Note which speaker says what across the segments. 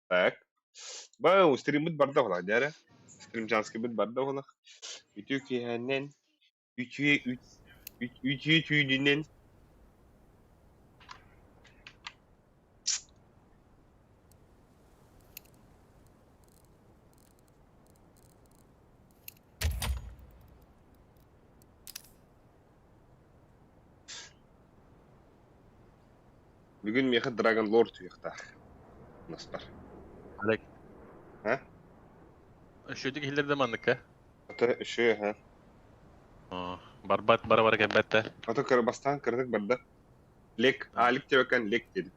Speaker 1: Так. Ба, стримит барда хола дяре. Стримчанский бит барда хола. Ütü kihenen. Ütü tüydünen. Bugün miyakı Dragon Lord tuyakta. Nastar.
Speaker 2: Alek.
Speaker 1: Ha?
Speaker 2: Şöyle hilleri de mandık.
Speaker 1: Ata şey ha.
Speaker 2: Barbat bara bara kebette.
Speaker 1: Ata kırabastan kırdık barda. Lek. Alik tevekan lek dedi.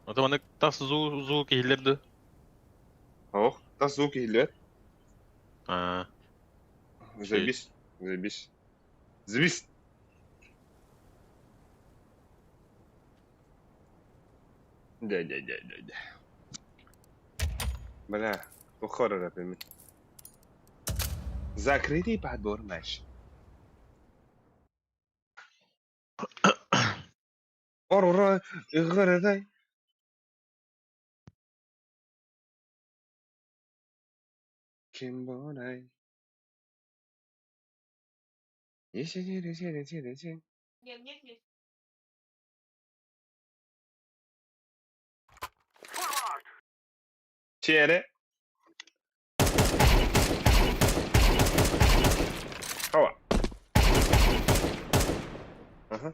Speaker 2: O zaman tas zu ki hilleri de.
Speaker 1: Oh. Tas zuk hilvet.
Speaker 2: Şey.
Speaker 1: Zabis. Zabis. Zabis. Da. بلا وخرر فيلم ذاكرتي بعد دور ماشي أورا غرضي كم بوناي يشي Çeyre. Hava. Aha.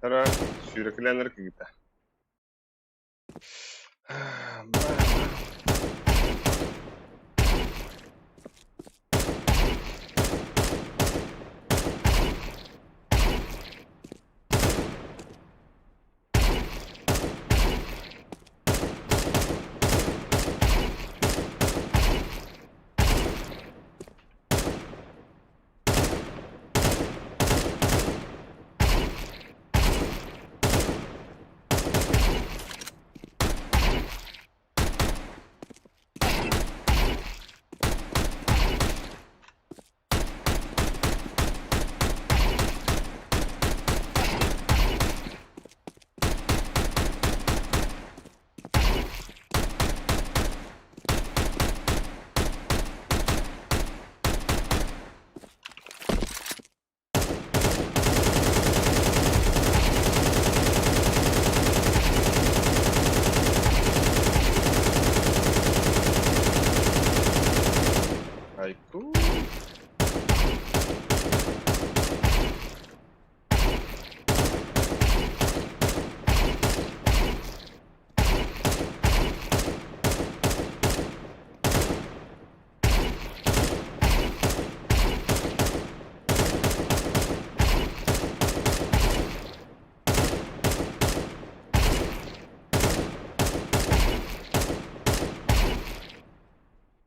Speaker 1: Tara sürüklenler ki gitti.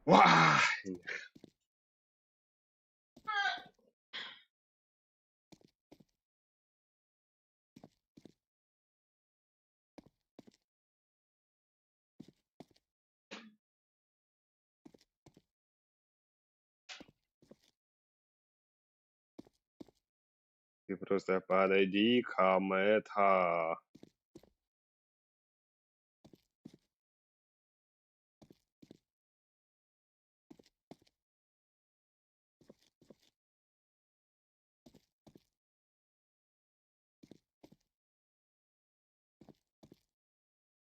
Speaker 1: Вах! Ты просто подойди к это.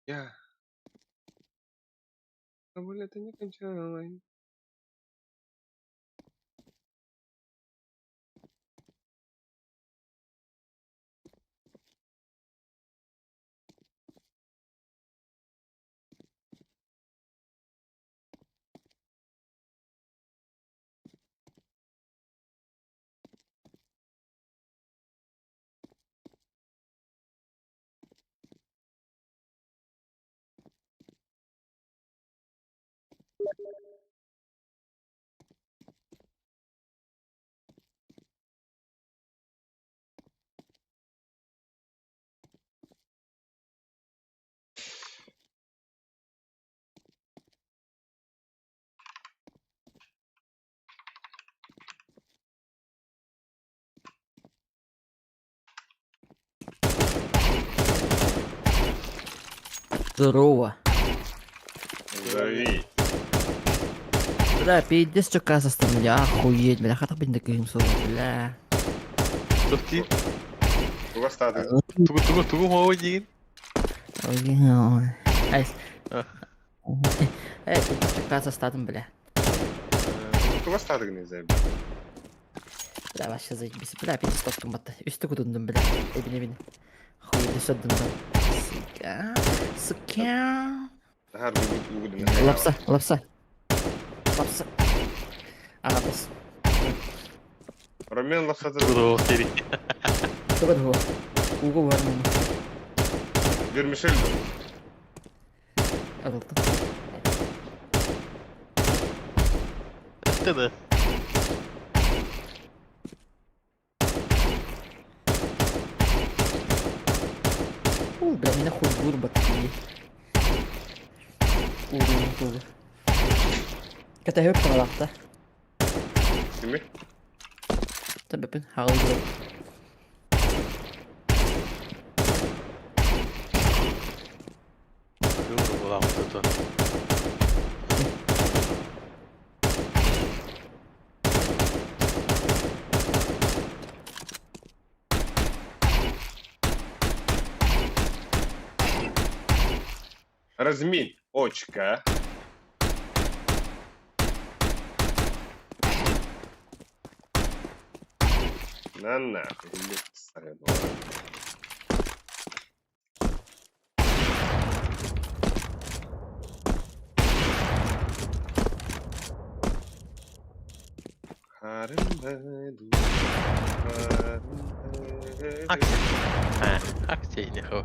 Speaker 1: Я. Боль это не кончалось.
Speaker 3: Здорово.
Speaker 1: Зови.
Speaker 3: Бля, пиздец, что каза бля, охуеть, бля, хата быть таким словом, бля.
Speaker 2: Тобті,
Speaker 1: Кого стати?
Speaker 2: тугу мову дін.
Speaker 3: Ой, ай,
Speaker 2: А.
Speaker 3: пиздец, что каза статом, бля.
Speaker 1: Кого стати не зайб?
Speaker 3: Бля, вообще заебись, бля, пиздец, топ тумата. Üstü kudundum, bля. Evine. Хуй, söndüm ben. Сука, сука.
Speaker 1: Гарно буде.
Speaker 3: Лапса, лапса. Лапса. Анапас.
Speaker 1: Ромен лапсати.
Speaker 2: Тугу хері.
Speaker 3: Кто был? Уго варному.
Speaker 1: Вермішель.
Speaker 3: Адалта.
Speaker 2: Ти де?
Speaker 3: Бля, меня хуй бурба такие. Уго, тоже. Kata högt på lafta.
Speaker 1: Сімі?
Speaker 3: Tabii ben havlu.
Speaker 2: Юру була тут.
Speaker 1: Размінь очка. На нахуй, блядь, старая была.
Speaker 2: Акція їхав.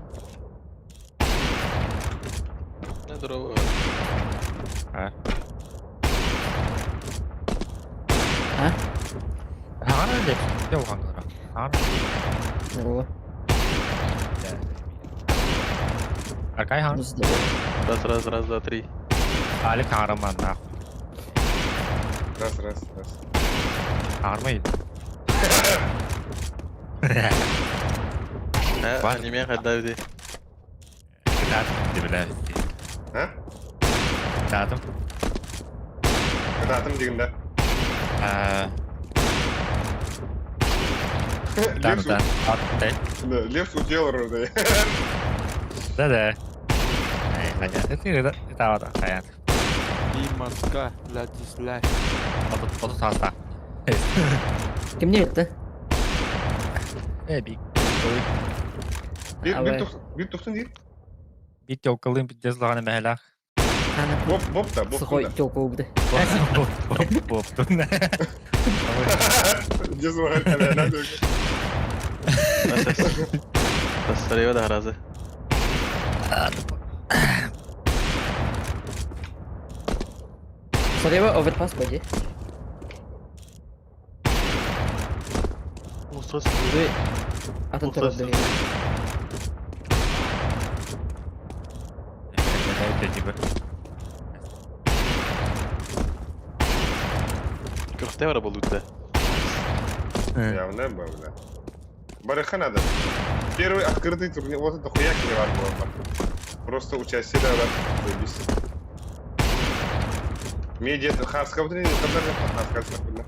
Speaker 2: Здорово.
Speaker 3: А?
Speaker 4: Гарно ли? Где у Хангара? Гарно.
Speaker 3: Здорово.
Speaker 4: Аркай Хан?
Speaker 3: Ну, здорово.
Speaker 2: Раз, два, три.
Speaker 4: Алик Харман, нахуй.
Speaker 1: Раз.
Speaker 4: Харман. Var.
Speaker 2: Аніме гадавді.
Speaker 4: Datum gitti bile.
Speaker 1: Ha?
Speaker 4: Datum.
Speaker 1: Когда атом дегенде?
Speaker 4: Datum. Atlet.
Speaker 1: Лев удел роды.
Speaker 4: Да. Понятно. Это вот понятно.
Speaker 5: Димаска, Владислав.
Speaker 4: Foto tahta.
Speaker 3: Kim ne etti?
Speaker 4: Bir
Speaker 1: Bir tuhtun değil.
Speaker 4: bit yok kılın bir cezlanı mehlak.
Speaker 3: Hani
Speaker 1: Bob da.
Speaker 3: sıkıy çok oldu.
Speaker 4: Boptun.
Speaker 1: Cez var hala.
Speaker 2: Старий да рази.
Speaker 3: Слева оверпас пойди.
Speaker 2: Усос үре.
Speaker 3: Атын
Speaker 2: Уфа,
Speaker 3: тұрып дөрей.
Speaker 2: Көхтә бара бұл үтті.
Speaker 1: Явно было. Барыха надо. Первый открытый турнир. Вот это хуяк не var bu arada. Просто участие да, заебись. Медиа хаска внутри, когда же хаска находится.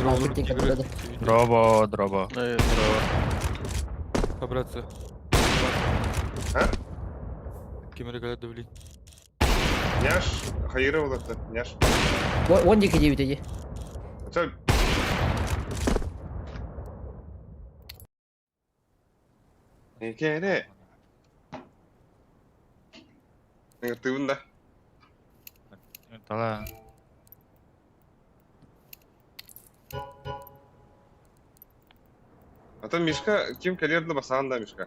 Speaker 3: Мазут теңке тұрады.
Speaker 4: Дробо.
Speaker 5: Побраться.
Speaker 1: А?
Speaker 5: Кемергале давли.
Speaker 1: Няш, хайыры вот это, няш.
Speaker 3: 12-9 еді.
Speaker 1: Цель. Не кере. Ты вында.
Speaker 4: Тала.
Speaker 1: А то Мишка, ким калерді басағанда Мишка.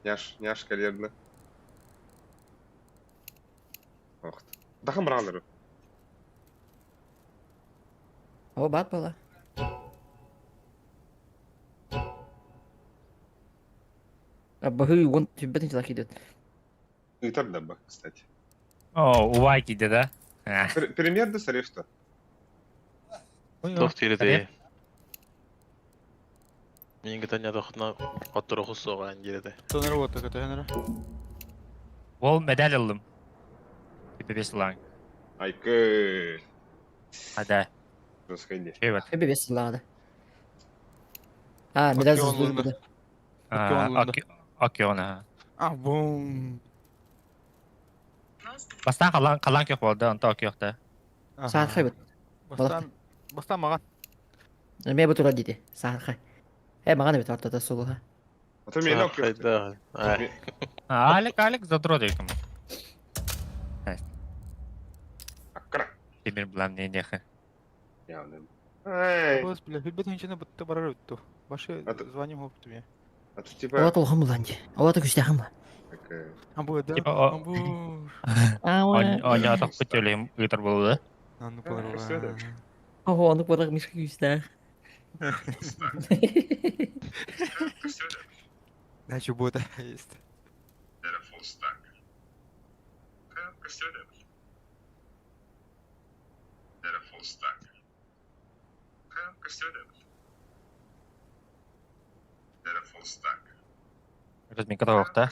Speaker 1: Няш калерді. Оқты. Дақым бұранлары.
Speaker 3: О, бат бала. Бахы он түббетін жылақ едет.
Speaker 1: Үйтар да ба, кстати.
Speaker 4: О, увай киді да.
Speaker 1: Примерді сәре что?
Speaker 2: Тоқ тиреде. Мен гитаня тоқна қаттыр оқыс соған жереді.
Speaker 5: Тонер вот так, тонер.
Speaker 4: Ол медаль алдым. Типа бесілаң.
Speaker 1: Айкы.
Speaker 4: Ада.
Speaker 1: Жескайде.
Speaker 4: Evet.
Speaker 3: Өбе бес сылағады. А, медал
Speaker 5: Океан
Speaker 3: зызды
Speaker 5: лунда.
Speaker 3: бұды.
Speaker 4: Океана.
Speaker 5: А, бум.
Speaker 4: Бастан қалан кек болды, онта океақта.
Speaker 3: Сағат қай бұд.
Speaker 5: Бастан маған.
Speaker 3: Ме бұд ұра дейді. Сағат қай. Маған өбет артада солуға.
Speaker 1: А то мен ок yok.
Speaker 2: Қайда. Ай.
Speaker 4: Алик задро дейкім.
Speaker 1: Аккара.
Speaker 4: Темір білам не нехі.
Speaker 1: Явно. Ай.
Speaker 5: Бос, бля, хүлбет хенчені бұтты барар өтті. Башы
Speaker 1: А ты-
Speaker 5: звоним хоп тебе.
Speaker 1: А то типа...
Speaker 3: Ола толғым бұланды. Ола да күштәғім ба.
Speaker 1: такая-
Speaker 5: Амбу, да?
Speaker 4: Типа, о-
Speaker 5: Амбу.
Speaker 4: Оня атақ бүтелейм ұйтыр болды.
Speaker 5: А, ну подорвала.
Speaker 1: всё, да.
Speaker 3: Ого, анық барақ мишкі күштәғ.
Speaker 5: Да, чубота есть.
Speaker 1: Era full stack. Era full stack. Era full stack.
Speaker 4: Размин катағықта.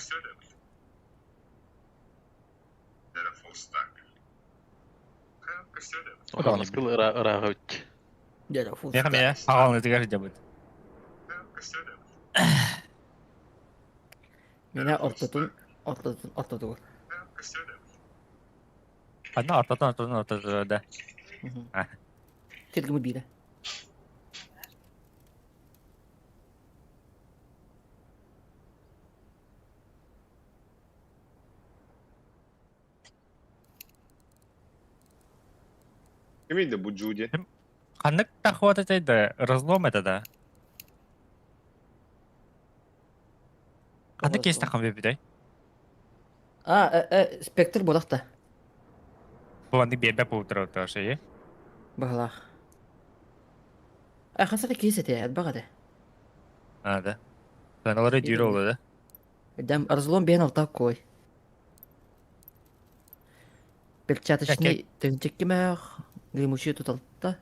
Speaker 1: Era full stack.
Speaker 2: Оған спил ыраға өтті.
Speaker 3: Дәді, фул
Speaker 4: Меха ме, ағалыңыз дегер жабыд.
Speaker 3: Мені ортатуғы.
Speaker 4: Адна артатан да.
Speaker 3: Тергімі бейді.
Speaker 1: Кемейді бұл Джуди.
Speaker 4: Қанық тақуаты жайды, разлом это да. Қанық кес тақым бебідай.
Speaker 3: Спектр болақта.
Speaker 4: Бұланды бебе бұлдыр өті шейі.
Speaker 3: Бағалақ. Қансады кейсеті, әдбағады.
Speaker 4: Ада. Саналары дүйрі олы да.
Speaker 3: Дәм арзылон бен алтақ қой. Перчаточный төнтекке мәғ, гримуши тұталытта.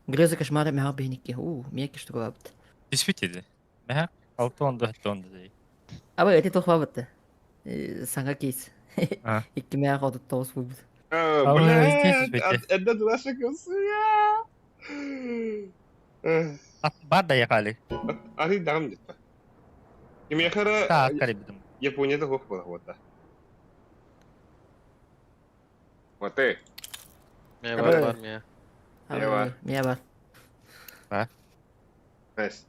Speaker 3: Грезы кошмары мәғ бейнекке. Меке что ғабыт.
Speaker 4: Действительно. Мәхәк 6-10 10 дей.
Speaker 3: Абы, әте тоқва бұтты. Саңа кейс.
Speaker 4: А.
Speaker 3: Икки мәғ одыт тоғыз бұйбыд.
Speaker 1: Блядь, это наша косуя.
Speaker 4: Бар да яқали.
Speaker 1: Ари дағым жетті. Кемейхара
Speaker 4: Та аққари бідім.
Speaker 1: Японияда хоқ болды вот да. Вот ты.
Speaker 2: Мен бар, мен.
Speaker 1: Не бар.
Speaker 3: Мия бар.
Speaker 1: Найс.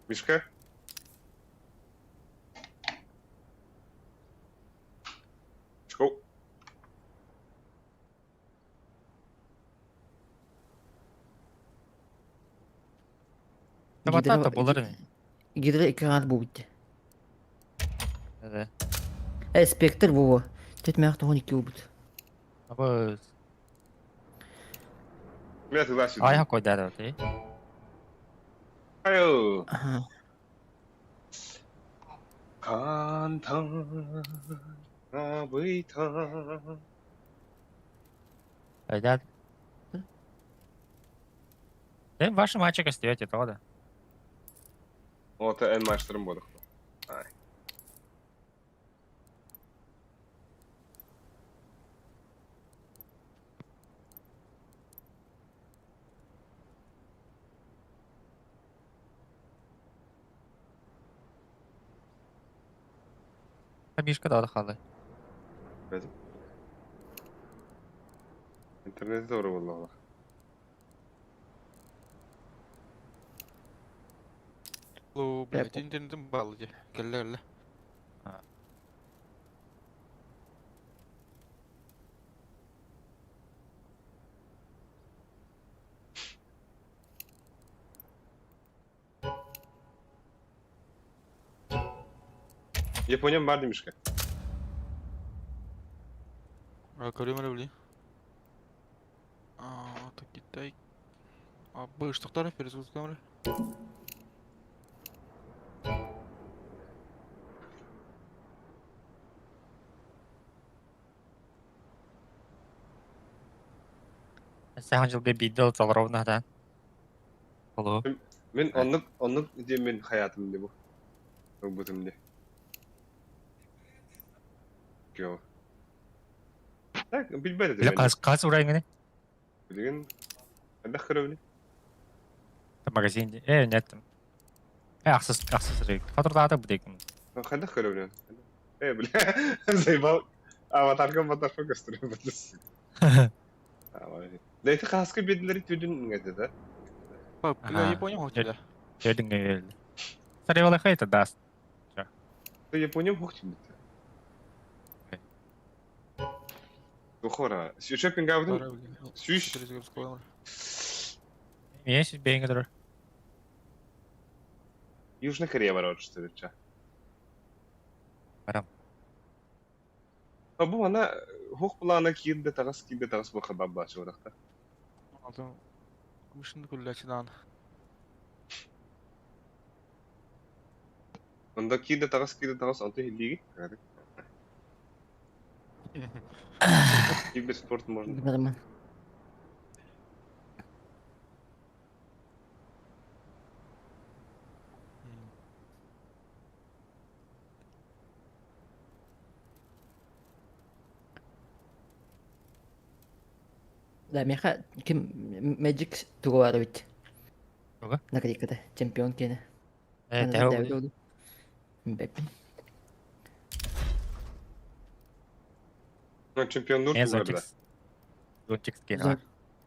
Speaker 1: Мишка? Go.
Speaker 4: Табата да болар эми.
Speaker 3: Гидре экран бу бит.
Speaker 4: Да.
Speaker 3: Спектр бу. Тетмәк 12 бит.
Speaker 4: Аба
Speaker 1: Я туда сюда.
Speaker 4: ай хакой да тий.
Speaker 1: Айо.
Speaker 3: Ага.
Speaker 1: Кантан. Абыйтан.
Speaker 4: Айда. Ваши мальчик остаёте, то да.
Speaker 1: Вот en майстером буду. Ай.
Speaker 4: Мишка да халы.
Speaker 1: Benim. İnterneti doğru vallahi.
Speaker 5: Лу, блядь, интернетім балы же. Келле.
Speaker 1: Yaponya'm var demiş ki.
Speaker 5: Көрем әлі білейін. Так Китай. Бұғыштықтары перезагрузкам әлі.
Speaker 4: Sen jıl bir video çalırovna da. Olu.
Speaker 1: Ben onluk diye ben hayatımda bu. Robotumda. Yok. Tak bilmedi
Speaker 4: Bile
Speaker 1: ben.
Speaker 4: kas urayın ne?
Speaker 1: Bilgin. Hadi kırıvını.
Speaker 4: Magazin. Nettim. Aksız reyk. Fatura da bu dekim.
Speaker 1: Hadi kırıvını. Bile. Zeyba. Avatarga fotoğrafı gösteriyor bana. Да это хаска бедлери тюдün ngede da.
Speaker 5: Бап,
Speaker 4: Ага.
Speaker 5: бля, Япония хоч да.
Speaker 4: Жердин geldi. Sarıyola hayta das.
Speaker 1: Ты Япония хохтин бит. Тухора. Шөпинг авдың. Сүйш.
Speaker 5: Перезагрузкам.
Speaker 4: Yes, beyin kadar.
Speaker 1: Южная Корея var что ли, ча.
Speaker 4: Барам.
Speaker 1: Bu ana hoq bulana kiyinde tağız bu xabab başı oraqda.
Speaker 5: Алтын. Күмішінді күлі açıdan.
Speaker 1: Onda kiyinde tağız antı hilligi. Кибе спорт можно.
Speaker 3: Нормально. Да, меха ким Magic тугуары бит.
Speaker 4: Тугу?
Speaker 3: Нагрикада чемпион кene.
Speaker 4: Дәу.
Speaker 3: oldu. Беппин.
Speaker 1: Ну, чемпионлук
Speaker 4: En
Speaker 1: var da.
Speaker 4: Zonchix. Zonchix gene var.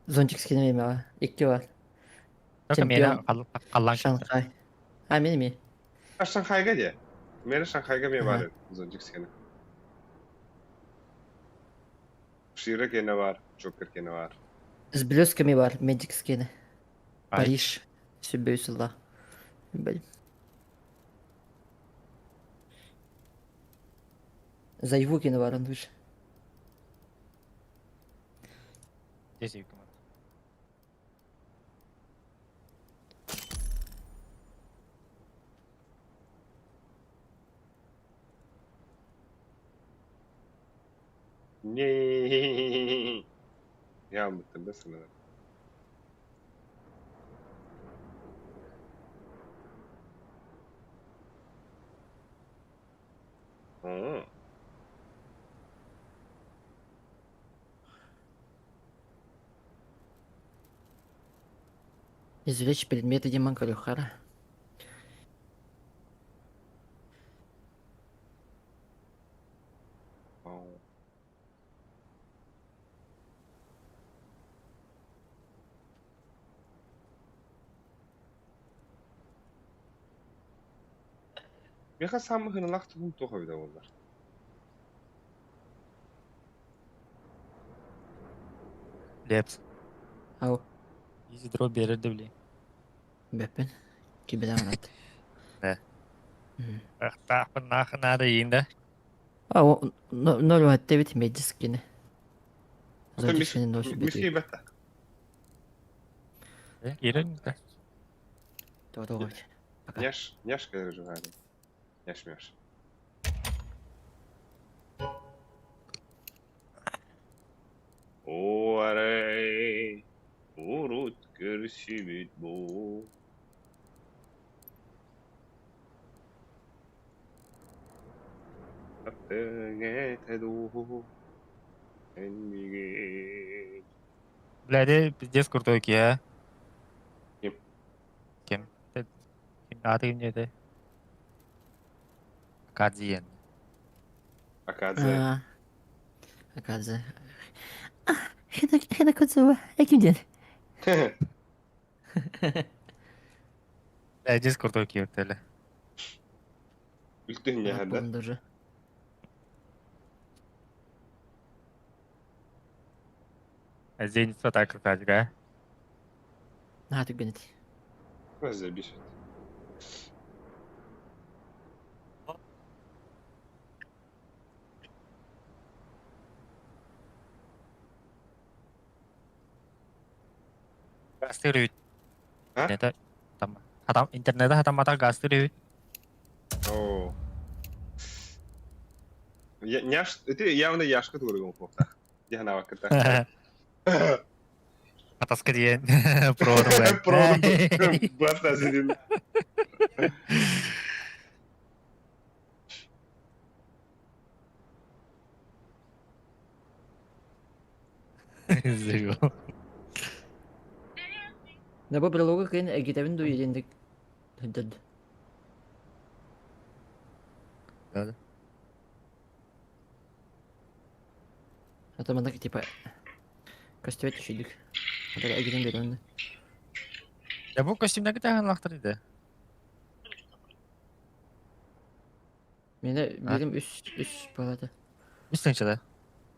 Speaker 3: Zonchix kene mi var? İki var.
Speaker 4: Çok meni
Speaker 3: Çempiyon.
Speaker 4: kallan
Speaker 3: Şanghay. Ha benim mi?
Speaker 1: Ha Şanghayga de. Meni Şanghayga me var. Zonjik sene. Şira gene var. Joker gene var.
Speaker 3: С блесками var. Magic skene.
Speaker 4: Ay.
Speaker 3: Париж. Sübüsülla. Benim. Zayıfı kene var anduş.
Speaker 4: Desi.
Speaker 1: Ne? Ya mutlu da sana. Aa.
Speaker 3: Извлечь предметы Демонкалюхара.
Speaker 1: Aa. Meka samı hınalaq tuğum toğa bida onlar.
Speaker 4: Leps.
Speaker 3: Ау.
Speaker 4: Easy draw berer de bile.
Speaker 3: Беппин. Кибеден анат.
Speaker 4: Тахпын нахына да енді.
Speaker 3: А, о, ноль ватт бит медискини.
Speaker 1: Ото
Speaker 3: Зодишкини ночь
Speaker 1: мишки
Speaker 3: бит.
Speaker 1: бетта.
Speaker 4: Ерін.
Speaker 3: Добрый. Пока.
Speaker 1: Няш кайры жугады. Няш. О, арай. Урут көрсүбүт бу. Аттыңа таду. Энмиге.
Speaker 4: Біләді біздес күрді өке, ә?
Speaker 1: Кем?
Speaker 4: Кем? Аты кем еді? Кадзиен.
Speaker 1: Акадзе.
Speaker 3: Акадзе. Хена Кодзова. Экимден.
Speaker 4: Біздес күрді өке өттелі.
Speaker 1: Үлтүн яһада.
Speaker 3: Даже.
Speaker 4: Зенит сата күрді, ә?
Speaker 3: На түгенет.
Speaker 1: Маза бишет.
Speaker 4: Гастыр үйт.
Speaker 1: А?
Speaker 4: Интернетті хатамата гастыр үйт.
Speaker 1: О. Няш, это явно яшка тургун попта. Яна вакыта.
Speaker 4: Атаска дейін. Прору.
Speaker 1: Продукт. Баста сидин.
Speaker 4: Зыгыл.
Speaker 3: Да бу брелога кен эгитебин ду едендик. Хөддөд.
Speaker 4: Да.
Speaker 3: Атаманда типа костюм түшүдүк. Ата эгитен беренди.
Speaker 4: Я бұл костюмдегі тәген лақтыр еді.
Speaker 3: Менде бирим үс балады.
Speaker 4: Үстіңші да?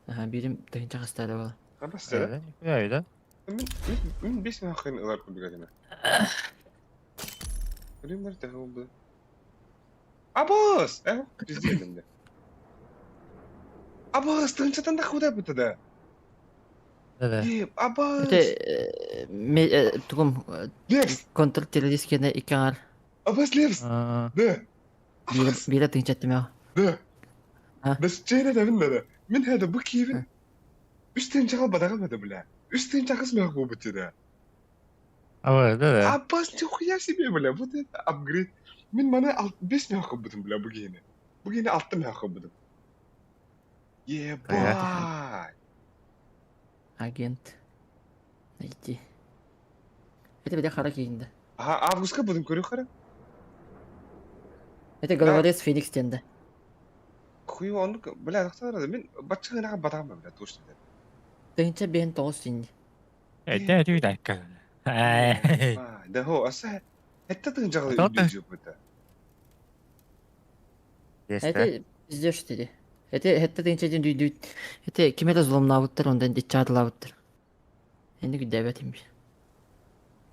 Speaker 3: Аха, бирим тыгынча кастары бала.
Speaker 1: Абаста.
Speaker 4: Өйді.
Speaker 1: Мен 5 мин хакын ылар күлгәдеме. Римнер тагылды. Абас! Пиздедимде. Абас, тынчатан да куда бутада.
Speaker 4: Да.
Speaker 1: Абас!
Speaker 3: Те тугум
Speaker 1: Лепс!
Speaker 3: контр террорист кене икар.
Speaker 1: Абас Лепс! Да!
Speaker 3: Бире тыгынча тема.
Speaker 1: Да!
Speaker 3: ها؟
Speaker 1: بس جينا ده منا ده من هذا بكيف üstten çakal badakamadı bile. Üstten çakası mı bu bıçıda?
Speaker 4: Ama да.
Speaker 1: Abbas ne хуя себе bile. Bu da upgrade. Min bana 5 mi hakkı bile bu gene. Bu gene 6 mı hakkı bıdım. Yeah boy.
Speaker 3: Агент. Найти. Это бля хара кейинде.
Speaker 1: Aha Avgust'a bıdım körü kara.
Speaker 3: Это головорез Феникс тенде.
Speaker 1: Хуй onu bile aktar da min başka ne badakama bile точно da.
Speaker 3: Тыгынча бен тоғыз синди.
Speaker 4: Это түйдәккә.
Speaker 1: Da ho asa hatta tın çakalı
Speaker 4: Hatta-
Speaker 1: üdücü bu da.
Speaker 4: Есті.
Speaker 3: Это пиздешь dedi. Это тыгынча ден дүйдү. Это кимеле зулумнабыттыр, ондан дичадылабыттыр. Энди күдәбетимиш.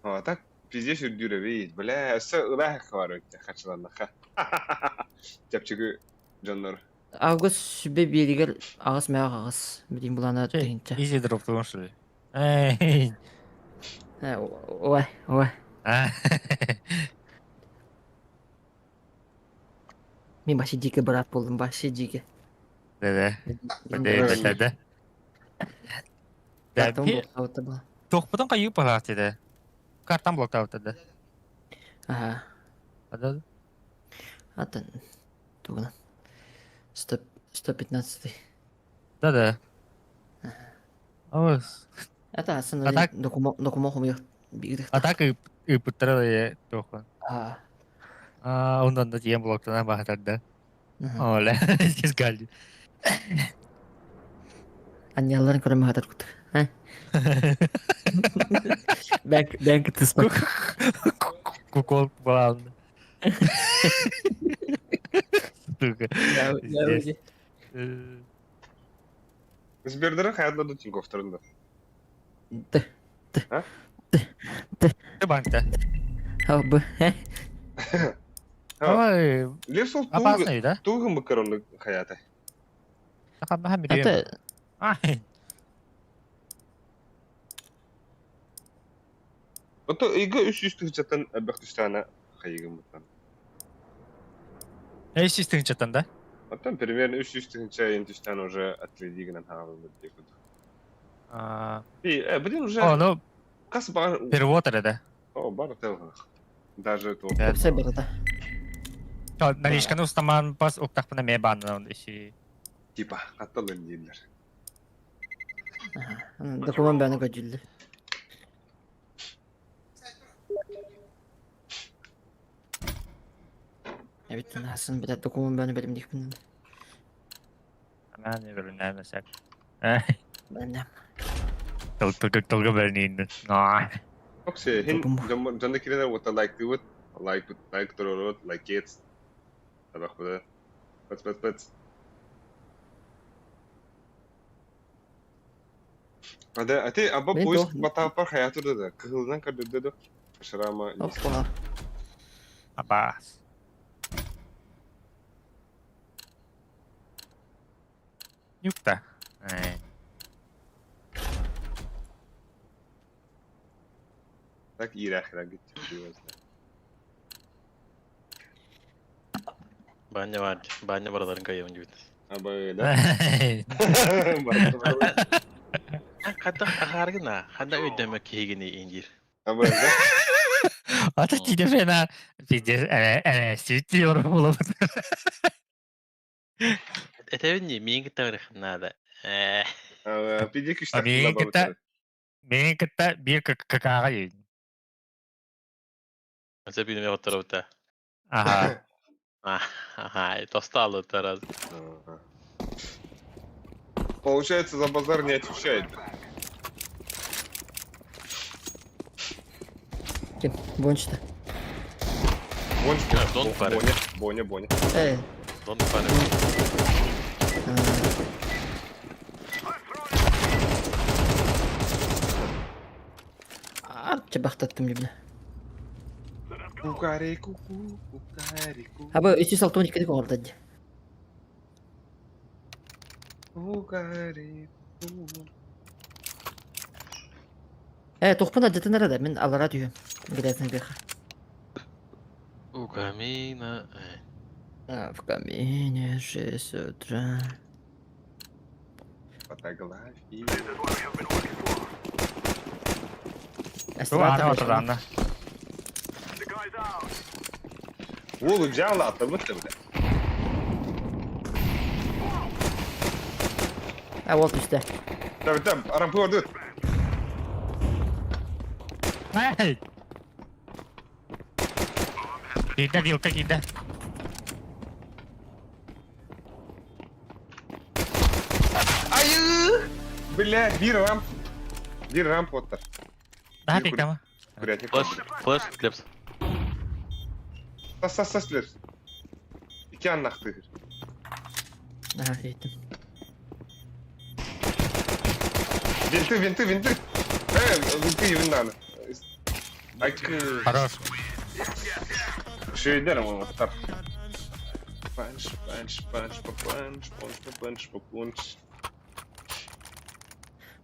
Speaker 1: Ha tak pizdeş üdüre beyit. Bile asa ılah var öyle kaçılanla. Çapçıkı canlar.
Speaker 3: Август сүбе беригер агыс мәгә агыс. Билим буланы тыгынча.
Speaker 4: Изи дроп туган шулай. Эй.
Speaker 3: Ой. Мен башы дике брат болдум, башы дике.
Speaker 4: Да. Да.
Speaker 3: Картам
Speaker 4: Да.
Speaker 3: блоктауты была.
Speaker 4: Тоқпыдан қайып балақ деді. Картам блоктауты да.
Speaker 3: Ага.
Speaker 4: Да.
Speaker 3: Атын. Тугынан. 115.
Speaker 4: Да. Авыз.
Speaker 3: Это асын
Speaker 4: Атак-
Speaker 3: докумо хумуй бигдик.
Speaker 4: Атак ыпыттыра да тоқпын.
Speaker 3: А.
Speaker 4: Ондан да тиен блоктана бақтарды.
Speaker 3: Ага.
Speaker 4: Оля. Сіз галди.
Speaker 3: Аняларын көрөмө хатар кут. А? Бәнк тыспак.
Speaker 4: Кукол баланды. Сука.
Speaker 1: Сбердерин hayatlarda Тинькофф турында.
Speaker 4: Банкта.
Speaker 3: Б.
Speaker 4: Ой,
Speaker 1: Лев сол
Speaker 4: опасный, да?
Speaker 1: тугы макаронный hayatı.
Speaker 4: Hem biliyorum.
Speaker 3: Hatta
Speaker 4: Ay,
Speaker 1: Ото иго үш үстүк жатын абактыштана хайгым бутан.
Speaker 4: eş istin çatan da.
Speaker 1: Оттан примерно үш үстүк чайын түштан уже атлетигинен хагым деп. Блин уже
Speaker 4: Onu
Speaker 1: кас бар.
Speaker 4: перевод da.
Speaker 1: О, бар тел. Даже то.
Speaker 4: Evet.
Speaker 3: все burada.
Speaker 4: Наличканы устаман бас октақпына ме бандан işi.
Speaker 1: Типа атталын дейдилер.
Speaker 3: Документ бәріне көтілді. Evet, aslında bir de dокумент бәріне білім деймін.
Speaker 4: Ben de böyle mesela.
Speaker 3: Ben de.
Speaker 4: Tolga bölünüydü. Ay.
Speaker 1: Okse hin
Speaker 3: Dokun.
Speaker 1: jandakiler what like do it like to like kids. Tabak bu da. Pıt. Ada ati abba
Speaker 3: Ben
Speaker 1: pois
Speaker 3: de-
Speaker 1: batapar hayatı da kızıldan kadar da şarama
Speaker 3: Hoppa.
Speaker 4: Abbas. Yok da. Ay.
Speaker 1: tak iğrahira gitti diyoruz.
Speaker 2: Banyo baraların kayıyorum gibi.
Speaker 1: Ama öyle.
Speaker 2: Hatta akargın ha. Hatta ödemek higini incir.
Speaker 1: Ama öyle.
Speaker 4: Hatta yine fena. Bir de süt diyorum bulamadım.
Speaker 2: Etevin miyin gitti nada.
Speaker 1: Ama bir de kışta
Speaker 4: Abi, kita- Benim kıtta bir kakağa yiyin.
Speaker 2: Mesela benim yaptır orta.
Speaker 4: Aha.
Speaker 2: Ага, тоста алды раз.
Speaker 1: Получается, за базар не отвечает.
Speaker 3: Kim? Bonç'ta.
Speaker 1: Бонч,
Speaker 2: Дон пари.
Speaker 1: Боня.
Speaker 2: Дон пари.
Speaker 3: Artça baktattım gibi.
Speaker 1: Кукареку.
Speaker 3: Ha bu 362'lik orada. Toxpun acıtı nerede? Ben alara diyorum. Gidersin bir.
Speaker 2: У камина.
Speaker 3: В камине 6 утра.
Speaker 1: Фотографии.
Speaker 4: Bu ana oturan da.
Speaker 1: Вулу джавла атамытты бля.
Speaker 3: Ha volt üstte.
Speaker 1: Tabii, aram gördü.
Speaker 4: Hey. Gide.
Speaker 1: Ayı! Бля, bir ramp отыр.
Speaker 4: Daha dik ama.
Speaker 1: Курятник.
Speaker 2: Флэш, клепс.
Speaker 1: Тас лер. İki anlaktı.
Speaker 3: Aha eğitim.
Speaker 1: Винты. Винты евинаны.
Speaker 4: Хорош.
Speaker 1: Şey derim ama tar. Punch.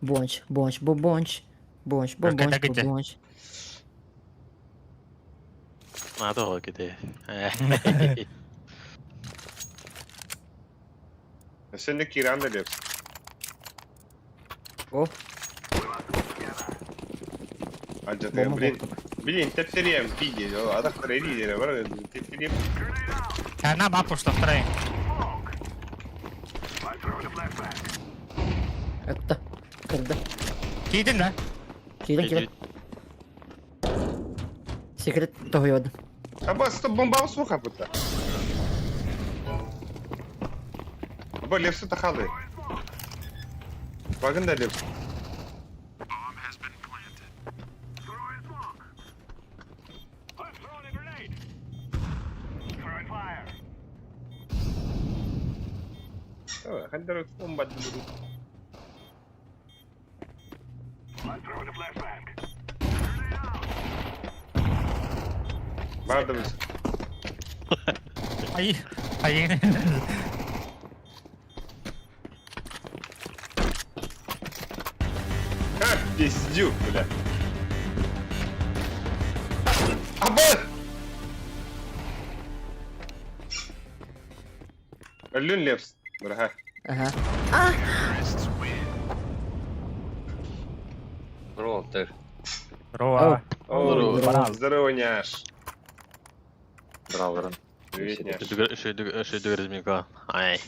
Speaker 3: Bonç. Bu bonç. Bonç. Bu
Speaker 4: Arkada
Speaker 3: bonç. Bu
Speaker 4: gitti.
Speaker 3: bonç.
Speaker 2: Надо о gitu.
Speaker 1: Sen de kiran da diyorsun.
Speaker 3: Oh.
Speaker 1: Acaba
Speaker 3: Bomba
Speaker 1: bilin.
Speaker 3: boktu.
Speaker 1: Bilin tepseriyem pide. O adak kredi yere var. Tepseriyem.
Speaker 4: Kendine bak poşta tutturayım.
Speaker 3: Öttü. Kırdı.
Speaker 4: Giydin lan.
Speaker 3: Kiyle. Секрет tohuyordu.
Speaker 1: Ama stop bomba su kapıda. Ama lefsi takalı. Bakın da lefsi. Kan darut bomba dulu. Vardı mı?
Speaker 4: Ай, ай.
Speaker 1: А, пиздюк, бля. Або! Люн лепс, дорога.
Speaker 3: Ага.
Speaker 6: Здорово, ти.
Speaker 4: Здорово.
Speaker 1: О,
Speaker 4: здорово.
Speaker 1: здорово, няш.
Speaker 6: Здорово, Рен.
Speaker 1: Привет, няш.
Speaker 2: Що йду розміка. Ай.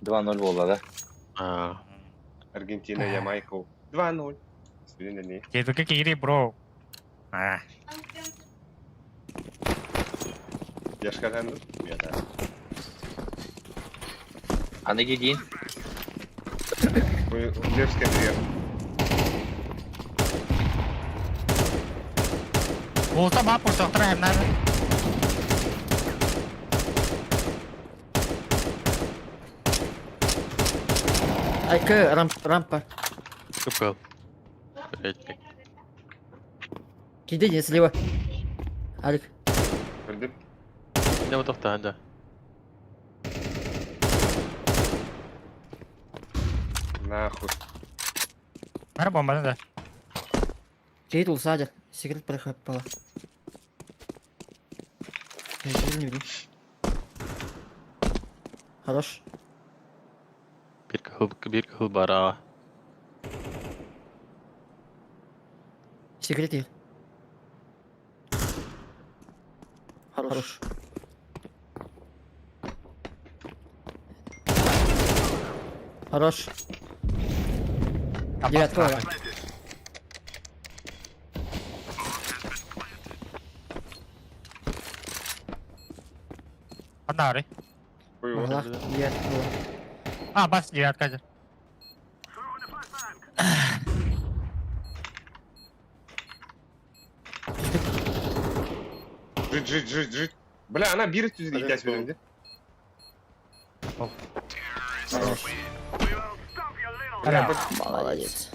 Speaker 6: 2-0 було, да?
Speaker 2: А,
Speaker 1: Аргентина, Ямайка. 2-0. Свидания.
Speaker 4: Itu ke kiri, bro. Ah,
Speaker 1: Я ж катанду? Я да.
Speaker 6: А не гідін?
Speaker 1: Лепская привет.
Speaker 4: pulsa mah pulsa terakhir nana.
Speaker 3: Айка, рампа.
Speaker 2: купив.
Speaker 3: Кидение слева. Алик.
Speaker 1: Öldüm.
Speaker 2: Не отовта, да.
Speaker 1: Нахуй.
Speaker 4: Mana bomba nada.
Speaker 3: Кейт садя. Секрет прохапала. Не видим. Хорош.
Speaker 2: Bir kıl bara.
Speaker 3: Секрет есть. Хорош. Хорош. Девятка.
Speaker 4: Одна ори.
Speaker 1: Хуй его.
Speaker 3: Могла. Девятка.
Speaker 4: Ah, bas девятка aja.
Speaker 1: Жить. Бля, она бирит тут летять бля.
Speaker 3: Хорош.
Speaker 4: Ada.
Speaker 3: Молодец.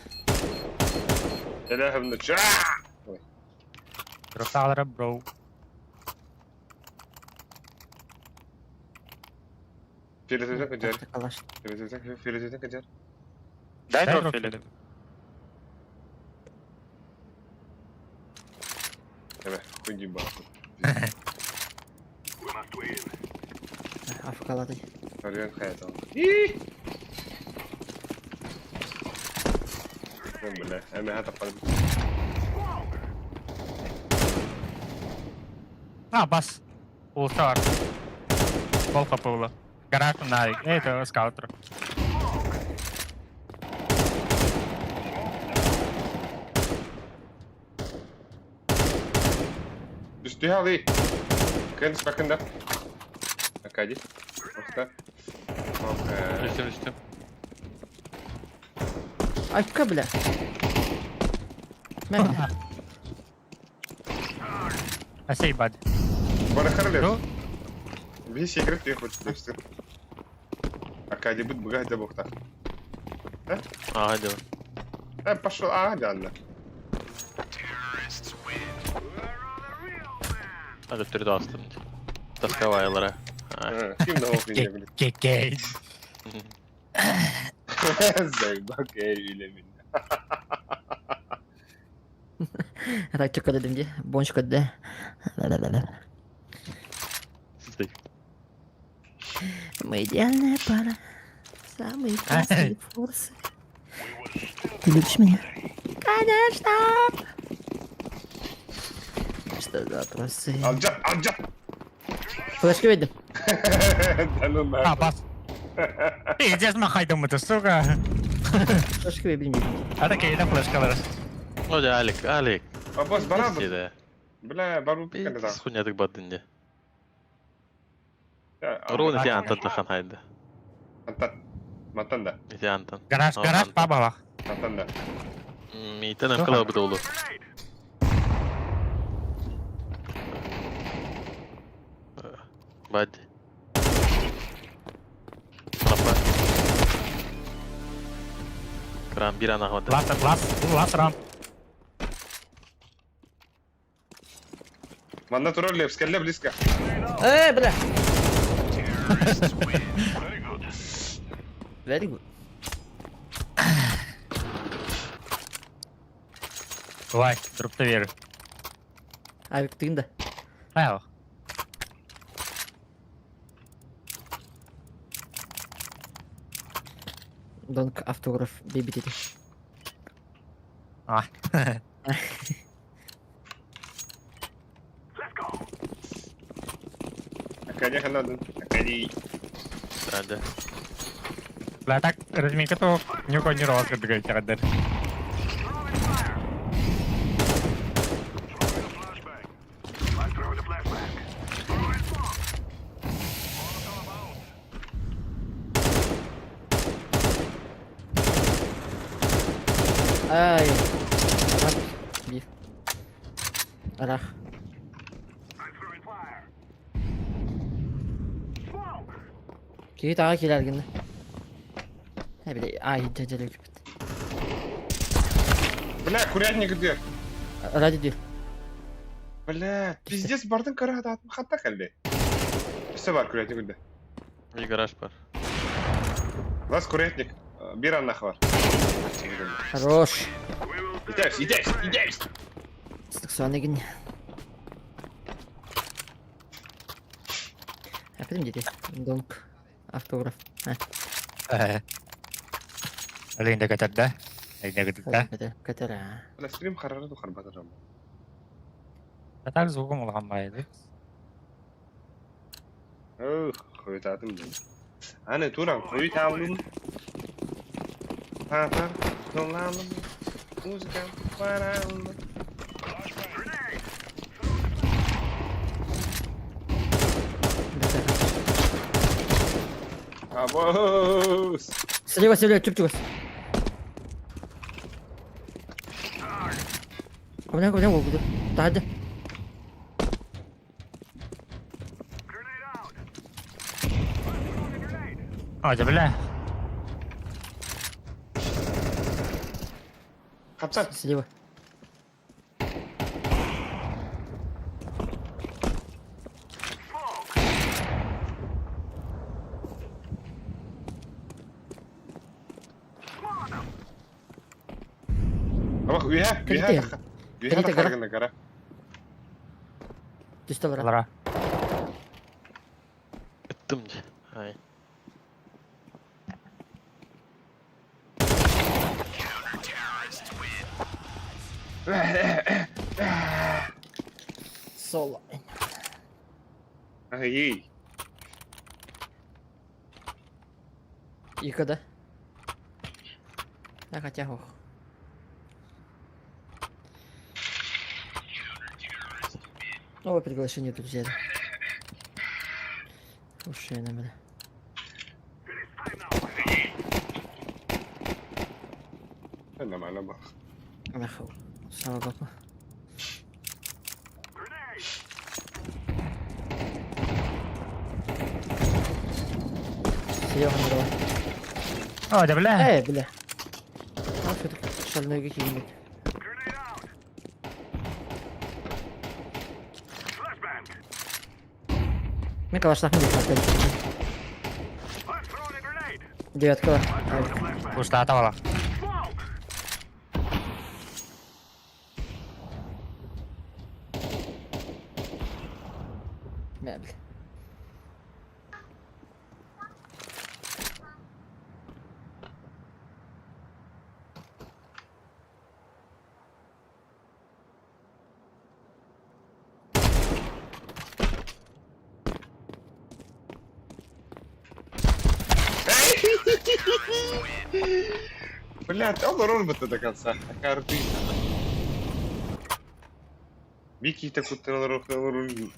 Speaker 1: Я лягу на ча.
Speaker 4: Terus salah, bro.
Speaker 1: Филизовый каджар.
Speaker 3: Калаш.
Speaker 1: Филизовый каджар.
Speaker 5: Дай
Speaker 4: Дай
Speaker 5: дроп
Speaker 4: дроп,
Speaker 5: Филин.
Speaker 1: Давай, хуй ебал.
Speaker 3: Афкалады.
Speaker 1: Орион Хайатал. Бля, я это под...
Speaker 4: Ah, bas. Pulsa var. Bol kapılı. Garaj menarik. Itu scouter.
Speaker 1: Düştü halı. Kendisi bakında. Akadi. Orta. Okey.
Speaker 2: Düştüm.
Speaker 3: Айка, бля. Мягко.
Speaker 4: Asay bad.
Speaker 1: Bana kar
Speaker 4: Bro.
Speaker 1: Bir секрет я хоть düştü. Акади будет бегать за бухта.
Speaker 2: А, hadi.
Speaker 1: Пошел, hadi anla.
Speaker 2: Hadi türü de astım. Таскавайлера.
Speaker 1: Kim de okuyacak bile.
Speaker 4: Keke.
Speaker 1: Zevdak öyle mi?
Speaker 3: Райтика dedim diye. Bonçka de.
Speaker 2: Sizdeyim.
Speaker 3: Мы идеальная пара. Самые классные форсы. Ты любишь меня? Конечно! Что за вопросы?
Speaker 1: Alacak.
Speaker 3: Флешки видим.
Speaker 1: Canım
Speaker 4: Ah, bas. Yiyeceğiz mi kaydımı suka?
Speaker 3: Флешки видим.
Speaker 4: Ada kayıda flash kalırız.
Speaker 2: Hadi Alik.
Speaker 1: Abbas bana bak.
Speaker 2: Сиде.
Speaker 1: Бля, бару
Speaker 2: Bir
Speaker 1: пикали да.
Speaker 2: схуняdık badınca. Ровно тебе Антон тахан haydi.
Speaker 1: Matan da.
Speaker 2: İti Антон.
Speaker 4: Garaj pa bawah.
Speaker 1: Matan da.
Speaker 2: Miten kılıbı da olur. Bad. Apa? Kram bir ana havada.
Speaker 4: Last ramp.
Speaker 1: Манна туроль, скелле близко.
Speaker 3: Бля. Very good.
Speaker 4: Давай, дропта вери.
Speaker 3: Авик тыгын да.
Speaker 4: Ау.
Speaker 3: Донк автограф бейбит еди.
Speaker 4: А.
Speaker 1: Акади ханадын. Акади.
Speaker 2: Да.
Speaker 4: Lah tak разминка то никого не рос, как говорится, кадр.
Speaker 3: Ай. Рах. Биф. Рах. Киит ага келергенде. Бля, ай, жажалып кетти.
Speaker 1: Бля, курятник где?
Speaker 3: Ради дир.
Speaker 1: Бля, пиздец, бардың карат атым хатта калды. Все бар курятник где?
Speaker 2: И гараж бар.
Speaker 1: Лас курятник. Bir anlak var.
Speaker 3: Хорош.
Speaker 1: Gideriz.
Speaker 3: Ыстык суанегин. Yapayım dedi. Donk. Автограф.
Speaker 4: Алинда катарда. Алинда катарда.
Speaker 3: Катера.
Speaker 1: Бля, стрим харарат ухарбат арам.
Speaker 4: Так звуком улган байды.
Speaker 1: Ох, koyut atım dedi. Hani Turan koyut aldım. Papa, dolandım. Müzikam parandı. Abos.
Speaker 3: Слева, чуп-чуп. Куда, куда? Тада.
Speaker 4: А, бля.
Speaker 1: Kaptan.
Speaker 3: Слева.
Speaker 1: Bak üye
Speaker 3: Kalite.
Speaker 1: takar. Üye
Speaker 3: Kalite
Speaker 1: takar
Speaker 3: kara.
Speaker 1: gene kara.
Speaker 3: Düştü var.
Speaker 4: Лара.
Speaker 2: Bittім де. Ай.
Speaker 3: Соло.
Speaker 1: Ай.
Speaker 3: Ика, да? Да, хотя ох. Новое приглашение, друзья. Ушена, бля.
Speaker 1: Sen de bana bak.
Speaker 3: Нахуй. Слава богу. Серега, ну давай.
Speaker 4: О, бля.
Speaker 3: Бля. А что так шальной какие-нибудь. Мне калашнах не будет. Девятка.
Speaker 4: Пуста атавала.
Speaker 3: Мебель.
Speaker 1: Блядь, он робот до конца. Карты. Вики так вот рухнул.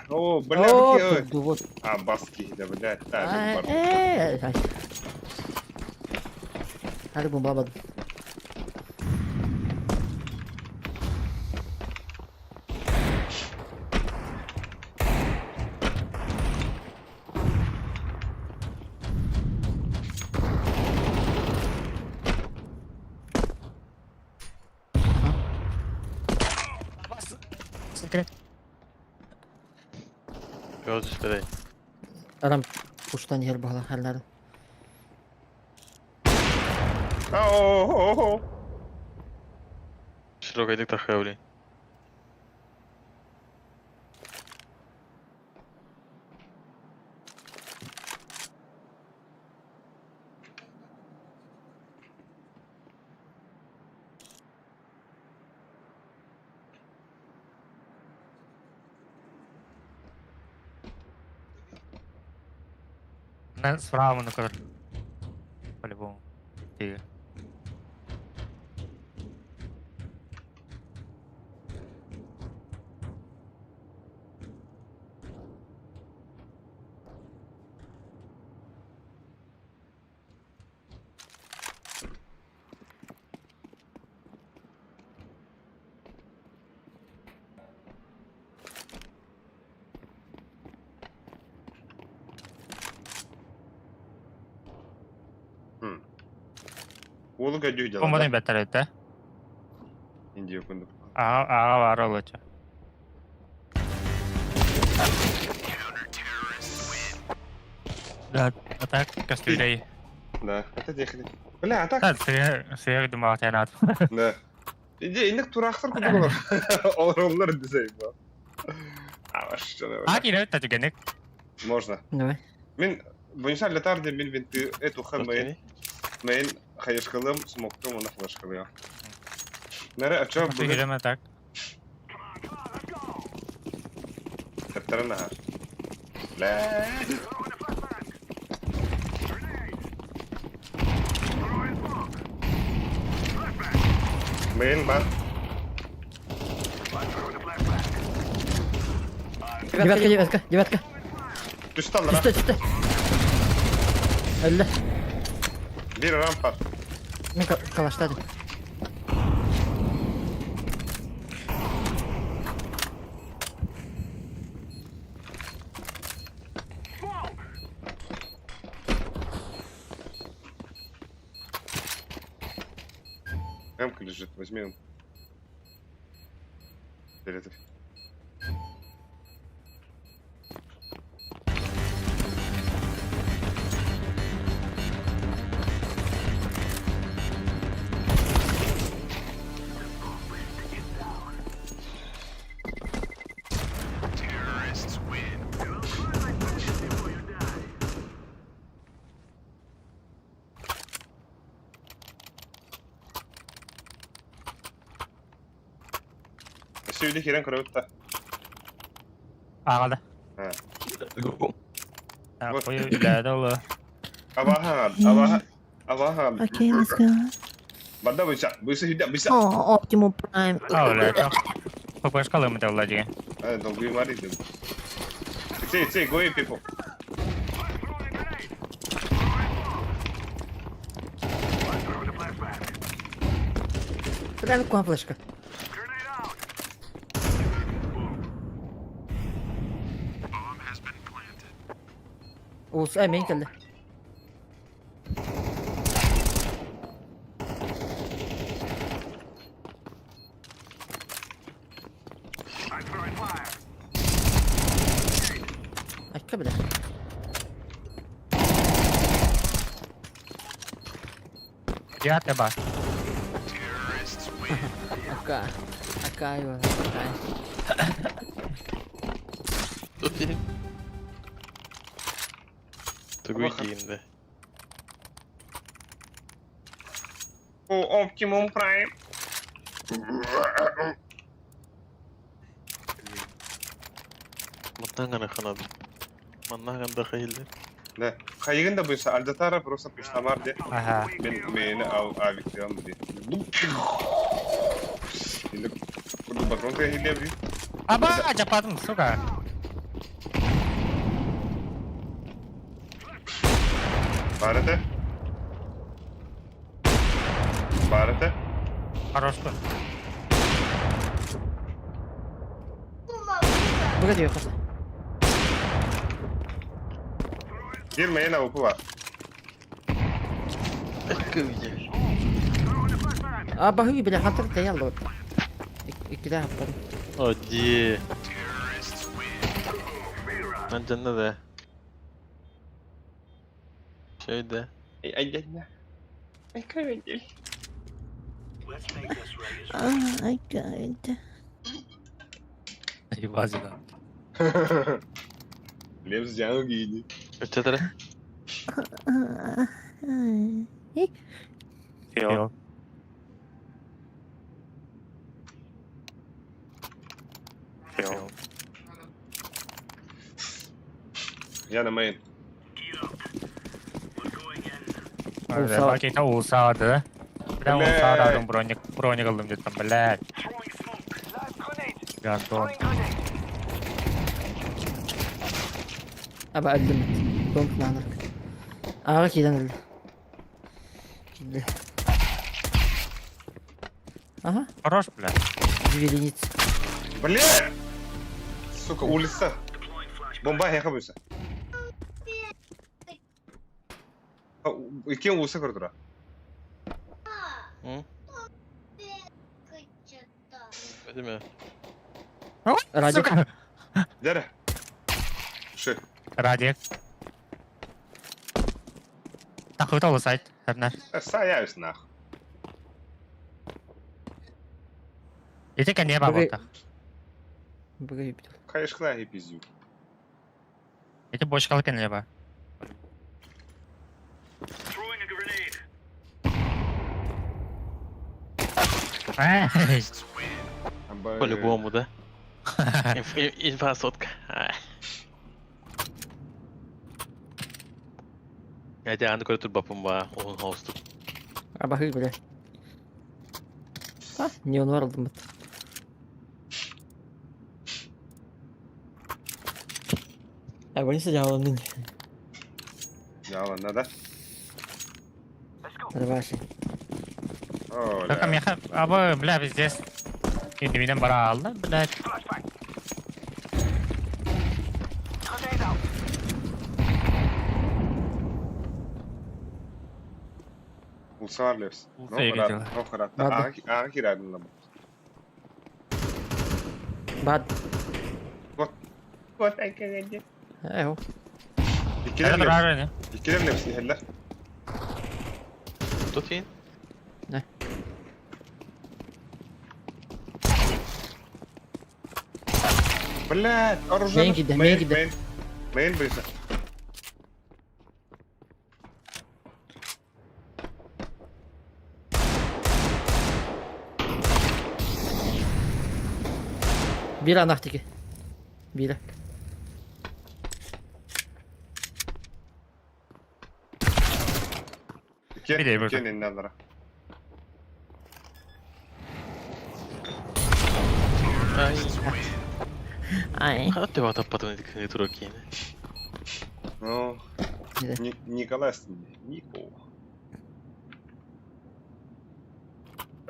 Speaker 1: О, бля,
Speaker 3: О,
Speaker 1: какие...
Speaker 3: тут вот.
Speaker 1: А, баски, да, блядь, так,
Speaker 3: Ай,
Speaker 1: бар.
Speaker 3: ай. Hadi bu baba.
Speaker 4: Secret.
Speaker 2: Göz üstüne.
Speaker 3: Aram uçtan yer bağla herlerin.
Speaker 1: Oh.
Speaker 2: Şirokaydık takıya
Speaker 4: Она справа на кор. По-любому. Ты.
Speaker 1: Oğlu geliyor
Speaker 4: Bombadan beter etti.
Speaker 1: İnce okundum.
Speaker 4: Ağa var olacak. Да, атак кастрюлей.
Speaker 1: Да, это техник. Бля, а так?
Speaker 4: Да, сыграю думал, тебя надо.
Speaker 1: Да. İndik turaqtır kudu olur. Onlar dizeyim bu. Avaş canım.
Speaker 4: А, кидают, это генек.
Speaker 1: Можно.
Speaker 3: Давай.
Speaker 1: Мен бойынша летарды мен винты эту хэмэйн. Мен хайышкалым, смоктым, оны хлашкалым. Нәре ача
Speaker 4: Ты герем атак.
Speaker 1: Каптаран нахар. Ла. Мен бар.
Speaker 3: Девятка.
Speaker 1: Düştü lan.
Speaker 3: Üstte. Öldü.
Speaker 1: Bir rampa.
Speaker 3: Ben kavaşladım.
Speaker 1: Эмка лежит, возьми он. Перед. Şimdi kiren kırıkta.
Speaker 4: Ağada.
Speaker 1: Ha.
Speaker 4: Koyu ileride olur.
Speaker 1: Abaha.
Speaker 3: Okay, let's go.
Speaker 1: Bada bisa hidup bisa.
Speaker 3: Oh, Optimum Prime.
Speaker 4: Öyle çok. Попаешь колым это владеет.
Speaker 1: Долгую марить. Say, go in, people.
Speaker 3: Прямо com a flecha. Oğuz emeğin geldi. Akka bile.
Speaker 4: Diğer de bak.
Speaker 3: Akka ayva.
Speaker 2: Tuguykinde.
Speaker 1: O Optimum Prime.
Speaker 2: Мантангана ханады. Мантанганда хайлы.
Speaker 1: Да. Кайгын да буйса альдатара просто пуштамар де.
Speaker 4: Ага.
Speaker 1: Мени авиктям де. Şimdi kudu bakronka hilebi.
Speaker 4: Aba cepadım suka.
Speaker 1: Barete.
Speaker 4: Хорошо.
Speaker 3: Burada diyor kasa.
Speaker 1: Girmeyin avuku var.
Speaker 3: Aa bakıyor bile hatır da yaldı. İki daha yapalım.
Speaker 2: Hadi. Ben canına da. Şöyle.
Speaker 1: Ay gel ya. Ay kayın gel.
Speaker 3: Ay God.
Speaker 4: İyi bazıdan.
Speaker 1: Lems canı giydi.
Speaker 2: Öteleri.
Speaker 4: Yok. Yok.
Speaker 1: Yanımayın.
Speaker 4: Öyle
Speaker 3: Olsa-
Speaker 4: paketi olsaydı. Bir de olsaydı adam bronye kıldım dedim bilek. Yardım.
Speaker 3: Abi öldüm. Donk nanak. Ağa kiden öldü. Gitti. Aha.
Speaker 4: Хорош, блядь.
Speaker 3: Зверинец.
Speaker 1: Блядь! Сука, улица. Бомба yakabiliyorsa. Ha, iki ulisa kırdıra.
Speaker 2: Hı? Öyle mi?
Speaker 3: Радик.
Speaker 4: Сука.
Speaker 1: Dere. Şu.
Speaker 4: Радик. Нахуй то сайт. Хернер.
Speaker 1: Sayıyorsun ah.
Speaker 4: Иди ко мне, бабота.
Speaker 3: Бгай, бит.
Speaker 1: Kayışkılar hep izliyor.
Speaker 4: Иди бочкал ко мне, ба. Эй,
Speaker 2: По-любому, да? Инфосотка. Я тебя андекор тут бапым ба, он хосту.
Speaker 3: Абахы, бля. А, не он варылдым бит. Я больница делал ныне.
Speaker 1: Yalan ne de?
Speaker 3: Рваши.
Speaker 4: только мне абы, бля, здесь. Иди меня брал, да, блядь.
Speaker 1: Ulsa var Leps.
Speaker 4: Ulsa'ya gidiyorlar.
Speaker 1: No kadar.
Speaker 3: Hadi.
Speaker 1: Ağa girdin lan.
Speaker 3: Бад.
Speaker 1: Bot ay kayınca.
Speaker 3: Эйо.
Speaker 1: İkiler
Speaker 4: Это
Speaker 1: Leps.
Speaker 4: правильно.
Speaker 1: İkiler Leps heller.
Speaker 2: Тут ин?
Speaker 1: Блядь, оружие.
Speaker 3: Main gitti, main gitti.
Speaker 1: Main birisi.
Speaker 3: Bir anahtaki. Biri.
Speaker 1: İki.
Speaker 4: Bir de burada.
Speaker 1: İki nendelere.
Speaker 2: Ай.
Speaker 3: Ай.
Speaker 2: Хата вата патроны не туроки.
Speaker 1: Ну,
Speaker 3: Bir de.
Speaker 1: Николас. Нико.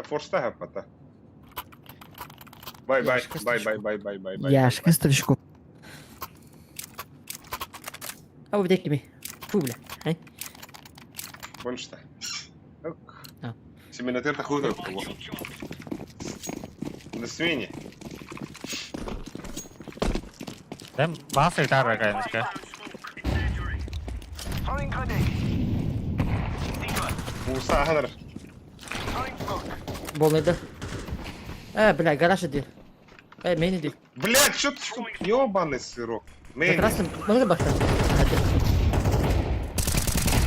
Speaker 1: Forsta hapata. Bye bye,
Speaker 3: Яшка
Speaker 1: bye bye,
Speaker 3: стрижку.
Speaker 1: bye bye, bye bye.
Speaker 3: Яшка стрижку. А вы вдекли ми. Фу, бля. Ай.
Speaker 1: Кончта.
Speaker 3: А.
Speaker 1: Семинатор такой вот. До свиньи.
Speaker 4: Sen bahse gitar be kanka.
Speaker 1: Musa hazır.
Speaker 3: Болнайды. Бля, гараж иди. Мейн иди.
Speaker 1: Блядь, что ты тут ёбаный сырок?
Speaker 3: За
Speaker 1: Мейн.
Speaker 3: красным. Можно бахта?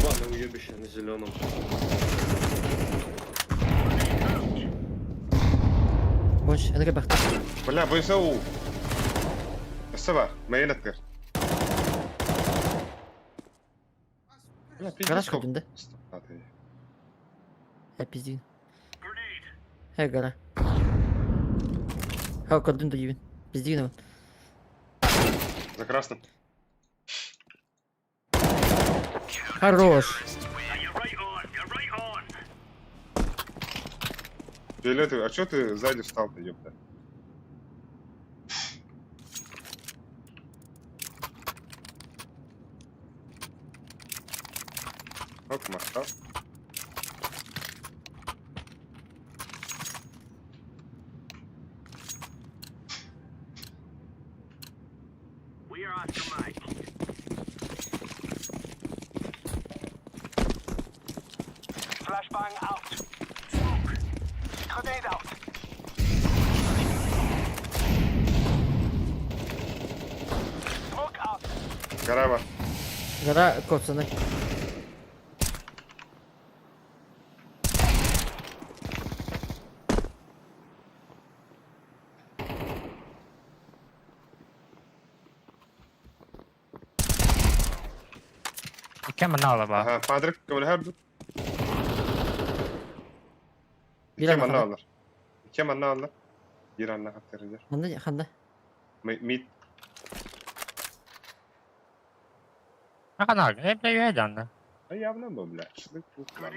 Speaker 7: Ладно, уебище на зеленом.
Speaker 3: Больше. Это бахта.
Speaker 1: Бля, بيسووا السبع ما ينكر.
Speaker 3: Гараж ходим, да? Пиздин. Гара. Кодын да ебин. Пиздин.
Speaker 1: За красным.
Speaker 3: Хорош.
Speaker 1: Фиолетовый, а чё ты сзади встал-то, ёпта? Оп, махтал. Gara var.
Speaker 3: Gara kotsana.
Speaker 4: İki manna ola bak.
Speaker 1: Aha, Padrik kabul her dur.
Speaker 3: Bir
Speaker 1: İki
Speaker 3: ana
Speaker 1: manna
Speaker 3: kadar.
Speaker 1: alır. İki manna alır. Bir anna hatırlayacak.
Speaker 3: Handa.
Speaker 1: Mid.
Speaker 4: Ne kadar? Hep de yiyeceksin de.
Speaker 1: Ay yavrum bu bile. Şunu çok lan.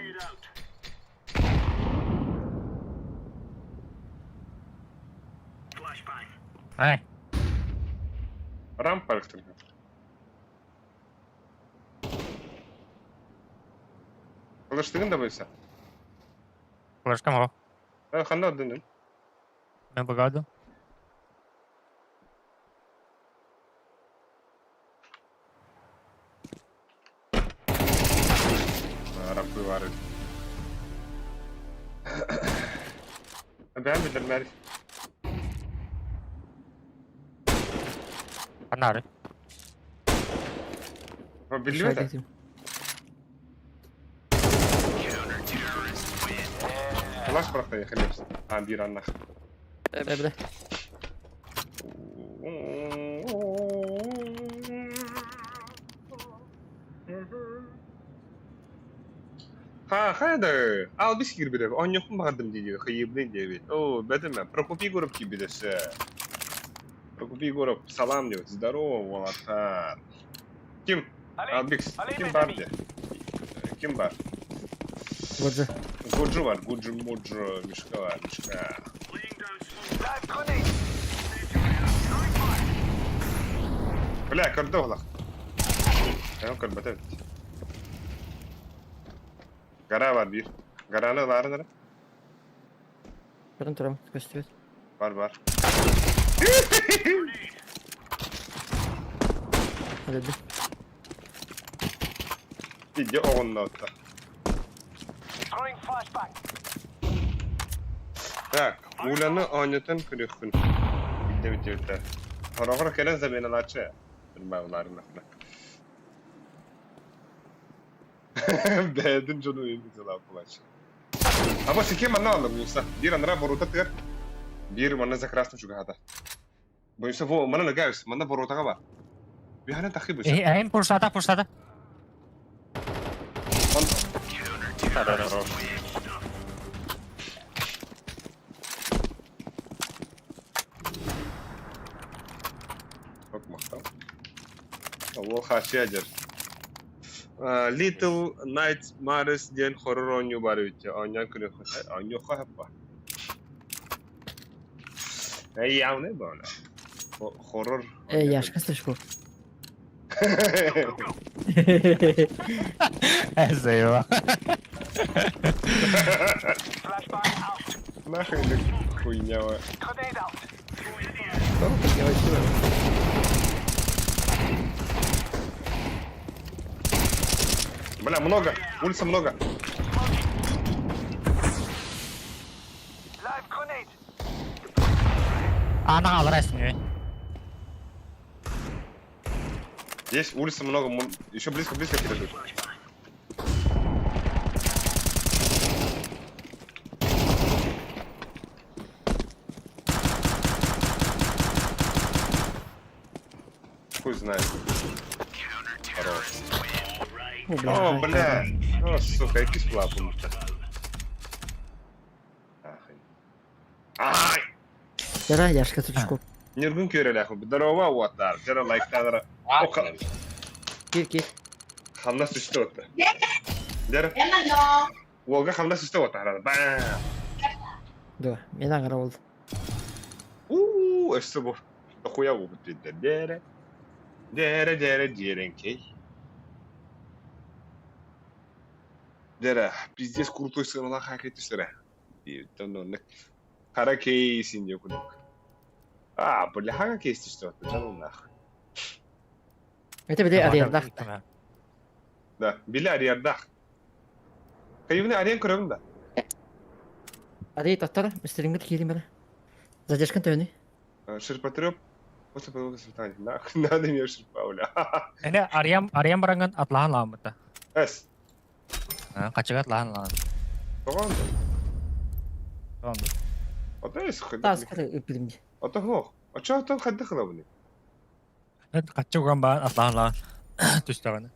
Speaker 4: Hey.
Speaker 1: Ramp parktır. Kılıçtığın da buysa.
Speaker 4: Kılıçkım o.
Speaker 1: Ha, kanda dönün.
Speaker 4: Ben bagadım.
Speaker 1: Rampı var. Ben bilirim Merif.
Speaker 4: Kanarı.
Speaker 1: Ha biliyor da. Flash bırak da yakın hepsi. Ha bir anla.
Speaker 3: Ebre.
Speaker 1: Ha hadi. Al bir sikir bile. On yokum bakardım diyor. Kıyıblıyım diye. Oo bedim ben. Prokopi grup gibi de se. Prokopi grup. Salam diyor. Здорово, Волотар. Kim? Albix. Kim var diye. Kim var?
Speaker 3: Burcu.
Speaker 1: Gurcu var. Gurcu, Murcu, Mişka var. Mişka. Bля, картохлах. Ya kırbat evet. Gara var bir. Garanı var mı?
Speaker 3: Durun duram. Gösteriyor.
Speaker 1: Var.
Speaker 3: Hadi.
Speaker 1: İyice oğlunun altta. Так, ulanı oynatan kırıksın. Bitti. Horogor kelen zemine laçı. Bilmevlerin lafına. Beğendin canım iyi güzel yapılaç. Ama sikim anna alır Musa. Bir anra boruta tır. Bir manna zakrasın şu gada. Bu Yusuf o manna ne gavs? Manna boruta var. Bir hane takip bu.
Speaker 4: Hem pursada.
Speaker 1: Çok muhtam. O haşiyadır. Little Nightmares diyen horror oyunu var öyle. Oynayan kırık. Oynuyor hep var. Ya ne böyle? Horror.
Speaker 3: Yaş kaç bu?
Speaker 4: Eyvah.
Speaker 1: Нахрен хуйня. Бля, много. Улица много.
Speaker 4: Ana alır resmi.
Speaker 1: Есть улица много. Еще близко перейдут. Хуй знает. Хорош. О, бля. О, сука, якийсь плапун. Ай!
Speaker 3: Yara yaş kaç çocuk.
Speaker 1: Нергун көреләху. Здорово, Уатар. Жара лайктадыр. Ока.
Speaker 3: Gir.
Speaker 1: Хамнас үсте отты. Дер. Волга хамнас үсте отты харады. Ба.
Speaker 3: Dur. Mena kara oldu.
Speaker 1: Өсте бу. Хуя бу битте. Деренкей. Дера, пиздец крутой сырла хакетиштере. И тонны. Кара кейсин жокунук. Бля, хага кейстиште отты. Жаным нах.
Speaker 3: Öte bir de arayalım.
Speaker 1: Да, биля арьярдах. Кайыбыны арен көрөбүн да.
Speaker 3: Ари таттар, мистерингер киелим бара. Задержкан төні.
Speaker 1: Ширпотреб. После было свидание. Надо мне ширпа, бля.
Speaker 4: Эне Ариям баранган атлахан ламыта.
Speaker 1: Эс.
Speaker 4: Качыга атлахан лам.
Speaker 1: Тоған да.
Speaker 4: Онды.
Speaker 1: Ата эс хыды.
Speaker 3: Тас кара үпілімде.
Speaker 1: Ата хоқ. Ача ата хыды қыла бұны.
Speaker 4: Качыган баан атлахан лам. Түстөгөн.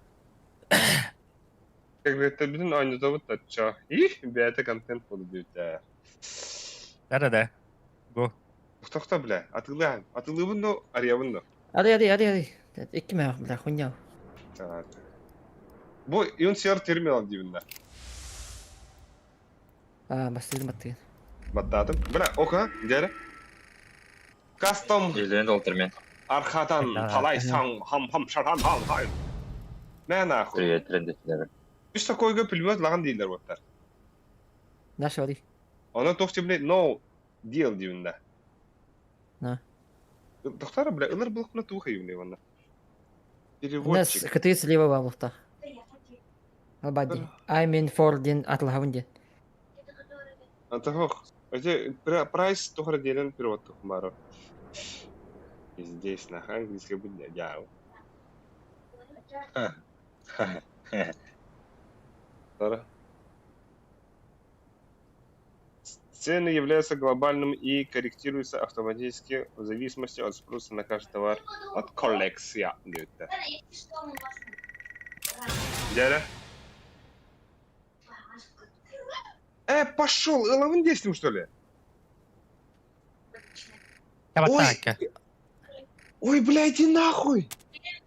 Speaker 1: Кегретте бүтін айныза бұт атча. Их, бәйті контент болды бүйті.
Speaker 4: Дәрі. Го.
Speaker 1: Тоқта, бля. Атылы бұнды, ария бұнды.
Speaker 3: Ари. Екі мәғ, бля, хуйняу.
Speaker 1: Бұл ион сер терминал дейбінде.
Speaker 3: Бастырдым аттыгын.
Speaker 1: Баттадым. Бля, оқа, дәрі. Кастом
Speaker 6: Елдерін толтырмен.
Speaker 1: арқадан талай саң, хам, шаран, хам. Мә нахуй.
Speaker 6: Привет, трендетілері.
Speaker 1: Үш такойға пулемет лаған дейлер боттар.
Speaker 3: Наша ари.
Speaker 1: Оны тоқты, бля, no deal дейбінде.
Speaker 3: На.
Speaker 1: Тоқтары, бля, ылар бұлықына туғы дейбінде ванна.
Speaker 3: Нас
Speaker 1: Переводчик.
Speaker 3: кытый слева бабылта. Албади. I'm in for ден атылхавын ден.
Speaker 1: Ата хоқ. Өте прайс тоғыры дейлен переводты құмары. Здесь на английском будет дяу. Цены являются глобальным и корректируются автоматически в зависимости от спроса на каждый товар от коллекция. Дядя? Пошел! Лавын действуем, что ли?
Speaker 4: Кабатака.
Speaker 1: Ой, бля, иди нахуй!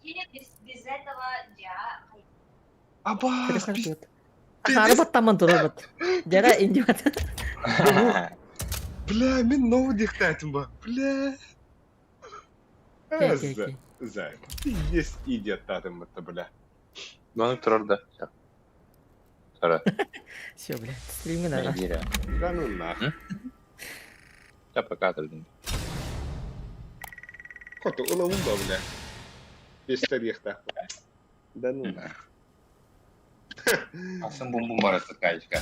Speaker 8: Без этого я...
Speaker 1: Аба!
Speaker 3: Арабаттаман турабат. Дяра индиват.
Speaker 1: Бля, мен новый диктатим ба. Бля.
Speaker 3: Окей.
Speaker 1: Зай, ты есть идиотатым это, бля.
Speaker 6: Оны тұрар да. Тұрар.
Speaker 3: Все, бля, стримы надо.
Speaker 6: Найгерия.
Speaker 1: Да ну нахуй.
Speaker 6: Я пока тұрдым.
Speaker 1: Кото, улавым ба, бля. Без тарихта. Да ну нахуй.
Speaker 6: Асын бум-бум бар качка.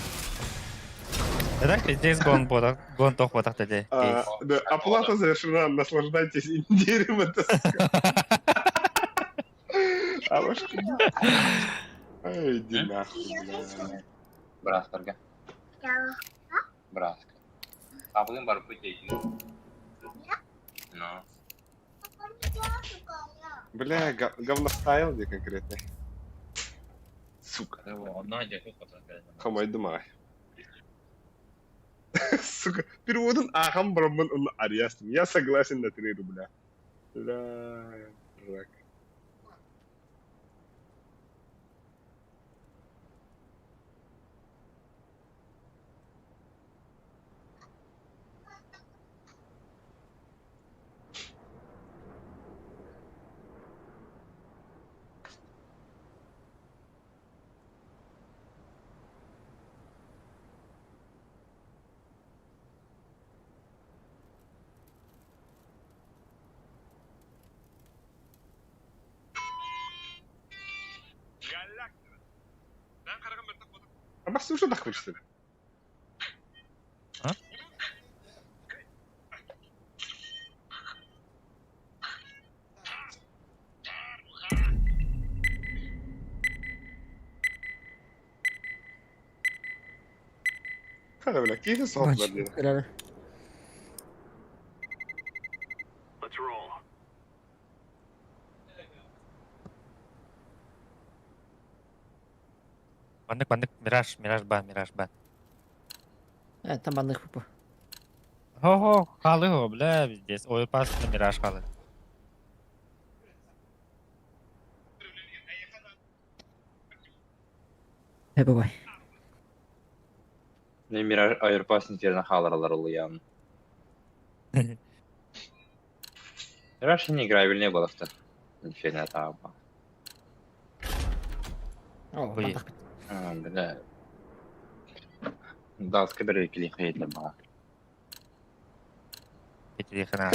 Speaker 4: Так, здесь гон тох вот так тоді.
Speaker 1: Да, оплата завершена, наслаждайтесь индирем это. А ваш Ай, иди нахуй, бля.
Speaker 6: Браскарға. Браска. Абылын барып өтейін. Ну.
Speaker 1: Бля, говностайл где конкретно? Сука.
Speaker 6: Надя, как потом.
Speaker 1: Хамайды май. Сука, переводын ағам бұрымын оны ариястым. Я согласен на 3 рубля. Бля, рак. Ama sen уже takmışsın.
Speaker 4: Ha?
Speaker 1: Hadi böyle keyifli sohbetler diyelim.
Speaker 3: Helal.
Speaker 4: Бандык, мираж бан.
Speaker 3: Там банных пупа.
Speaker 4: Хо, халы го, бля, здесь ойпас мираж халы.
Speaker 3: Бабай.
Speaker 6: Ne Miraç Ayırpas'ın yerine халарлар oluyor. Мираж не играбельный был авто. Ничего не там.
Speaker 3: О,
Speaker 4: Ой.
Speaker 3: бандах бит.
Speaker 6: Бля. Да, скаберы кили хейтлер была.
Speaker 4: Кетиди хана.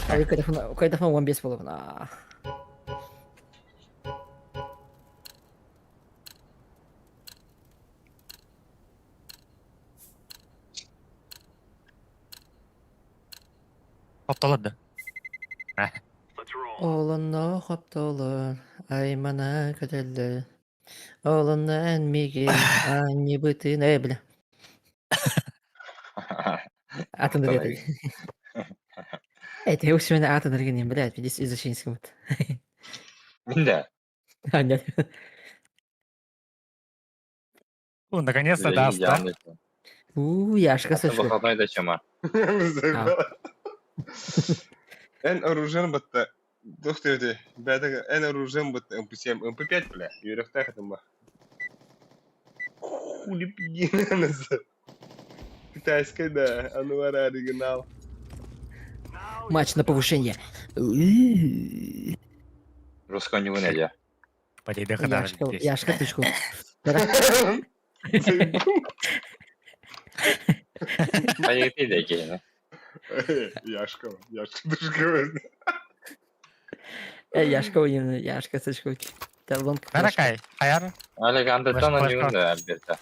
Speaker 3: Ай, кайдафон 15 болуп.
Speaker 4: Hoptaladı.
Speaker 3: Oğlunla hopta olur. Ay bana kaderli. Oğlunla en migi. Anne bıtı ne bile. Атомный
Speaker 6: Давай.
Speaker 3: ветер. Это я уж меня атомный регион, блядь, здесь изучинский вот.
Speaker 6: Мин дә.
Speaker 3: А, нет.
Speaker 4: Наконец-то
Speaker 6: Ләйли
Speaker 4: даст, да?
Speaker 6: янды.
Speaker 3: Яшка
Speaker 6: Аты
Speaker 3: слышал.
Speaker 6: бахатмай да чама.
Speaker 1: En оружен бытта. Дохтевде. Бәдәге en оружен бытта. MP7, MP5 бля. Йөрәктә хәтемә. Хули пигенәнәсе. Китайская, да. Анвар оригинал.
Speaker 3: Матч на повышение.
Speaker 6: Русского не вынайдя.
Speaker 4: Подойди, когда
Speaker 3: Яшка тычку.
Speaker 6: Ай, ти де кейна.
Speaker 1: Яшка душка.
Speaker 3: Яшка oyunu, Яшка тычку. Талон.
Speaker 4: Наракай, Хаяр.
Speaker 6: Әлеге андыртан
Speaker 4: Башка.
Speaker 6: ойын да Альберта.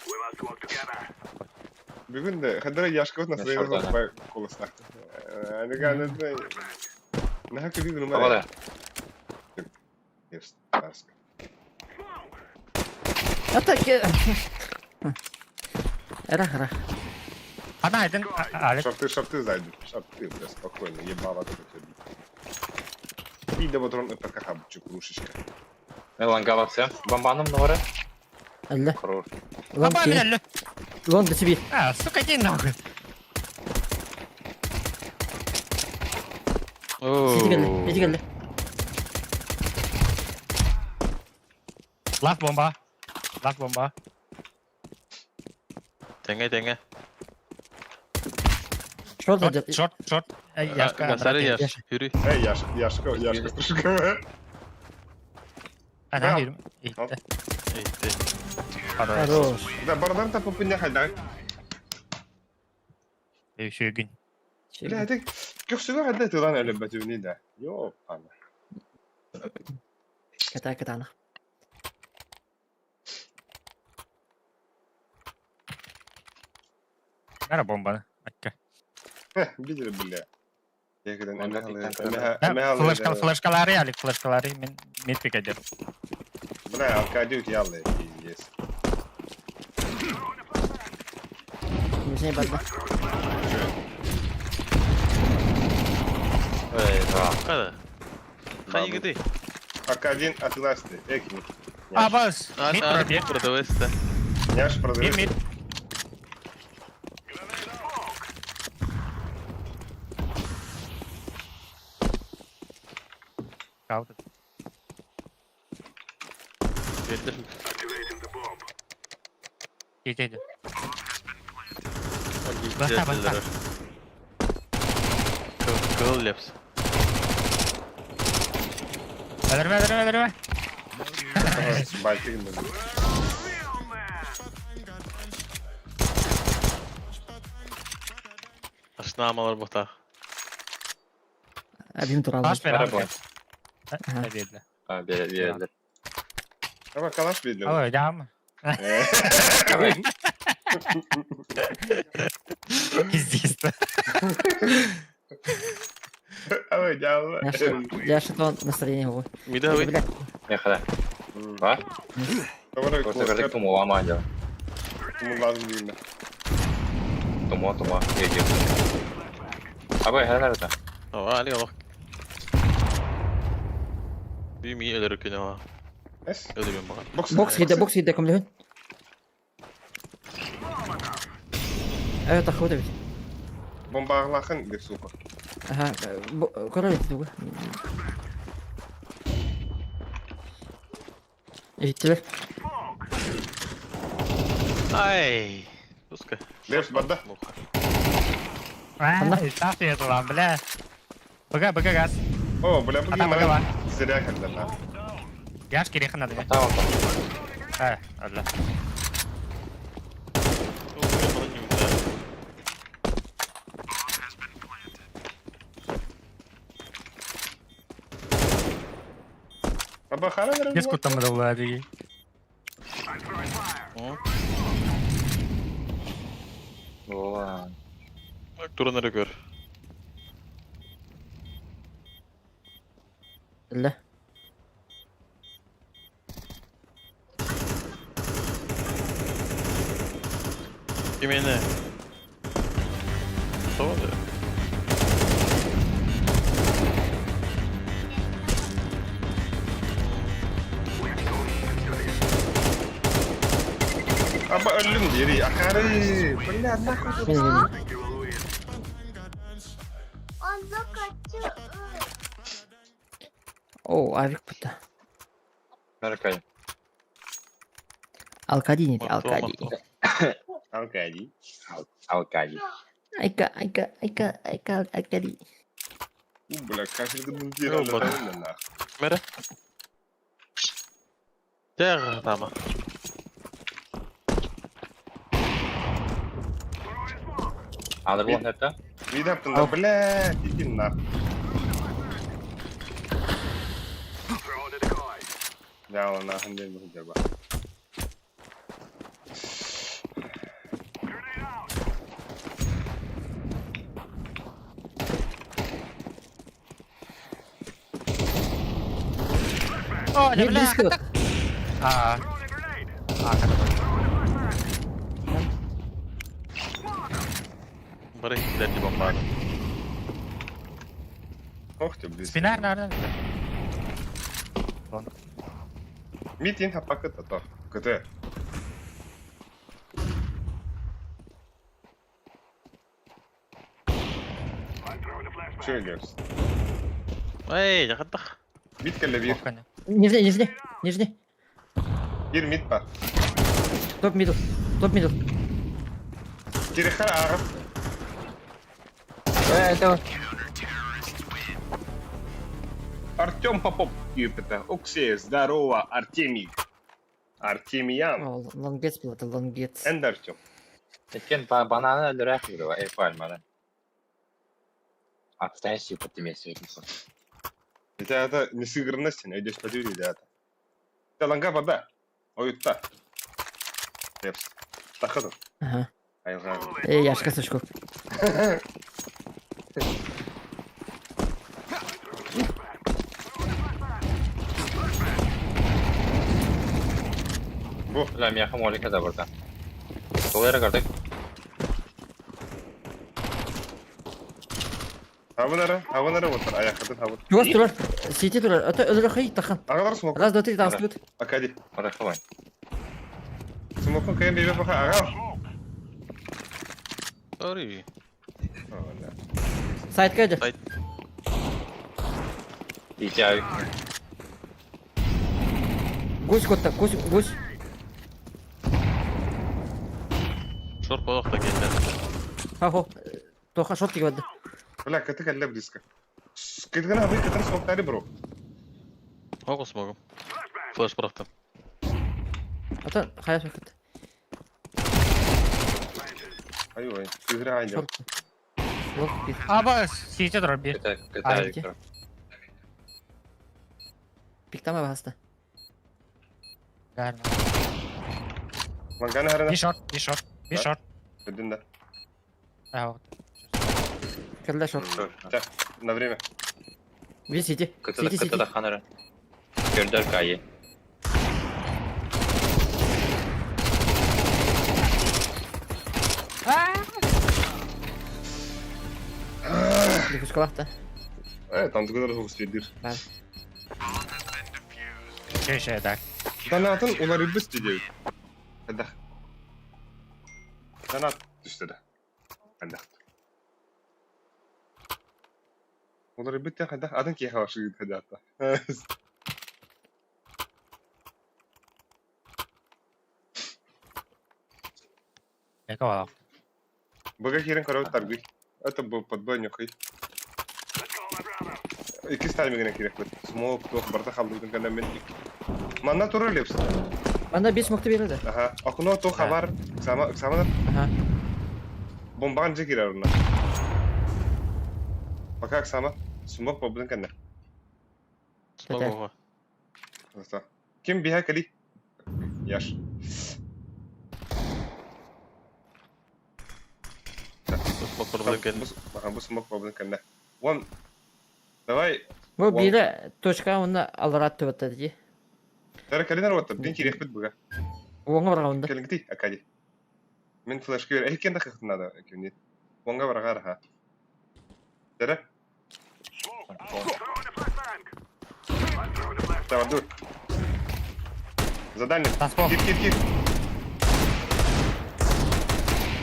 Speaker 1: Бүгін де хәдәрә яшка настроение
Speaker 6: Яшка,
Speaker 1: бар колосна. Әлеге андыртан. Нәһә кебек нума.
Speaker 6: Кабада.
Speaker 1: Yes, task.
Speaker 3: Атаки. Рах.
Speaker 4: Она один, Алик.
Speaker 1: Шарты зайдут. Шарты, бля, спокойно. Ебало тут это. И да вот он ПКХ бучу крушечка.
Speaker 6: Мелан галаксия. Бомбаным нора.
Speaker 3: Алла.
Speaker 6: Хорош.
Speaker 3: Лон
Speaker 4: Баба,
Speaker 3: тебе.
Speaker 4: бля.
Speaker 3: Лон до тебе.
Speaker 4: Сука, иди нахуй.
Speaker 3: Иди галли.
Speaker 4: Last bomba.
Speaker 2: Теңе.
Speaker 3: Что за дед?
Speaker 4: Short. Яшка.
Speaker 2: Гасары
Speaker 3: Яш.
Speaker 2: яш. Yürü.
Speaker 1: Эй, яшка крушечка.
Speaker 4: Ana
Speaker 1: Bravo.
Speaker 4: yürüm. İtti.
Speaker 2: Eğitti.
Speaker 3: Хорош.
Speaker 1: Да, бардан та попыня хайда.
Speaker 4: Şu gün.
Speaker 1: Бля, это көксөгө хайда тылан әле бәтүни да. Йоп, ана.
Speaker 3: Катана.
Speaker 4: Nere bombanı? Akka.
Speaker 1: Bilir bile. Yakından
Speaker 6: Onda
Speaker 4: Flashkaları alik, flashkaları mid pick eder.
Speaker 1: Бля, алкадюк яллы, пиздец.
Speaker 3: Не знаю, бадда.
Speaker 6: Eyvah.
Speaker 2: Kada. Hayır gidi.
Speaker 1: АК-1 отвласти, экни.
Speaker 4: Абаз. Mid пробег.
Speaker 2: Продавайся.
Speaker 1: Няш продает.
Speaker 4: Mid. Kaldı.
Speaker 2: Getir.
Speaker 4: Geceydi.
Speaker 2: Geldiler.
Speaker 4: Basta.
Speaker 2: Kıl yaps.
Speaker 4: Öldürme.
Speaker 1: Бальтик.
Speaker 2: Aşınamalar bota.
Speaker 3: Abim туралы.
Speaker 4: Baş ver abi.
Speaker 6: Araba.
Speaker 4: Ne dedi?
Speaker 6: Ha, bir.
Speaker 1: Давай калаш видел.
Speaker 4: Alo, devam. İzleyizdi.
Speaker 1: Давай, давай.
Speaker 3: Яша то настроение его.
Speaker 2: Mide havayı.
Speaker 3: Блядь.
Speaker 6: Ne kadar? Var.
Speaker 1: Давай,
Speaker 6: Bu seferlik tumu ama acaba.
Speaker 1: lazım değil mi?
Speaker 6: Tumu. Geliyor. Abi nerede?
Speaker 2: Hava Ali bak. Bir iyi ölür ki ne var.
Speaker 1: Es.
Speaker 2: Ölüyorum bak.
Speaker 3: Бокс еда, комлюн. Evet, охота ведь.
Speaker 1: Bomba ağlakın bir suka.
Speaker 3: Ага, кора ведь дуга. Жителер.
Speaker 2: Ay. Puska.
Speaker 1: Лепс, банда.
Speaker 4: İstaf diye ulan bile. Bıga gaz.
Speaker 1: О, бля, bu
Speaker 4: Adam bıga var.
Speaker 1: Zirya geldi lan.
Speaker 4: Yaş geri kınadı ya.
Speaker 6: Tamam.
Speaker 4: He, öyle.
Speaker 1: Baba hala verin.
Speaker 4: Biz kutlamada bu hadi.
Speaker 6: Ulan.
Speaker 2: Bak duranları gör.
Speaker 3: Öyle.
Speaker 2: Kimene? Soğudu.
Speaker 1: Ama öldüm diri. Akarı. Böyle Allah korusun.
Speaker 8: Onda kaçıyor.
Speaker 3: Oo, Avik burada.
Speaker 6: Amerika'yı.
Speaker 3: Alkadi neydi?
Speaker 2: Bak,
Speaker 3: Alkadi.
Speaker 2: bak.
Speaker 1: Alkali.
Speaker 6: Alkali.
Speaker 3: Ayka, Alkadi.
Speaker 1: Böyle kaçırdığımız diri
Speaker 2: Yok, bak.
Speaker 1: Allah'ın Allah.
Speaker 2: Mera. Der, tamam.
Speaker 6: Alır bu hatta.
Speaker 1: Bir de yaptın da böyle. Tikin nar. Ya ona hande mi acaba?
Speaker 4: Oh,
Speaker 3: Ne disco?
Speaker 4: Ah. Arkada bak.
Speaker 2: Bari ilerli bombardı.
Speaker 1: Oh tabii.
Speaker 4: Spinner nereden?
Speaker 1: Meeting hapakat ato. Kötü. Söylüyoruz.
Speaker 2: Ey, yakındık.
Speaker 1: Mid kelle bir.
Speaker 4: Volkan.
Speaker 3: Нижний.
Speaker 1: Bir mid var.
Speaker 3: Топ middle.
Speaker 1: Kirikar ağır.
Speaker 3: Давай.
Speaker 1: Артем Попов Юпитер. Оксей, здорово, Артемий. Артемиян.
Speaker 3: О, лонгец был, это лонгец.
Speaker 1: Энд Артем.
Speaker 6: Etken banana öldürer gibi var. Ev almadan. Atsan süper demesi.
Speaker 1: Это не сыгранность, а идешь по дверь, ребята. Это ланга баба. Оютта. Тепс. Тахаду.
Speaker 3: Ага.
Speaker 1: Айган.
Speaker 3: Яшка сушку.
Speaker 1: Bu.
Speaker 6: Ulan yakın molika da burada. Dolayara kardık.
Speaker 1: Хаванара вот. Аякадын хаван.
Speaker 3: Югас турар. Сити турар. Это ölür тахан.
Speaker 1: Агалар смок.
Speaker 3: Раз, два, три, танцуют.
Speaker 1: Акади.
Speaker 6: Orası var.
Speaker 1: Смокун кайын бейбе баха агал.
Speaker 2: Sorry.
Speaker 3: Сайт кайды.
Speaker 2: Сайт.
Speaker 6: DJ
Speaker 3: Гусь котта, гусь.
Speaker 2: Şort boğuk da geldi.
Speaker 3: Хахо. Тоха шот кигвады.
Speaker 1: Бля, каты кәлле близко. Кыдгана абый кытын смоктары бро.
Speaker 2: Hokus mogum. Flash bıraktım.
Speaker 3: Это хаяс выход.
Speaker 1: Ай-ой. Игра айдем.
Speaker 3: Шорт. Лок бит.
Speaker 4: Ama CT durar bir.
Speaker 6: kötü
Speaker 3: Abi.
Speaker 6: yukarı.
Speaker 3: Пиктама басты.
Speaker 4: Gelme.
Speaker 1: Манганы харана.
Speaker 4: Bir short.
Speaker 1: Ödünde.
Speaker 4: Evet.
Speaker 3: Кырда шот.
Speaker 1: Так, на время.
Speaker 3: Bir сити.
Speaker 6: Kötü
Speaker 3: Сити.
Speaker 6: da kanırı. Gönder kayı.
Speaker 3: Лягушка вахта.
Speaker 1: Там kadar hızlı speedir.
Speaker 4: Şey eder.
Speaker 1: Danatın uları biz diyor. Hadi. Danat düştü de. Hadi. Uları bitti hadi. Adın ki havaşı gitti hadi hatta.
Speaker 4: Eka var.
Speaker 1: Бага херен корот торгуй. Это был подбойник. İki tane gene kirek var. Smoke, toch, barda kaldırdın kadar men. Manna turur lepsin.
Speaker 3: Anda bir smokta bir de.
Speaker 1: Aha. Akuno to haber. Sama
Speaker 3: Aha.
Speaker 1: bombancı girer ona. Bakak sama. Smoke bobbun kadar.
Speaker 2: Smoke oha.
Speaker 1: Nasıl? Kim biha kali? Yaş.
Speaker 2: Smoke burada geldi.
Speaker 1: Bu smoke bobbun kadar. One. Давай.
Speaker 3: Bu biri точка onu alarat töbötte diye.
Speaker 1: Dara kalender otur. Din kirek bit buga.
Speaker 3: Oňa baraganda.
Speaker 1: Kelingti akadi. Men flash gör. Eken de kıhtına da kendi. Onga baragar ha. Dara. Tamam dur. Задание.
Speaker 4: Таспо.
Speaker 1: Кир.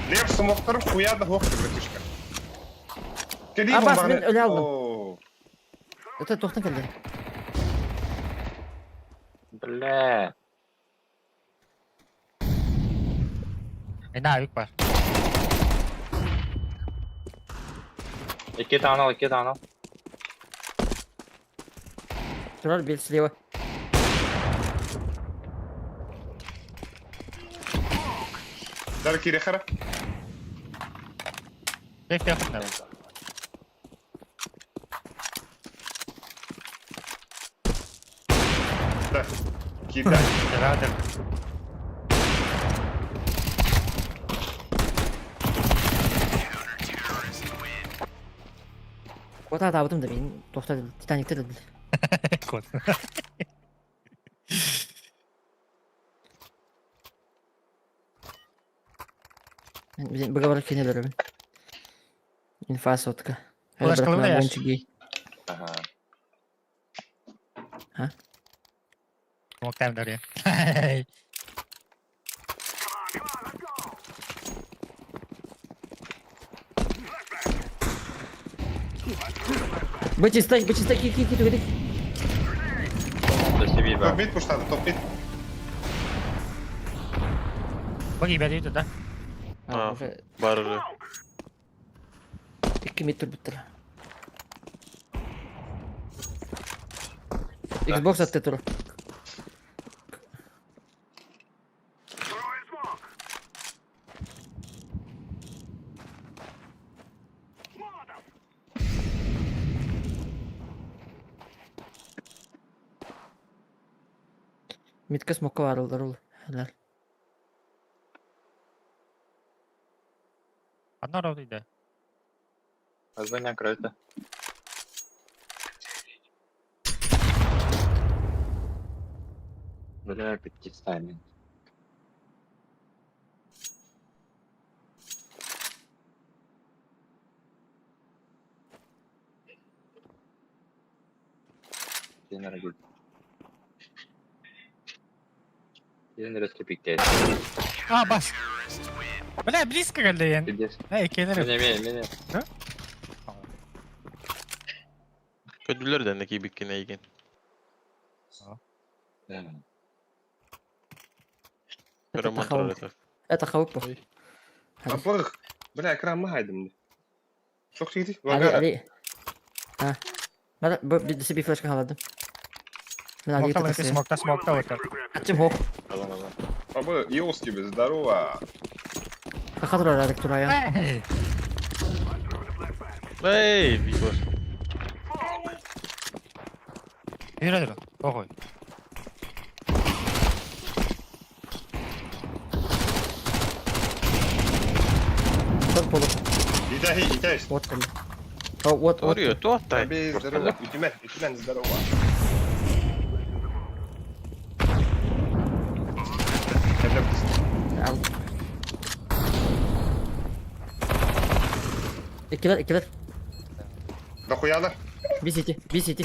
Speaker 1: Лев смоктарым хуяда хоқты братишка. Кеди
Speaker 3: Абас,
Speaker 1: бомбаны-
Speaker 3: мен өле алдым.
Speaker 1: О,
Speaker 3: Öte toktan geldi.
Speaker 6: Бля.
Speaker 4: Навик бар.
Speaker 6: İki tane al, iki tane al.
Speaker 3: Turar bir слева.
Speaker 1: Дара кире хара.
Speaker 4: Tek yakın da.
Speaker 1: Да. Кидай.
Speaker 4: Beraber.
Speaker 3: Kota tabıdım da benim doktor dedi. Titanik'te dedi.
Speaker 4: Kod.
Speaker 3: Bizim bıga barık kene veriyorum. İnfa sotka.
Speaker 4: Ulaş kılığına yaş.
Speaker 6: Ага.
Speaker 4: Smoke'tan oraya.
Speaker 3: Бычистай, ки, тугадик.
Speaker 6: Да себе
Speaker 1: Топ бит пуштады, топ бит.
Speaker 4: Bak iyi bediydi da.
Speaker 2: Ha.
Speaker 3: Уже
Speaker 2: Barırı.
Speaker 3: 2 metre bitti. Xbox attı turu. Midka smoke'a varıldılar ol. Helal.
Speaker 4: Одна ровнийdi.
Speaker 6: Здание крыто. Бля, пятистами. Yine hareket. Yine резко пиктейт.
Speaker 4: Aa bas. Bля, близко geldi yani.
Speaker 6: Пиздец.
Speaker 4: Hey kenarım.
Speaker 6: Меня.
Speaker 2: Kötüler de neki bikkine igen.
Speaker 6: Да.
Speaker 2: Роман
Speaker 3: тахау.
Speaker 2: Тролетов.
Speaker 3: Это хауп.
Speaker 1: Аплых. Бля, экран махайдым. Çok çekti.
Speaker 3: Ali
Speaker 1: Vagara.
Speaker 3: Ali. Ha. Ben bir bir flash kaladım. Ben Ali'ye
Speaker 4: Smoke'tan
Speaker 3: takasıyorum.
Speaker 4: smoke'ta otur.
Speaker 3: Açım hok.
Speaker 1: Оба, Иос тебе, здорово.
Speaker 3: Kaka durar aradık turaya.
Speaker 4: Hey.
Speaker 2: Hey, Vigor.
Speaker 4: Yürü durun. Koy.
Speaker 3: Çok polu.
Speaker 1: Итай.
Speaker 3: What geldi. Oh what.
Speaker 2: Doğruyor, tuhafтай.
Speaker 1: Тебе здорово. Итимен, здорово.
Speaker 3: Al. İkiler.
Speaker 1: Дохуяла.
Speaker 3: Bir city.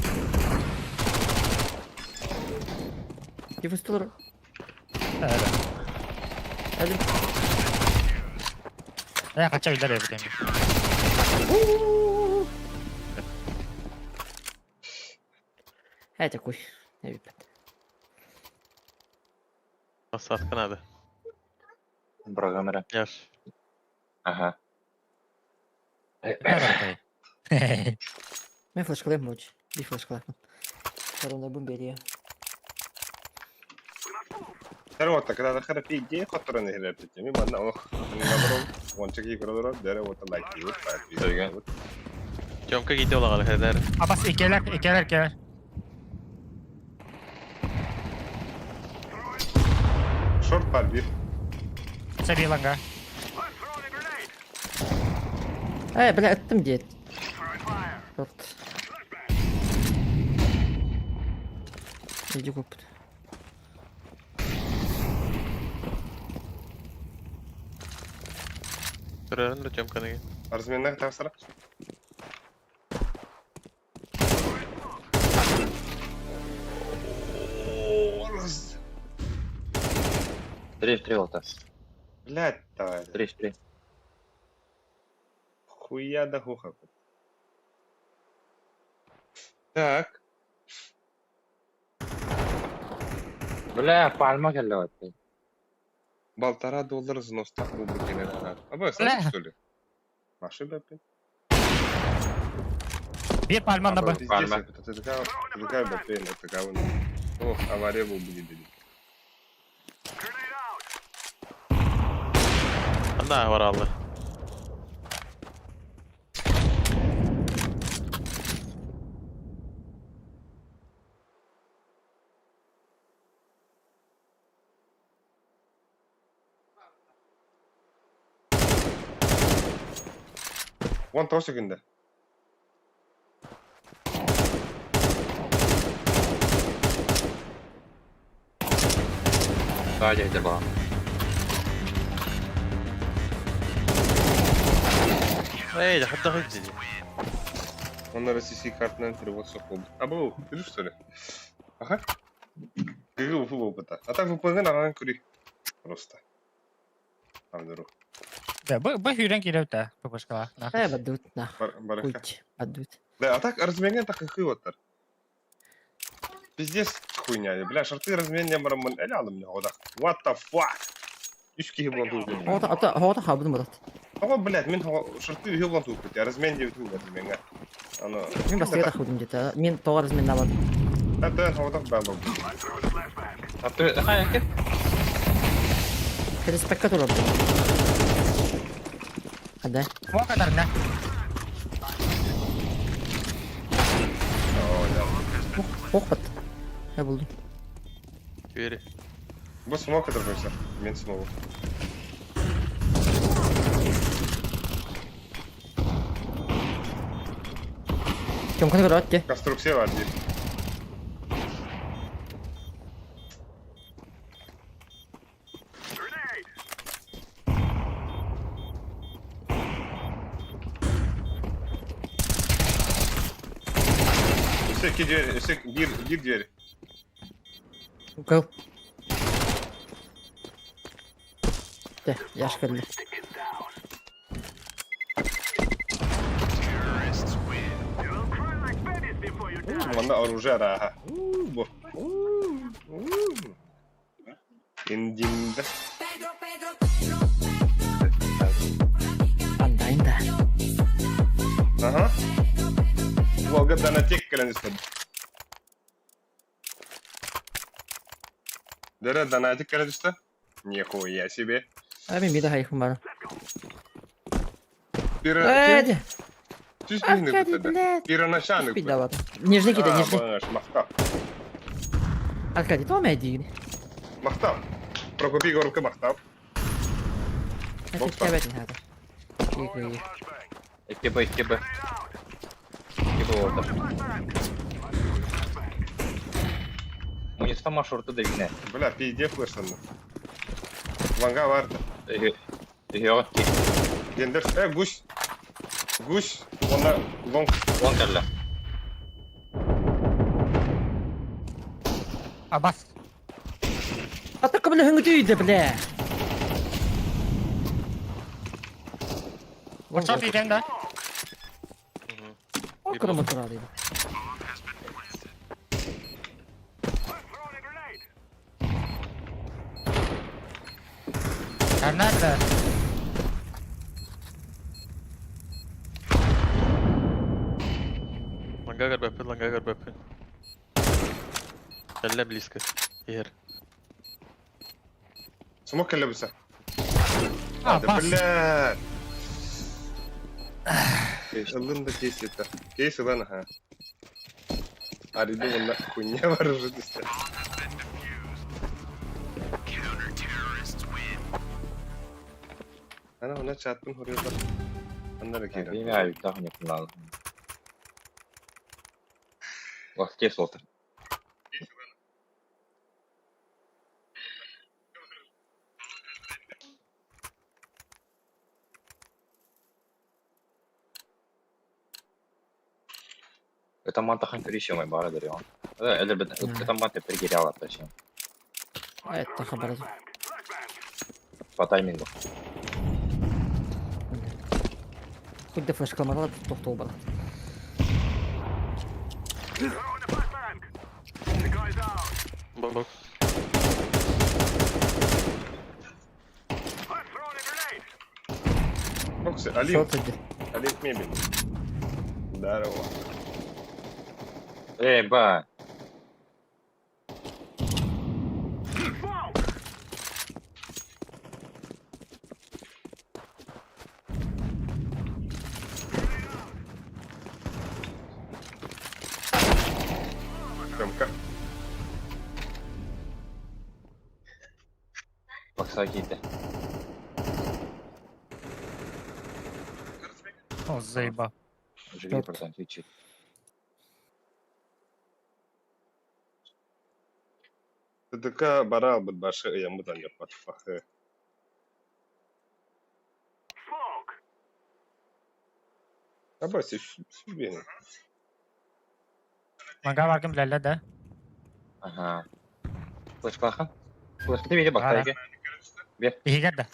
Speaker 3: Bir fıstılar.
Speaker 4: Evet.
Speaker 3: Hadi.
Speaker 4: Ya kaçabilirler ya bu denge.
Speaker 3: Hadi koy. Ne bileyim.
Speaker 2: Nasıl atkın abi?
Speaker 6: Программера.
Speaker 2: Yaş.
Speaker 6: Ага.
Speaker 3: Ben flash kalayım mı hoca? Bir flash kalayım. Sonra bu beri ya.
Speaker 1: Здорово, когда захара пи, где который на игре пить? Ми манна ох. Набром. Ончак и продоров, дере вот лайк.
Speaker 6: Söyle.
Speaker 2: Çomka gitti ola kalı heder.
Speaker 4: Abbas ikiler.
Speaker 1: Шорт бар bir.
Speaker 4: Seviye langa.
Speaker 3: Bile attım diye. Dört. Иди куп.
Speaker 2: Көрөрүн да жөмканы.
Speaker 1: Разменная тапсыра.
Speaker 6: Три волта.
Speaker 1: Блядь, давай.
Speaker 6: Три.
Speaker 1: Хуя да хуха. Так.
Speaker 6: Бля, пальма келді вот.
Speaker 1: $1,5 взнос так был бы генерал. А вы слышите, что ли? Маши бэпин.
Speaker 4: Bir palman da bu.
Speaker 6: Пальма.
Speaker 1: Это такая бэпин, это говно. О, авария был бы не
Speaker 2: Anda var Allah.
Speaker 1: Вон тосик инде.
Speaker 6: Daha geldi bana.
Speaker 2: Эй, да хатта хыгды.
Speaker 1: Он на российский картный перевод сокол. А был, ты что ли? Ага. Какой уфу опыта. А так выполнен аран кури. Просто. А вдруг.
Speaker 4: Bu hüren geliyor da bu başka.
Speaker 3: Badut на.
Speaker 1: Барака.
Speaker 3: Куть. Badut.
Speaker 1: Да, а так разменен так и хывотар. Пиздец хуйня. Бля, шарты разменен барамын эле алым мне года. What the fuck? Üçki hıblan tuğdu.
Speaker 3: Hota habını mı?
Speaker 1: Ama блядь, мен шарты hıblan tuğdu. Я размен девит hıblan разменен. Ано.
Speaker 3: Мен басқа тахудым где-то. Мен тоғар размен алады.
Speaker 1: Это хаватак бәм был.
Speaker 6: А ты, hayır.
Speaker 3: Через пакет урады. Hadi.
Speaker 4: O kadar ne?
Speaker 3: Ох bat. Ne buldum?
Speaker 2: Biri.
Speaker 1: Bu smoke ederse. Men smoke.
Speaker 3: Gömkanı kadar at gel.
Speaker 1: Konstruksiya var diye. Üstte iki двери, üstte bir двери.
Speaker 3: Go. De, yaş geldi.
Speaker 1: Bunda оружие раха. Bu. Indimde.
Speaker 3: Andayım da.
Speaker 1: Ага. Волга да на тек календарь. Дера донатик календарь. Нихуя себе.
Speaker 3: Abi bir daha yakın var.
Speaker 1: Пира...
Speaker 3: Hadi.
Speaker 1: Чуть не
Speaker 3: Arkadi
Speaker 1: это.
Speaker 3: блядь.
Speaker 1: Пироначальник.
Speaker 3: Bir daha var. Нижний кидай, нижний.
Speaker 1: Махтав.
Speaker 3: Arkadi tamam edeyim.
Speaker 1: Махтав. Прокопи горка Махтав.
Speaker 3: Hadi
Speaker 1: Boktan.
Speaker 3: kebetin hadi. İyi iyi.
Speaker 6: İki B. Volta. Муниста маршруты да видно.
Speaker 1: Бля, пиздец флешанно. Ванга варда.
Speaker 6: Йоки.
Speaker 1: Гендер. Гусь. Гусь. Она лонг.
Speaker 6: Вон келді.
Speaker 4: Abbas.
Speaker 3: Атака бля хынгдүйді бля.
Speaker 4: Boşalt diyeceğim de.
Speaker 3: O kırımı kıralıydı.
Speaker 4: Her nerede?
Speaker 2: Лангагар бэпин. Элле близко. Ир.
Speaker 1: Смог лебса. Да
Speaker 4: Abbas.
Speaker 1: бля. Алында кейс это. Кейс лана ха. Ариду вона хуйня варжу дисте. Ana ona çarptım vuruyorlar. Onlara geri.
Speaker 6: Bilmiyorum abi daha ne kullanalım. Bak kes oldu. Это мантахан кришемой бара дырıyor. Eller bir это mantık bir geri alıp taşıyım.
Speaker 3: Ayette haber edin.
Speaker 6: По таймингу.
Speaker 3: Xuddi flash qilmalar to'xtab bo'ladi.
Speaker 2: Box.
Speaker 1: Боксы, Алим,
Speaker 3: Short edi.
Speaker 1: Алим мебель. Здорово.
Speaker 6: Ба.
Speaker 1: Прям
Speaker 6: Baksa gitti.
Speaker 4: О, заебал.
Speaker 6: Живи процент твичит.
Speaker 1: ТДК барал бы башы ямыдан yapar. Фахы. Абай, бeni.
Speaker 4: Manga vargım bilerler de.
Speaker 6: Aha. Flash kalkan. Flash bir de bak
Speaker 4: Ara.
Speaker 6: tayge.
Speaker 4: İyi geldi.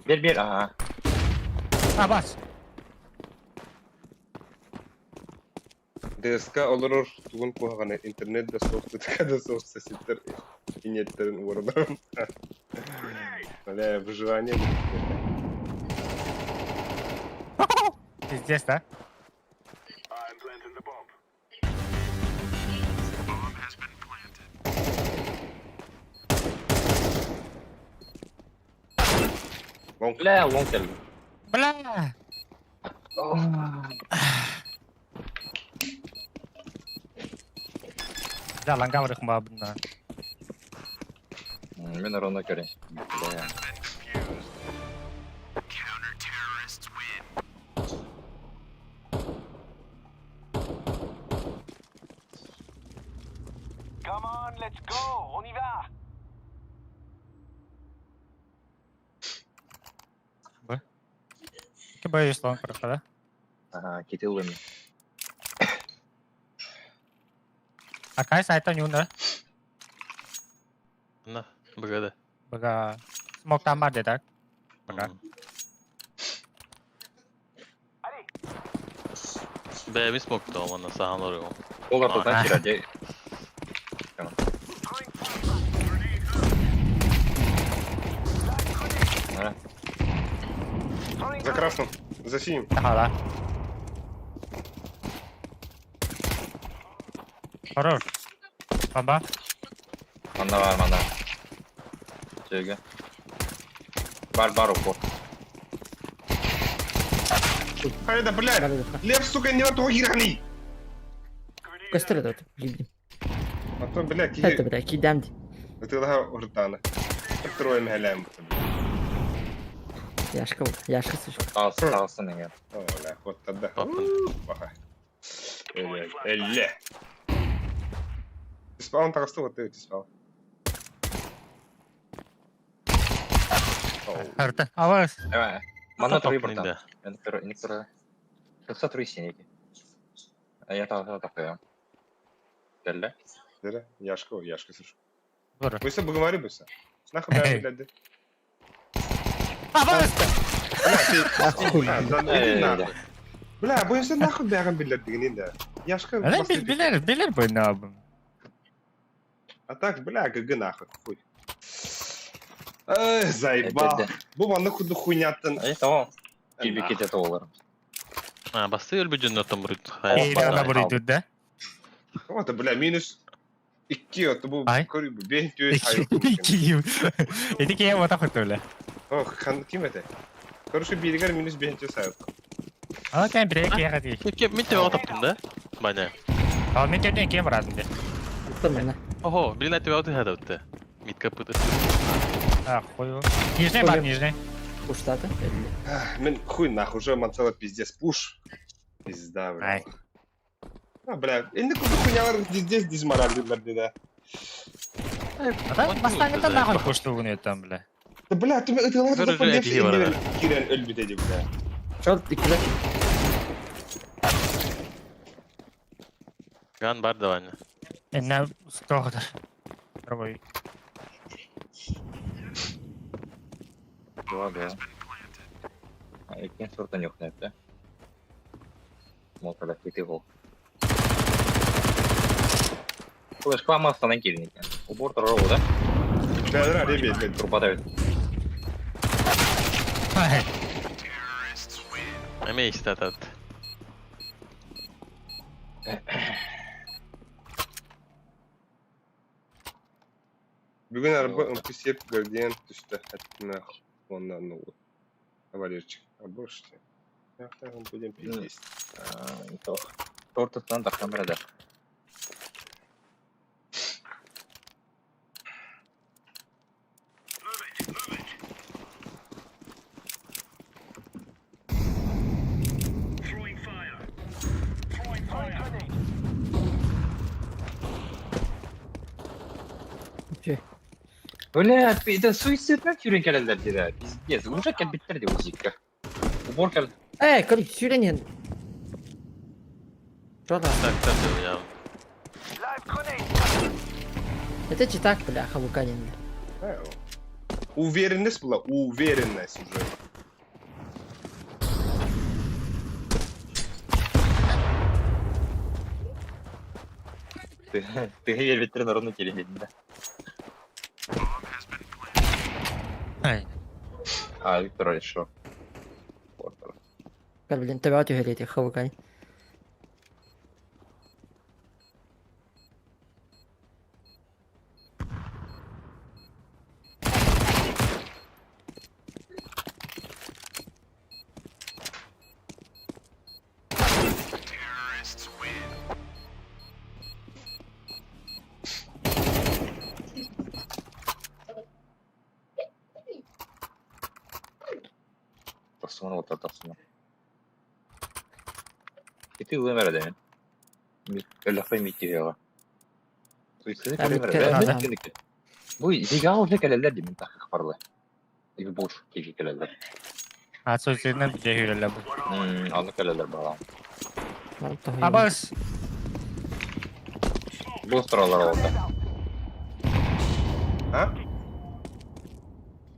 Speaker 6: Bir. Aha.
Speaker 4: Ha bas.
Speaker 1: ДСК олорор тугун куганы интернетте соқ ТДК да соқ сеситтер инеттерин уордан. Бля, выживание.
Speaker 4: Пиздец, да?
Speaker 6: Bla long geldi.
Speaker 4: Бля! Jalan kavrak mı bunlar?
Speaker 6: Ben de ronda göreyim. Bla.
Speaker 9: Come on, let's go, on y va.
Speaker 4: Ki böyle işte lan kırıkta.
Speaker 6: Aha, gitti ulan.
Speaker 4: Akay saytan yun da.
Speaker 2: Na, bagada.
Speaker 4: Baga smoke tambar dedik. Baga.
Speaker 2: Baby smoke da ama nasıl anlar o.
Speaker 6: Ola tutan kiracı.
Speaker 1: За красным. За синим.
Speaker 4: Hala. Horror. Baba.
Speaker 6: Manda. Şöyle. Бар упор.
Speaker 1: Хайда, блядь! Лев, сука, не на того гирани!
Speaker 3: Göster hadi. Bileyim.
Speaker 1: А то, блядь,
Speaker 3: Hadi bre, kidemdi.
Speaker 1: ты лага уртана. Трое мгалям.
Speaker 3: Yaşka bu. Yaşka sıçk.
Speaker 6: Sağsın ya.
Speaker 1: О, бля, вот тогда.
Speaker 2: Папа.
Speaker 1: Паха. Эле. Ты спал, он так остыл, ты спал.
Speaker 4: Hırtı. Avaz.
Speaker 6: Evet. Mana
Speaker 2: Top
Speaker 6: turayı
Speaker 2: indi.
Speaker 6: buradan. İni turayı. Kısa turayı sineki. Я так такая. Geldi.
Speaker 1: Дыра, Яшка, слушай.
Speaker 4: Dur.
Speaker 1: Быстро поговори, быстро. Нахуй, блядь.
Speaker 4: Avaz.
Speaker 1: Бля, боюсь, нахуй бяган билет дегенин да. Яшка.
Speaker 4: Lan bilir bu ne abim.
Speaker 1: А так, бля, ГГ нахуй. Хуй. Ай, заебал. Bu bana kudu хуйняттın.
Speaker 6: İyi tamam. Bir kete oğlarım.
Speaker 2: Ha, bastı öl bir cünnetten burayı.
Speaker 4: İyi de ona burayı tuttu.
Speaker 1: Вот, бля, минус 2 это был
Speaker 4: Ay.
Speaker 1: ben diyor hayır.
Speaker 4: 2. Edik ya vata kutu öyle.
Speaker 1: Ох, kim это? Короче, Бельгар минус 5 sayı.
Speaker 4: Ama kan break ya hadi.
Speaker 2: Kim mitte o taptın da? Bana.
Speaker 4: Al min kedin kim var adında.
Speaker 3: Tuttum ben.
Speaker 2: Oho, bir net bir hada utte. Mid kapıda.
Speaker 4: Ha koyu. Нижний бар, нижний.
Speaker 3: Kuşlarda. Belli.
Speaker 1: Мен хуй нахуй, уже мансала пиздец пуш. Пизда, бля.
Speaker 4: Ай.
Speaker 1: А, бля, енді kudu хуйнялар здесь дизморальдилерді да.
Speaker 4: Adam bastanede nahal koştu bunu etten bile.
Speaker 1: Да, бля, ты ладно,
Speaker 2: Короче,
Speaker 1: да поддержи,
Speaker 2: эти говорят.
Speaker 1: Кирен ölbüdedi, бля.
Speaker 3: Short 2'de.
Speaker 2: Ган бар давай.
Speaker 4: Enne stoğdur. Другой.
Speaker 6: Два, да. А, и кем сорта нюхнет, да? Мол, когда ты его. Слышь, к вам остановили. Убор здорово, да?
Speaker 1: Ben araya belli.
Speaker 6: Труба давит.
Speaker 2: Эме истатат.
Speaker 1: Bugün araba ımpısıp gardien düştü. Etme ondan ne olur. Кавалерчик. А больше что? Я там будем пиздить.
Speaker 6: То. Тортусtan da kamerada.
Speaker 3: Tüh.
Speaker 6: Öyle bir de suicide mi küren gelirler diye. Biz uzak gel bitter diye uzak. Убор gel.
Speaker 3: Коли сюренен. Что там?
Speaker 2: Так, так, я.
Speaker 9: Live grenade.
Speaker 3: Это читак, бляха, Луканин.
Speaker 1: Уверенность была, уверенность уже.
Speaker 6: Ты yer bitirin oranı kelebekinde. А, Виктор решил.
Speaker 3: Как, блин, тебя отюгали, Халукань.
Speaker 6: Посуну вот это сумма. И ты вымер, да? Öyle fayım diyor. Suicide
Speaker 3: Ben
Speaker 6: vymер,
Speaker 3: bir kere
Speaker 6: да?
Speaker 3: adam.
Speaker 6: Bu ziga olacak gelirler değil mi? Takık parlı. Bir boş keyfi gelirler.
Speaker 4: Asosiyetine bir cehirle bu.
Speaker 6: Anlık gelirler bağlam.
Speaker 4: Abas.
Speaker 6: Bu sıralar oldu.
Speaker 1: Ha?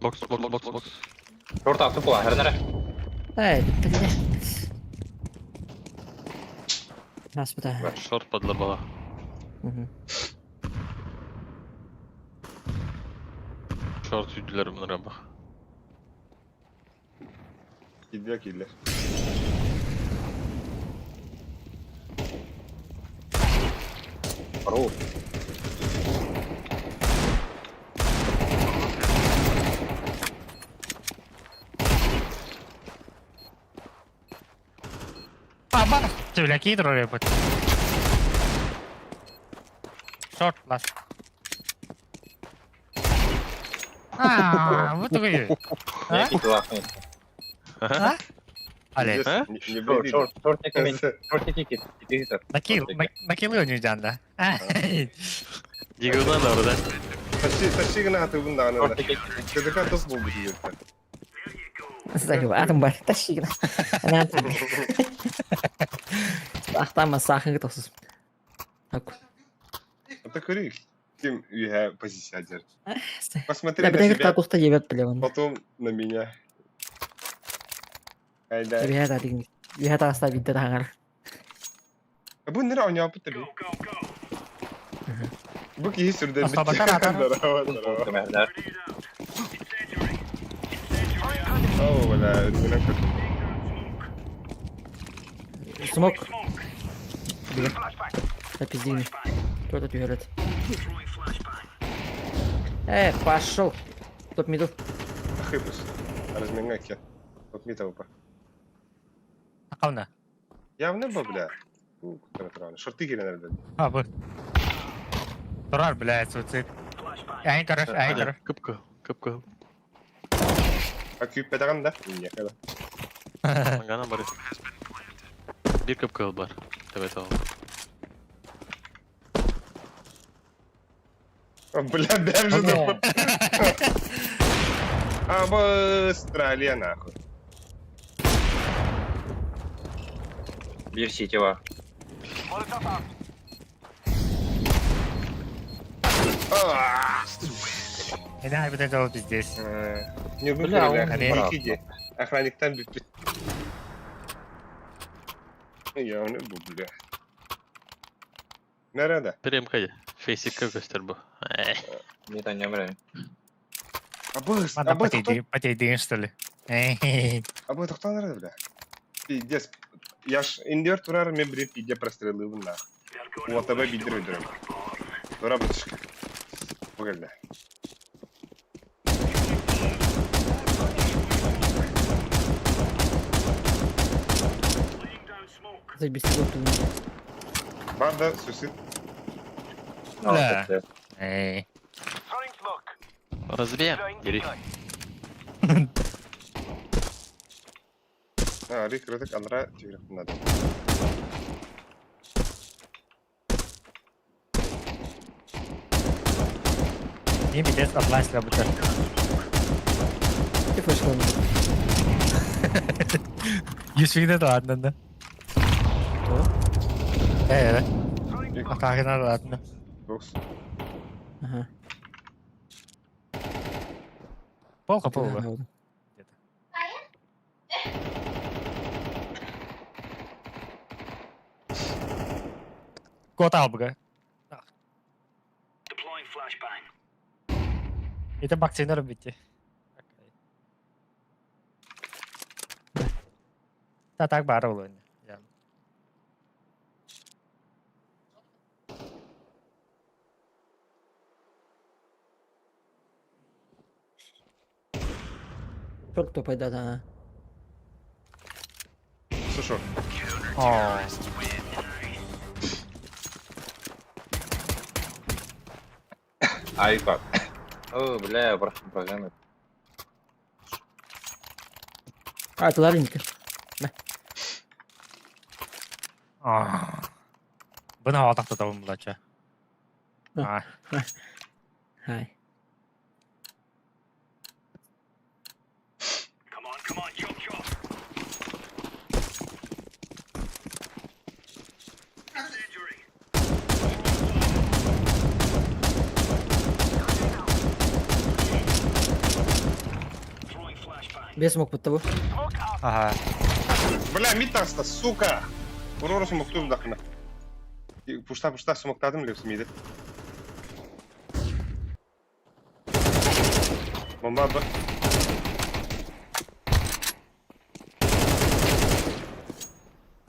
Speaker 2: Бокс, бокс, бокс, бокс.
Speaker 6: Short attı bu her nere?
Speaker 3: Блядь. Нас бля.
Speaker 2: Шорт подлобала. Шорт yüdüler bunlara bak.
Speaker 1: Gidiyor killer.
Speaker 6: Хорош.
Speaker 4: Abas. Söyle ki oraya bak. Short last. Вот такой.
Speaker 6: Який класний.
Speaker 4: А? Але.
Speaker 2: А?
Speaker 1: Не блин.
Speaker 6: Short не комент. Short не тикет. Телевизор.
Speaker 4: Nakil oynayacaksın da.
Speaker 2: Дигудан da orada.
Speaker 1: Taşı gına atı bundan anında.
Speaker 6: Short тикет.
Speaker 1: Çocuklar top buldu diyor.
Speaker 3: Кстати, атом бар. Тащи. Она атом. Ахтама сахын тосuz. Так.
Speaker 1: Это курик. Kim üye позиция держит. Посмотри
Speaker 3: Я
Speaker 1: на
Speaker 3: бля,
Speaker 1: себя,
Speaker 3: как ухта ебет, блин.
Speaker 1: потом на меня. Hayda.
Speaker 3: Я тадин. Я та оставить да тагар.
Speaker 1: Bu nereye oynuyor bu tabi? Bu ki sürdü.
Speaker 4: Asla bakar atar.
Speaker 6: Short merler.
Speaker 1: Oo valla önüne kır.
Speaker 3: Смок. Блин. Запиздили. Кто тут говорит? Пошел. Топ миду.
Speaker 1: Хипус. Разминайки. От мита опа.
Speaker 4: Akavna.
Speaker 1: Ya ne bu bля? Bu tarafı. Şortu giren herhalde.
Speaker 4: Ha bu. Durar bile suicide. Ayın karış, ayın karış.
Speaker 2: Кыпка, кыпка.
Speaker 1: Bak küp pedagan da. Ne kadar.
Speaker 2: Гана бар. Bir кыпка бар. Evet al.
Speaker 1: Бля, бежит. А, Австралия нахуй.
Speaker 6: Bir city var.
Speaker 9: Molotov out.
Speaker 4: Нeden bir de doğru здесь?
Speaker 1: Не
Speaker 6: Бля,
Speaker 1: выбрали
Speaker 6: он
Speaker 1: охранники. Охранниктан бит. Я onu bu bile. Nerede?
Speaker 2: Прямкай. Фейсикке göster bu.
Speaker 6: Где-то не умрем.
Speaker 1: Абыз,
Speaker 4: Надо
Speaker 1: абы тоқтан.
Speaker 4: потейдейін, что ли?
Speaker 1: Абы тоқтан nerede bile? Пиздец. Я ж индер турар мен бір пиде прострелил на. У АТБ бидер өйдірем. Тура бітішкі. Bu geldi.
Speaker 3: Zajebiście go tu.
Speaker 1: Var da suicid.
Speaker 6: Ну,
Speaker 4: Да.
Speaker 6: кстати,
Speaker 4: Эй.
Speaker 9: Throwing smoke.
Speaker 2: Разбей. Geri.
Speaker 1: Рик рыдык анра тигрек надо.
Speaker 4: Не бедес, атлас работа.
Speaker 3: Ти флешка onu.
Speaker 4: Yüzüğüne de adında. Evet. Atakına da adında.
Speaker 1: Box.
Speaker 3: Ага.
Speaker 4: Полка
Speaker 3: Ага,
Speaker 4: полка.
Speaker 3: oldu.
Speaker 4: Кот al bugün.
Speaker 9: Deploying flashbang.
Speaker 4: Это бактериялар bitti. Tak baru loh ini. Ya.
Speaker 3: Çok topaydı ha.
Speaker 1: Слушай,
Speaker 4: О,
Speaker 6: Айпад. О, бля, программы.
Speaker 3: А, это Ларинка.
Speaker 4: Bunu havada tutalım bulaca.
Speaker 3: Hı.
Speaker 4: Ah,
Speaker 3: Hay.
Speaker 9: Come on, chop chop. Injury. Throwing flashbang.
Speaker 3: Без смог под того.
Speaker 9: Smoke out.
Speaker 4: aha.
Speaker 1: бля, митаста, сука! Урора смокту вдахна. Пушта, смоктадым ли в смиде? Бомба б.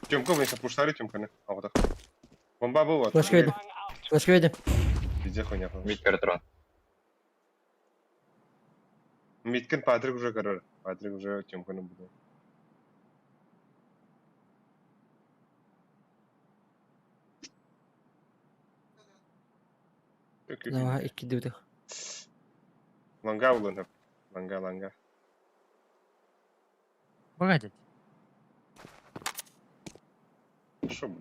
Speaker 1: Тёмка, вы пуштали, Тёмка, не? А вот так. Бомба была.
Speaker 3: Флешка yedim. Flaşka yedim.
Speaker 1: Везде хуйня.
Speaker 6: Мид перетрон.
Speaker 1: Миткен Патрик уже, короче. Патрик уже Тёмка не будет.
Speaker 3: Daha iki dövdük.
Speaker 1: Ланга улынып. Ланга.
Speaker 4: Погоди.
Speaker 1: Шо, бля?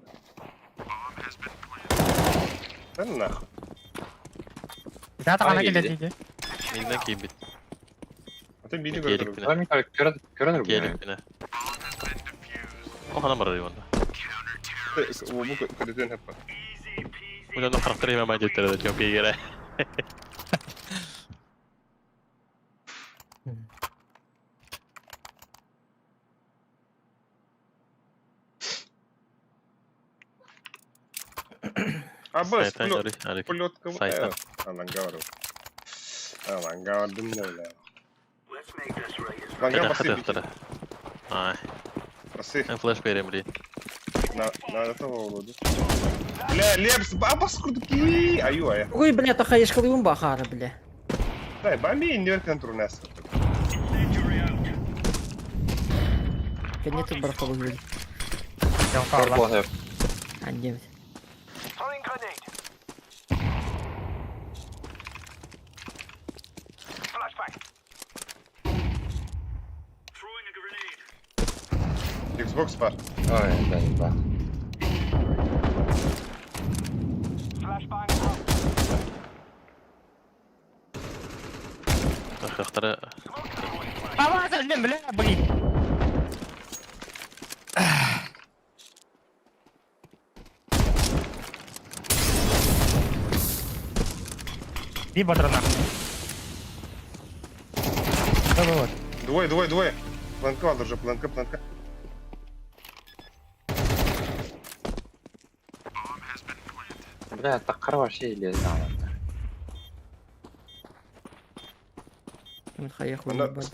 Speaker 1: Да нахуй.
Speaker 4: Bir daha da kana
Speaker 6: Ay,
Speaker 4: geldi.
Speaker 2: Midden ki bit.
Speaker 1: А ты били,
Speaker 2: Гелик
Speaker 1: короче.
Speaker 2: бine.
Speaker 6: Там Körner
Speaker 2: Gelik bine. O hana marar yuvanda.
Speaker 1: Bu krediden hep var.
Speaker 2: Bu da karakteri hemen majettere de çok iyi gere.
Speaker 1: Аббас,
Speaker 2: Saytan yarı hareket.
Speaker 1: Плетка.
Speaker 2: Saytan.
Speaker 1: Ланга var. Ланга var dinle öyle.
Speaker 9: Let's make this right.
Speaker 1: Ланга
Speaker 2: Hadi
Speaker 1: bası
Speaker 2: hadi. Ay.
Speaker 1: bası.
Speaker 2: Ben flash vereyim блин.
Speaker 1: На этого Володу. Бля, Лепс, бабас крутки. Аю, ая.
Speaker 3: Ой, бля, та хаешка лыгын бахары, бля.
Speaker 1: Дай, бами индер контрунес.
Speaker 9: Injury out.
Speaker 3: Конечно, браха выглядит.
Speaker 4: Yok Allah.
Speaker 6: Purple hep.
Speaker 3: Annem.
Speaker 9: Throwing grenade. Flashbang. Throwing a grenade.
Speaker 1: Xbox var.
Speaker 6: Ой, да.
Speaker 9: Flashbang out.
Speaker 2: Karakteri
Speaker 4: Ama sen bile bugün. Bir батарана. Вот.
Speaker 1: Двое. Планка надо уже, планка.
Speaker 6: Бля, так хорошо или
Speaker 3: Мен хаяху
Speaker 1: Она
Speaker 3: ебать.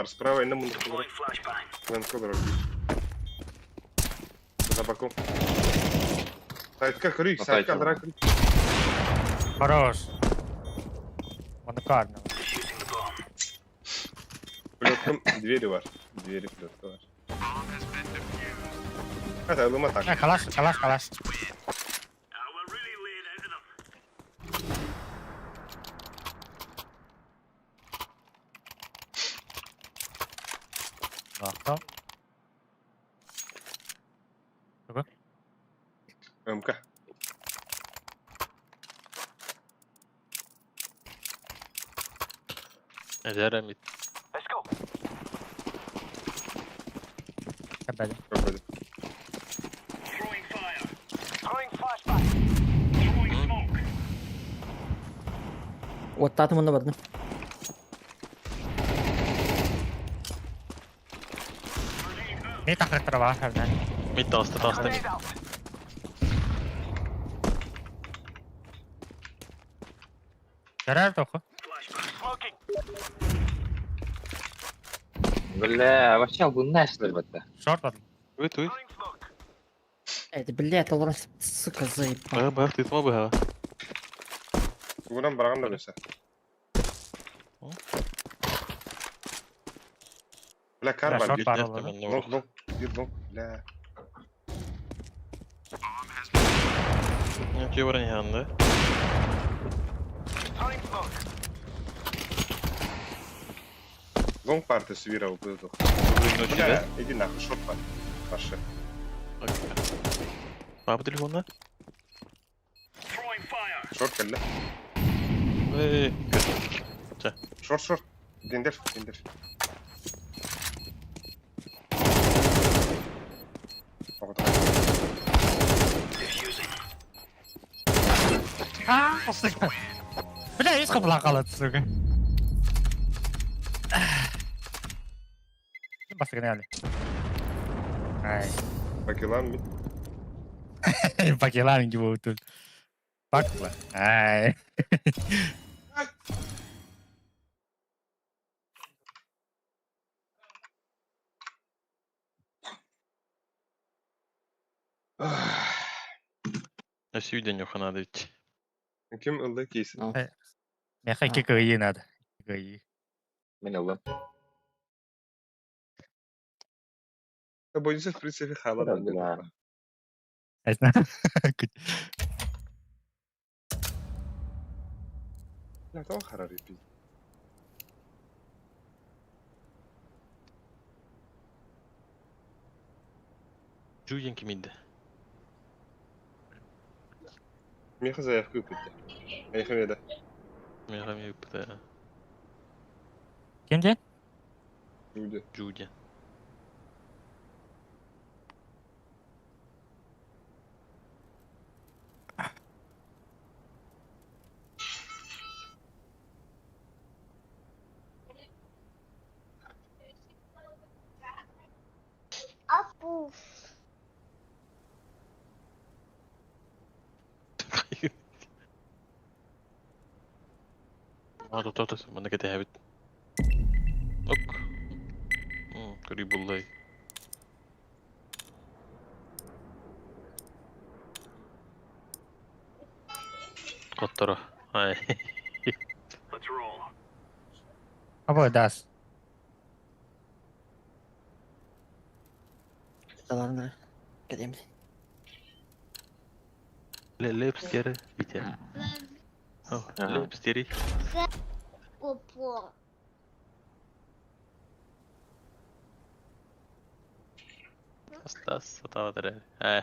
Speaker 1: справа инна мунду.
Speaker 9: Deploying flashbang.
Speaker 1: Планка дорогой. За боком. Сайтка крик, сайтка драк.
Speaker 4: Хорош. Он карно.
Speaker 9: Defusing the bomb.
Speaker 1: Плетком двери var. Двери плетка var. Hadi alıma tak.
Speaker 4: Калаш.
Speaker 9: We're really laying into them.
Speaker 4: Бахта.
Speaker 1: МК.
Speaker 2: Ederim.
Speaker 9: Let's go.
Speaker 4: Кабели.
Speaker 1: Проходит.
Speaker 9: Throwing fire. Throwing flashbang. Throwing smoke.
Speaker 3: Оттатым оны барды.
Speaker 4: Не тахрыктыра бар хәрдән.
Speaker 2: Mid tastı.
Speaker 9: Grenade out.
Speaker 4: Ярар тоху.
Speaker 9: Smoking.
Speaker 6: Бля, вообще bu nasıl elbette.
Speaker 4: Шорт бадым.
Speaker 2: Evet.
Speaker 9: Throwing smoke.
Speaker 3: Это, блядь, олар сука заебал.
Speaker 2: Bak tutma bu ha.
Speaker 1: Buradan bırakın da mesela. Bla kar
Speaker 4: Ya,
Speaker 1: var.
Speaker 4: short
Speaker 1: Bir
Speaker 4: var
Speaker 2: Gel
Speaker 4: orada.
Speaker 2: hemen orada.
Speaker 1: long. Bir long. Bla.
Speaker 2: Yok var yanında.
Speaker 9: Throwing smoke.
Speaker 1: Long partisi vira upuyordu.
Speaker 2: Oyun
Speaker 1: Bla,
Speaker 2: içinde.
Speaker 1: иди нахуй, short var. Karşı.
Speaker 2: Bak. Abi telefonla.
Speaker 9: Throwing fire.
Speaker 1: Short kelle.
Speaker 2: Kötü.
Speaker 1: Short. Dindir. O kadar.
Speaker 9: Defusing.
Speaker 4: Бля, есть капла калат, сука. Погнали. Ай.
Speaker 1: Bakılan mı?
Speaker 4: Покелан его тут. Пакла. Ай.
Speaker 2: Nasıl видео надо идти.
Speaker 1: Kim ıldı keysin?
Speaker 4: Мне хайки кырьи надо. Кырьи.
Speaker 6: Ben aldım.
Speaker 1: Ya boyunca в принципе хала
Speaker 6: Да,
Speaker 1: да.
Speaker 6: бля.
Speaker 4: Я знаю.
Speaker 1: Ya tamam karar yapayım.
Speaker 2: Julian kimindi?
Speaker 1: Меха заявку купити. Меха веде.
Speaker 2: Meğer yaptı.
Speaker 4: Kimdi?
Speaker 1: Люди.
Speaker 2: Julian.
Speaker 8: Апу.
Speaker 2: Totta, man kan tehdä. Ok. Karibullai. Kottara. Ai.
Speaker 9: Let's roll.
Speaker 4: Abo das.
Speaker 3: Dalarına. Gideyim.
Speaker 2: Lepsteri. Biter. Oh, lepsteri.
Speaker 8: Опа.
Speaker 2: Stas, satavadere. Ai.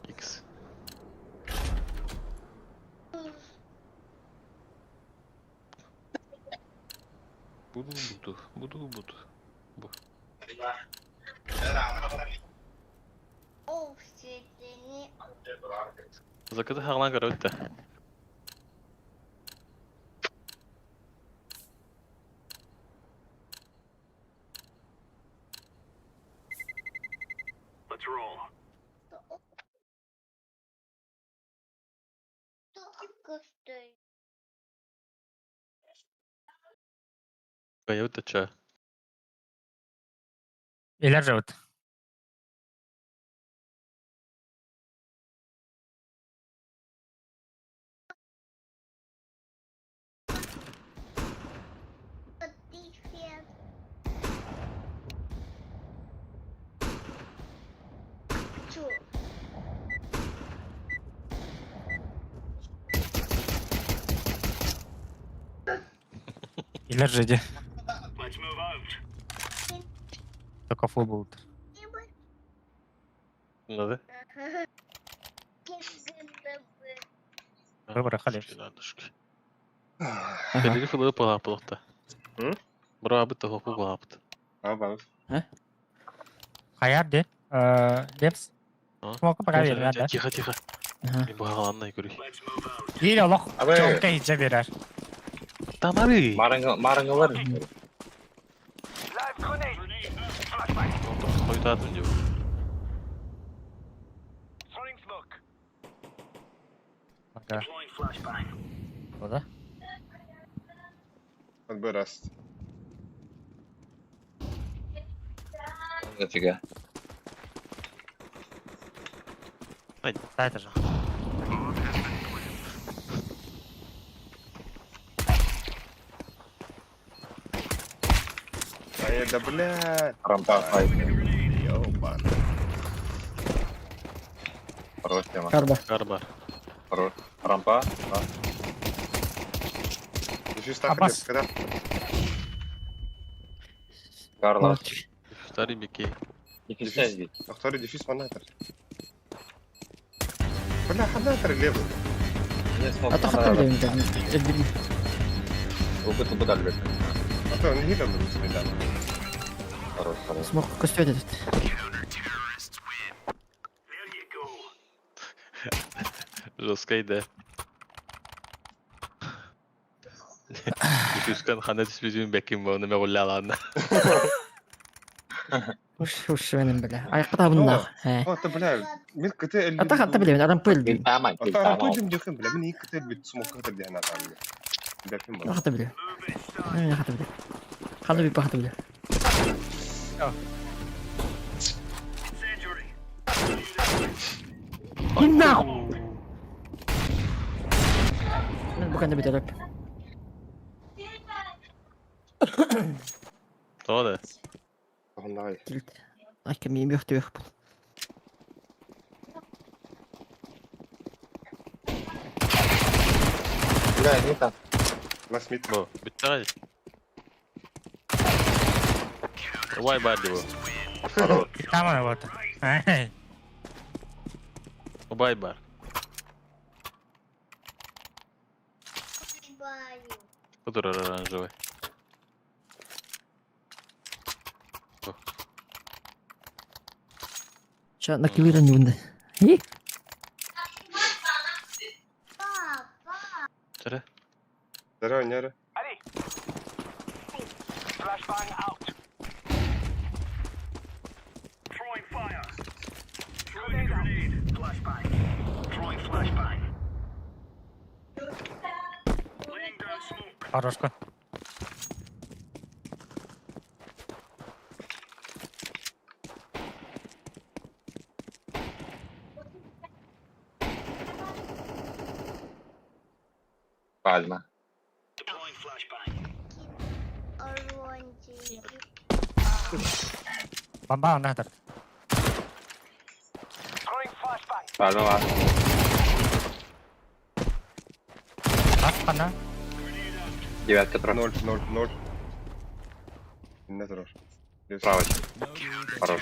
Speaker 2: X. Budu. Bu. Закыты хағынан көрі өтті.
Speaker 9: Let's roll.
Speaker 8: Только стоит.
Speaker 2: Көйі өтті ча.
Speaker 4: Iler живут.
Speaker 8: Defense. Чё?
Speaker 4: Iler жиди.
Speaker 9: Let's move out.
Speaker 4: Только фул будут.
Speaker 2: Anladı?
Speaker 4: Выборы халиф.
Speaker 2: Belli fılığı pılapılıqta.
Speaker 1: Hı?
Speaker 2: Bura abi de hopu pılapıdı.
Speaker 1: Abi.
Speaker 4: Hayar de. Лепс.
Speaker 2: А?
Speaker 4: Смока пока верно, да?
Speaker 2: Тихо, тихо.
Speaker 3: Aha.
Speaker 2: Ben bu hağalanla görüyorum.
Speaker 9: Let's move out.
Speaker 4: Или лох.
Speaker 6: Abi.
Speaker 4: Çonka hiçe verer.
Speaker 2: Tamam abi.
Speaker 6: Maranga var.
Speaker 9: Live grenade. Flashbang.
Speaker 2: Koydu atın diyor.
Speaker 9: Throwing smoke.
Speaker 4: Ага.
Speaker 9: Deploying flashbang.
Speaker 4: O da.
Speaker 1: Подбираст.
Speaker 6: Дофига.
Speaker 4: Да, это же.
Speaker 1: Ай, да блядь.
Speaker 6: Рампа, файт.
Speaker 1: Ёбан.
Speaker 6: Хорош тема.
Speaker 3: Karba.
Speaker 2: Garbar.
Speaker 6: Хорош. Рампа. Да.
Speaker 1: Дефюз так
Speaker 4: Аббас.
Speaker 1: когда?
Speaker 6: Карлос.
Speaker 3: Мальчик.
Speaker 2: Старый бекей.
Speaker 6: Не фишай здесь.
Speaker 1: اختار ديفيوز مناطر. كلها حناطر الليفل.
Speaker 6: Не смог.
Speaker 3: Ataqatabilirim ben. Öldüreyim.
Speaker 6: Опыт подальше.
Speaker 1: А то не видно быстрее, да.
Speaker 6: Хорош, хорош.
Speaker 3: Смог көстөйт этот.
Speaker 9: There you go.
Speaker 2: Жесткaydı. Düşkan hana düşmüşüm bekim bu. Neme golle alanda.
Speaker 3: Уж менен беле. Аяққа табында. He.
Speaker 1: اه طب لا من قتال
Speaker 3: Ataqatabilirim. Adam öldü.
Speaker 6: Таман,
Speaker 1: اه طب دي بلا من قتال بتسمو قتال دي هنا تعمل ده في مرة
Speaker 3: Ataqatabilirim. Ne ataqatabilirim. Kaldı bir ataqatabilirim.
Speaker 9: Incendiary.
Speaker 3: İnna. Ben bu kadar bir taraf.
Speaker 2: Doğru.
Speaker 1: والله
Speaker 3: Ay kemiğim yok diyor.
Speaker 6: Бля, не так.
Speaker 1: нас мид
Speaker 2: Bu. Bitti hadi. Vay bari bu.
Speaker 6: Хорош.
Speaker 4: Tamam вот. Ай.
Speaker 2: O bay bar.
Speaker 8: Баю.
Speaker 2: Budur oranjovый.
Speaker 3: Şu anda kıvıran bunda. İyi.
Speaker 8: Папа.
Speaker 2: Tere.
Speaker 1: здорово неры
Speaker 9: Ready. Flashbang out. Throwing fire. Grenade. Flashbang. Throwing flashbang. Laying down smoke.
Speaker 4: Хорошка.
Speaker 6: Пальма.
Speaker 9: Deploying flashbang.
Speaker 8: Оронти.
Speaker 4: Бомба он это.
Speaker 9: Throwing flashbang.
Speaker 6: Пальма var.
Speaker 4: Раз хана.
Speaker 6: Девятка трон.
Speaker 1: 0 النتر
Speaker 6: Правочка. Хорош.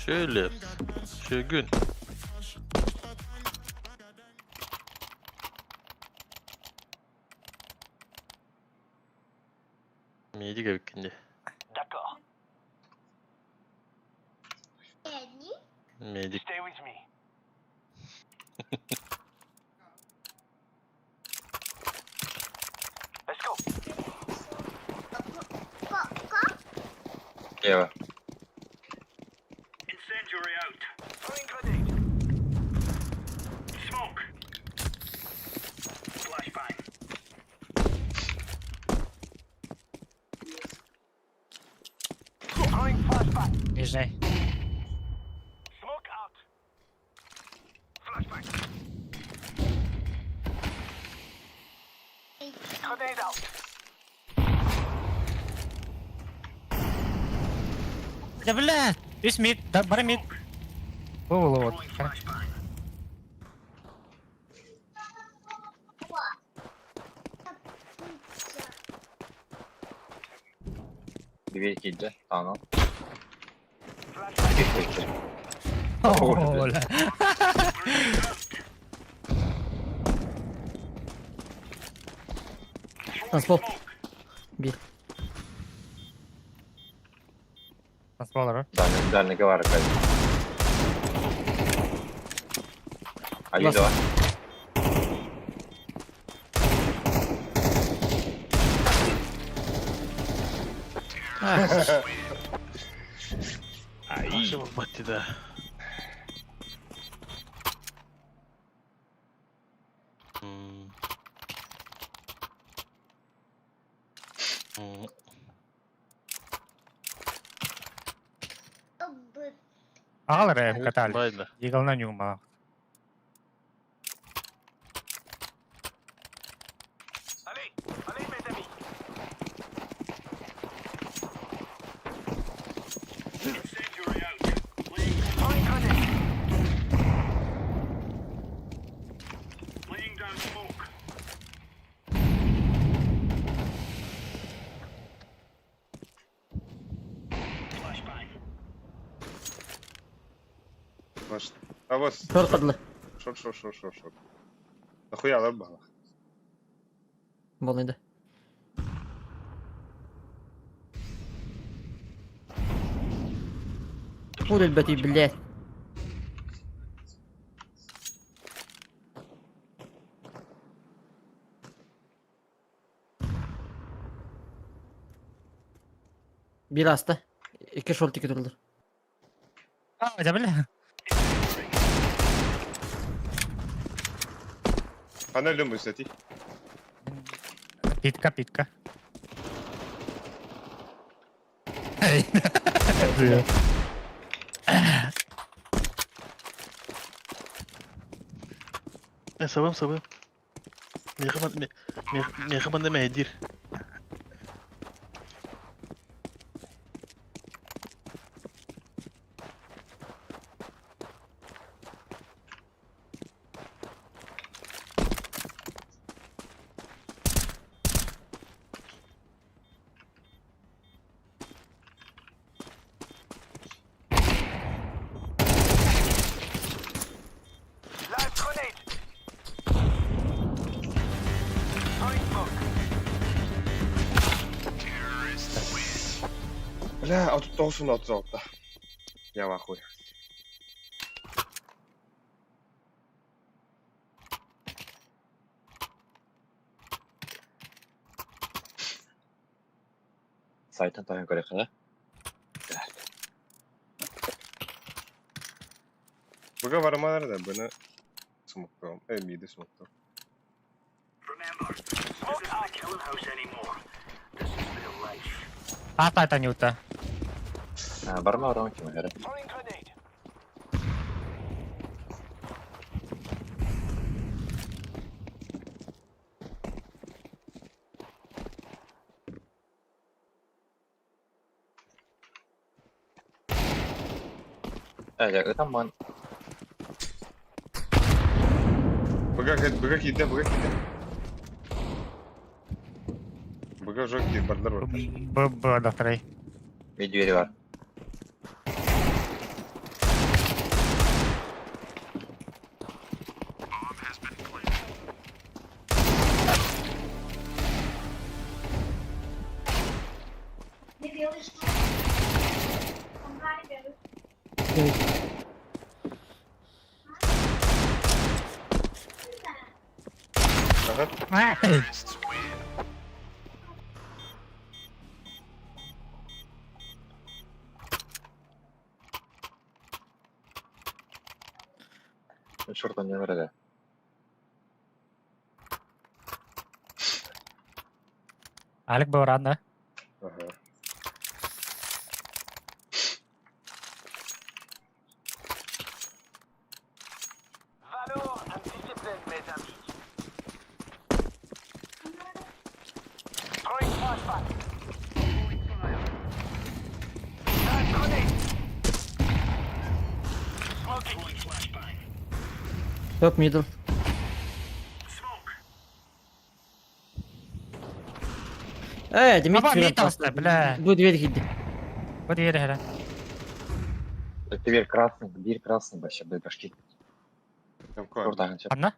Speaker 2: Şöyle. Şögün. Miydi gökünde.
Speaker 9: D'accord.
Speaker 8: Эдди.
Speaker 2: Medik.
Speaker 9: Stay with me.
Speaker 6: Ева.
Speaker 9: Incendiary out. Throwing grenade. Smoke. Flashbang. Throwing flashbang.
Speaker 4: Нижний.
Speaker 9: Smoke out. Flashbang. Grenade out.
Speaker 4: Да бля! Весь мид, да, бара мид. О, вот.
Speaker 9: Throwing flashbang.
Speaker 6: Две киджи. Ага.
Speaker 4: О, бля.
Speaker 3: Танцпол. Bir.
Speaker 4: Nasıl olur o?
Speaker 6: Дальний говорит. Один,
Speaker 3: Лас.
Speaker 6: два.
Speaker 2: Вообще выбати, да. М. М.
Speaker 4: Ağlar ya katal.
Speaker 2: Bayla.
Speaker 4: Yığılına yığılma.
Speaker 9: Allez, allez mes amis. Incendiary out. Throwing grenade. Laying down smoke. Flashbang.
Speaker 1: Может. А вот.
Speaker 3: Short qadlı.
Speaker 1: Шорт. Нахуя да бала?
Speaker 3: Болнайды. Ой, البتي блядь. Bir hasta. İki short iki durulur.
Speaker 4: Aa, да бля.
Speaker 1: Панель думаю, кстати.
Speaker 4: Питка, питка. Эй.
Speaker 2: Sabım. Meyxaman deme Edir.
Speaker 9: Live grenade. Throwing smoke.
Speaker 1: Бля, а тут тоже на золото. Я в ахуе.
Speaker 6: Сайтан тайын көрек да.
Speaker 1: Бага вармалар да bunu смоктом. Миди смоктом.
Speaker 9: Remember, this isn't a killing house anymore. This is real life.
Speaker 4: Ата Танюта.
Speaker 6: Барма орон ким herre.
Speaker 9: Throwing grenade.
Speaker 6: Dạ ư tăm mơn.
Speaker 1: Бага киде. Бага жоки бардар бар.
Speaker 4: Б докторай.
Speaker 6: Bir двери var.
Speaker 1: Aha.
Speaker 6: short on nerede?
Speaker 4: Alik bawran da.
Speaker 1: Aha.
Speaker 9: Valor and discipline, mes amis. Throwing flashbang. Knife grenade. Smoking. Flashbang.
Speaker 3: Top middle.
Speaker 9: Smoke.
Speaker 3: Demir
Speaker 4: Baba,
Speaker 3: tünel
Speaker 4: mid
Speaker 3: bastı.
Speaker 4: bastı, bля.
Speaker 3: Bu dверь gitti.
Speaker 4: Bu diğeri hele.
Speaker 6: Teper bir krasный вообще без башки.
Speaker 1: Там кvar.
Speaker 6: Short aynı şey.
Speaker 4: Anla.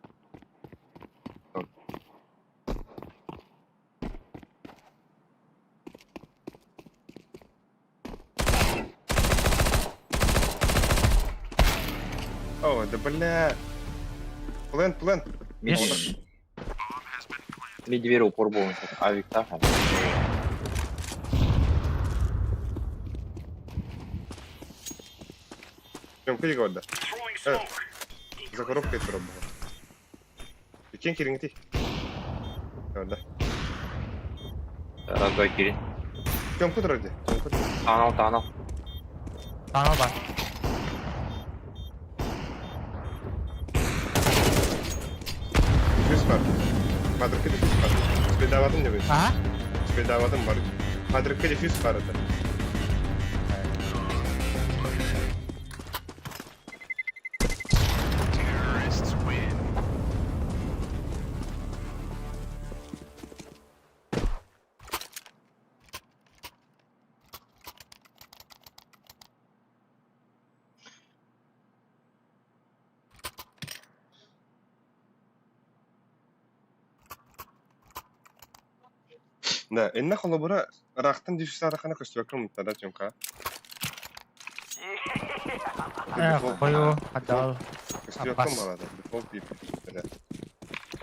Speaker 1: О, да бля. Плент.
Speaker 4: Yes.
Speaker 6: Bir dveri упор был. Авик так.
Speaker 1: Темка лига отда.
Speaker 9: Throwing smoke.
Speaker 1: За коробкой это робот. Кен кереңти. Отда.
Speaker 6: Раз-два кири.
Speaker 1: Темка дроди.
Speaker 6: Танал.
Speaker 4: Tanrı bak.
Speaker 1: Düz var. Madrik'te düz var. Spedavadım ne böyle?
Speaker 4: Aha.
Speaker 1: Spedavadım var. Madrik'te düz var. Да, энне холобура рахтын дишс аракана көстөкөм тада чөнка.
Speaker 4: Koyu. Hadi al.
Speaker 1: Көстөкөм балада. Дефолт бип.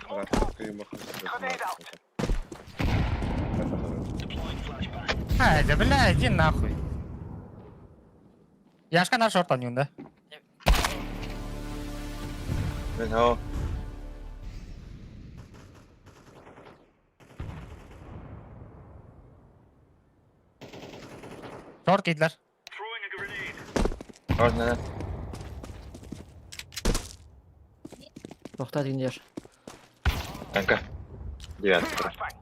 Speaker 1: Рахтын кыйын
Speaker 9: Grenade out. Deploying flashbang.
Speaker 4: Да, бля, иди нахуй. Яшка на шорт анюн, да?
Speaker 6: Ben o.
Speaker 4: Short gittiler.
Speaker 9: Throwing a grenade.
Speaker 6: Short ne?
Speaker 3: Toxta dinliyor.
Speaker 6: Kanka. Девятый.
Speaker 9: Flashbang.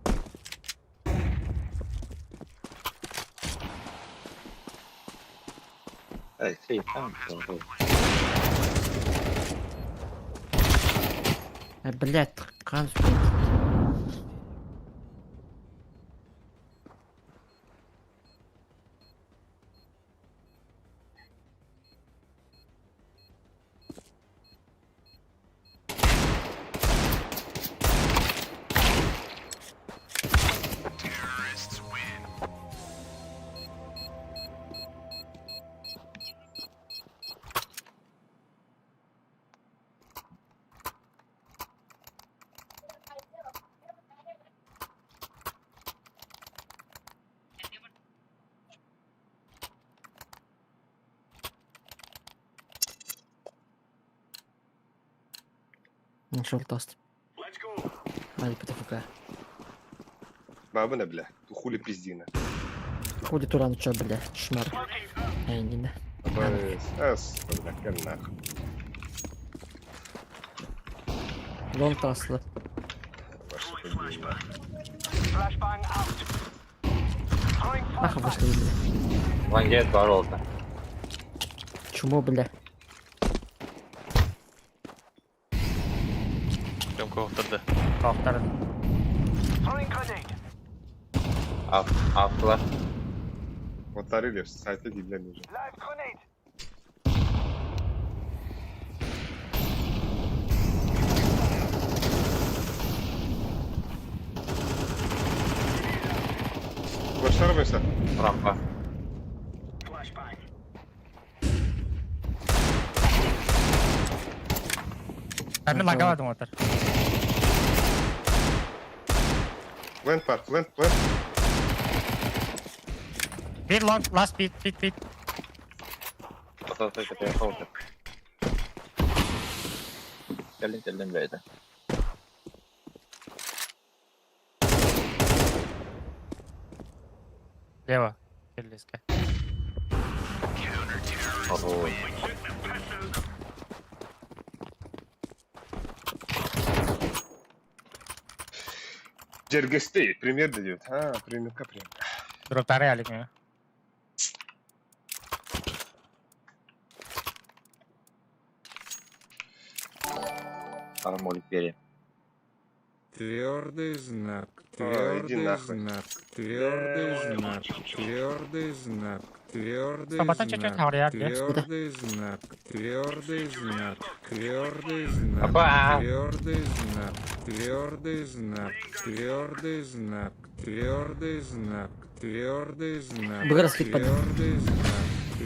Speaker 6: Ey, şey, tamam.
Speaker 3: Блядь, kan Шорт аст.
Speaker 9: Let's go.
Speaker 3: Hadi ПТФК.
Speaker 1: Бабы на бля. Тухули пиздина.
Speaker 3: Ходит уран, чё, бля, шмар. Айнина.
Speaker 1: Ас, бля, канах.
Speaker 3: Лон таслы.
Speaker 9: Flashbang out. Throwing
Speaker 3: Нахуй вышли, бля.
Speaker 6: Лангет var oldu.
Speaker 3: Чмо, бля.
Speaker 2: Temka oturdu.
Speaker 4: Kalktarın.
Speaker 9: Throwing grenade.
Speaker 6: Attılar.
Speaker 1: Otarıyla site'de dinlemiyor.
Speaker 9: Live grenade.
Speaker 1: Başlar mesela.
Speaker 6: Rampa.
Speaker 9: Flashbang.
Speaker 4: Ben de lagamadım otur.
Speaker 1: Plant var, plant.
Speaker 4: Bir long, last bit.
Speaker 6: Atlatı kötüye kaldı. Geldim B'de.
Speaker 4: Лево. Келлиска.
Speaker 6: Oo.
Speaker 1: Джергестей, пример дает. А, примерка прям.
Speaker 4: Дроптары алик меня.
Speaker 6: Армолик бери.
Speaker 10: Твердый знак,
Speaker 1: иди
Speaker 10: твердый
Speaker 1: нахуй.
Speaker 10: знак, твердый знак, твердый знак, твердый
Speaker 4: Собака чуть-чуть
Speaker 10: знак,
Speaker 4: говорят,
Speaker 10: твердый знак, твердый знак, твердый знак,
Speaker 6: Опа!
Speaker 10: твердый знак, твердый знак, твердый знак, твердый знак, твердый знак,
Speaker 3: Быграс хит под.
Speaker 10: твердый знак,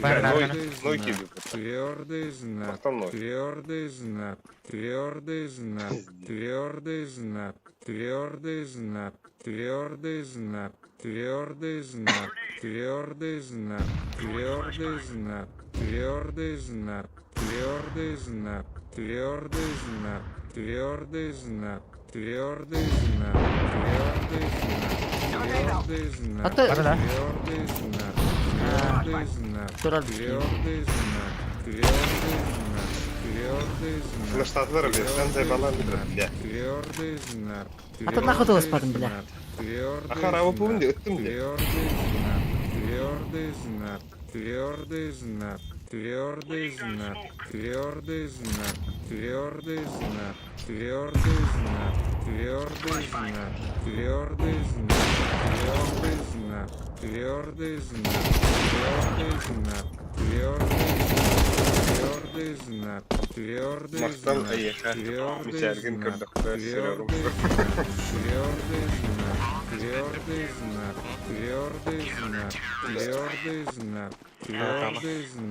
Speaker 4: Барнаргана.
Speaker 1: Ной кидаю.
Speaker 10: твердый знак,
Speaker 1: Автоной.
Speaker 10: твердый знак, твердый знак, твердый знак, твердый знак, твердый знак, твердый знак, твердый знак, твердый знак, твердый знак, твердый знак, твердый знак, твердый знак, твердый знак, твердый знак,
Speaker 3: А ты...
Speaker 4: Барда.
Speaker 10: твердый знак, твердый знак,
Speaker 3: Тураль.
Speaker 10: твердый знак, твердый знак, твердый знак.
Speaker 1: Флештатлар, блядь, sen de balan bir bля.
Speaker 10: Твердый знак.
Speaker 3: А ты нахуй ты спадом, бля.
Speaker 1: Ахара, вы помните, öttüm bля.
Speaker 10: Твердый знак. Твердый знак. Твердый знак. Твердый знак. Твердый знак. Твердый знак. Твердый знак. Твердый знак. Твердый знак. Твердый знак. Твердый знак. Твердый знак. Твердый
Speaker 1: Мактан
Speaker 10: знак.
Speaker 1: аяка.
Speaker 10: Твердый
Speaker 1: Мисергин
Speaker 10: знак.
Speaker 1: кырдык да сürüyorum.
Speaker 10: Твердый знак. Твердый знак. Твердый знак. Твердый знак. Твердый знак.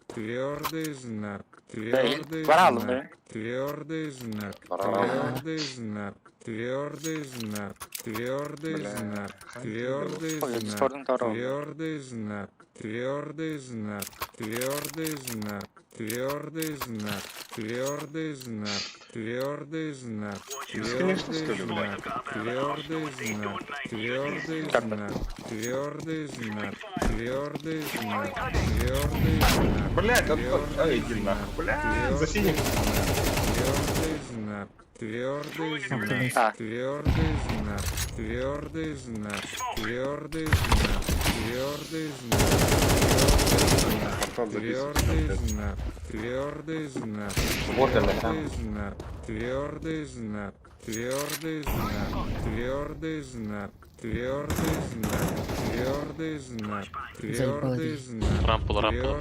Speaker 10: Твердый знак. Твердый знак. Твердый знак. Твердый знак. Твердый знак. Твердый знак. Твердый знак. Твердый знак. Твердый знак. Твердый знак. Твердый знак. Твердый знак. Твердый знак.
Speaker 1: Бесконечно, что ли,
Speaker 10: знак. Твердый знак. Твердый знак. Твердый знак. Твердый знак. Твердый знак.
Speaker 1: Блядь, ай, иди нахуй. Блядь, за синим.
Speaker 10: Твердый знак. Твердый знак. Твердый знак. Твердый знак. Твердый знак. Твердый знак.
Speaker 1: Потом
Speaker 10: Твердый
Speaker 1: записывай.
Speaker 10: знак. Твердый знак.
Speaker 6: Вот она
Speaker 10: Твердый
Speaker 6: там.
Speaker 10: знак. Твердый знак. Твердый знак. Твердый знак. Твердый знак. Твердый знак. Твердый знак.
Speaker 2: Рампула, рампула.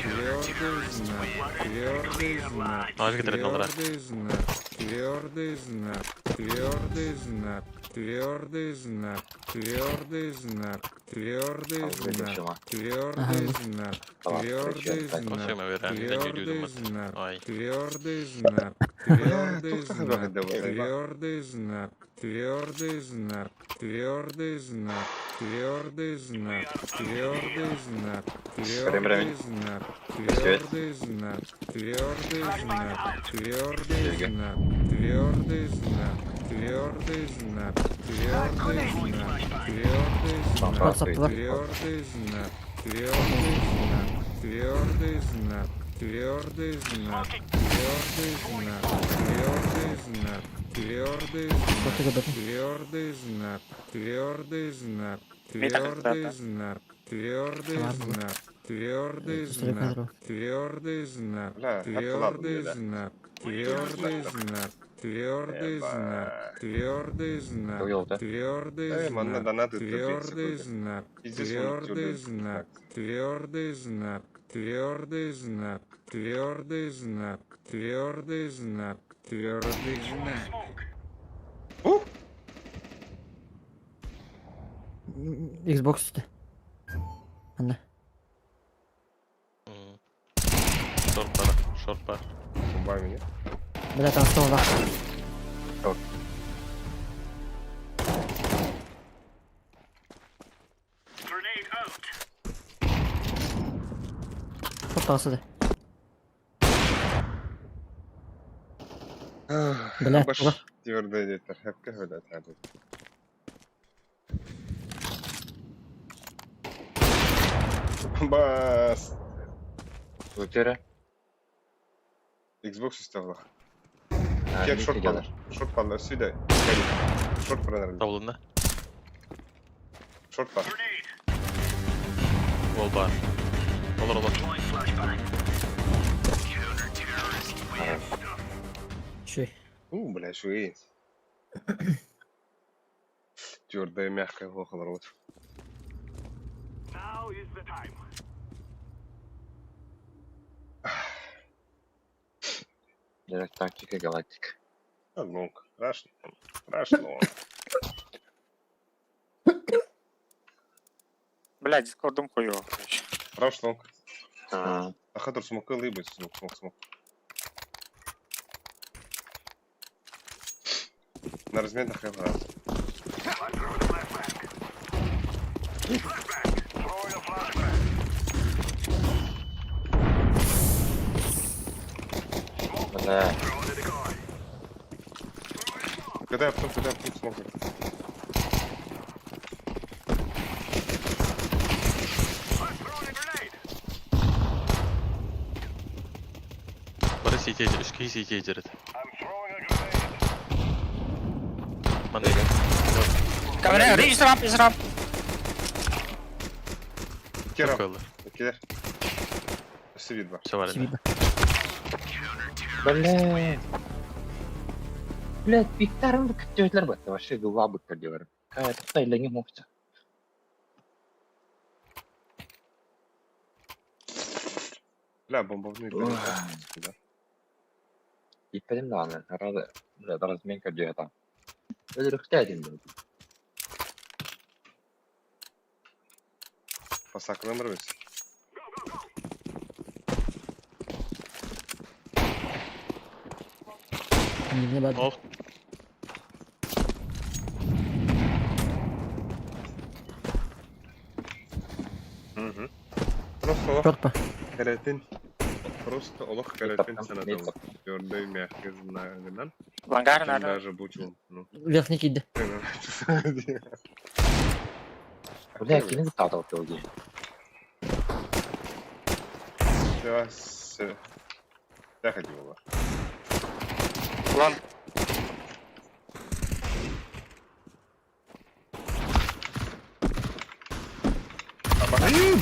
Speaker 10: Твердый знак. Твердый знак.
Speaker 2: Ağaç getirin onlara.
Speaker 10: Твердый знак. Твердый знак. Твердый знак. Твердый знак. Твердый знак. Твердый знак. Твердый знак. Твердый знак.
Speaker 2: Konuşuyorum öyle. Ben de
Speaker 10: Твердый
Speaker 2: gülüyordum.
Speaker 10: знак.
Speaker 2: Ay.
Speaker 10: Твердый знак. Твердый
Speaker 1: Тут
Speaker 10: знак.
Speaker 1: как давай.
Speaker 10: Твердый знак. Твердый знак. Твердый знак. Твердый знак. Твердый знак. Твердый знак. Твердый знак. Твердый знак. Твердый знак. Твердый знак. Твердый знак. Твердый знак. Твердый знак.
Speaker 3: WhatsApp'lar.
Speaker 10: Твердый знак. Твердый знак. Твердый знак. Твердый знак. Твердый знак. Твердый знак. Твердый знак.
Speaker 3: Bakı da bakın.
Speaker 10: Твердый знак. Твердый знак. Твердый знак. Твердый знак. Твердый
Speaker 3: Üstüne
Speaker 10: знак.
Speaker 3: kadro.
Speaker 10: Твердый знак.
Speaker 1: Бля,
Speaker 10: Твердый
Speaker 1: отладно,
Speaker 10: знак. Твердый знак. Твердый знак. Твердый знак.
Speaker 6: Yolda.
Speaker 10: Твердый
Speaker 1: Manna
Speaker 10: знак.
Speaker 1: dana da
Speaker 10: Твердый знак.
Speaker 1: Пиздец, он
Speaker 10: Твердый
Speaker 1: тёрдый.
Speaker 10: знак. Твердый знак. Твердый знак. Твердый знак. Твердый знак. Твердый знак.
Speaker 3: Xbox üstü. Anne.
Speaker 2: Hmm. Short var. Short var.
Speaker 1: Бомбай меня.
Speaker 3: Bile там стол var.
Speaker 9: Grenade out.
Speaker 3: Çok tavsiye de. Бля,
Speaker 1: Баш
Speaker 3: бaba.
Speaker 1: твердый детер. Hep öyle tabii. Бас.
Speaker 6: Лутера.
Speaker 1: Xbox üstü
Speaker 6: А,
Speaker 1: Кек
Speaker 6: не
Speaker 1: шорт
Speaker 6: сидела.
Speaker 1: палар. Шорт палар сюда. Шорт палар.
Speaker 2: Tabulunda.
Speaker 1: Шорт палар.
Speaker 2: Wall bar. Olur.
Speaker 3: Şey.
Speaker 1: Бля, что есть. Твердая, мягкая хохол рот.
Speaker 9: Now is the time.
Speaker 6: Direkt tактика галактик.
Speaker 1: Ну, страшно. Страшно.
Speaker 5: Блядь, дискордом хуёво, короче.
Speaker 1: Страшно.
Speaker 6: А,
Speaker 1: Ахатор смог лыбать. Смог. На разменах я брал.
Speaker 9: I'm throwing a flashback. Flashback. Throwing a flashback.
Speaker 6: бля.
Speaker 9: Throwing a decoy.
Speaker 1: Когда я потом смог.
Speaker 9: I'm throwing a grenade.
Speaker 2: Biri CT ejir, üstü CT ejirdi.
Speaker 9: I'm throwing a grenade.
Speaker 2: Mana
Speaker 4: Камера, рейс ramp.
Speaker 1: Керам.
Speaker 2: koyuldu.
Speaker 1: Кидер. Все видно.
Speaker 2: Все var
Speaker 3: Şey
Speaker 2: elinde.
Speaker 6: Бля. Блядь, пиктарым көттөтлөр бар. Вообще гылабык кадевар. Какая-то тайланги мовча.
Speaker 1: Бля, бомбовный. Да.
Speaker 6: Иппелим да аны. Рада, бля, разменка где-то. Өлүрүктө один.
Speaker 1: Pasaklanır mısın?
Speaker 3: Ne bak.
Speaker 2: Of.
Speaker 1: Hı. Просто олох
Speaker 3: Short pa.
Speaker 1: каратин. Просто олох каратин
Speaker 6: Там,
Speaker 1: санатал.
Speaker 6: нет.
Speaker 1: Твердый, мягкий, знагынан.
Speaker 5: В ангар,
Speaker 1: Чем
Speaker 5: наверное.
Speaker 1: даже бучун. Ну.
Speaker 3: Верхний kid.
Speaker 6: Бля, кинь татал пилги.
Speaker 1: Я ходил его.
Speaker 5: Лон.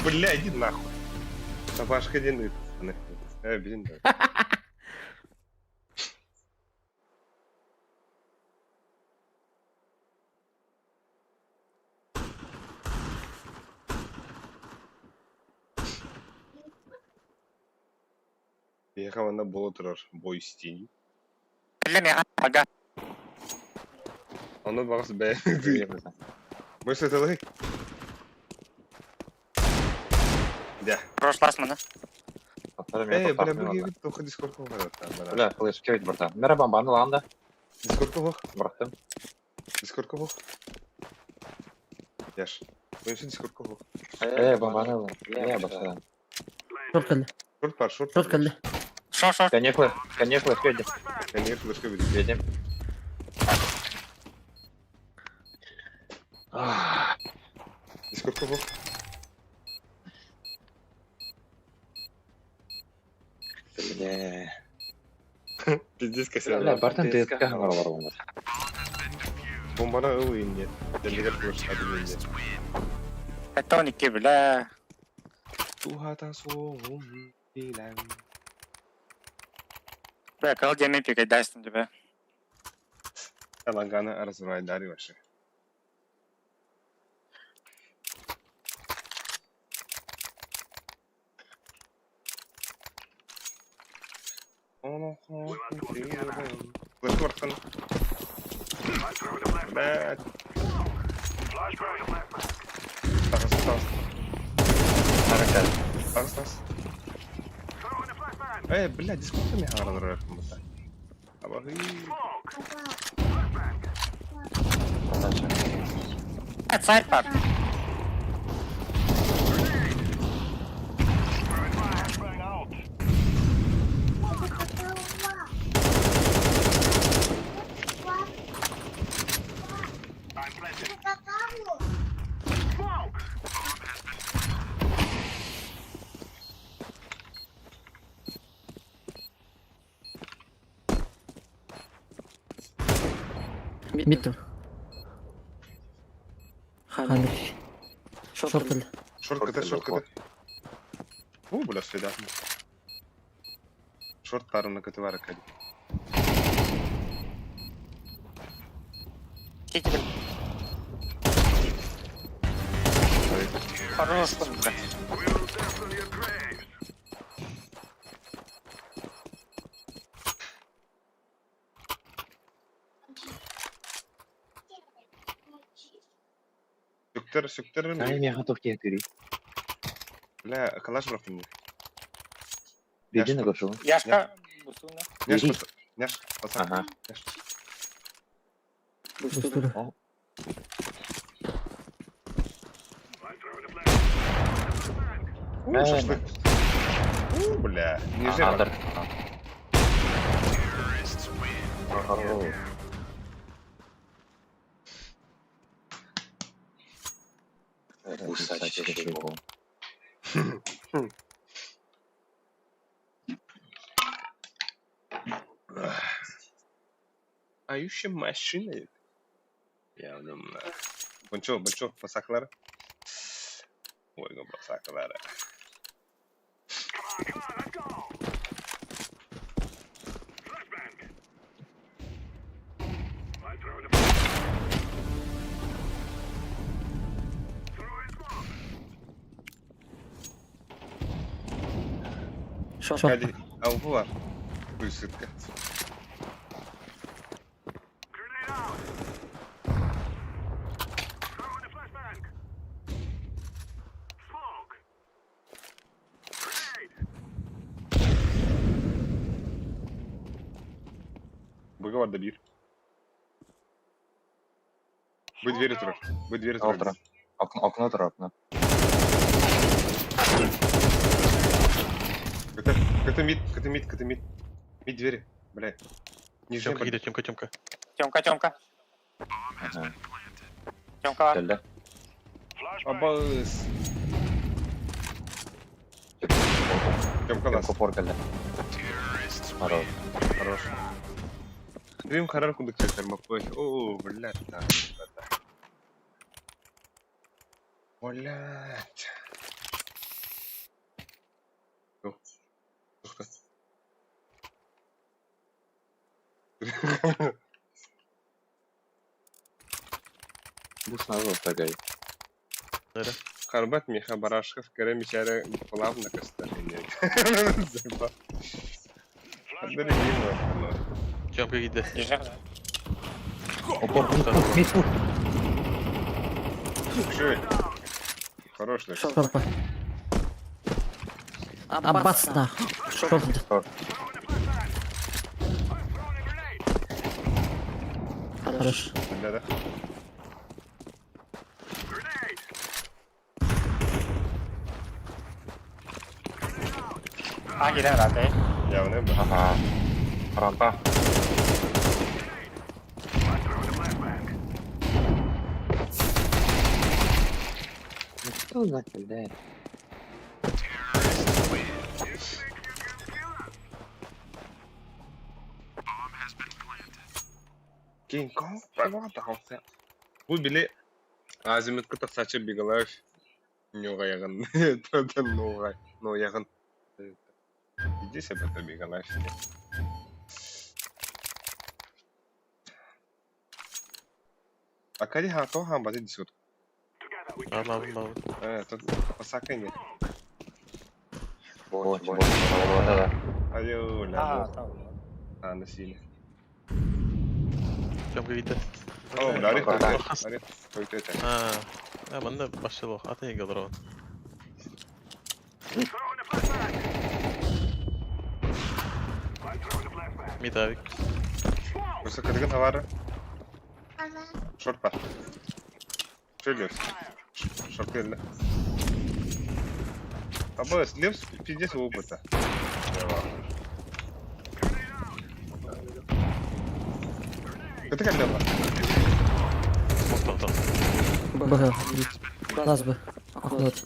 Speaker 1: Бля, иди нахуй. Собашка один. Блин, да. Ехал боло тұрар бой істейін.
Speaker 5: Бля, мега. Ага.
Speaker 1: Оны бағысы бәрі. Бой сәтілі. Да.
Speaker 5: Прошлась мана.
Speaker 1: Бля, бұл кебет тоқы дискордқа қоғар.
Speaker 6: Бля, флеш кевит барта. Мера бомбаны ланда.
Speaker 1: Дискордқа қоқ.
Speaker 6: Бұраттым.
Speaker 1: Дискордқа қоқ. Яш. Бойыншы дискордқа қоқ.
Speaker 6: Бомбаны ланда. Не, башла.
Speaker 3: Short kaldı.
Speaker 1: Шорт пар, шорт.
Speaker 3: Short kaldı.
Speaker 5: Шо.
Speaker 6: Конечно, федя.
Speaker 1: Конечно, флешка будет.
Speaker 6: Федя.
Speaker 1: Дискордқа қоқ.
Speaker 6: Бля.
Speaker 1: Пиздец
Speaker 6: Бля,
Speaker 1: косяк.
Speaker 6: бартын ДСК бар болмас.
Speaker 1: Бомбана ылы инде. Дендегер флеш адым инде.
Speaker 5: Это он ке, бля.
Speaker 1: Тухата соғым билән.
Speaker 5: Бля, кал деме пикай дайстым тебе.
Speaker 1: Талаганы разрайдари вообще. Флеш бартын.
Speaker 9: I'm throwing a flashback.
Speaker 1: Блядь.
Speaker 9: Flashback. Flashback.
Speaker 1: Тағыз.
Speaker 6: Харакат.
Speaker 1: Тағыз.
Speaker 9: Throwing a flashback.
Speaker 1: Блядь, дискордқа не қарадыр рахмата. Абағы.
Speaker 9: Smoke.
Speaker 8: Папа,
Speaker 9: Flashback.
Speaker 5: Сайт пар.
Speaker 9: Throwing flashbang out.
Speaker 8: папа,
Speaker 3: Мид. Хамиш. Шортл.
Speaker 1: Шорт КТ. Бля, следят. Шорт пару на КТ вара кади.
Speaker 5: Хорош, бля.
Speaker 9: We'll deafen your graves.
Speaker 1: Сүктер.
Speaker 6: Я готов тебе говорить.
Speaker 1: Бля, калаш бұрап мне.
Speaker 6: Беги на гошу.
Speaker 5: Яшка, бусуна.
Speaker 6: Бери.
Speaker 1: Няш, пацан.
Speaker 6: Ага.
Speaker 1: Няш.
Speaker 3: Бустур.
Speaker 1: Шашлык. Бля, не жир.
Speaker 6: Андер. Хорош. Кусачий чего?
Speaker 1: Ающе машина. Явным. Buncho, pasaklar. Oyga pasaklar.
Speaker 3: Шорт.
Speaker 1: Hadi, avı var. Bu sıkı. Быга var da bir. Bu двери тұрар. Bu двери
Speaker 6: Al
Speaker 1: тұрар.
Speaker 6: taraf. Okna tarafına.
Speaker 1: Это мид. Мид двери. Бля. Нижняя
Speaker 2: Тёмка едет, Тёмка.
Speaker 5: Тёмка.
Speaker 6: Ага.
Speaker 5: Тёмка var.
Speaker 6: Geldi.
Speaker 1: Абаз. Тёмка лас.
Speaker 6: Kopor geldi. Хорош.
Speaker 1: Хорош. Дрим харар кудык чекер мапой. О, блядь. Да. Блядь. Ух ты.
Speaker 6: Bu sınavı tagay.
Speaker 1: Харбат меха барашков керемичаре плавно кастарыне. Зайба. Адыры гимно.
Speaker 2: Тёмка едет.
Speaker 5: Ежак.
Speaker 6: Опор.
Speaker 3: Мид.
Speaker 1: Шой. Хорош лишь.
Speaker 3: Шорпа. Аббас на. Шорт. Хорош.
Speaker 1: Да.
Speaker 5: А, gidelim herhalde.
Speaker 1: Явно бы.
Speaker 6: Ага. Rampa. Что за килля?
Speaker 1: King Kong. What the hell? Bu bile azimет кытык сачы бигалаш. Нёга ягын. Тотан нога. Но ягын. Иди себе ты бигалаш. А кади хато хам бази дисут.
Speaker 2: Aldım.
Speaker 1: Тут посакайне.
Speaker 6: Boş. Orada da.
Speaker 1: Алло,
Speaker 5: Ha,
Speaker 1: ля.
Speaker 5: tamam.
Speaker 1: А, на сине.
Speaker 2: Тёмка едет.
Speaker 1: О, Дарик,
Speaker 6: Бака.
Speaker 1: Дарик. Който это.
Speaker 2: Ben de başladı o. Atın yıkılır o. Mid abi.
Speaker 1: Просто кыргын товары.
Speaker 8: Ага.
Speaker 1: Шорт бар. Söylüyoruz. Шорт geldi. Абы, слепс пиздец опыта. Ты как дела?
Speaker 2: Tamam.
Speaker 3: Бага. Нас бы. Охнуть.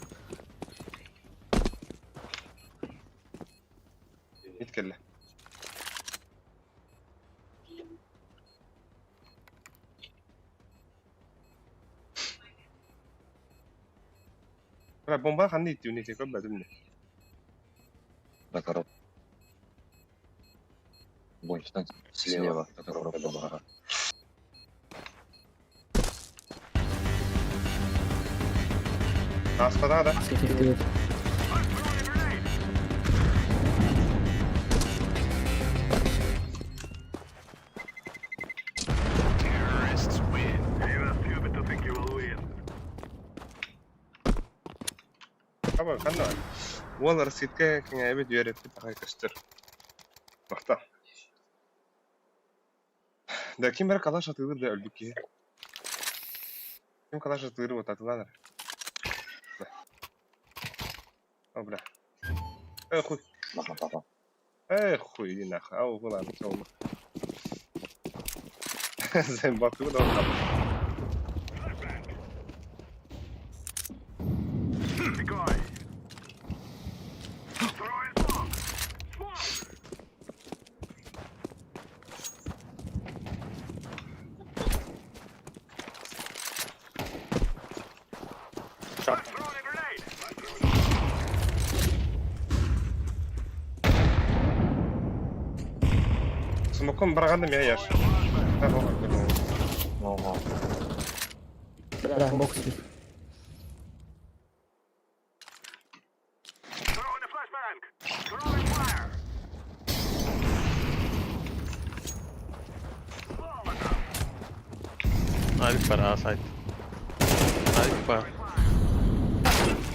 Speaker 1: Yetkili. Bırak bomba kandı itti ne çekiyor ben de.
Speaker 6: На корот. Больше слева. На коробке бомба.
Speaker 1: Aspada da.
Speaker 3: Sekizde
Speaker 9: Terrorists win. You are stupid to think you will win.
Speaker 1: Tamam kan da. Wall rasitka kan ya bir diğer etti daha kaçtır. Bakta. Da kim bir kalaş atılır da öldük ki. Kim kalaş atılır o tatlılar. Abla. Хуй.
Speaker 6: Мама, папа.
Speaker 1: Хуй, иди нахуй. Ау, ладно, всё. Займбату да.
Speaker 9: Guy. Throw it long. Throw a grenade.
Speaker 1: Смоком браганым я яш.
Speaker 6: Ого.
Speaker 3: Bırak box bir.
Speaker 9: Throw in the flashbang. Throwing fire.
Speaker 2: Arif var A side. Arif var.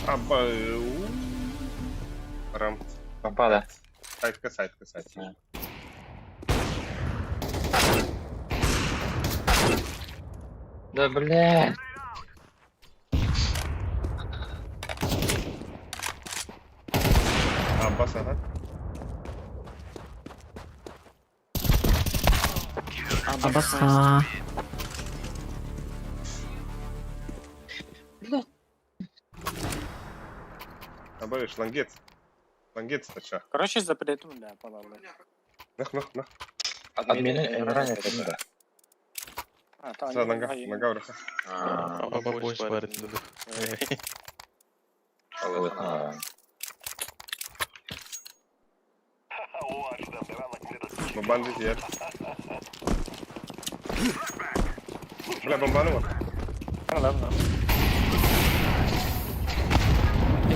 Speaker 1: Аба. Рам.
Speaker 6: Помпа, да?
Speaker 1: Сайт.
Speaker 6: Да, блядь.
Speaker 1: Аббас ага.
Speaker 3: Abasa.
Speaker 1: Абба шлангец. Шлангец тача.
Speaker 5: Короче, запретим, да, подобно.
Speaker 1: Нах.
Speaker 6: Админы ранее это.
Speaker 5: А, там
Speaker 1: За нога враха.
Speaker 2: Baba boş var dedi.
Speaker 6: Вот.
Speaker 9: Watch them. They're like little.
Speaker 1: Бомбан здесь я. Бля, бомбану var.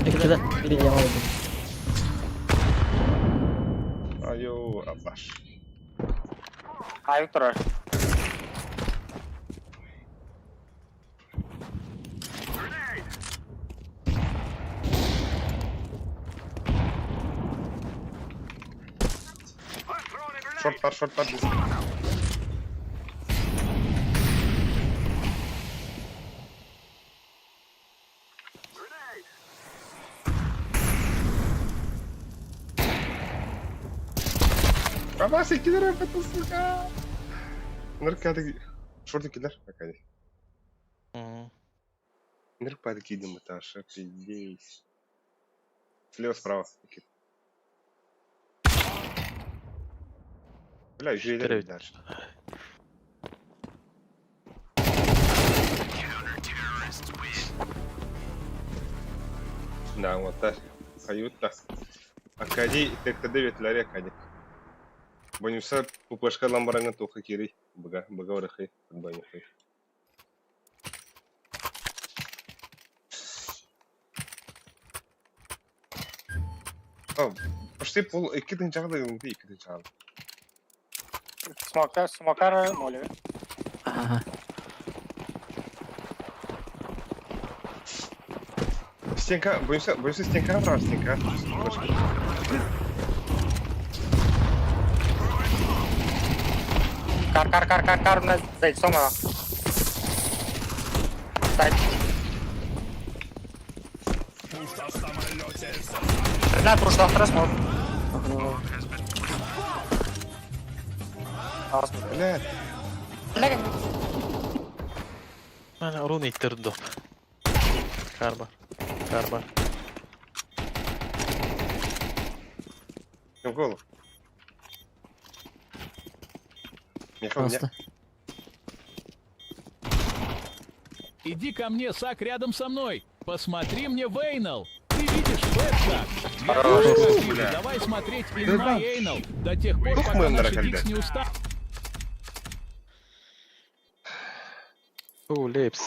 Speaker 3: Bekle. Bir yamalı.
Speaker 1: Ayo, Abbas.
Speaker 5: Hayır, dur.
Speaker 1: Short var. Abbas 2 lira patlasın ya. Нырк кәдік шорты келер пока. Нырк падик идем этаж, офигеть. Слева справа. Бля, еще и дальше. Да, вот так. Каюта. Акади, ТКД ветләре Акади. Бонюса пупашка ламбарanga тоха кири. Бага урахи. Бонюхи. О, почти пол 2 чагда гынды 2 чагда.
Speaker 5: Смокар молю.
Speaker 3: Aha.
Speaker 1: Стенка, боюся стенка брав, стенка.
Speaker 5: Кар, на зайд, сома. Сайт. Гранат прошла, смог.
Speaker 1: Блядь.
Speaker 2: Ben onu ittirdim. Karbar.
Speaker 1: В голову. Михаил,
Speaker 3: Bastı.
Speaker 11: Иди ко мне, Сак, рядом со мной.
Speaker 9: Посмотри мне в Эйнал. Ты видишь Флетшак? Я
Speaker 1: Хорош,
Speaker 9: тоже хочу.
Speaker 1: бля.
Speaker 9: Давай смотреть
Speaker 1: Да
Speaker 9: In
Speaker 1: да.
Speaker 9: My Anal до тех пор,
Speaker 1: Дух
Speaker 9: пока
Speaker 1: моим
Speaker 9: наши
Speaker 1: драконья.
Speaker 9: Дикс не устал.
Speaker 2: О, Лепс.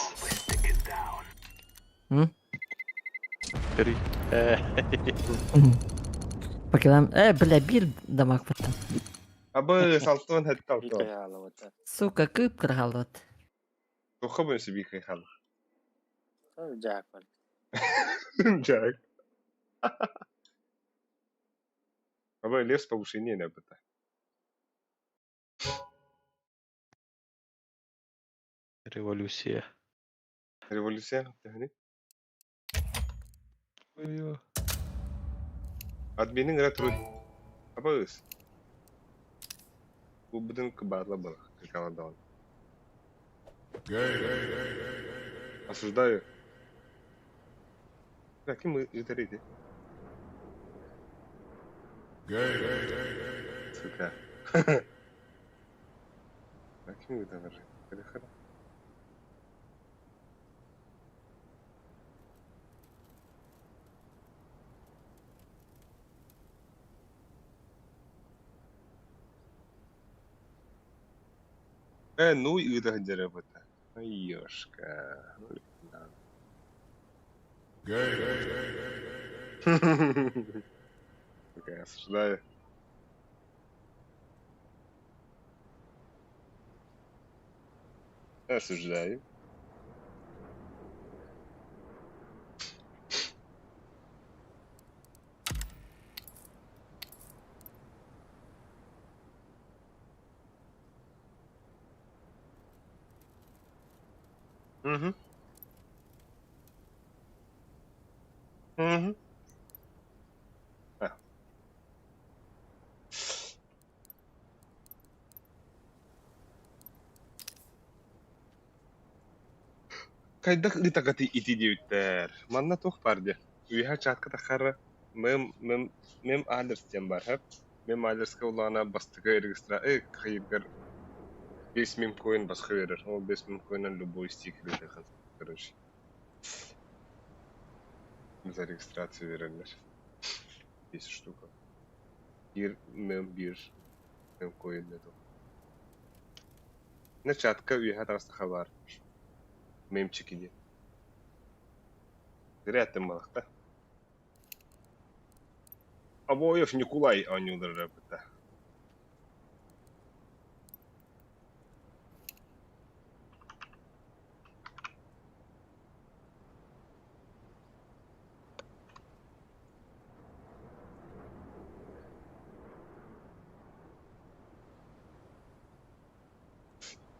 Speaker 3: М?
Speaker 2: Три.
Speaker 3: Покидам. Бля, бир дамаг баттым.
Speaker 1: Абы салтын хәтті алтын.
Speaker 3: Сука, кып кыргалды.
Speaker 1: Тухы бөнсі бейхай хал.
Speaker 6: Jack.
Speaker 1: Джак. Абы лес повышение не быта.
Speaker 2: Революция.
Speaker 1: Революция. Тәхни. Админин ретро. Абы ыс. Bu budun кыбарла было, как она дала. Осуждаю. Каким мы итерите? Сука. Каким вы даже? Переход. Ну и это где работа. Ёшка. Сука, я осуждаю. Осуждаю. Угу. Угу. Кайдах итагаты ити деуттер. Манна тох барды. Уйха чатка тахара мем адрес тем бар хап. Мем адреске улана бастыга регистра. Хайгар 5 мем коин басқа берер. Ол 5 мем коиннан любой стикер етехан. Короче. За регистрацию верерлер. 10 штука. Bir mem коин нету. На чатка уйха тағысты хабар. Мемчики де. Зря ты малых-то. Обоев Николай, а не ударяет-то.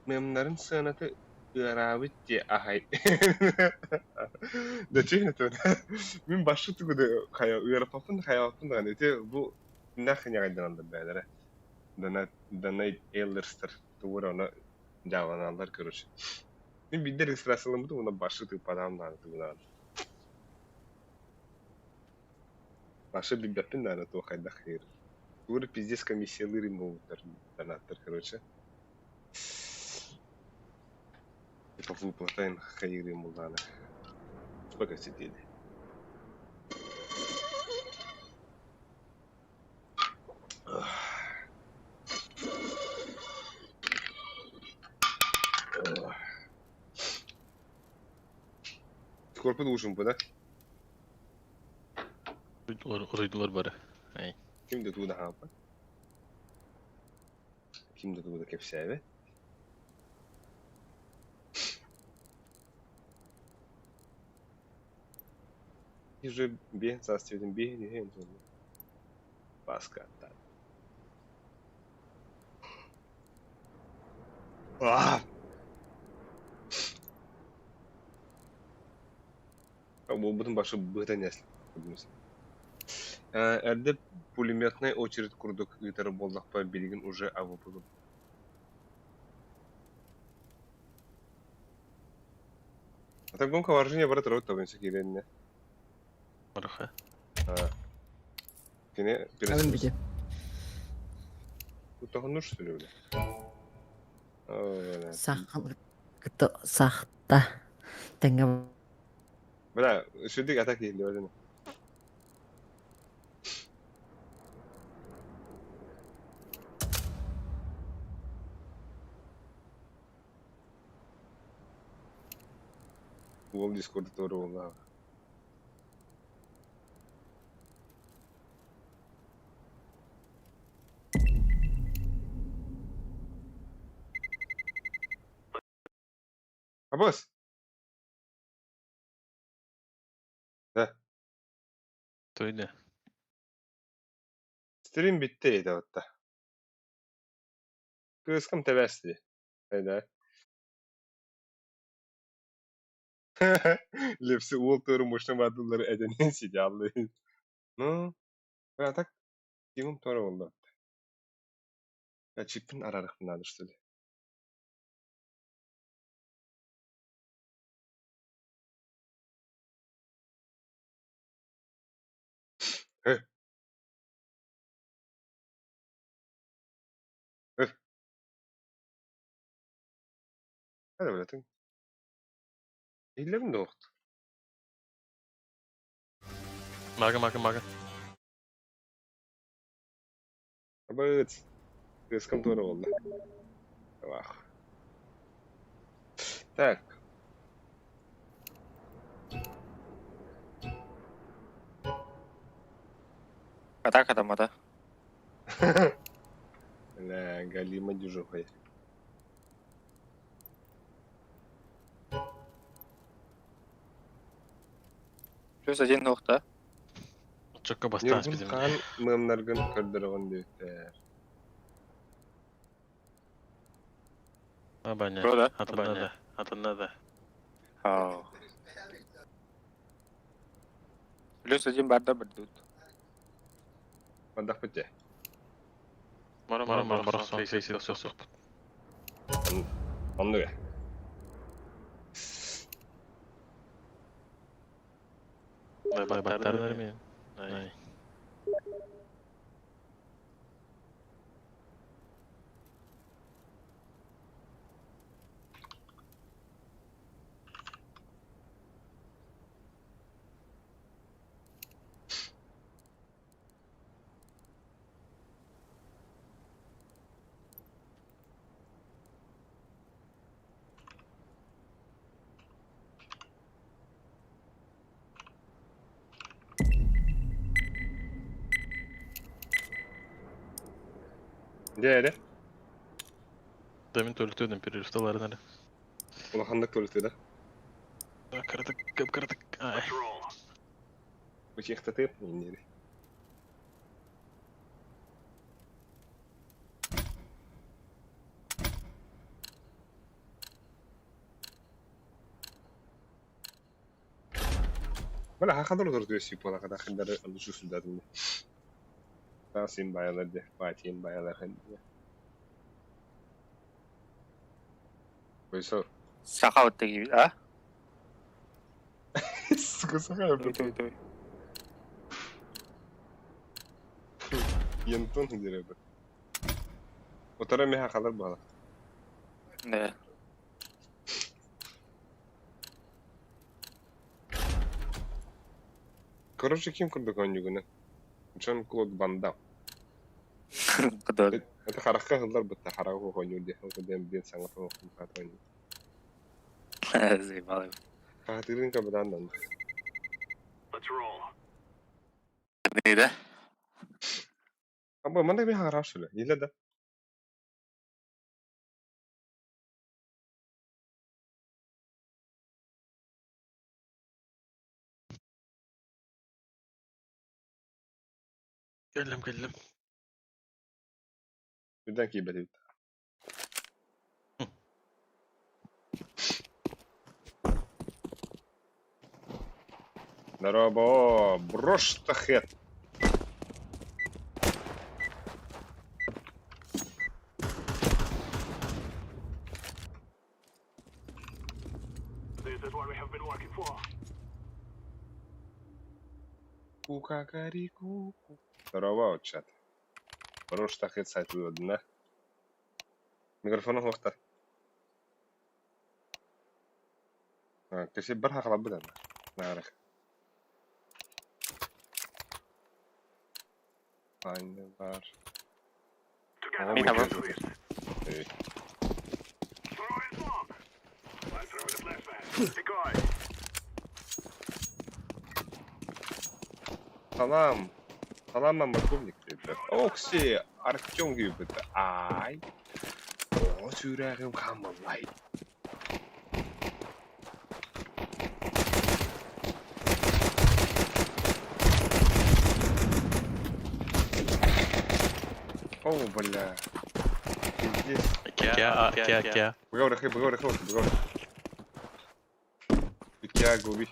Speaker 1: Memlerin sanatı Iğrabit diye ahay. Da çeyne to. Min başlı tuğda kaya Iğrapapın hayatın da ne bu nakın yaydan da bedere. Dana Ellerster tuğra ona javananlar görüş. Min bir de registrasyonumda ona başlı tuğ padamlar tuğda. Başlı bir bepin da to hayda hayır. Tuğra пиздец комиссиялары могут донатор, короче. По выплатаем хайры мулана. Сколько сидели? Скоро подушим, да?
Speaker 2: Урыдылар бары. Ай.
Speaker 1: Kimde tuğda hapa? Kimde tuğda kepseve? И же бе, соответственно, бе, не Паска. Bu bunun başı bıhta nesli. Әрді пулеметный очередь курдук итары болдық па белгін уже авы бұлым. А так гонка вооружения брат рот табынсы келеніне.
Speaker 2: Бараха.
Speaker 1: Кене
Speaker 3: Абын
Speaker 1: пересіз.
Speaker 3: биде.
Speaker 1: Бұттағын нұр что ли бля?
Speaker 3: Сахта. Тенге
Speaker 1: Bela, üstündeki atak değil, öyle. Bu Discord'da doğru oldu abi. Abbas.
Speaker 2: Toydu.
Speaker 1: Stream bittiydi hatta. Kıskım tebessli. Hayda. Lepsi uğultuğuru muşlamadıları edenin sicallı. No. Ben atak diyorum doğru oldu. Ya çipin ararak bundan işte. Heh. Heh. Hadi böyle. İllerim de oldu.
Speaker 2: Maga.
Speaker 1: Abbas. Kıskım doğru oldu. Vah. Так.
Speaker 5: Атака тамада.
Speaker 1: لا галима дюжухой.
Speaker 5: +1 нокта.
Speaker 2: Çokka bastans
Speaker 1: Ниргун
Speaker 2: bizim.
Speaker 1: хан мымнаргын көрдөргөн дүйттер.
Speaker 2: Abanya.
Speaker 5: Burada.
Speaker 2: Hatırına da.
Speaker 5: Haa. +1 барда бирдут.
Speaker 1: Мадах пете.
Speaker 2: Марам барасан фейсит сосук.
Speaker 1: Онду ya.
Speaker 2: Bay battar mı? Ay.
Speaker 1: Değeri.
Speaker 2: Demin törtüydüm bir ustalarına.
Speaker 1: Ulahandık törtüydü.
Speaker 2: Kırdık. Ay.
Speaker 9: Let's roll.
Speaker 1: Bu çiğte teyip mi inleri? Böyle hakikaten olur diyor sip ola kadar kadar alışıyorsun dedim. Tasim bayalar de, Fatih'in bayalar hadi. Koysa.
Speaker 5: Саха өттеги. А?
Speaker 1: Sıkı sıkı yapıyor.
Speaker 5: Той.
Speaker 1: Yentun hidire bu. Otara meha kadar bağlı.
Speaker 5: Да.
Speaker 1: Короче, кем курдук онюгуна? Чон клод банда.
Speaker 5: Кыдыр.
Speaker 1: Это харакка хылдар бутта харагу хоню де. Хылдем бен саңатын окум катони.
Speaker 5: Заебал.
Speaker 1: Катырын кабыдандан.
Speaker 9: Let's roll.
Speaker 5: Нейді?
Speaker 1: Абы мандай мен хараш эле. Иле да.
Speaker 2: Geldim.
Speaker 1: Birden kibeti. Здорово, брошь тахет.
Speaker 9: This is what we have been working for.
Speaker 1: Кукакарику. Здорово, чат. Брошь тахет сайт выводна. Микрофон вақта. Кеше бір хақлап біледі. Narık. Aynı var.
Speaker 9: Together
Speaker 1: Bir
Speaker 9: we
Speaker 1: tamam.
Speaker 9: can do this.
Speaker 1: Evet.
Speaker 9: Throw in smoke. I throw the flashbang. Decoy.
Speaker 1: Salam. Salam ben полковник dedi. Okси Артем gibi. Ay. O sürəğim kamallay. О, бля. Пиздец.
Speaker 2: Кя.
Speaker 1: Бгаур, бгаур. Пикя губи.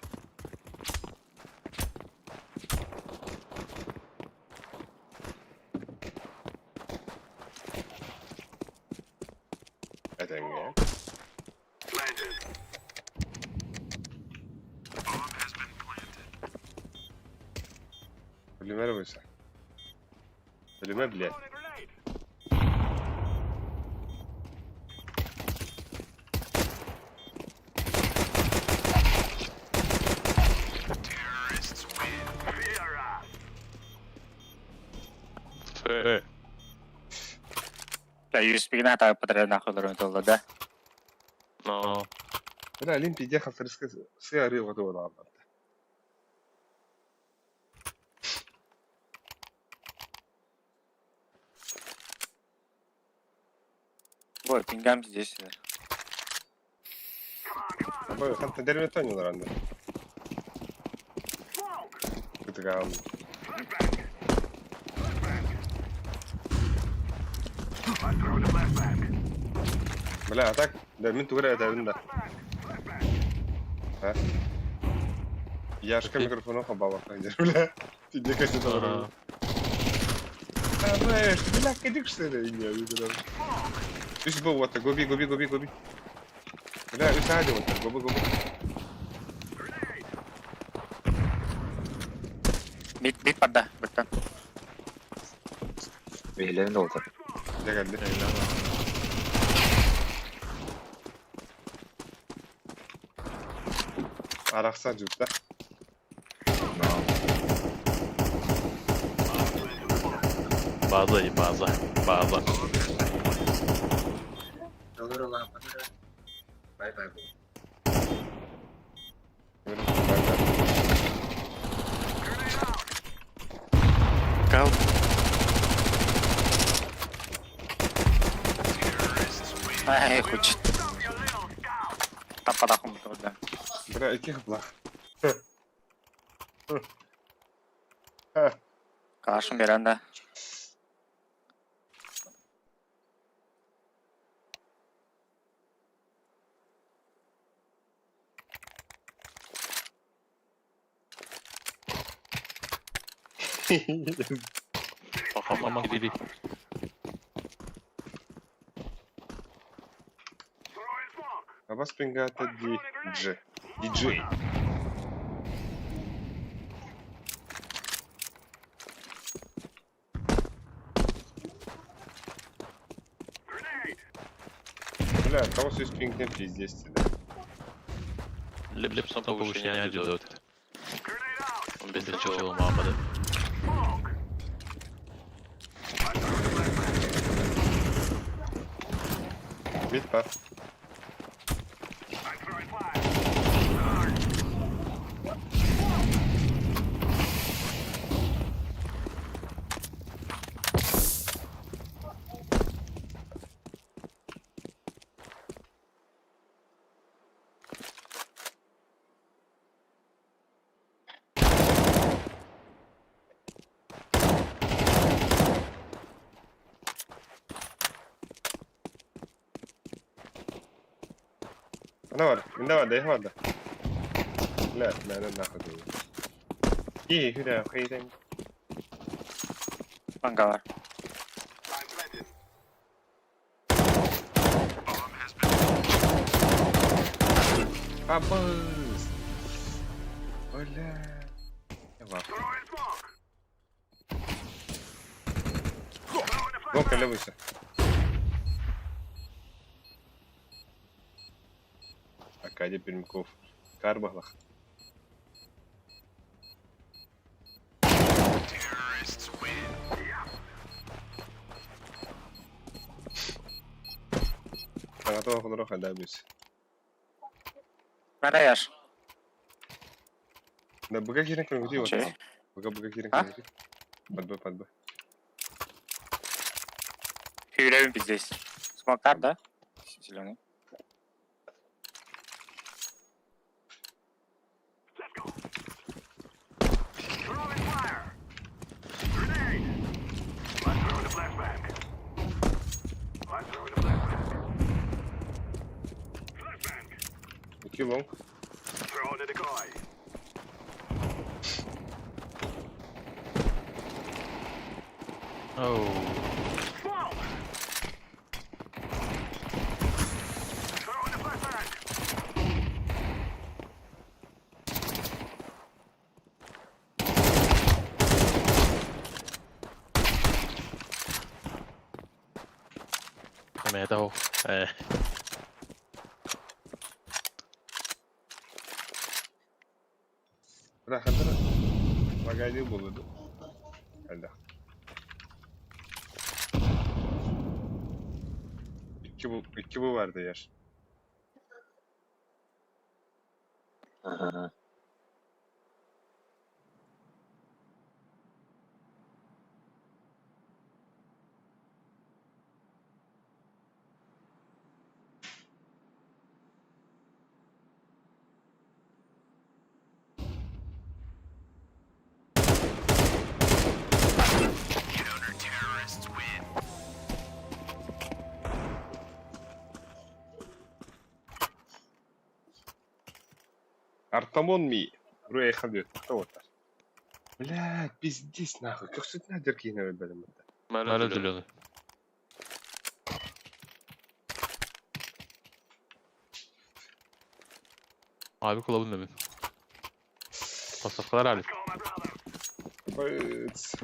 Speaker 1: Это не.
Speaker 9: Planted.
Speaker 1: Ölüme koysa. Ölüme bile.
Speaker 9: Throwing a grenade. Fear us.
Speaker 6: Да, USB на так подряд нахуй дорого, да?
Speaker 2: No.
Speaker 1: Bля, Олимпий ехал с рыска воду.
Speaker 6: Вот, пингам здесь.
Speaker 1: Абай, ханта деревне тонил рано.
Speaker 9: Smoke.
Speaker 1: Это гам.
Speaker 9: Flashbang. I throw the flashbang.
Speaker 1: Бля, а так? Да, минуту говоря, это винда. А? Я ж микрофон хабала, бля. Ты мне кажется, это А, знаешь, бля, кадик что ли? Не, видно. Üst bu what gobi. Bля, üst hadi what gobi.
Speaker 6: Bit pada, betul. Birilerinde oldu.
Speaker 1: Ne geldi? Araksa cüpte.
Speaker 2: Baza.
Speaker 6: Olur ulan. Bay bay. Kal. Ay, kuç. Tapada kum orada.
Speaker 1: Bля, iki hıpla.
Speaker 6: Karşım veranda.
Speaker 2: Aman gidi.
Speaker 9: Throw in smoke.
Speaker 1: А вас пингата диджей.
Speaker 9: Grenade.
Speaker 1: Бля, кого с пингом пиздец тебе?
Speaker 2: Лепсон повышения идет.
Speaker 9: Grenade out.
Speaker 2: Он без ничего мамады.
Speaker 9: Smoke. I throw the flashbang.
Speaker 1: Бит па.
Speaker 9: I throw in flash.
Speaker 1: Ana var. Bunda var, dev var da. لا ناخذ ايه هنا خيرا
Speaker 6: Manga var.
Speaker 9: I'm planted.
Speaker 1: Абаз бля
Speaker 9: Throw in smoke.
Speaker 1: Гонка левыйся. Акадий Пермяков. Карбалах. Atama kadar kadar biz.
Speaker 5: Mana yaş?
Speaker 1: Da buga kirin kırmızı diyor.
Speaker 5: Şey.
Speaker 1: Buga kirin
Speaker 5: Ha?
Speaker 1: kırmızı. Padba.
Speaker 5: Hüylerim bizdeyiz. Smoke'lar da. Ziloni.
Speaker 9: Throwing fire. Grenade. I'm throwing the flashbang. I'm throwing the flashbang. Flashbang.
Speaker 1: 2 long.
Speaker 9: Throwing the decoy.
Speaker 2: Oh.
Speaker 9: Smoke. Throwing the flashbang.
Speaker 2: Mẹ đâu?
Speaker 1: Bırak hadi. Bagajı bulurdu. Hadi. İki bu vardı yer. Артамон ми. Buraya kalıyor. Tamam. Бля, пиздец нахуй. Как тут надер кинуть бәлем это?
Speaker 2: Mana ziloni. Abi kulağın demin. Pasafkalar abi.
Speaker 9: Call my brother.
Speaker 1: Быц.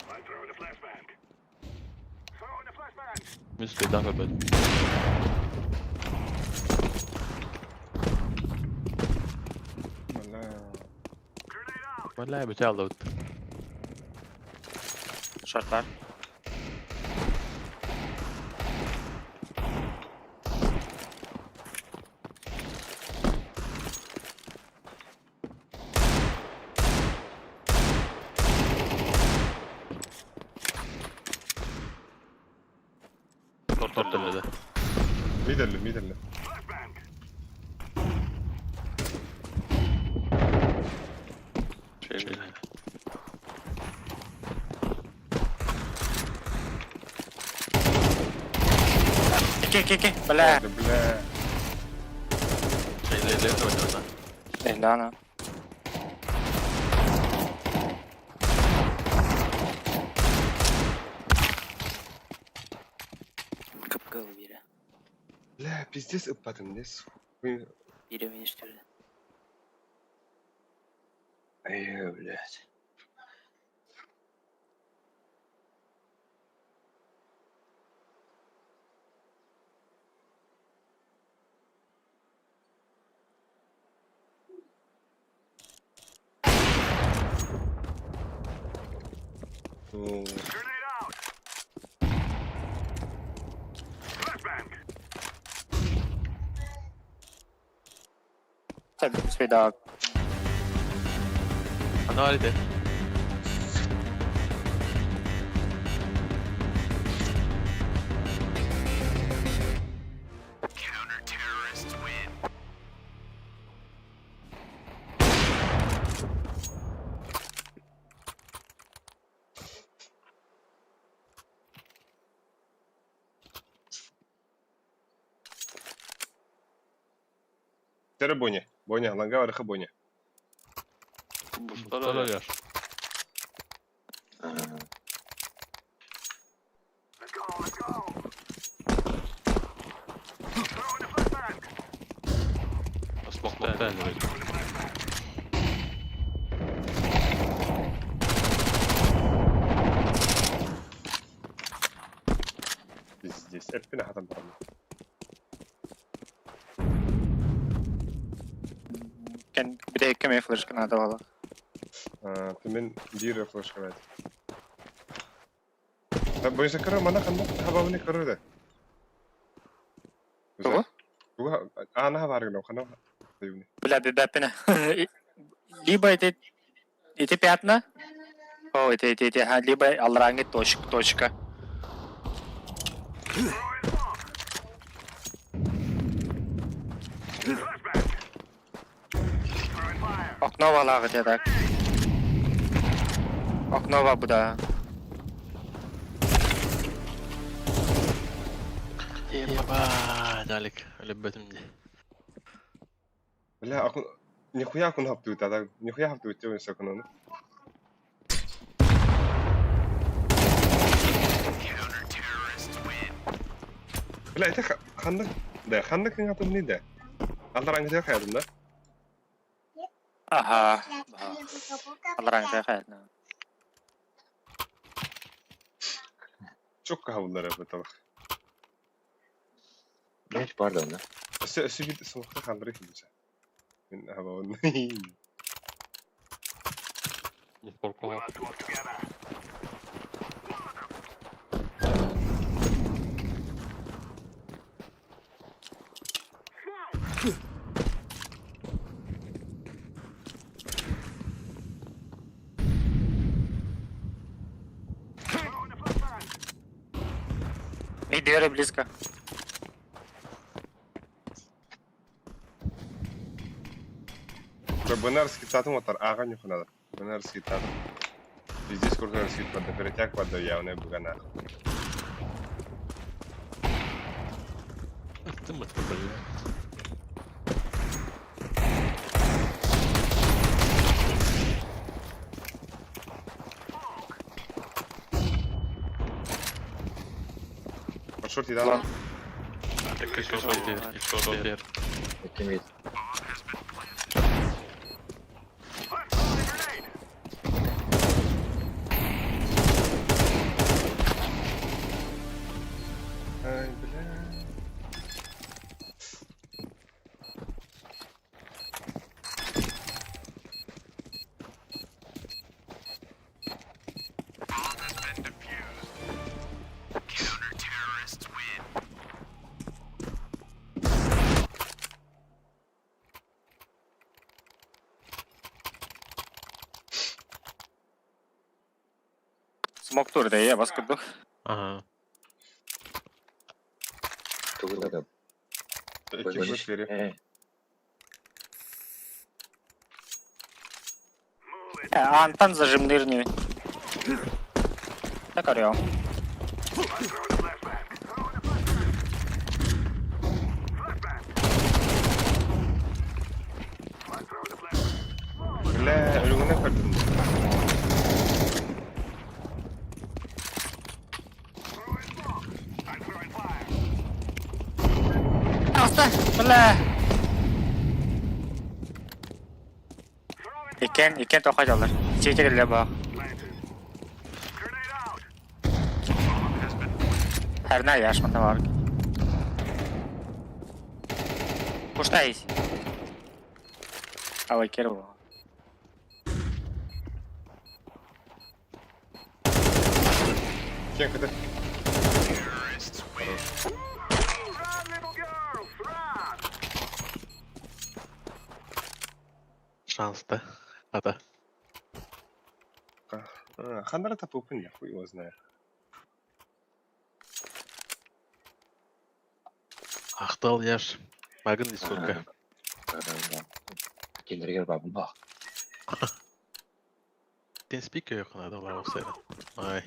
Speaker 9: I'm throwing the flashbang. Throwing the flashbang.
Speaker 2: Müslü'yü daha görmedim.
Speaker 1: Бля.
Speaker 9: Grenade out.
Speaker 2: Vallahi bıçağı aldı.
Speaker 5: Shortlar.
Speaker 2: Top demedi.
Speaker 1: Middle.
Speaker 9: Flashbang.
Speaker 2: Şey.
Speaker 5: İki. Bля.
Speaker 1: Hadi bля.
Speaker 2: Şeyleri de oynadı.
Speaker 5: Ehlana.
Speaker 11: Капкал бiri.
Speaker 1: Бля, пиздец ıpladım ne su.
Speaker 11: Biri beni üstürdü.
Speaker 1: Ай, блядь. Ну,
Speaker 9: Grenade out. Flashbang.
Speaker 5: Tabii Sveda.
Speaker 2: Ana halde.
Speaker 9: Counter-terrorists win.
Speaker 1: Тері Боня. Боня, ланга арқы Боня.
Speaker 2: Mustafa oluyor.
Speaker 9: Let's go. Throwing the flashbang.
Speaker 2: Smoke'da elde böyle.
Speaker 9: Throwing the flashbang.
Speaker 1: Пиздец. Эппіне хатам барам.
Speaker 5: Bir de eklemeye flash kanada valla.
Speaker 1: Төмен bir флешка бәді. Бойса кірі, мана қандай хабабыны кірі да.
Speaker 6: Кого?
Speaker 1: Ana var gino kana.
Speaker 6: Бля, бебепина. Либо эти пятна. О, эти, либо алранги точка. Окно валагы так. Окно ва буда.
Speaker 2: Далек, любетимди.
Speaker 1: Бля, акун нихуя акун хапту тада. Нихуя хапту чөөн сакын. Bля, это хандаг. Да, хандаг кин хатым не да. Алдаранги да хаядым да.
Speaker 6: Ага. Алранги хайна.
Speaker 1: Çok kahvullar yapıyor.
Speaker 6: Geç pardon da.
Speaker 1: Sübit smoke'ta kaldırıyor ki bize. Ben hava onu.
Speaker 9: Let's work together.
Speaker 6: И двери близко.
Speaker 1: Бенарский тату мотор аган yok надо. Бенарский тату. Здесь курсорский под перетяг под явно бугана.
Speaker 2: Ты мать поболел.
Speaker 1: Под шорти да.
Speaker 2: Так и что дер.
Speaker 6: Этими.
Speaker 1: Ай, бля.
Speaker 6: Смог тур да я вас куду.
Speaker 2: Ага.
Speaker 6: Тугуда.
Speaker 1: İki boş veriyor.
Speaker 6: Антон зажимный. Так орём.
Speaker 1: Bля, ölümüne kırdım.
Speaker 6: Бля. Икен тоқай жалар. Чечегеле бақ. Herna yaş mı var? Kuştayız. Hava kere bu.
Speaker 1: Kim kadar?
Speaker 2: Шанс-то. Это.
Speaker 1: Хандра-то тупый, я хуй его знаю.
Speaker 2: Ақтал яш. Магын дискурка.
Speaker 6: Келдерге бабым бақ.
Speaker 2: Тен спикер yok надо var olsaydı. Ay.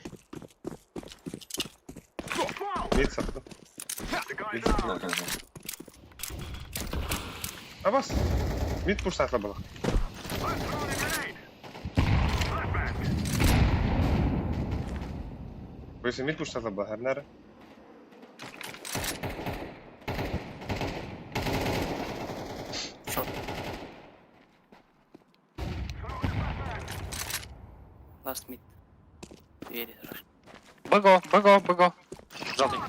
Speaker 1: Mid sattım. Abbas. Mid push sakla balık. Böylece mid push sakla balık. Her nere?
Speaker 11: Last mid. Двери хорошо.
Speaker 6: Быго. Желтый.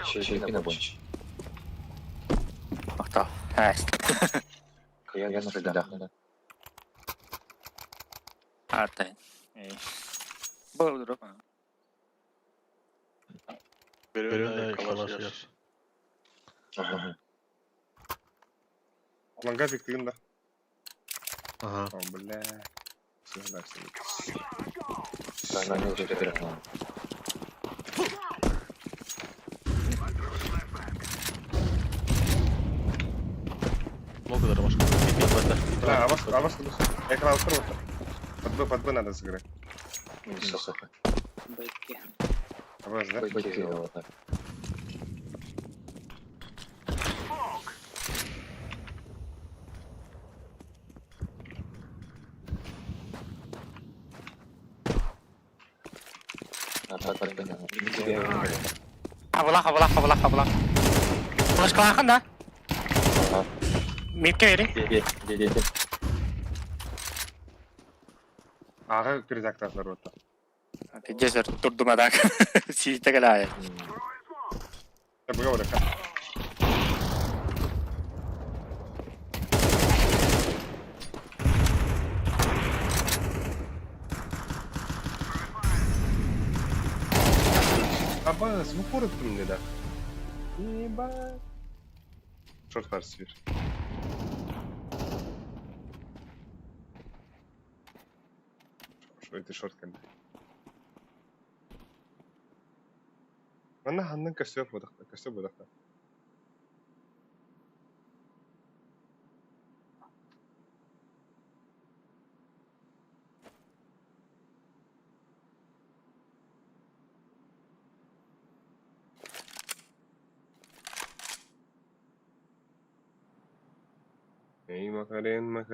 Speaker 6: Чечеги на бонч. Ақтал. Әст. Я на следах. Артай. Был дроп.
Speaker 2: Birinde kalaşıyor.
Speaker 1: Lan gaz bekleyin de.
Speaker 2: Aha.
Speaker 1: Tamam bile. Söylersin.
Speaker 6: Ben ne olacak ederim.
Speaker 2: O kadar başka. Bitmedi
Speaker 1: لا عبصت هيك على الطرق подбы надо сыграть.
Speaker 6: Сосока.
Speaker 11: Бэкки.
Speaker 1: Обоз, да?
Speaker 6: Бэкки, вот так. А так, понятно.
Speaker 4: Habla. Flash kalakın da.
Speaker 6: Ага.
Speaker 4: Mid'e verin.
Speaker 6: Где?
Speaker 1: Ağa kriz aktarlar orta.
Speaker 4: Cesur durdum adak. Sizde gel aya.
Speaker 1: Ya bu oraya. Абаз, в упор ты мне, да? Ебать. Шорт фарсир. Что это шорт кем? أنا هنن كسب بدخل. Ey Macarena.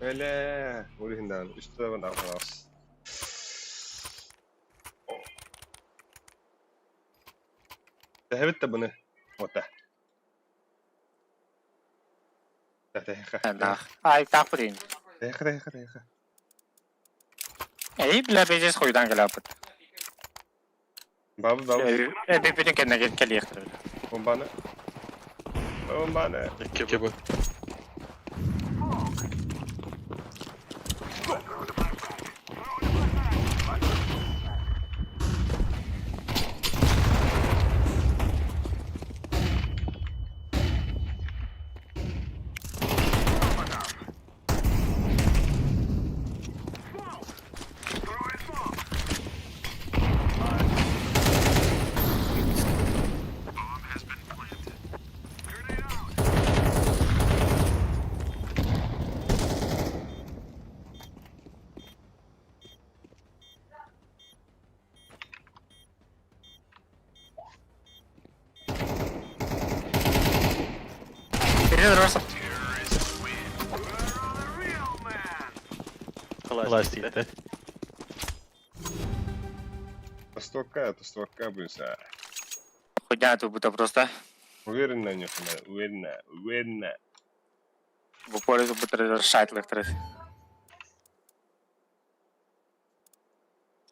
Speaker 1: Öyle. Vuruhindan. Üstüne ben arkadaş. ذهبت bunu. Ota.
Speaker 4: Nah. Ay takpurin.
Speaker 1: Deha.
Speaker 4: İyi bile beces koydan gelapıt.
Speaker 1: Babu.
Speaker 4: Birbirini kendine geliyor.
Speaker 1: Bombana.
Speaker 2: İki bu.
Speaker 4: Birini durursa.
Speaker 2: Flash değil.
Speaker 1: Тустока быса.
Speaker 4: Хуйня тут будто просто.
Speaker 1: Уверен на них, уверенно.
Speaker 4: В упоре тут будто решать лекторы.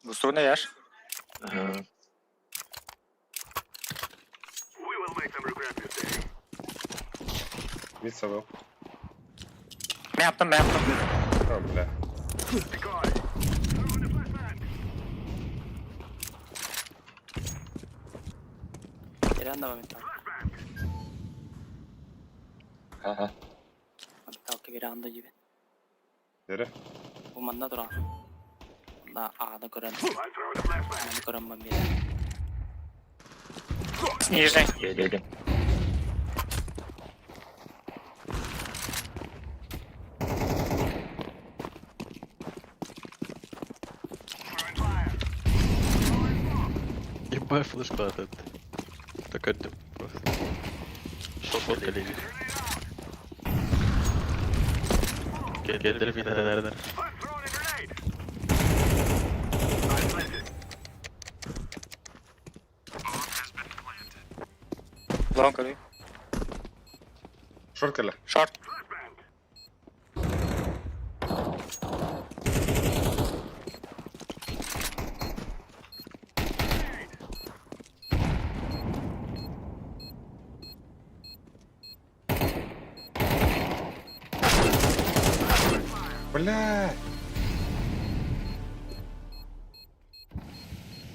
Speaker 4: Бустру не ешь?
Speaker 6: Ага.
Speaker 9: We will make them regret this day.
Speaker 1: Mid sabah.
Speaker 4: Ben yaptım.
Speaker 1: Tamam bile.
Speaker 9: Got it. Throwing the flashbang.
Speaker 11: Gelen devam et abi.
Speaker 6: Ага.
Speaker 11: Abi kalk bir anda gibi.
Speaker 1: Nere?
Speaker 11: Bu manda duran. Bunda A'da gören.
Speaker 9: I'm throwing the flashbang.
Speaker 11: Ananı gören ben bir yere.
Speaker 4: Ниже.
Speaker 6: Где?
Speaker 2: Ебать флешка этот. Так это просто. Шок коллеги. Geldi bir tane nereden?
Speaker 9: I'm throwing a grenade. I planted.
Speaker 4: Long kırıyor.
Speaker 1: Short killer.
Speaker 4: Short.
Speaker 9: Flashbang.
Speaker 1: Блядь!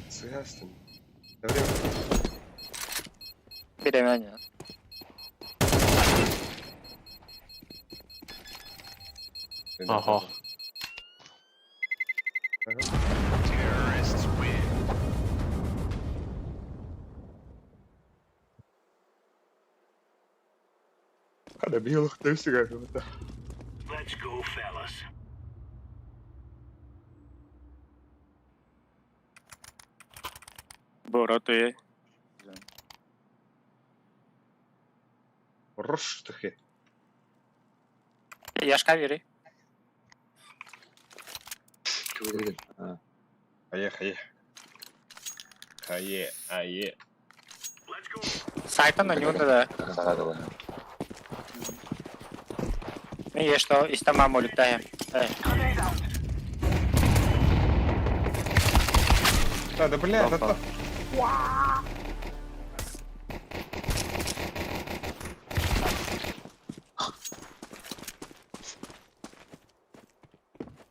Speaker 1: Связан. Время.
Speaker 6: Перемене.
Speaker 2: Ага.
Speaker 1: Ada белых тысяча какого-то.
Speaker 9: Let's go, fellas.
Speaker 4: Боротує.
Speaker 1: Рош таки.
Speaker 4: Яшка віри.
Speaker 1: Ае.
Speaker 9: Let's go.
Speaker 4: Сайта на нього да.
Speaker 6: Загадываю.
Speaker 4: Є що істама молітає.
Speaker 1: Да, блядь, это...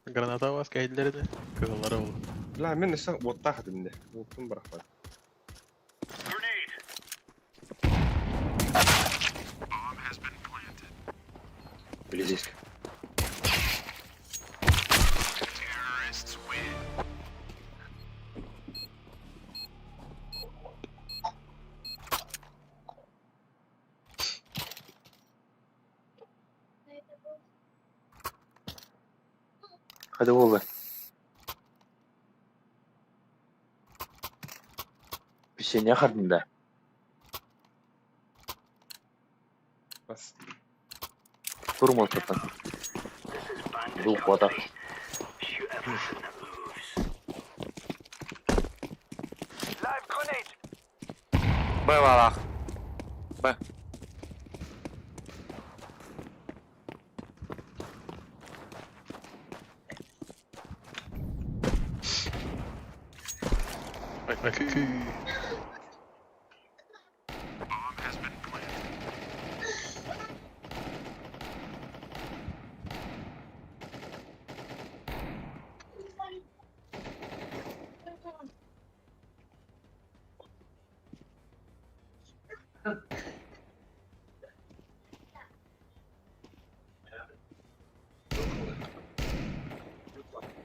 Speaker 2: Granata var geldilerdi. Kırılları oldu.
Speaker 1: Бля, мен ise вот так димде. Уктум бирок.
Speaker 9: Grenade.
Speaker 6: Близко. Hadi oğlum. Bir şey ne kadın da?
Speaker 1: Бас.
Speaker 6: Durma ortadan. Dur вода.
Speaker 9: Shoot everything that moves. Live grenade.
Speaker 4: Б валах. Б.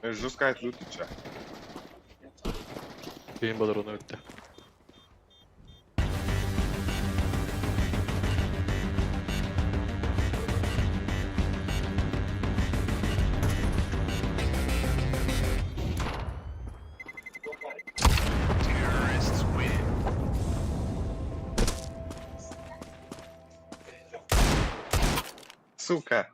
Speaker 1: Жесткая лютича.
Speaker 2: Benim balonu öttü.
Speaker 1: Сука.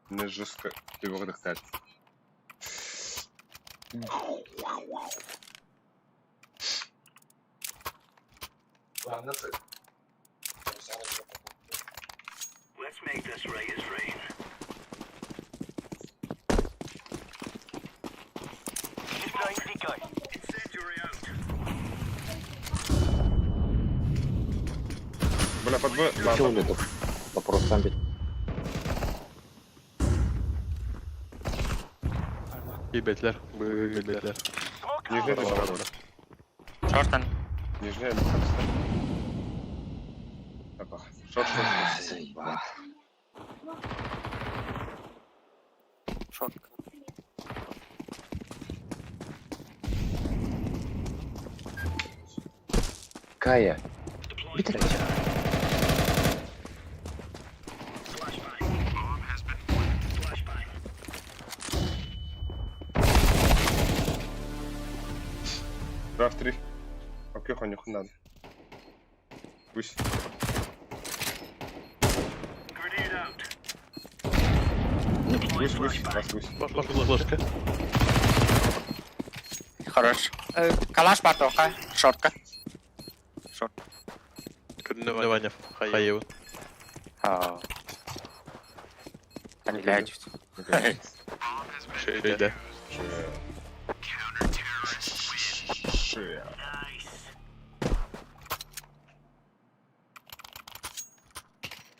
Speaker 1: Не жестко. Ты его выдохнуть.
Speaker 9: Let's make this right as rain. Deploying decoy. Incendiary out.
Speaker 1: Бля, под Б.
Speaker 6: Километров. Вопрос там ведь.
Speaker 2: İyi bekler. Böyle bekler.
Speaker 1: Нижняя лестница.
Speaker 4: Шортан.
Speaker 1: Нижняя лестница. Опа. Шорт.
Speaker 6: Заебал.
Speaker 11: Шотка.
Speaker 6: Кая. Битер.
Speaker 1: Раф 3. Окей, хонюх надо. Пусть.
Speaker 9: Grenade out.
Speaker 1: Гусь. Вас гусь.
Speaker 2: Ложка.
Speaker 4: Хорош. Калаш батока. Шортка. Шорт.
Speaker 2: Кырнывание. Хаеву.
Speaker 4: А. Они лягут.
Speaker 2: Şeyde.
Speaker 1: Шея.
Speaker 9: Nice.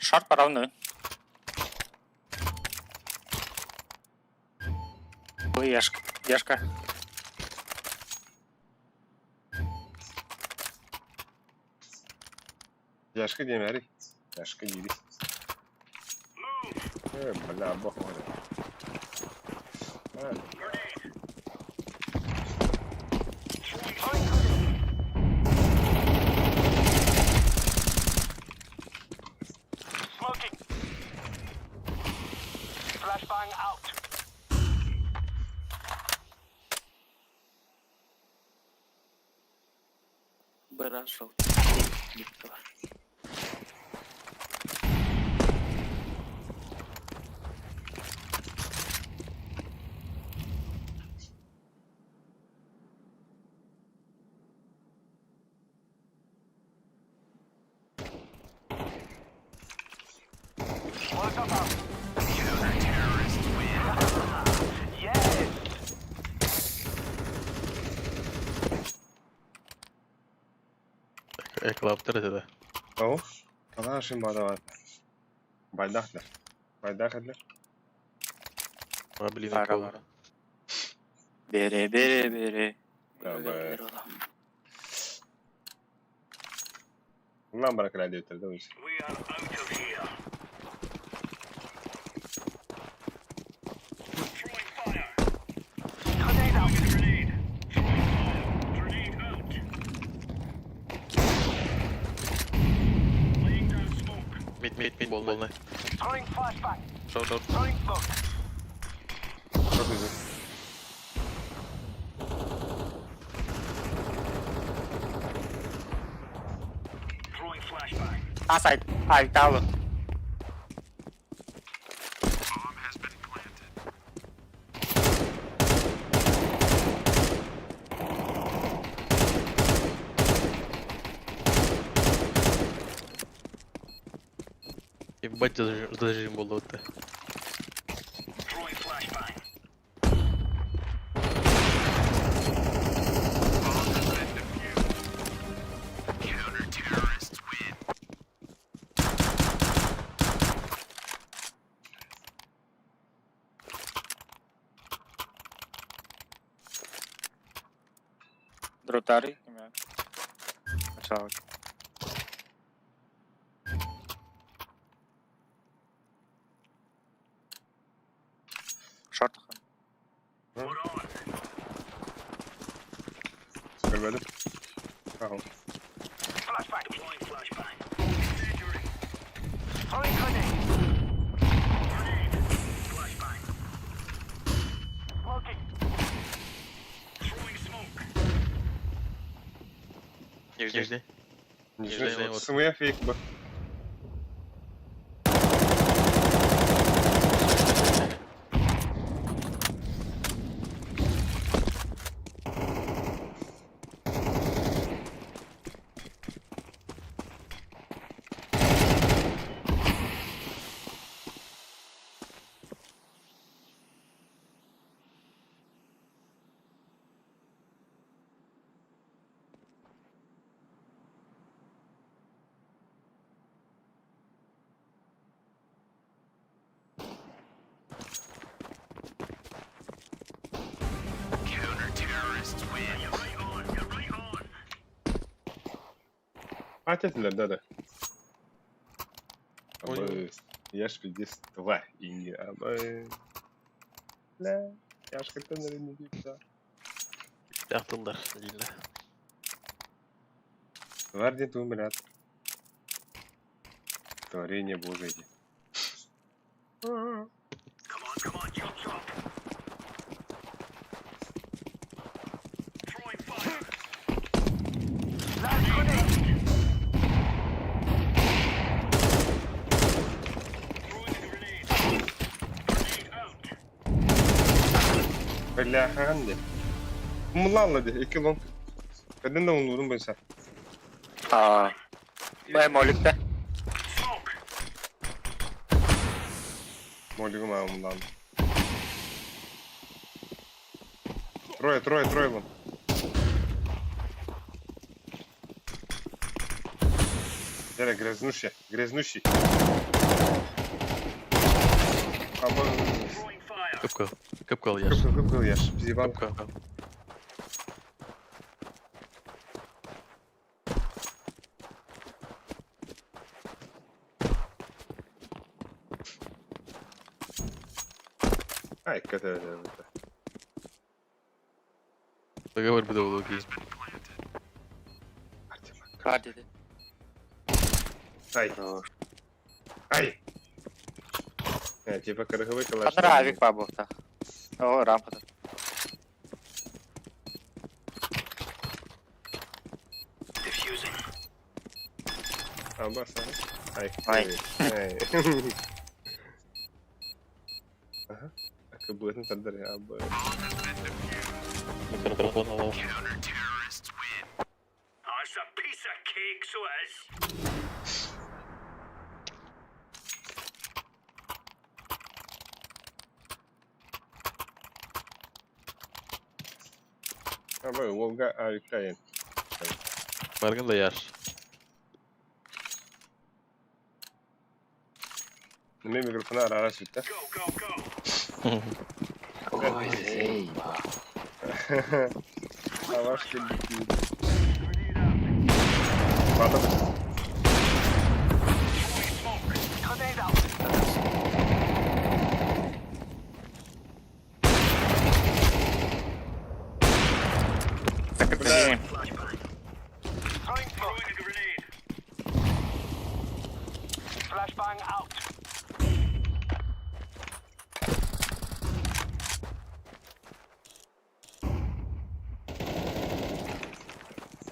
Speaker 4: Шорт поровну. Ешка. Ешка.
Speaker 1: Яшка демери. Яшка гири. Бля, бог мой.
Speaker 9: Smoking. Flashbang out.
Speaker 11: Бера шел. Митка.
Speaker 9: Work up out. Counter-terrorist win. Yes.
Speaker 2: Eklaptır dedi.
Speaker 1: Ау. Калашин бадават. Байдахлар. Байдахлар.
Speaker 2: Блин,
Speaker 4: Ара
Speaker 2: кол.
Speaker 4: бара. Бере, бере, бере.
Speaker 11: Бер ода.
Speaker 1: Ulan bırak radyatörde o iş.
Speaker 9: We are out of here. Throwing fire. Grenade out. Grenade. Throwing fire. Grenade out. Laying down smoke.
Speaker 2: Mid, bol ne?
Speaker 9: Throwing flashbang.
Speaker 2: Short.
Speaker 9: Throwing smoke.
Speaker 1: Çok güzel.
Speaker 9: Throwing flashbang.
Speaker 4: Outside. High tower.
Speaker 9: Bomb has been planted.
Speaker 2: Ебать, зажим был вот это.
Speaker 9: Throwing flashbang. Counter-terrorists win.
Speaker 4: Друтари. Чао. Шорт.
Speaker 9: Put on.
Speaker 1: Görmedim. Tamam.
Speaker 9: Flashbang. Deploying flashbang. Incendiary. Throwing grenade. Grenade. Flashbang. Smoking. Throwing smoke.
Speaker 2: Нижний.
Speaker 1: Нижний.
Speaker 2: вот.
Speaker 1: Смея фейк бы.
Speaker 9: Counter-terrorists win. You're right on. You're right on.
Speaker 1: Kaç ettiler dede?
Speaker 2: Ой.
Speaker 1: Ama yaş bir dis var ingi ama ne yaş kırktan ne diyeyim daha.
Speaker 2: Yaptılar. Lille.
Speaker 1: Var diye tuğum biraz. Творение Божие.
Speaker 9: Come on, jump, jump. Throwing fire. Last grenade. Throwing a grenade. Grenade out.
Speaker 1: Bella hande. Mullanla de 2 long. Kadın da vurdum ben sen.
Speaker 4: Aa. Bu molükte.
Speaker 9: Smoke.
Speaker 1: Молигу маму мулlan. Трое вон. Грязнущий. Ama
Speaker 9: Throwing fire.
Speaker 2: Kıpkıl. Kıpkıl yaş.
Speaker 1: kıpkıl yaş. Bizi bak.
Speaker 2: Kıpkıl.
Speaker 1: Ay kötü.
Speaker 2: Договор бедологии.
Speaker 1: Hadi bak.
Speaker 11: Var dedi.
Speaker 1: Ay. Ay. Типа круговой калаш.
Speaker 4: Одна авик бабуха. О, рампа.
Speaker 9: Diffusing.
Speaker 1: Абба sana. Ay.
Speaker 4: Ay.
Speaker 1: Ay. Aha. Kebuatan sadar ya Abba.
Speaker 2: Микрофон алал.
Speaker 9: That's a piece of cake, so it is.
Speaker 1: Abba Volga harikayın.
Speaker 2: Bargın da yaş.
Speaker 1: Ne mikrofonu ara sütte.
Speaker 9: Go, go, go.
Speaker 6: Ой, эй,
Speaker 1: Savaş gibi. Bana
Speaker 9: Grenade out.
Speaker 4: Закрепление.
Speaker 9: Throwing a grenade. Flashbang out.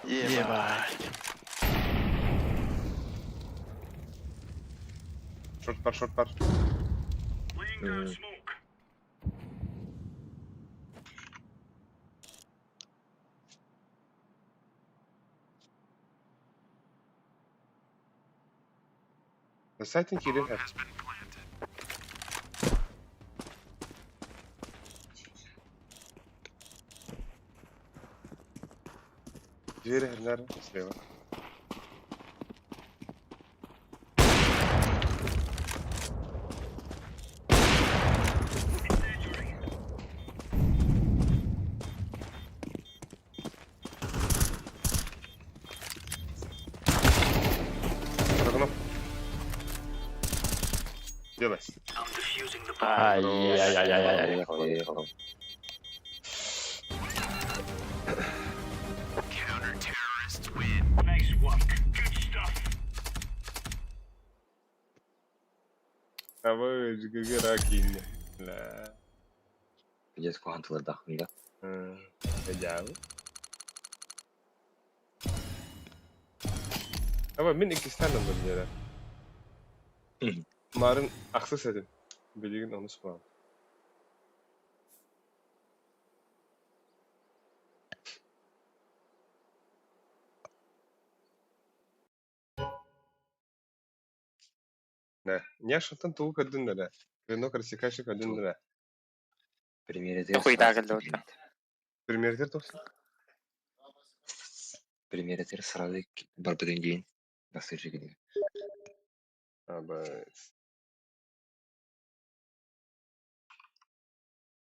Speaker 2: Ебать.
Speaker 1: short var.
Speaker 9: Laying down smoke.
Speaker 1: The sighting he didn't have. Diğeri nerede? Şey var.
Speaker 9: Incendiary.
Speaker 1: Bırakın. Делай.
Speaker 9: I'm defusing the bomb.
Speaker 2: Ай-яй-яй-яй-яй.
Speaker 6: поехал.
Speaker 9: Counter-terrorists win. Nice work. Good stuff.
Speaker 1: Ama gerakin. La.
Speaker 6: Пиздец, квантовый дохнет, да?
Speaker 1: Kejauh. Ama min ikisinden de böyle. Kemarin akses edin. Bilgin onu spam. Ne? Niye şundan tavuk adın da ne? Renault Classic adın da ne?
Speaker 6: Примеры
Speaker 4: Хуйда галёта.
Speaker 1: Примердер dostum.
Speaker 6: Примеры сразу бар бүтүн дейін. Насыр жігіні.
Speaker 1: Ama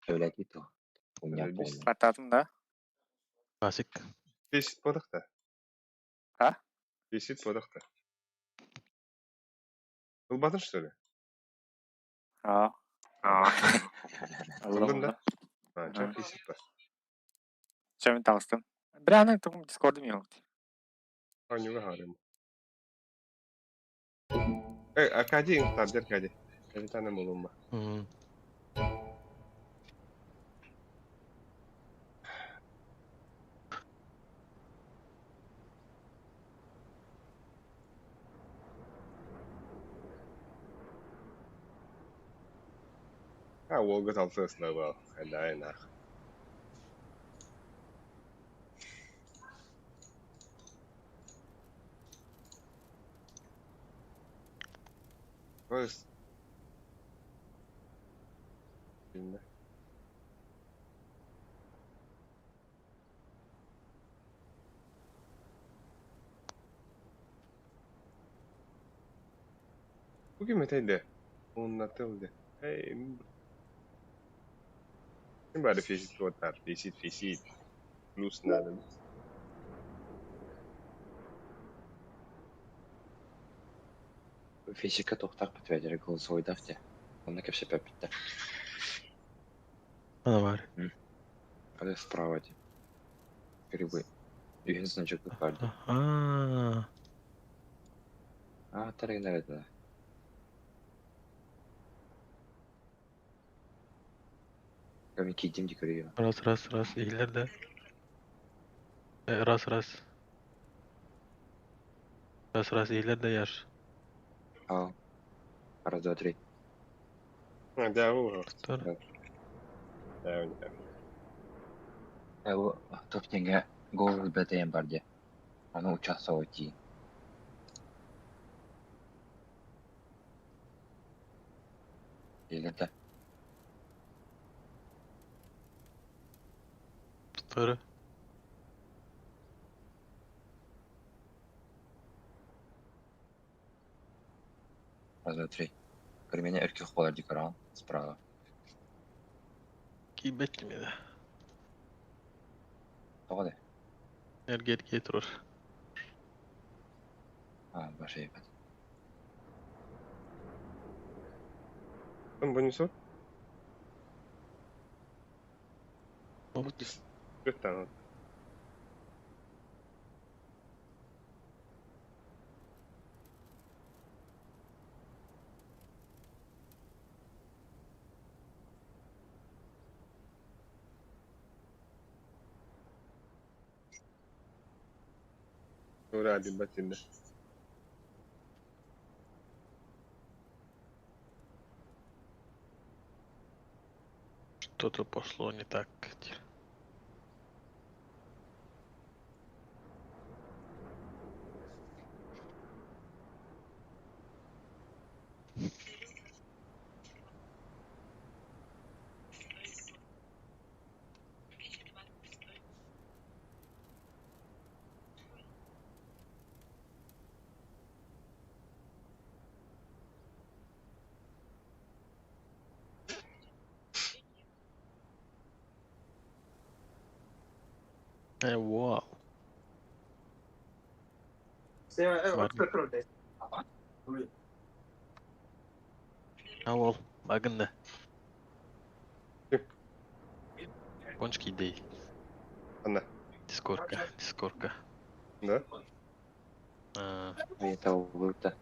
Speaker 6: Öyle ki то. У меня
Speaker 1: Öyle biz-
Speaker 6: полный.
Speaker 4: Бататын да?
Speaker 2: Асик.
Speaker 1: Песит подох da.
Speaker 4: Ha?
Speaker 1: Песит подох da. Улбадın что ли?
Speaker 4: Aa.
Speaker 1: Buldun da.
Speaker 4: Allah.
Speaker 1: Ha, çok pесит var.
Speaker 4: Чем тастым? Бля, только в Дискорде не вот.
Speaker 1: Ha, ne harem. Akadi tadir kadi. Bir tane bulun var.
Speaker 2: Мгм.
Speaker 1: Ha, Volga talsasına bak. Hadi aynen. Pues. Şimdi. Bugün meteydi. Onun atıldı. Hey, ini baru visit kotor, visit. Lus nada.
Speaker 6: Физика тоқтап бітіп голосовой давте. Оны кепсе бітті.
Speaker 2: Ana var.
Speaker 6: Hadi справа де. Грибы. Үйін значок барды.
Speaker 2: Ага.
Speaker 6: Тарайын әреді. Кәмі кейдем де көрейі.
Speaker 2: Раз. İyiler. Раз. Раз, iyiler de yer.
Speaker 6: Ал. Раз, два, три.
Speaker 1: Да, вот.
Speaker 2: Dur.
Speaker 1: Да.
Speaker 6: Ол топтенге гол бәтейін бар де. Оны ұчақ сауы тейін. Елерді.
Speaker 2: Dur.
Speaker 6: Раз, два, три. Кірмене әрке қолар декоран. Справа.
Speaker 2: Ki beklemedi.
Speaker 6: Тоғады.
Speaker 2: Get olur.
Speaker 6: Баша ебет.
Speaker 1: Он понесет?
Speaker 2: Umut.
Speaker 1: Что там? Ради батинда.
Speaker 2: Что-то пошло не так. Wow. Авол, багында. Пончики идей.
Speaker 1: Она.
Speaker 2: Дискорка.
Speaker 1: Да?
Speaker 6: Это выпта.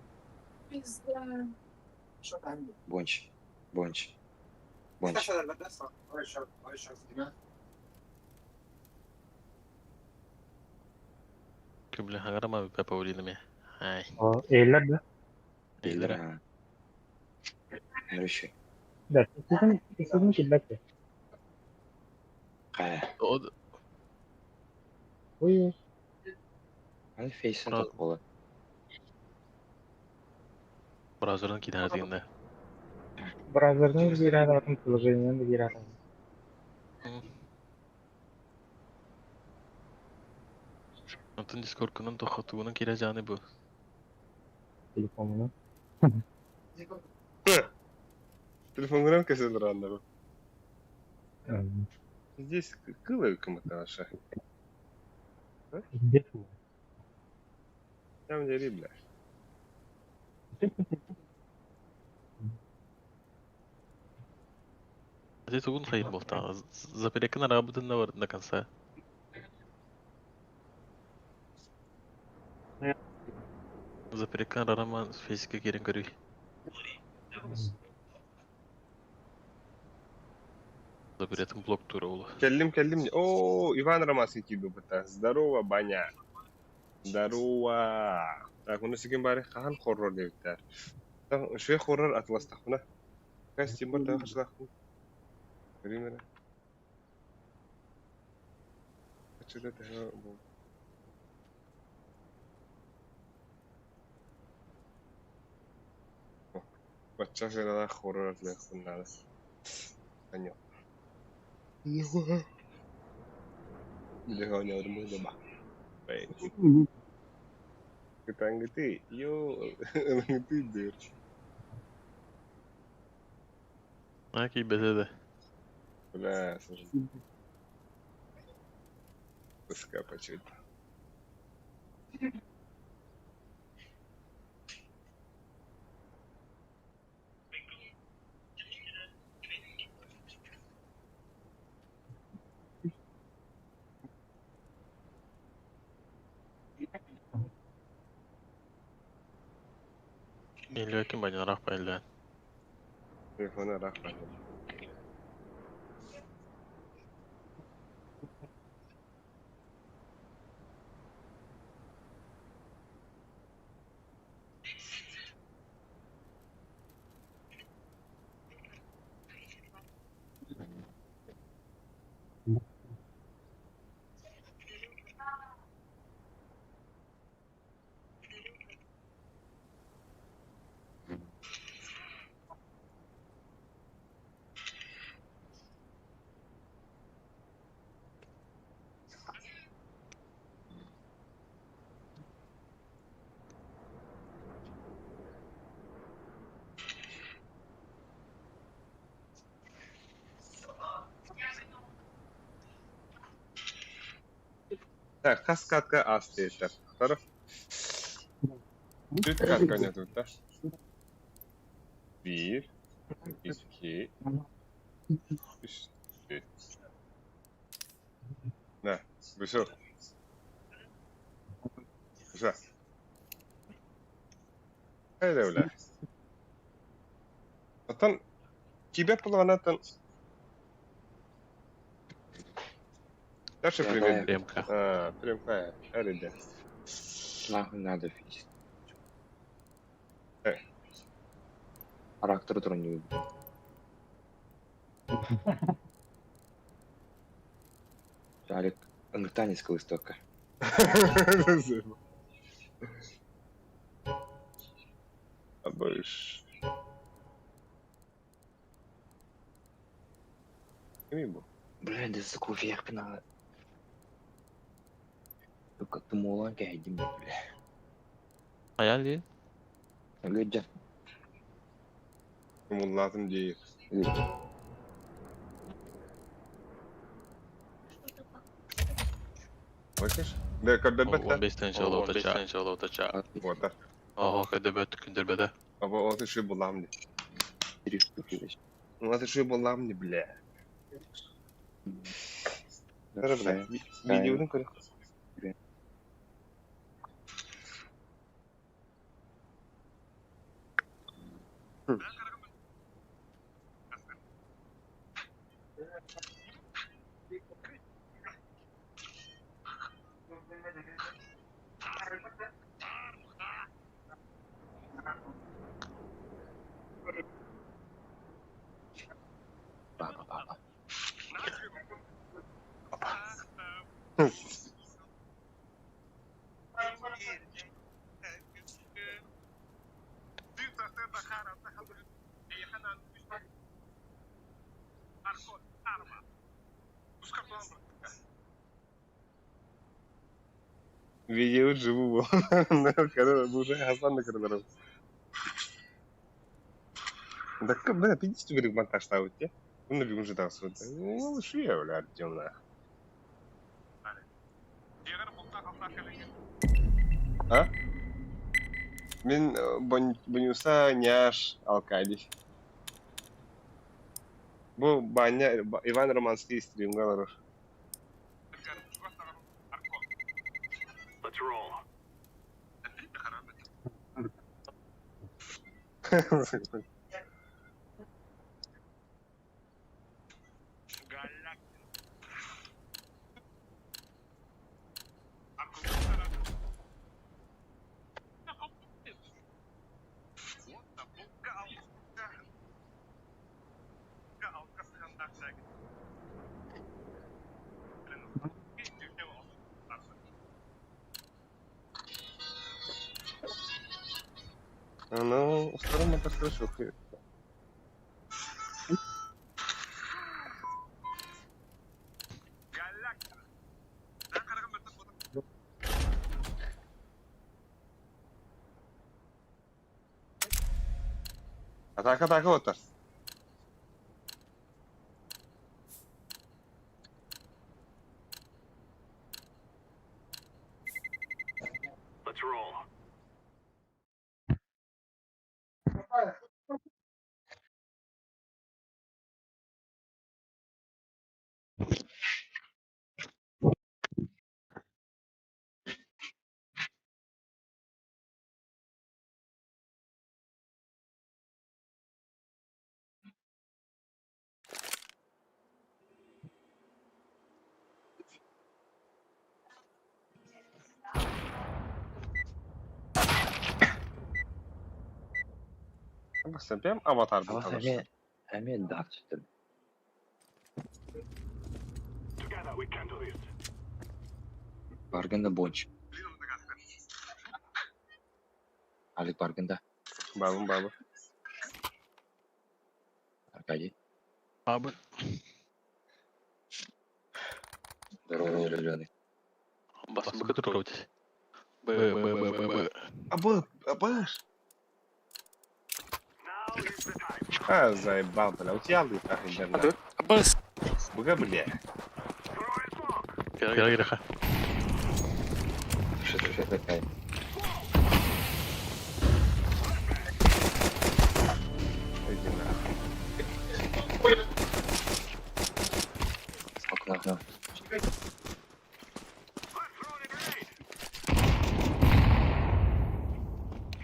Speaker 6: Бонч.
Speaker 2: Küble harama bir pepe olayım ya. Hay.
Speaker 4: Eller de.
Speaker 2: İyiler.
Speaker 6: Нұрыши.
Speaker 4: Да, sizin killete.
Speaker 6: Қая.
Speaker 2: O
Speaker 4: Ой,
Speaker 6: Аны фейсін
Speaker 2: Брат.
Speaker 6: тоқ болы.
Speaker 2: браузердан gider diyende.
Speaker 4: браузерden de bir adam, приложением de bir adam.
Speaker 2: Antın Discord'un toxatuğunun gireceğini bu.
Speaker 4: Telefonunu.
Speaker 1: Телефон громко странно. Здесь кылы кому-то наша.
Speaker 4: Где tu?
Speaker 1: Там где бля.
Speaker 2: Hadi tuğun sayın bolta. Zapirekin arabadın ne var ne kansa. Zapirekin arama fizike girin görüy. Zapiretin blok turu oğlu.
Speaker 1: Келдим. О, Иван Ромасики быта. Здорово, Баня. Здорово. Так, у нас кем барих хахан хоррор девиттер. Так, шве хоррор атластахуна. Кастим бар да хашлахун. Примерно. Что-то это был. Бача жена хоррор атлахун надо. Анё. Udah kau nyawa demu coba. Baik. Kita ngerti, yo, ngerti der.
Speaker 2: Aki bedede.
Speaker 1: Бля, пускай почему.
Speaker 2: Geliyor kim bacana Rafael'den.
Speaker 1: Telefona rahmet. Так, каскадка астейтер. Тарaf. Düz kask oynadık da. 1, 2, 3, 4. Ne? Güzel. Güzel. Öyle öyle. Zaten тебе планетан. Дальше примем.
Speaker 2: Ремка.
Speaker 1: Прямая. Öyle.
Speaker 6: Нахуй надо физик.
Speaker 1: Э.
Speaker 6: Характер не Алик, ыңгтанец кылыстокка.
Speaker 1: А больше. Кем
Speaker 6: Бля, да сука, вверх надо. Только ты молока едим, бля.
Speaker 2: Hayal değil.
Speaker 6: Гыджа.
Speaker 1: Ему lazım değil. Bakış. Ne kadar beter.
Speaker 2: 15'ten çalı otaça.
Speaker 1: Вот да.
Speaker 2: Aha kadar bet kindirbede.
Speaker 1: Ama o da şu bulam ne?
Speaker 6: Три штуки вещь.
Speaker 1: O da şu bulam ne bile. Nere bile? Videonun kırık.
Speaker 6: Папа.
Speaker 1: Видео живу. Когда уже Хасан накрыл. Да как бы 50 говорит монтаж ставить, те? Он на бегун же так вот. Ну, что я, блядь, темная. А? Мен Бонюса Няш Алкадий. Bu banyak Ivan Romanski stream kalır.
Speaker 9: Let's roll.
Speaker 1: Ну, второй монтаж хорошо. Атака, атака, вот так. Bak sen benim avatarım.
Speaker 6: Ama hemen daha çıktı.
Speaker 9: Together we can do this.
Speaker 6: Bargında bonç. Alik bargında.
Speaker 1: Babım.
Speaker 6: Arkadaşı.
Speaker 2: Abi.
Speaker 6: Doğru.
Speaker 2: Басым бігіт тұрау десе. Б.
Speaker 1: Абыр.
Speaker 9: Now is the time.
Speaker 1: А, заебал, бля. У тебя лык, охрененно.
Speaker 5: Абас.
Speaker 1: Быга, бля.
Speaker 9: Throwing smoke.
Speaker 2: Кері ха.
Speaker 6: Що таке?
Speaker 1: Иди нахуй.
Speaker 6: Окно.
Speaker 9: I'm throwing a grenade.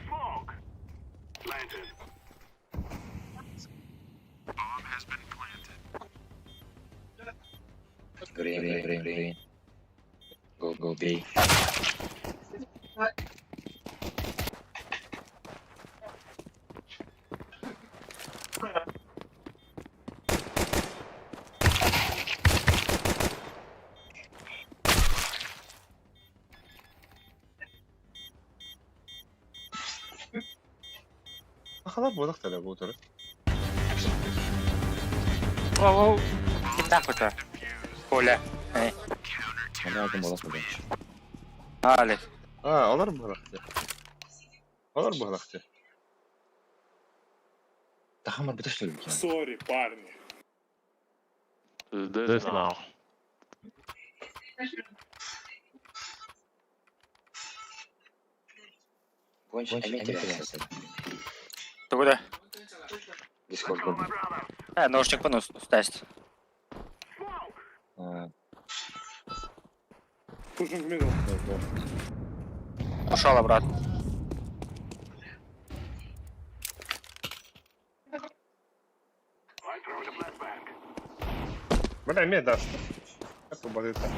Speaker 9: Smoke. Planted. Bomb has been planted.
Speaker 6: Green. Go B.
Speaker 1: خلاص بودك تلعب وتر.
Speaker 4: Оу. Нахуй то. Поле.
Speaker 6: Bana yardım olasın ben.
Speaker 4: Али.
Speaker 1: Olur mu bıraktı? Olur mu bıraktı?
Speaker 6: Daha mı bir de söyleyeyim ki?
Speaker 7: Сори, парни.
Speaker 2: This now.
Speaker 6: Bonç emek versin.
Speaker 4: Ты куда?
Speaker 6: Discord
Speaker 9: My brother.
Speaker 4: Наушник понос, тест.
Speaker 9: Smoke.
Speaker 7: Пушим в миду.
Speaker 4: Ушел обратно.
Speaker 9: I'm throwing a flashbang.
Speaker 1: Бля, имеет даст. Как пободит так?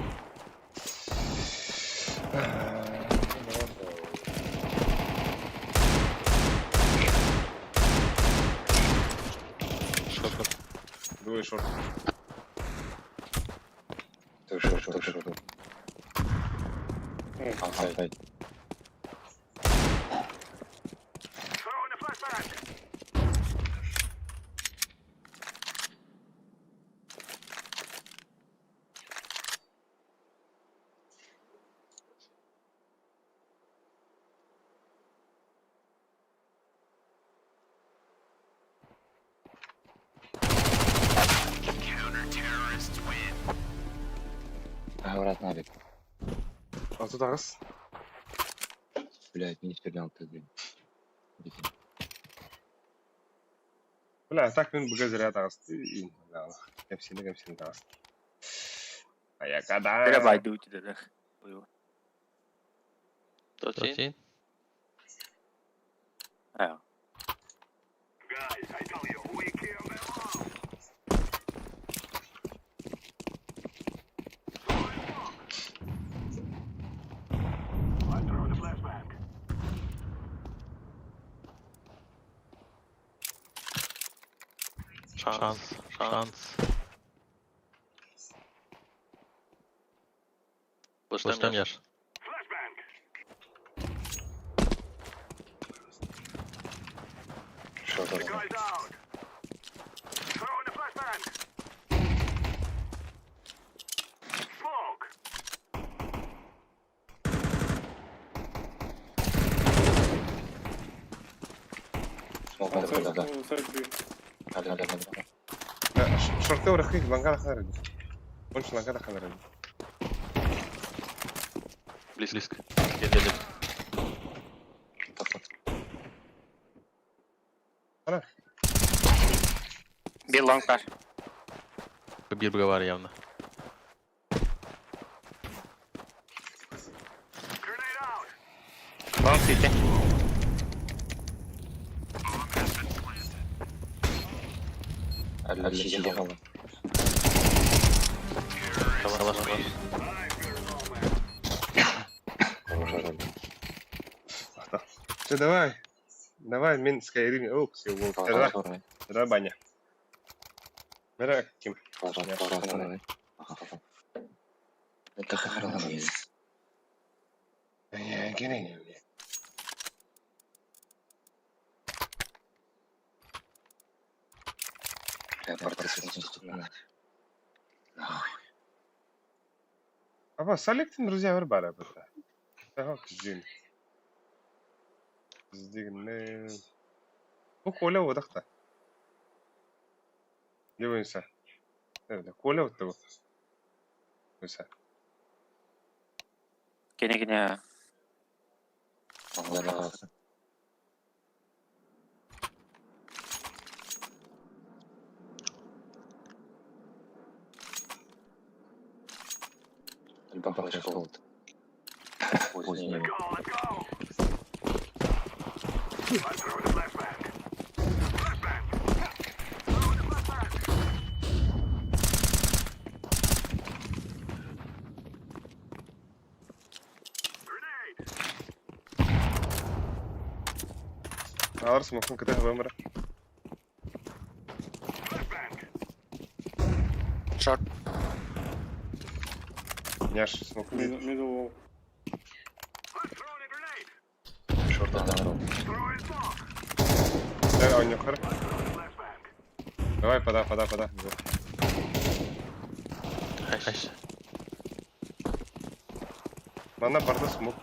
Speaker 1: Двое шорт.
Speaker 6: Dur. Outside.
Speaker 9: Throwing a flashbang.
Speaker 6: Обратно Алик.
Speaker 1: А тут раз.
Speaker 6: Блядь, не стрелял ты, блин.
Speaker 1: Бля, так мен быга зря тагысты. Кемсине тагысты. Аякада.
Speaker 4: Давай, дуйте, да.
Speaker 2: Точин.
Speaker 4: А.
Speaker 9: Guys, I tell you, we kill them all. I'm throwing a flashbang.
Speaker 2: Шанс. Baştan yer.
Speaker 9: Flashbang.
Speaker 6: Что там?
Speaker 9: Guys out. Throwing a flashbang. Smoke.
Speaker 6: Смог
Speaker 7: Outside,
Speaker 6: да.
Speaker 7: outside B.
Speaker 6: Алик.
Speaker 1: Шорты ورخيك лангада خارج. Больше лангада خارج.
Speaker 2: Близко. Geldi.
Speaker 4: Bir long var.
Speaker 2: Bir var явно.
Speaker 4: Long city.
Speaker 6: әлі шешеде қалды.
Speaker 2: Салаш.
Speaker 1: Все, давай. Давай, мен Skyrim. Оу, все, вот. Давай, баня. Давай, Ким. Келең. Апа, Саликтің друзья бар апа. Ага, күзен. Біздегіне... Бұл Коля одақта. Не бойынса? Коля отты бұл. Бойынса.
Speaker 11: Кене.
Speaker 6: Альбом пошел. Поздний.
Speaker 9: Let's throw the flashbang. Flashbang. Throw the flashbang. Grenade.
Speaker 1: Аларсың, мұқын кіті өмірі.
Speaker 9: Flashbang.
Speaker 5: Short.
Speaker 1: Няш, смоку дейді.
Speaker 7: Middle.
Speaker 9: I'm throwing a grenade.
Speaker 6: Шортан здоров.
Speaker 9: Throwing smoke.
Speaker 1: Дәл ауын юқыр.
Speaker 9: Flashbang.
Speaker 1: Давай, пода.
Speaker 2: Хайш.
Speaker 1: Мана барды смок.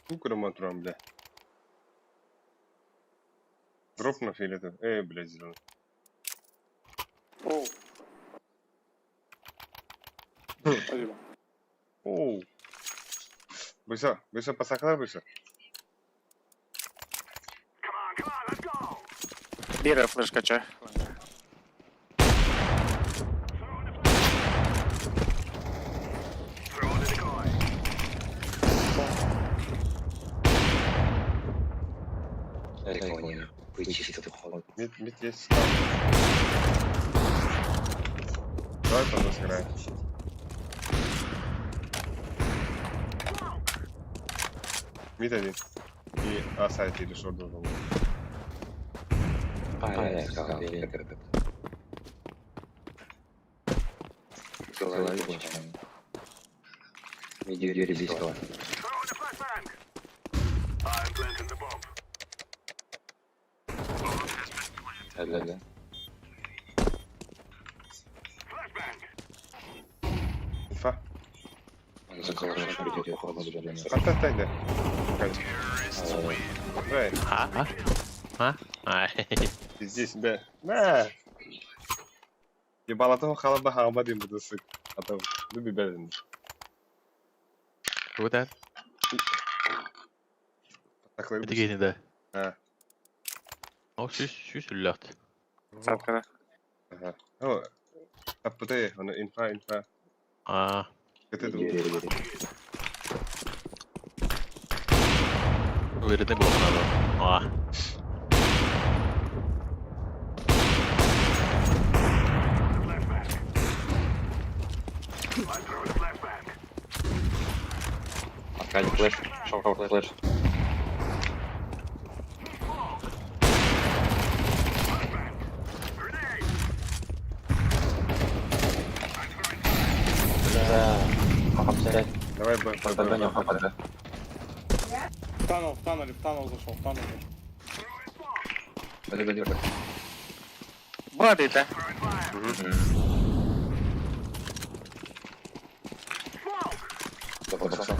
Speaker 1: Кукуром отром, бля. Дроп на фиолетовый. Блядь, зеленый.
Speaker 7: Оу. Спасибо.
Speaker 1: Оу. Быстро, пасақлар, быстро.
Speaker 9: Come on, let's go.
Speaker 5: Бира флеш качай.
Speaker 9: Throwing the decoy.
Speaker 6: Я понял. Вы чисто холод.
Speaker 1: Мид есть. Давай потом сыграем. Мид один. И сайт или шорт должен быть.
Speaker 6: Я сказал, я не крэпет. Голове кончаем. Иди двери близко.
Speaker 9: Throwing the flashbang. I'm planting the bomb.
Speaker 6: Да.
Speaker 9: Flashbang.
Speaker 1: Инфа.
Speaker 6: Заколочь придет, я холодно для меня.
Speaker 1: Отдай, да. Давай,
Speaker 2: Ай.
Speaker 1: ты здесь, да. На! Ебалатого халаба хамадин буду сык. А то люби беден.
Speaker 2: Куда?
Speaker 1: Пасақлар
Speaker 2: Это гейни, да.
Speaker 1: А.
Speaker 2: Шүш үлләхт.
Speaker 4: Сапкада.
Speaker 1: Ага. О, таппытай, оны инфа. Кете ду.
Speaker 2: Уверенный был надо.
Speaker 9: Flashbang. I'm throwing the flashbang.
Speaker 6: Откали флеш. Шоу флеш.
Speaker 9: Grenade.
Speaker 6: Обстрелять.
Speaker 1: Давай, бой.
Speaker 6: Подгоним ХПД.
Speaker 7: В тоннель зашел, в тоннель.
Speaker 6: Пойди.
Speaker 4: Бадите.
Speaker 6: Хорошо.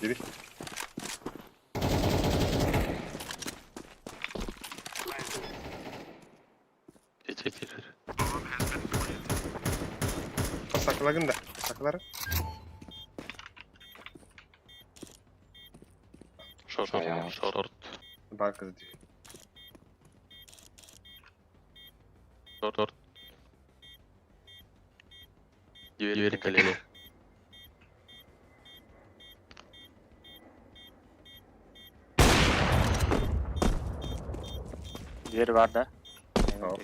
Speaker 1: Бери.
Speaker 2: Тихо.
Speaker 1: Пасақлагын да. Пасақлары.
Speaker 2: Short.
Speaker 1: Banka dedi.
Speaker 2: Short. Двери колели.
Speaker 11: Diğeri vardı.
Speaker 1: Tamam.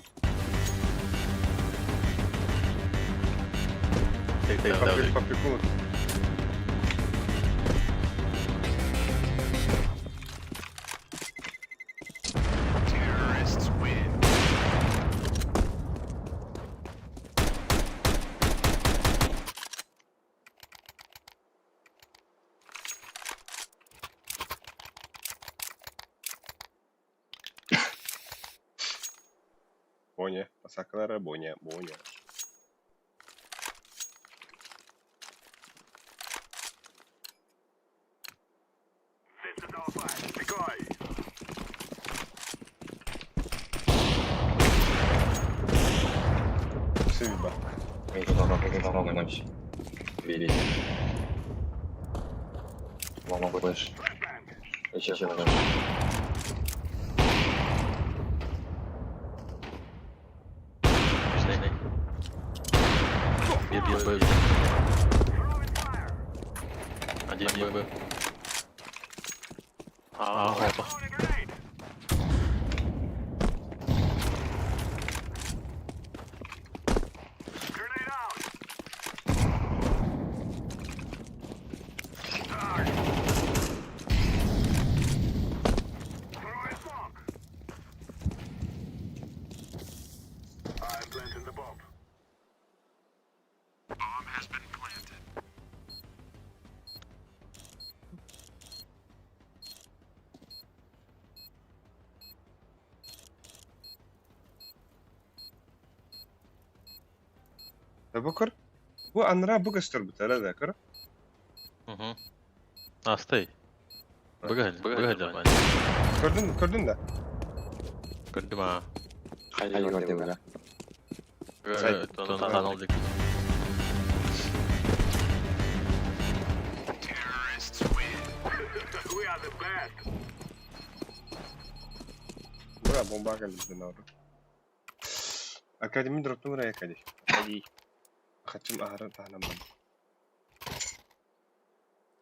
Speaker 2: Take down.
Speaker 1: Papir unut.
Speaker 9: Terrorists win.
Speaker 1: Боня. Pasaklara Боня.
Speaker 9: System nullified. Decoy.
Speaker 1: Сильба.
Speaker 6: Много ночи. Бери. Мама будешь. Еще одна.
Speaker 2: Bir Б. Один Б. Опа.
Speaker 9: Grenade out. Throwing smoke. I'm planting the bomb. Bomb has been planted.
Speaker 1: بكر bu Anra bu göster bu tane de kır.
Speaker 2: Staj. Bıgı zaman.
Speaker 1: Gördün de.
Speaker 2: Gördüm ha.
Speaker 6: Haydi gördüm ben.
Speaker 2: Tan aldık.
Speaker 9: Terrorists win. We are the best.
Speaker 1: Buraya bomba geldi bizden orada. Akademi droptu buraya kadi. Hadi. Kaçım ahırı tahanam.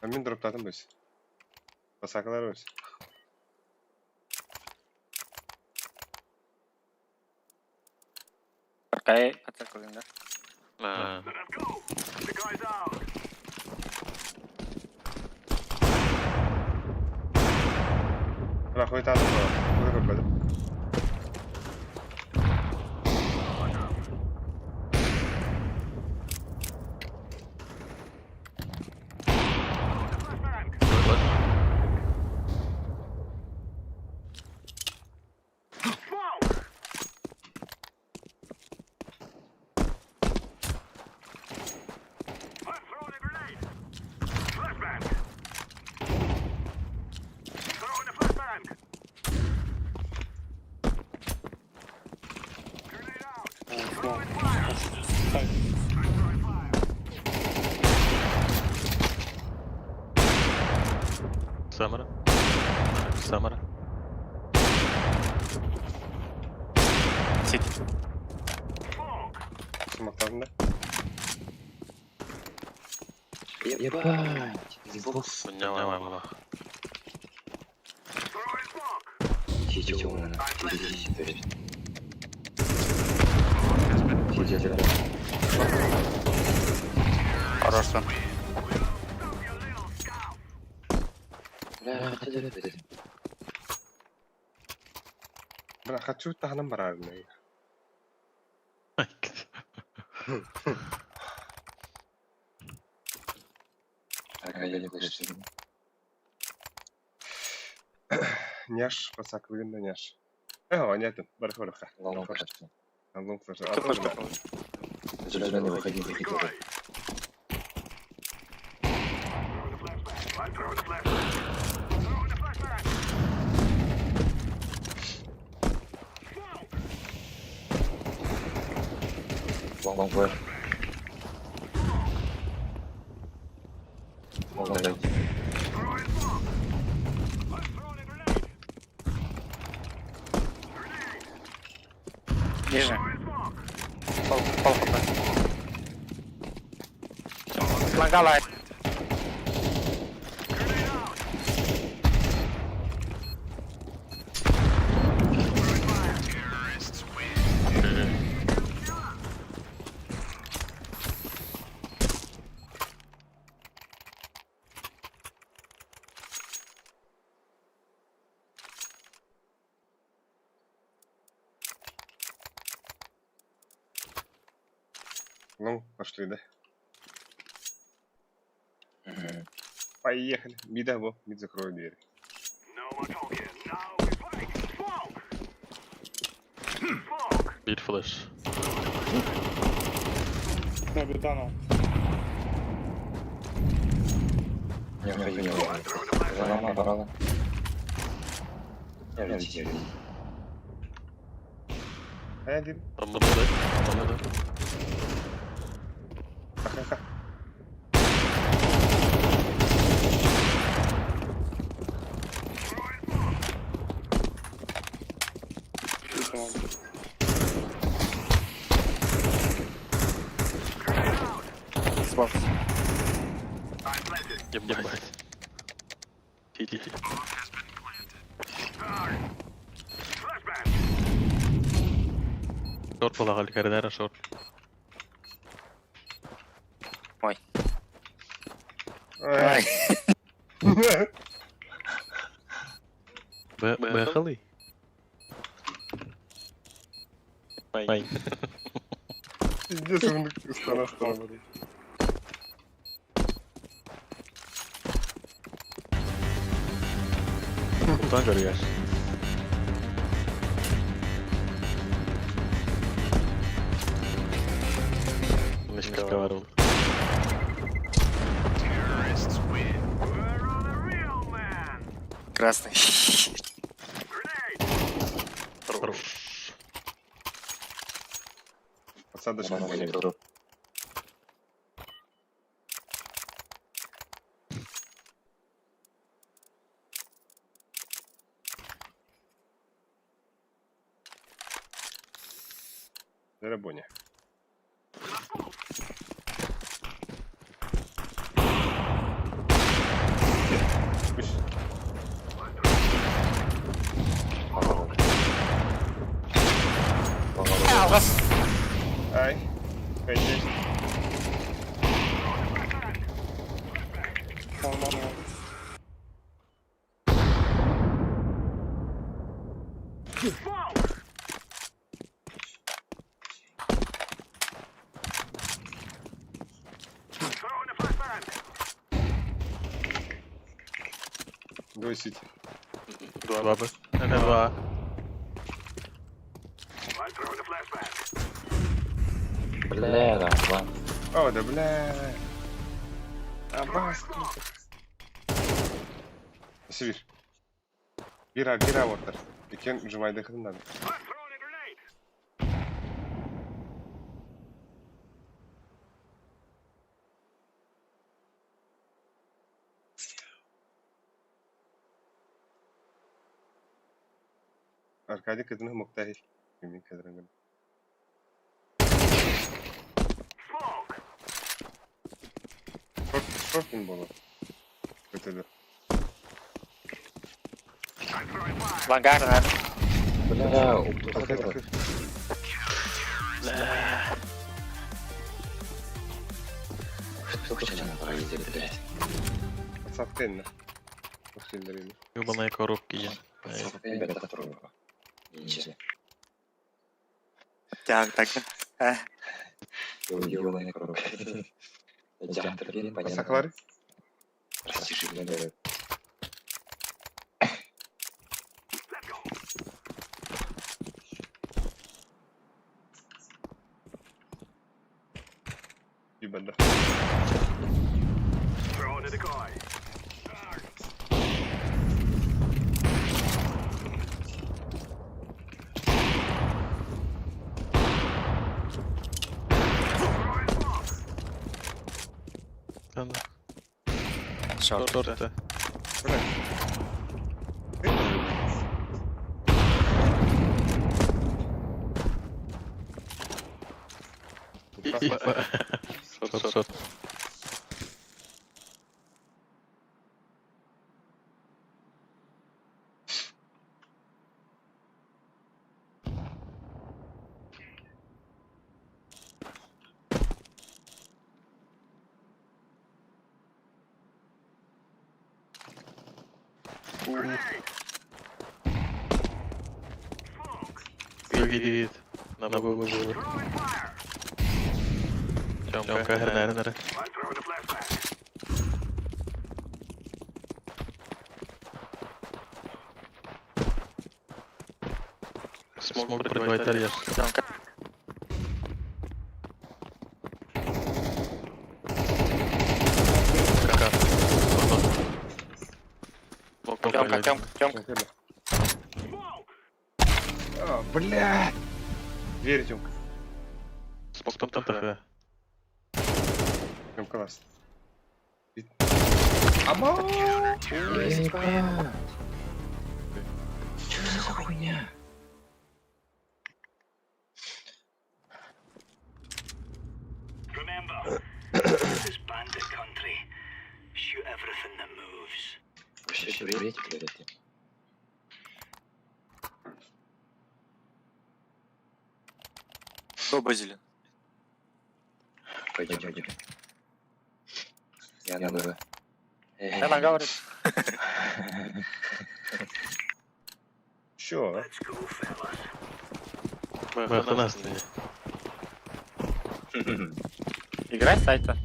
Speaker 1: Amin droptadım biz. Pasaklar biz.
Speaker 11: Terkait atas kulunda.
Speaker 2: Ha.
Speaker 9: Let us go. The guy's out.
Speaker 1: Bırak oyun tadım var. Burada kapadım.
Speaker 9: Smoke. I'm throwing a grenade. Flashbang. Throwing a flashbang. Grenade out. Throwing fire.
Speaker 7: Side.
Speaker 9: I'm throwing fire.
Speaker 2: Samara.
Speaker 11: Sit.
Speaker 9: Smoke.
Speaker 1: Smoke'larında.
Speaker 6: Ебать. Xbox.
Speaker 2: Нямама.
Speaker 9: Throwing smoke.
Speaker 6: Сейчас он.
Speaker 11: Ararsan.
Speaker 9: Stop your little scout.
Speaker 1: Bırak kaçıyor tahanım var ağrına. Няш, pasaklarında няш. Понятно. Барахолка. Лонг флеш.
Speaker 6: Зеленый выходи, выходи.
Speaker 9: Throwing a flashbang. I'm throwing a flashbang. Throwing a flashbang. Smoke.
Speaker 6: Long flash. Long flash.
Speaker 9: Throwing smoke. I'm
Speaker 11: Ниже. Пол хп. Слангала.
Speaker 1: Ну, пошли, да?
Speaker 6: Мгм.
Speaker 1: Поехали. Мида, во, мид закрою дверь.
Speaker 9: No more talking. Now we fight. Smoke. Smoke.
Speaker 2: Mid flash.
Speaker 7: Maybe tunnel.
Speaker 6: Не входи. Заломал, порвал. Я летел.
Speaker 1: Один.
Speaker 2: Там надо.
Speaker 1: Ха-ха-ха.
Speaker 11: Смог.
Speaker 2: Ебать. Тихо.
Speaker 9: Flashbang.
Speaker 2: Шорт полагали, коридора шорт.
Speaker 11: Ой.
Speaker 1: Ай.
Speaker 2: Бэхали. Майн.
Speaker 1: Пиздец, он стара.
Speaker 2: Buradan görüyor. Мишка var oğlum.
Speaker 9: Terrorists win. We're on a real man.
Speaker 11: Красный.
Speaker 9: Grenade.
Speaker 2: Хорош.
Speaker 1: Посадочка.
Speaker 6: Нормальный дроп.
Speaker 1: Зарабоня. Ай. Пойди.
Speaker 7: Нормально.
Speaker 9: Smoke. Throwing the flashbang.
Speaker 1: Двое сити.
Speaker 2: Два бы. Два.
Speaker 9: I'm throwing the flashbang.
Speaker 6: Бля, да, два.
Speaker 1: О, да бля. Абас. Сивир. Бира вортер. Екен жумайды кырындан.
Speaker 9: I'm throwing a grenade.
Speaker 1: Аркадий кызының мұқтахил. Мен кәдіріңін.
Speaker 9: Smoke.
Speaker 1: Шортын болу. Көтеді.
Speaker 9: I'm throwing fire.
Speaker 11: Лангар, наверное.
Speaker 6: Бля,
Speaker 1: Кыр.
Speaker 6: Сколько сейчас проводили, блядь?
Speaker 1: Сафтенна. Похилдерин.
Speaker 2: Ёбаные коробки я.
Speaker 6: Ребята, которые... Ничего.
Speaker 11: Так, так.
Speaker 6: Ёбаные коробки. Тяган терпели, понятно.
Speaker 1: Саклары?
Speaker 6: Растиши, блядь.
Speaker 1: Ебада.
Speaker 9: Throwing a decoy.
Speaker 2: Ладно.
Speaker 11: Шорт.
Speaker 2: Шорт. Шот. Вид. На бу. Тёмка, нервы. Смог пробивать арьер.
Speaker 11: Тёмка.
Speaker 1: А, блядь! Дверь, Тёмка.
Speaker 2: Смог там ТХ.
Speaker 1: Тёмка нас. Аба!
Speaker 6: Что за хуйня?
Speaker 9: Remember, this is bandit country. Shoot everything that moves.
Speaker 6: Вообще приветик, ребята.
Speaker 11: До базили.
Speaker 6: Пойдем. Я на Б.
Speaker 11: Она говорит.
Speaker 1: Чё?
Speaker 9: Let's go, fellas.
Speaker 2: Мы нас не.
Speaker 11: Играй с сайта.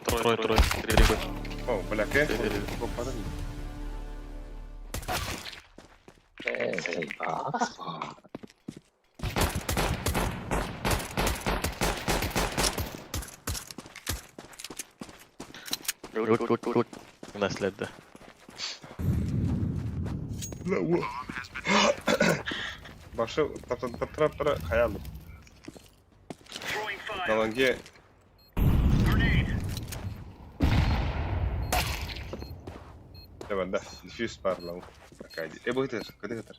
Speaker 2: Трой. Перебой.
Speaker 1: О, бля, кэф.
Speaker 6: Заебался.
Speaker 2: Good. У нас след, да.
Speaker 1: Башы, таптыра, хаялым.
Speaker 9: Throwing fire.
Speaker 1: На лонге.
Speaker 9: Grenade.
Speaker 1: Давай, да. Дефьюз пар лонг. Такая. Быгытыр, кыдыгытыр.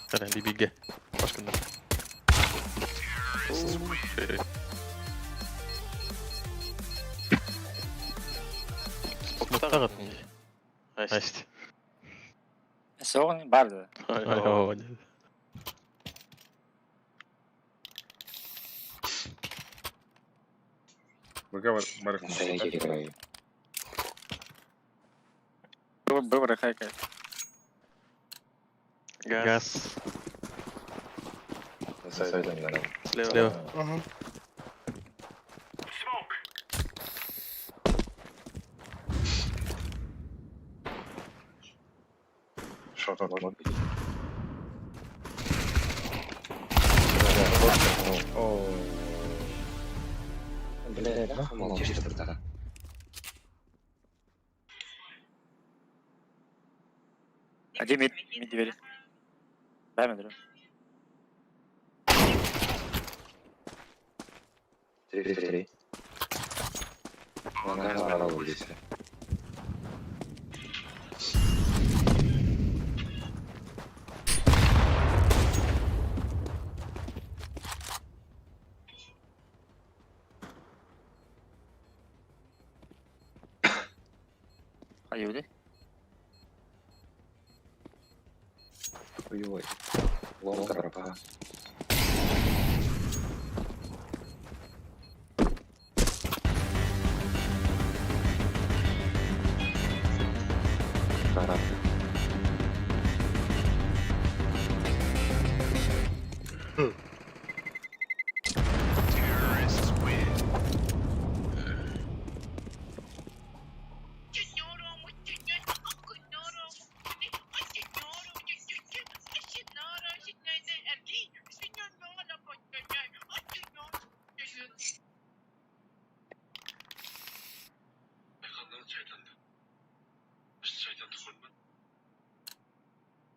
Speaker 2: Карен бибиге. Башкында. Споктагат. Асть.
Speaker 11: Соғын барды.
Speaker 1: Выговор, барых.
Speaker 11: Был рахайка.
Speaker 2: Газ. Слева.
Speaker 9: Smoke.
Speaker 6: Что тут может быть?
Speaker 1: О,
Speaker 6: Блядь, нахуй молчишь, братан?
Speaker 11: Один мид двери. Дай мне.
Speaker 6: 3. Она улица.
Speaker 11: Аюли.
Speaker 6: Хуёвый. Ломка пропала.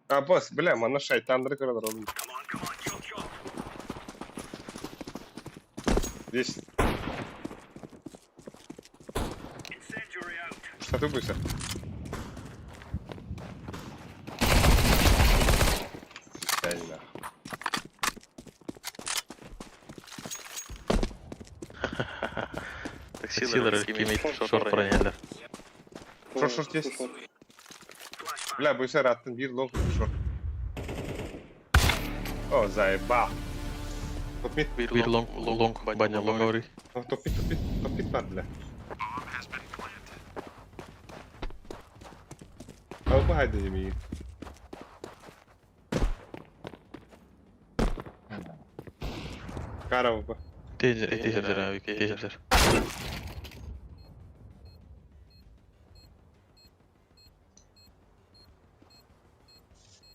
Speaker 1: А, босс, бля, мана шайтанdır kırılır oğlum.
Speaker 9: Come on, chop.
Speaker 1: Здесь Satılmışsa. Bismillah.
Speaker 2: Таксилеры кимейт шорт проняли.
Speaker 1: Шорт есть. Бля, Буйсер attın bir long bir short. O zaебал. Top mid.
Speaker 2: Bir long баня лонгори.
Speaker 1: Top mid var bile. Avrupa haydi yemeği. Kara Avrupa.
Speaker 2: Teyzemler abi, teyzemler.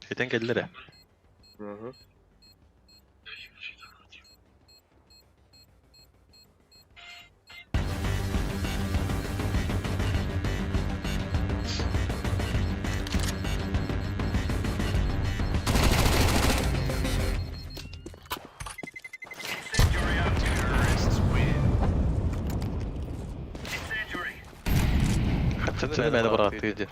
Speaker 2: Şeyden geldiler ha.
Speaker 1: Hı hı.
Speaker 9: Incendiary out. Terrorists win. Incendiary.
Speaker 2: Kaçını beni bıraktıydı.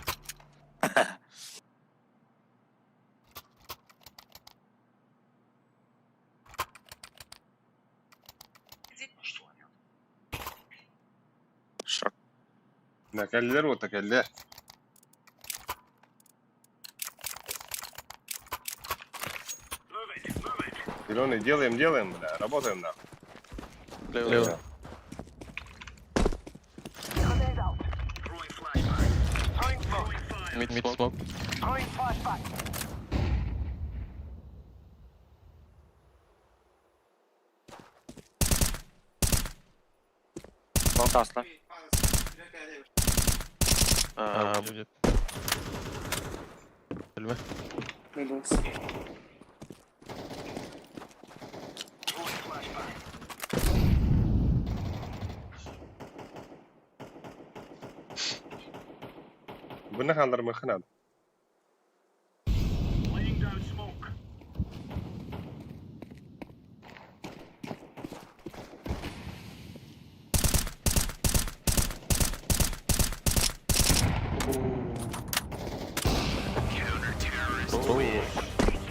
Speaker 5: Шорт.
Speaker 1: Накалилер вот такалилер.
Speaker 9: Move it. Move it.
Speaker 1: Зеленый делаем, бля, работаем нахуй.
Speaker 2: Лево.
Speaker 9: Throwing flashbang. Throwing fire.
Speaker 2: Mid smoke.
Speaker 9: Throwing flashbang.
Speaker 5: Long aslan.
Speaker 2: Aa bu. Ölme.
Speaker 7: Middle.
Speaker 9: Throwing flashbang.
Speaker 1: Bu ne kaldırma kınadı.
Speaker 9: Laying down smoke.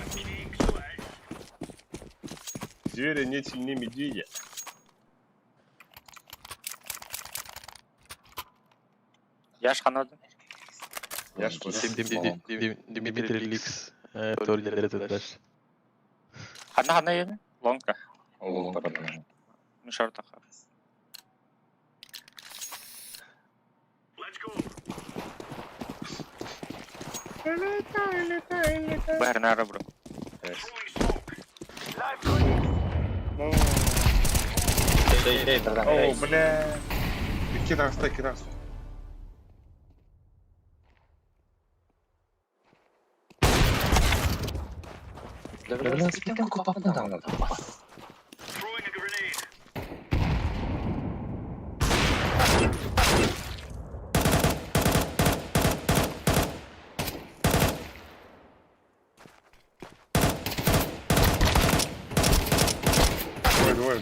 Speaker 9: King sweat.
Speaker 1: Звери не сильны медведя.
Speaker 5: Yaş kanadı.
Speaker 1: Yaş koru.
Speaker 2: Dimitri Lix. Teorileri dediler.
Speaker 5: Hana yedi. Long'a.
Speaker 6: Oğlum pardon.
Speaker 5: Short akar.
Speaker 9: Let's go.
Speaker 5: Bahar nara bro.
Speaker 1: Evet.
Speaker 9: Throwing smoke. Live grenade.
Speaker 1: О, бля. İki rasta.
Speaker 9: Throwing a grenade.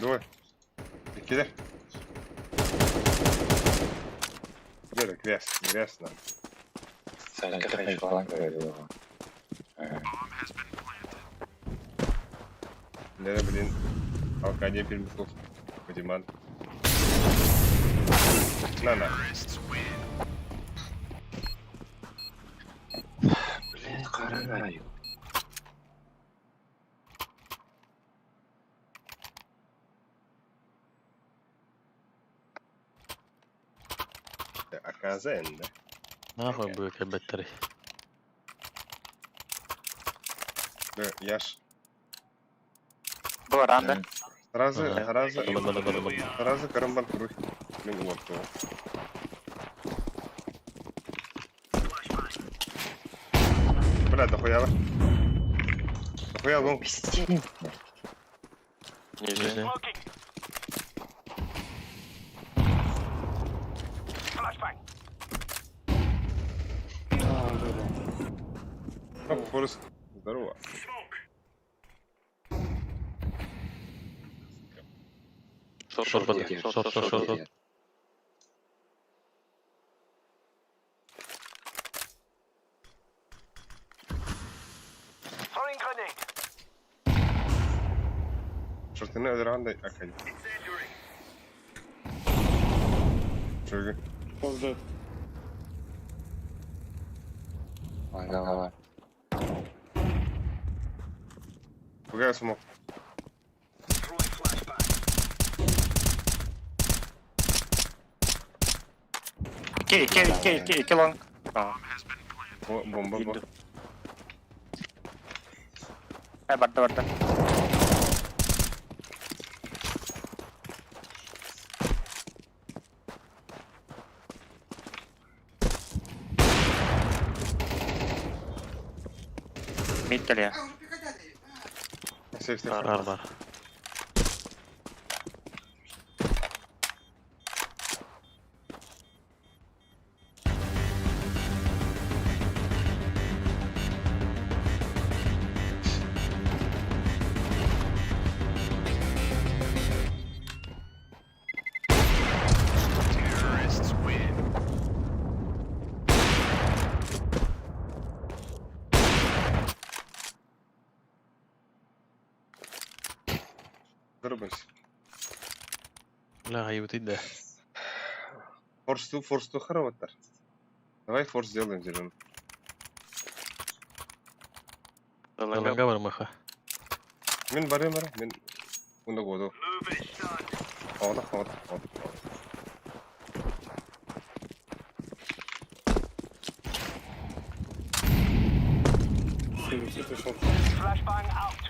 Speaker 1: Двое. İkide. Gel gres lan.
Speaker 6: Sen kafayı falan görüyor.
Speaker 1: Ne bileyim. Arkadiye bir mikrof. Kocaman. На.
Speaker 6: Bile kararıyor.
Speaker 1: A casa ende.
Speaker 2: Ne yapayım bu köbetleri?
Speaker 1: Böyle yaş.
Speaker 5: Bu aranda.
Speaker 1: Сразу
Speaker 2: Ага.
Speaker 1: сразу карамбан круг. Блин, вот то. Бля, дохуя var. Дохуя лонг.
Speaker 2: Нижний.
Speaker 9: Smoking. Flashbang.
Speaker 1: Оп, Форест. Здорово.
Speaker 9: Smoke.
Speaker 2: Шорт.
Speaker 1: Şortunu öldüren de akayım. Şöyle.
Speaker 7: Was dead.
Speaker 6: Vay vay vay.
Speaker 1: Bu gel smoke.
Speaker 9: Throwing flashbang.
Speaker 4: İki long.
Speaker 1: Bomba bu.
Speaker 4: Battı. Mid geliyor.
Speaker 1: Safe.
Speaker 2: Var.
Speaker 9: Terrorists win.
Speaker 1: Dur bas.
Speaker 2: لا هيوتي ده.
Speaker 1: Force 2 خربتر. Давай форс сделаем зеленый.
Speaker 2: والله قبل ما خا.
Speaker 1: Мен барем бар. Мен бунда году.
Speaker 9: Move it, son.
Speaker 1: Хавада.
Speaker 7: City short.
Speaker 9: Flashbang out.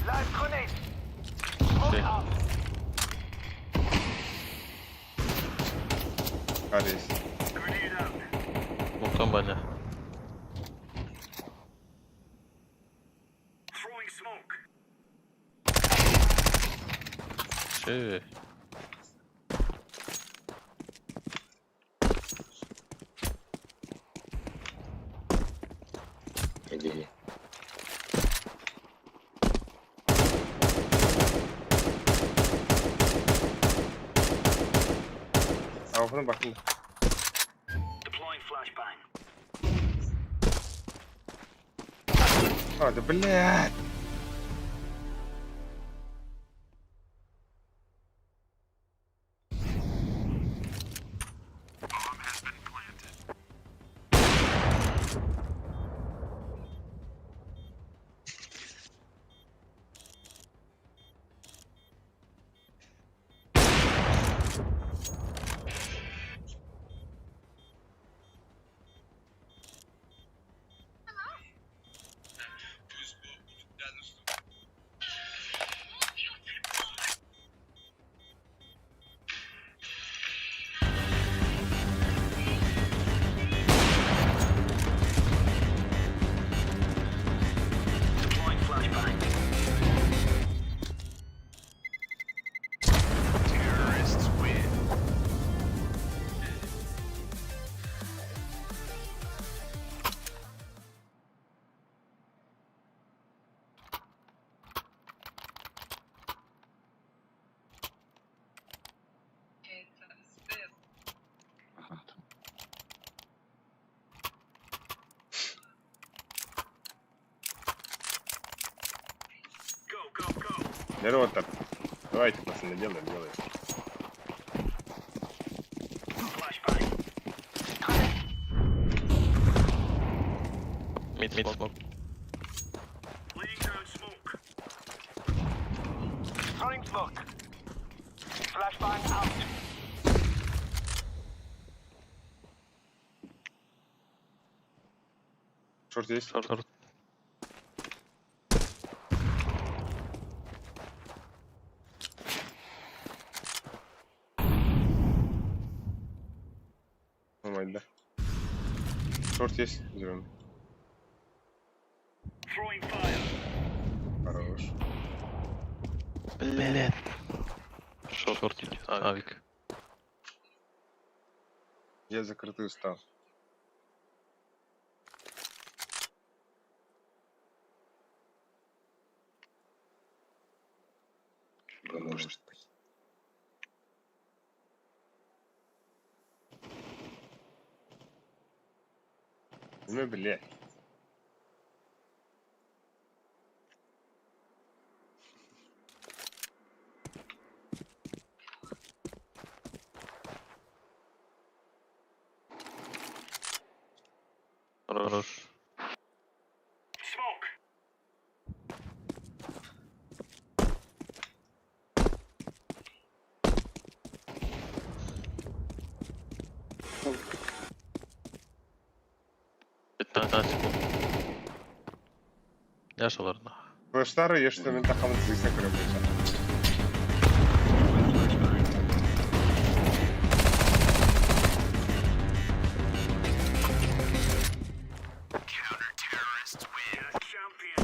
Speaker 9: Live grenade. Smoke
Speaker 2: Okay.
Speaker 9: out.
Speaker 1: Hadi.
Speaker 9: Grenade out.
Speaker 2: Muktan bana.
Speaker 9: Throwing smoke.
Speaker 2: Şey.
Speaker 6: İyi.
Speaker 1: Avına bakın.
Speaker 9: Deploying flashbang.
Speaker 1: Hadi блядь.
Speaker 9: Deploying flashbang. Terrorists win. Go.
Speaker 1: Nereye отак? Давайте, пацаны, делаем.
Speaker 9: Flashbang.
Speaker 2: Mid smoke.
Speaker 9: Laying down smoke. Throwing smoke. Flashbang out.
Speaker 1: Шорт есть?
Speaker 2: Short.
Speaker 1: Нормально, да. Шорт есть, зеленый.
Speaker 9: Throwing fire.
Speaker 1: Хорош.
Speaker 2: Блядь. Шорт идет. Авик.
Speaker 1: Я закрытый стал.
Speaker 6: Может быть.
Speaker 1: Ну, блядь.
Speaker 2: Хорош.
Speaker 9: Smoke.
Speaker 2: Пятнадцать секунд. Яш олар нахуй.
Speaker 1: Флештары ештемен тақамын тізгісіне кіре бойынша.
Speaker 9: Champion.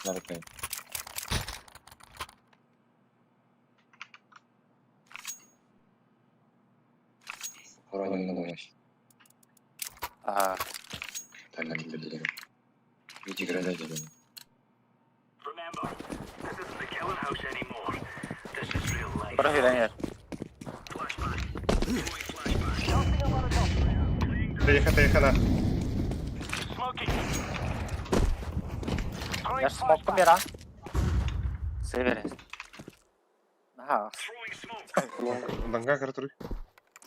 Speaker 6: Надо понять. Вроде не думаешь. Там не делаем. Ведь игра делаем.
Speaker 9: Remember, this isn't the killing house anymore. This is real life.
Speaker 11: Профилянер.
Speaker 9: Flashbang. Throwing flashbang.
Speaker 1: Тихо, на.
Speaker 9: Smoking.
Speaker 11: Я ж смог бера. Северес. Ага.
Speaker 9: Throwing smoke.
Speaker 1: Лонга картур.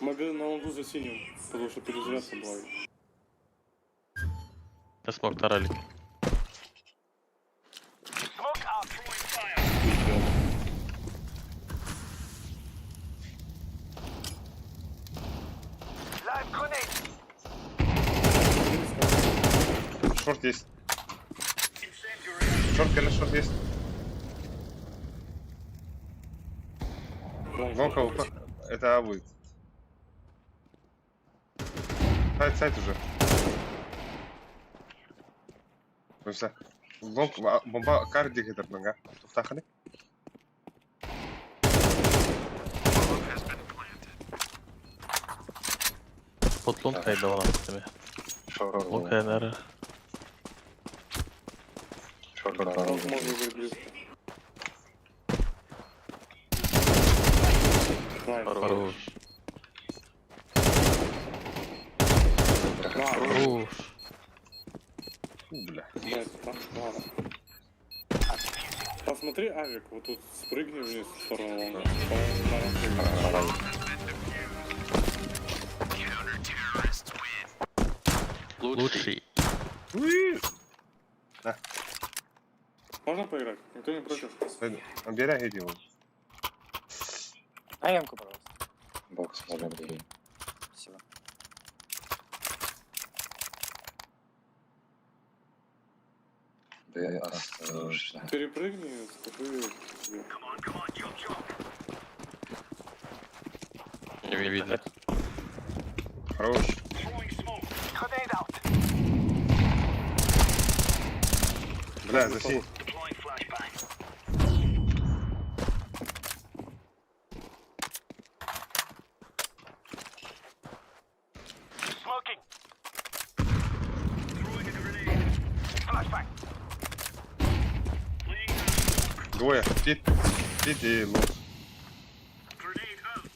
Speaker 7: Могли на лонгу за синим, потому что перезарядка была.
Speaker 2: Я смог тарали.
Speaker 9: Smoke out. Throwing fire. Live grenade.
Speaker 1: Шорт есть.
Speaker 9: Incendiary.
Speaker 1: Шорт, конечно, шорт есть. Лонга упа. Это А будет. Сайт уже. Все. Лонг, бомба карди кетер лонга. Туфтахали.
Speaker 2: Под лункой дал нам тебе.
Speaker 6: Шорор.
Speaker 2: Лунка наверное.
Speaker 7: Можно быть близко.
Speaker 2: Хорош. Хорош.
Speaker 1: Фу, бля.
Speaker 7: Блядь, там, ладно. Посмотри авик, вот тут спрыгни вниз в сторону лонга. По-моему, на рампе.
Speaker 2: Лучший.
Speaker 7: Можно поиграть? Никто не против?
Speaker 1: Набирай иди его.
Speaker 11: Аемку, пожалуйста.
Speaker 6: Бокс можно быть.
Speaker 11: Спасибо.
Speaker 6: Да, осторожно.
Speaker 7: Перепрыгни, скажи себе.
Speaker 9: Come on, jump, jump.
Speaker 2: Не видно.
Speaker 1: Хорош.
Speaker 9: Throwing smoke. Grenade out.
Speaker 1: Бля, засей.
Speaker 9: Deploying flashbang. Smoking. Throwing a grenade. Flashbang. Laying down smoke.
Speaker 1: Двое. Тит. Тит и лонг.
Speaker 9: Grenade out.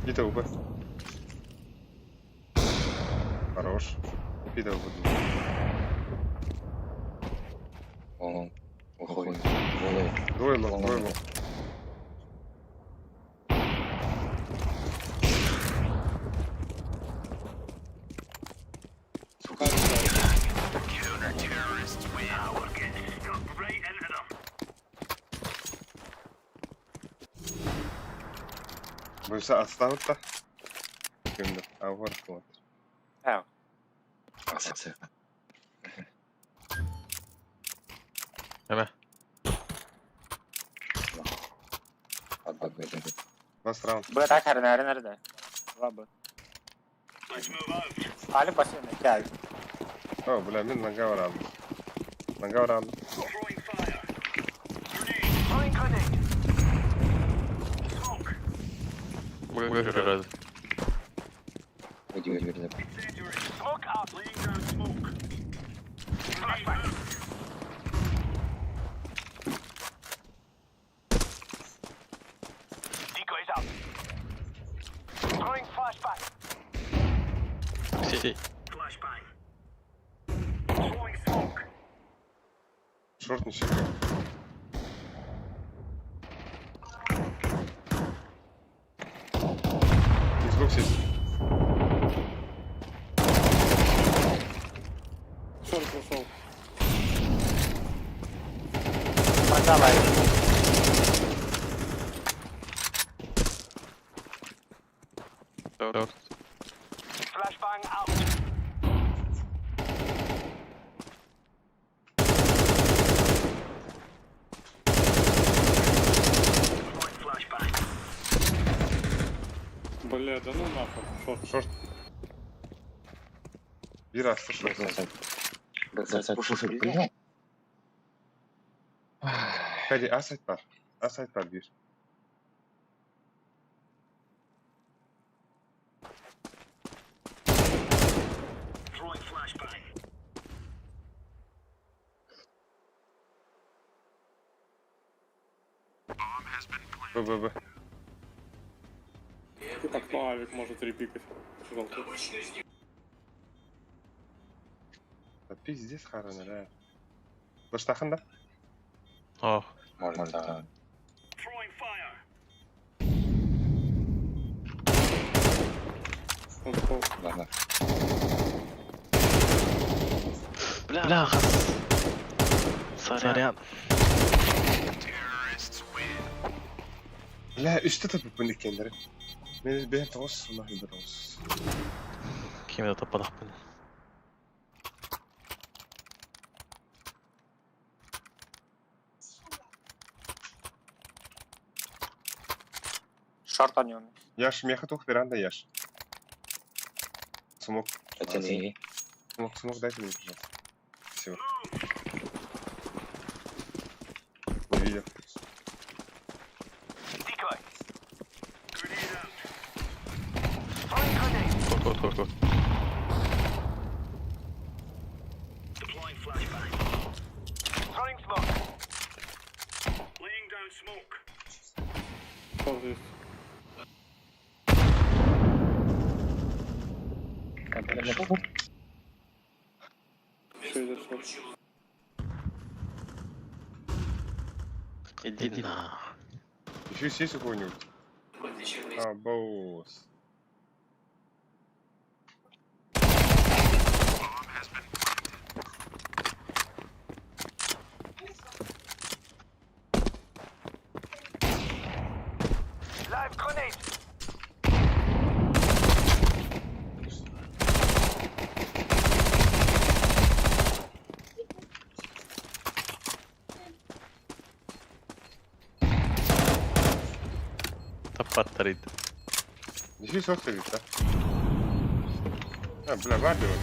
Speaker 1: Пита УБ. Хорош. Пита УБ.
Speaker 6: Он уходит. Волей.
Speaker 1: Двое лонг, двое лонг.
Speaker 7: Сука,
Speaker 9: Counter-terrorists win. Now we're getting stuck right into them.
Speaker 1: Бойся отставить-то. Кемді. А вот вот.
Speaker 11: Ау.
Speaker 6: Акция.
Speaker 2: Hemen.
Speaker 6: Отбагай.
Speaker 1: Last round.
Speaker 11: Б так, nerede? Два Б.
Speaker 9: Let's move out.
Speaker 11: Ali basıyor ne? Gel.
Speaker 1: О, бля, мен лонга варам. Лонга варам.
Speaker 9: Throwing fire. Grenade. Throwing grenade. Smoke.
Speaker 2: Выиграли раз.
Speaker 6: Уйди.
Speaker 9: Incendiary. Smoke out. Laying down smoke. Flashbang. Decoys out. Throwing flashbang.
Speaker 2: Сиди.
Speaker 9: Flashbang. Throwing smoke.
Speaker 1: Шорт не сильно.
Speaker 7: Шорт прошел.
Speaker 4: Давай.
Speaker 2: Short.
Speaker 9: Flashbang out. Deploying flashbang.
Speaker 7: Бля, да ну нахуй. Шорт.
Speaker 1: Шорт. Bir astı şort.
Speaker 6: Бэксайд пушит, прием.
Speaker 1: Hadi asayt var. Asayt var bir.
Speaker 9: Throwing flashbang.
Speaker 1: Б.
Speaker 7: И так, ну авик может репикать. Желтый.
Speaker 1: Да пиздец харанır ha. Flash takın da.
Speaker 2: Oh.
Speaker 6: Можно, да.
Speaker 9: Throwing fire.
Speaker 6: Ладно.
Speaker 2: Бляха. Сорян.
Speaker 1: La üstte tabii bunu kendileri. Ben toz Allah bir olsun.
Speaker 2: Kimde topladık bunu?
Speaker 4: Шорт он.
Speaker 1: Yaş meha tok veranda yaş. Смог.
Speaker 6: Оцени.
Speaker 1: Смог дайте мне, пожалуйста. Спасибо. Не видел.
Speaker 9: Decoy. Grenade out. Throwing grenade.
Speaker 2: Kurt.
Speaker 9: Deploying flashbang. Throwing smoke. Laying down smoke.
Speaker 7: Шорт здесь. Еще идет шорт.
Speaker 2: Иди на.
Speaker 1: Еще есть у кого-нибудь? А, босс.
Speaker 9: Live grenade.
Speaker 2: Tappat tarid.
Speaker 1: Еще сок стоит, да? А, бля, варди вот.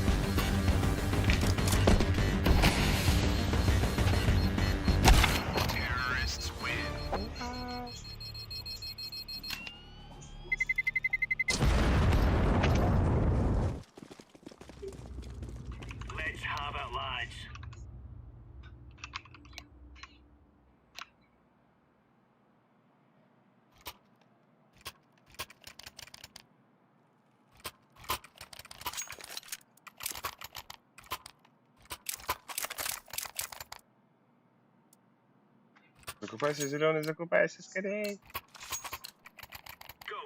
Speaker 9: Let's have it, lads.
Speaker 1: Закупайся, зеленый, закупайся, скорей.
Speaker 9: Go.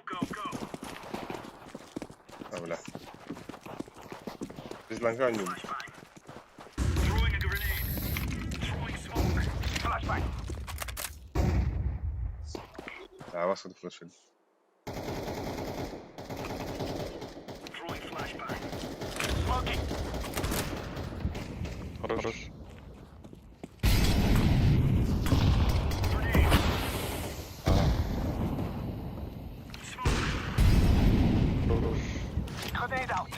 Speaker 1: А, бля. Без лонга не убить.
Speaker 9: Throwing a grenade. Throwing smoke. Flashbang.
Speaker 1: А, вас вот флешили.
Speaker 9: Throwing flashbang. Smoking.
Speaker 2: Хорош.
Speaker 9: Grenade. Smoke.
Speaker 2: Хорош.
Speaker 9: Grenade out.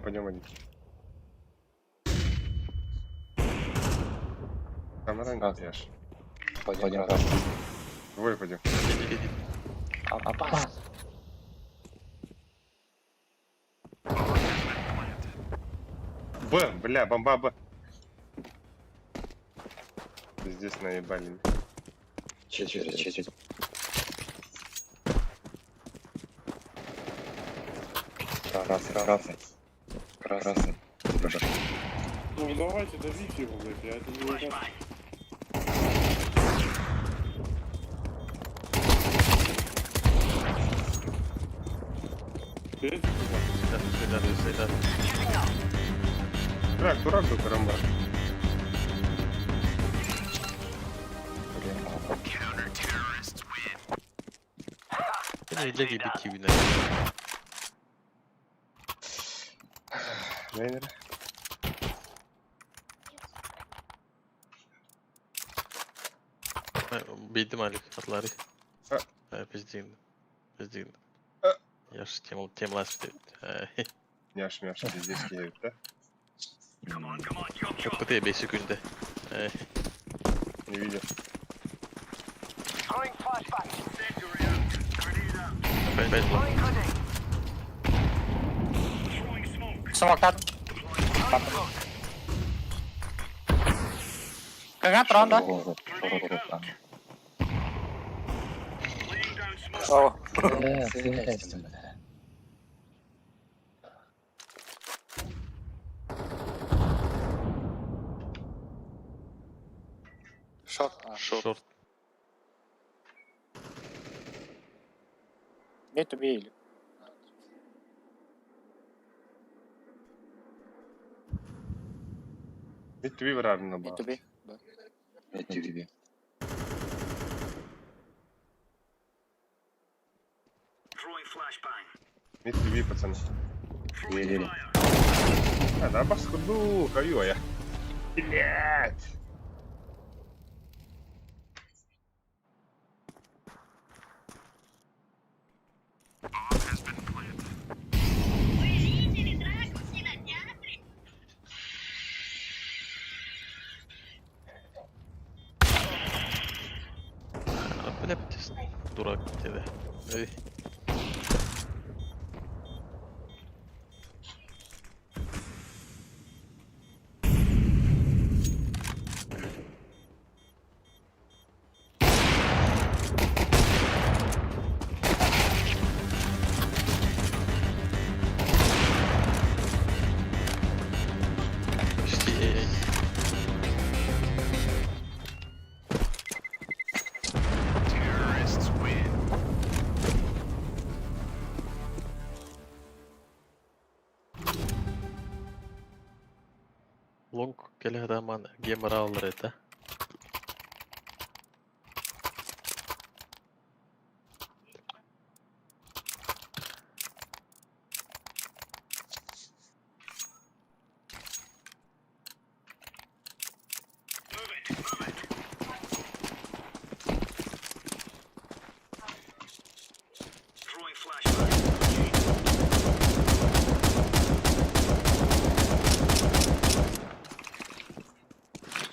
Speaker 1: Пойдем один. Там ранен яш.
Speaker 6: Пойдем.
Speaker 1: Двое пойдем.
Speaker 2: Иди.
Speaker 6: Опас.
Speaker 1: Б, бля, бомба Б. Здесь наебали.
Speaker 6: Четверть. Красный.
Speaker 7: Ну давайте, давите его, блядь, я это не ужасно. Есть?
Speaker 2: Сюда.
Speaker 1: Дурак был карамбар.
Speaker 2: Ne ileri bir kivine.
Speaker 1: Нейнер.
Speaker 2: Bildim Ali atları.
Speaker 1: Ha.
Speaker 2: Пиздин.
Speaker 1: Ha.
Speaker 2: Я ж тем лast.
Speaker 1: Яш, здесь геют, да?
Speaker 2: Çok kötü 5 günde.
Speaker 1: Не видел.
Speaker 9: Throwing flashbang.
Speaker 2: Ben
Speaker 9: Throwing smoke.
Speaker 4: Smoke kan. Kagak tron dah.
Speaker 9: Laying down smoke.
Speaker 4: Oh.
Speaker 2: short.
Speaker 4: Mid to B.
Speaker 1: Mid to be var abinin
Speaker 4: Mid
Speaker 1: ama.
Speaker 4: to B.
Speaker 9: Throwing flashbang.
Speaker 1: Mid to be, пацаны.
Speaker 9: Throwing fire.
Speaker 1: Да бас ходу, каю я. Блять.
Speaker 2: Ne yapacağız? Durak dedi. Hadi. İşte Long kelle man gamer alır ete.
Speaker 9: Throwing flashbang.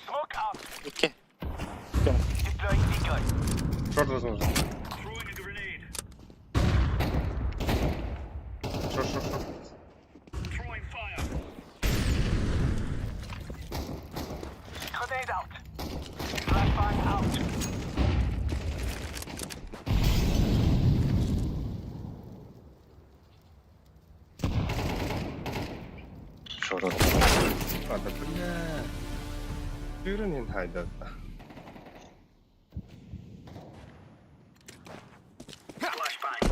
Speaker 9: Smoke out.
Speaker 4: 2.
Speaker 9: Deploying decoy.
Speaker 1: Шорт возможно.
Speaker 9: Throwing a grenade.
Speaker 1: Шорт.
Speaker 9: Throwing fire. Grenade out. Flashbang out.
Speaker 1: Ладно, бля. Тюрнин хайдат.
Speaker 9: Flashbang.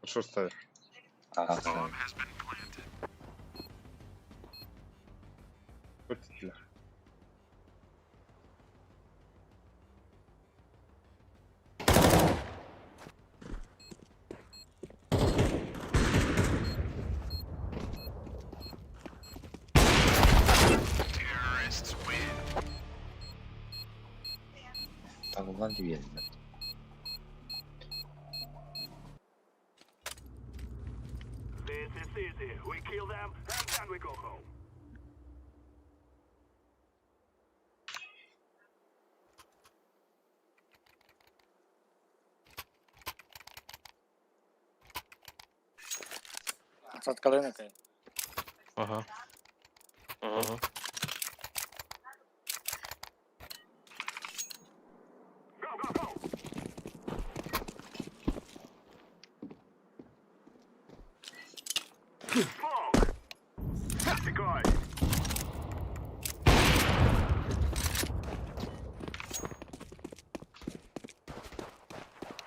Speaker 1: Шорт ставит. Вот бля.
Speaker 9: This is easy. We kill them and then we go home.
Speaker 4: Sat kalın kay.
Speaker 2: Aha. Aha.
Speaker 9: Decoy.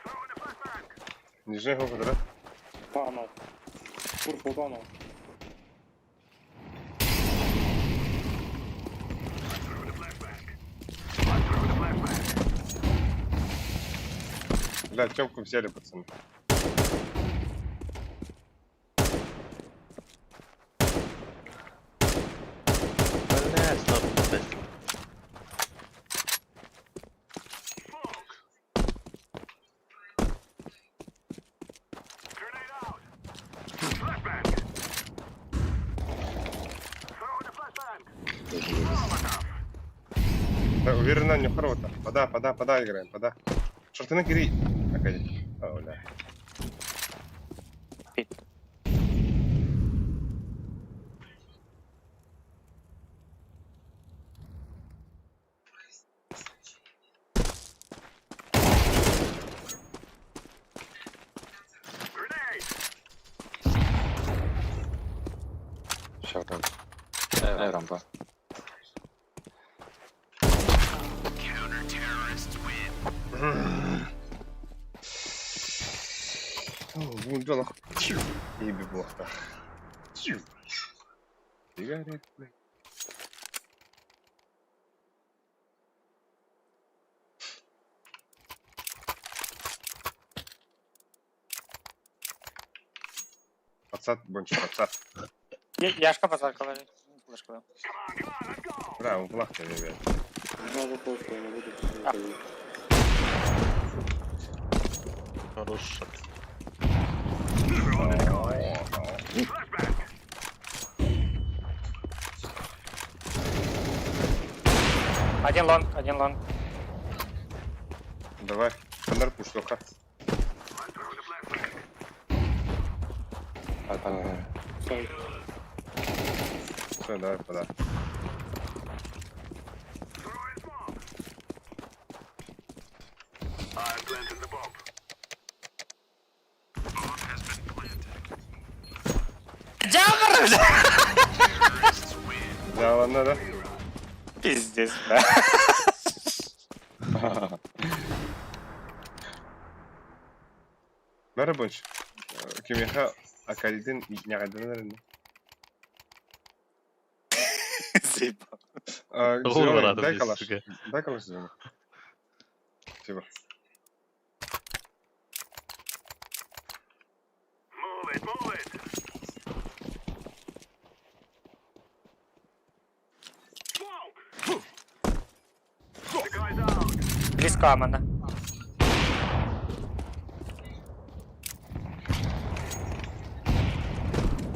Speaker 9: Throwing the flashbang.
Speaker 1: Нижний ход, да?
Speaker 7: Tunnel. Purple tunnel.
Speaker 9: Throwing the flashbang. I'm throwing the flashbang.
Speaker 1: Бля, темку взяли, пацаны.
Speaker 2: Блядь, снова здесь.
Speaker 9: Grenade out. Flashbang. Throwing the flashbang.
Speaker 1: Да, уверенно, не хорошо. Пода играем, пода. Шорты на гири. Опять. О, бля.
Speaker 9: Grenade.
Speaker 6: Short ramp. Rampa.
Speaker 1: Вундалах. И беглахта. Сигарет, блядь. Пацат, больше пацат.
Speaker 4: Яшка посадка лежить. Флешку.
Speaker 1: Да, он в лахте, ребят.
Speaker 7: Знову просто не буду писати.
Speaker 2: Хорош шаг.
Speaker 9: Flashbang.
Speaker 4: Один лонг.
Speaker 1: Давай. Фонарь пуштоха.
Speaker 9: I'm throwing the flashbang.
Speaker 7: Сайт.
Speaker 1: Все, давай, пода.
Speaker 9: Throwing smoke. I'm planting the bomb. Bomb has been planted.
Speaker 1: Да, ладно, да.
Speaker 4: Пиздец, да.
Speaker 1: Merhaba Bonç. Kimya akadin ягодин.
Speaker 4: Заебал.
Speaker 1: Зеленый,
Speaker 2: рядом
Speaker 1: дай
Speaker 2: здесь,
Speaker 1: калаш.
Speaker 2: сука.
Speaker 1: Дай калаш зеленый. Спасибо.
Speaker 9: Move it, move it. Smoke. The guy's out.
Speaker 4: Близко мене.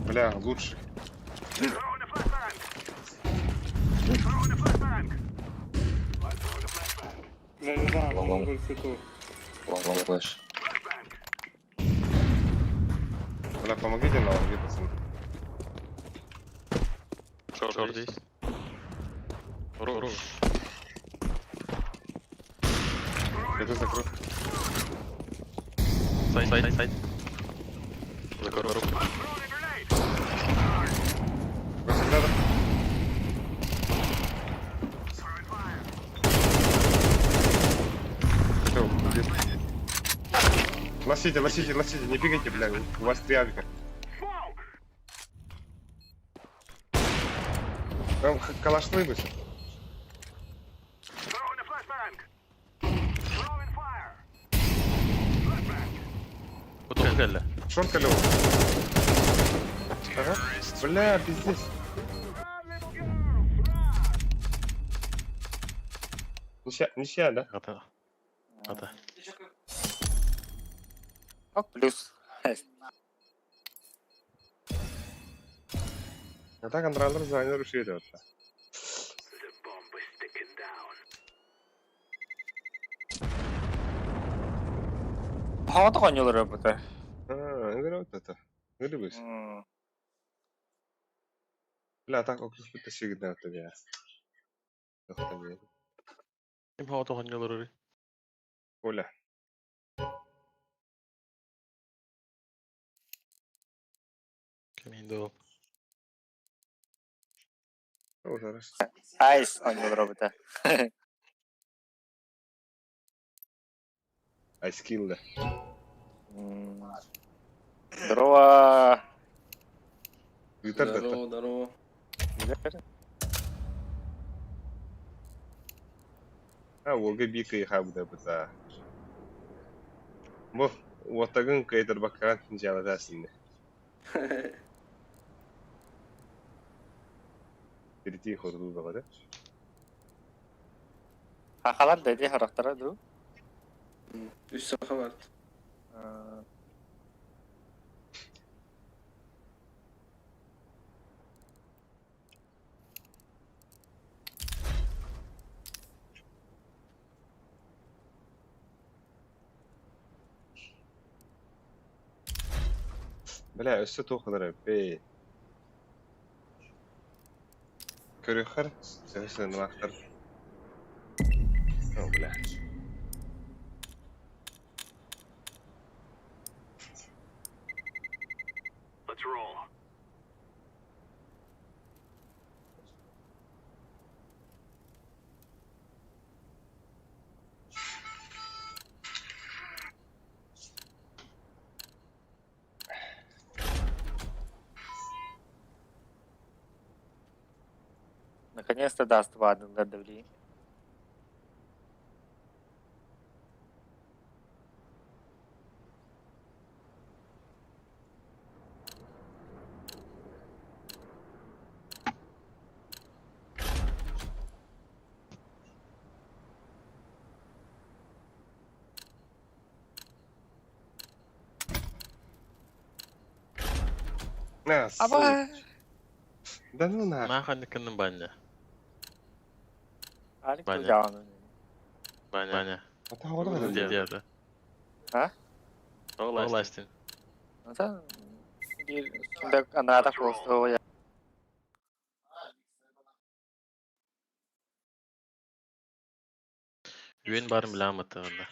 Speaker 1: Бля, лучше.
Speaker 9: Throwing the flashbang. Throwing the flashbang. I'm throwing the flashbang.
Speaker 7: Я не знаю, може бути ситу.
Speaker 6: Long flash.
Speaker 9: Flashbang.
Speaker 1: Бля, помогите нам, где пацаны.
Speaker 2: Шорт здесь. Хорош.
Speaker 1: Это закрой.
Speaker 2: Сайд. Закрой руку.
Speaker 9: Throwing a grenade.
Speaker 1: Просто рядом.
Speaker 9: Throwing fire.
Speaker 1: Все, здесь. Лосите, не бегайте, бля, у вас 3 авика.
Speaker 9: Smoke.
Speaker 1: Там калаш выбросил.
Speaker 9: Throwing a flashbang. Throwing fire. Flashbang.
Speaker 2: Вот Галя.
Speaker 1: Шорт лёг. Ага. Бля, пиздец. Ничья, да?
Speaker 2: Ата.
Speaker 4: О, плюс.
Speaker 1: А так Андрандар занял решили это.
Speaker 9: The bomb is sticking down.
Speaker 4: Havada oynuyorlar burada.
Speaker 1: Не говорю вот это. Вырубись. Бля, так округ потащи на тебя.
Speaker 2: Kim havada oynuyorlar orayı?
Speaker 1: Оля.
Speaker 2: Kim indi o?
Speaker 1: Otarız.
Speaker 6: Айс, oynuyor robota.
Speaker 1: Ice Kill'de.
Speaker 6: Здорово.
Speaker 1: Yutar da.
Speaker 11: здорово.
Speaker 1: Ha, Volga bir kıyı ha bu da bıza. Bu, Votagın kıyıdır bakaran fincalı da aslında. Biriti horulu da var.
Speaker 6: Хахалар dedi haraktara du.
Speaker 11: Üst safa var.
Speaker 1: Bela üstü toxular be. Körüxər, səhəsən vaxtlar. O bela.
Speaker 9: Let's roll.
Speaker 6: Наконец-то даст Ваден давление.
Speaker 1: Nas.
Speaker 6: Aba.
Speaker 1: Да ну нахуй.
Speaker 2: Нахуй никаким баня.
Speaker 6: Alik
Speaker 2: Bana.
Speaker 6: kucağını.
Speaker 2: Баня.
Speaker 1: Ata havalı kadar.
Speaker 2: Где-то.
Speaker 6: Ha?
Speaker 2: Властин.
Speaker 6: Sen bir şimdi anada kostu ya.
Speaker 2: Güven barım bilen atağında.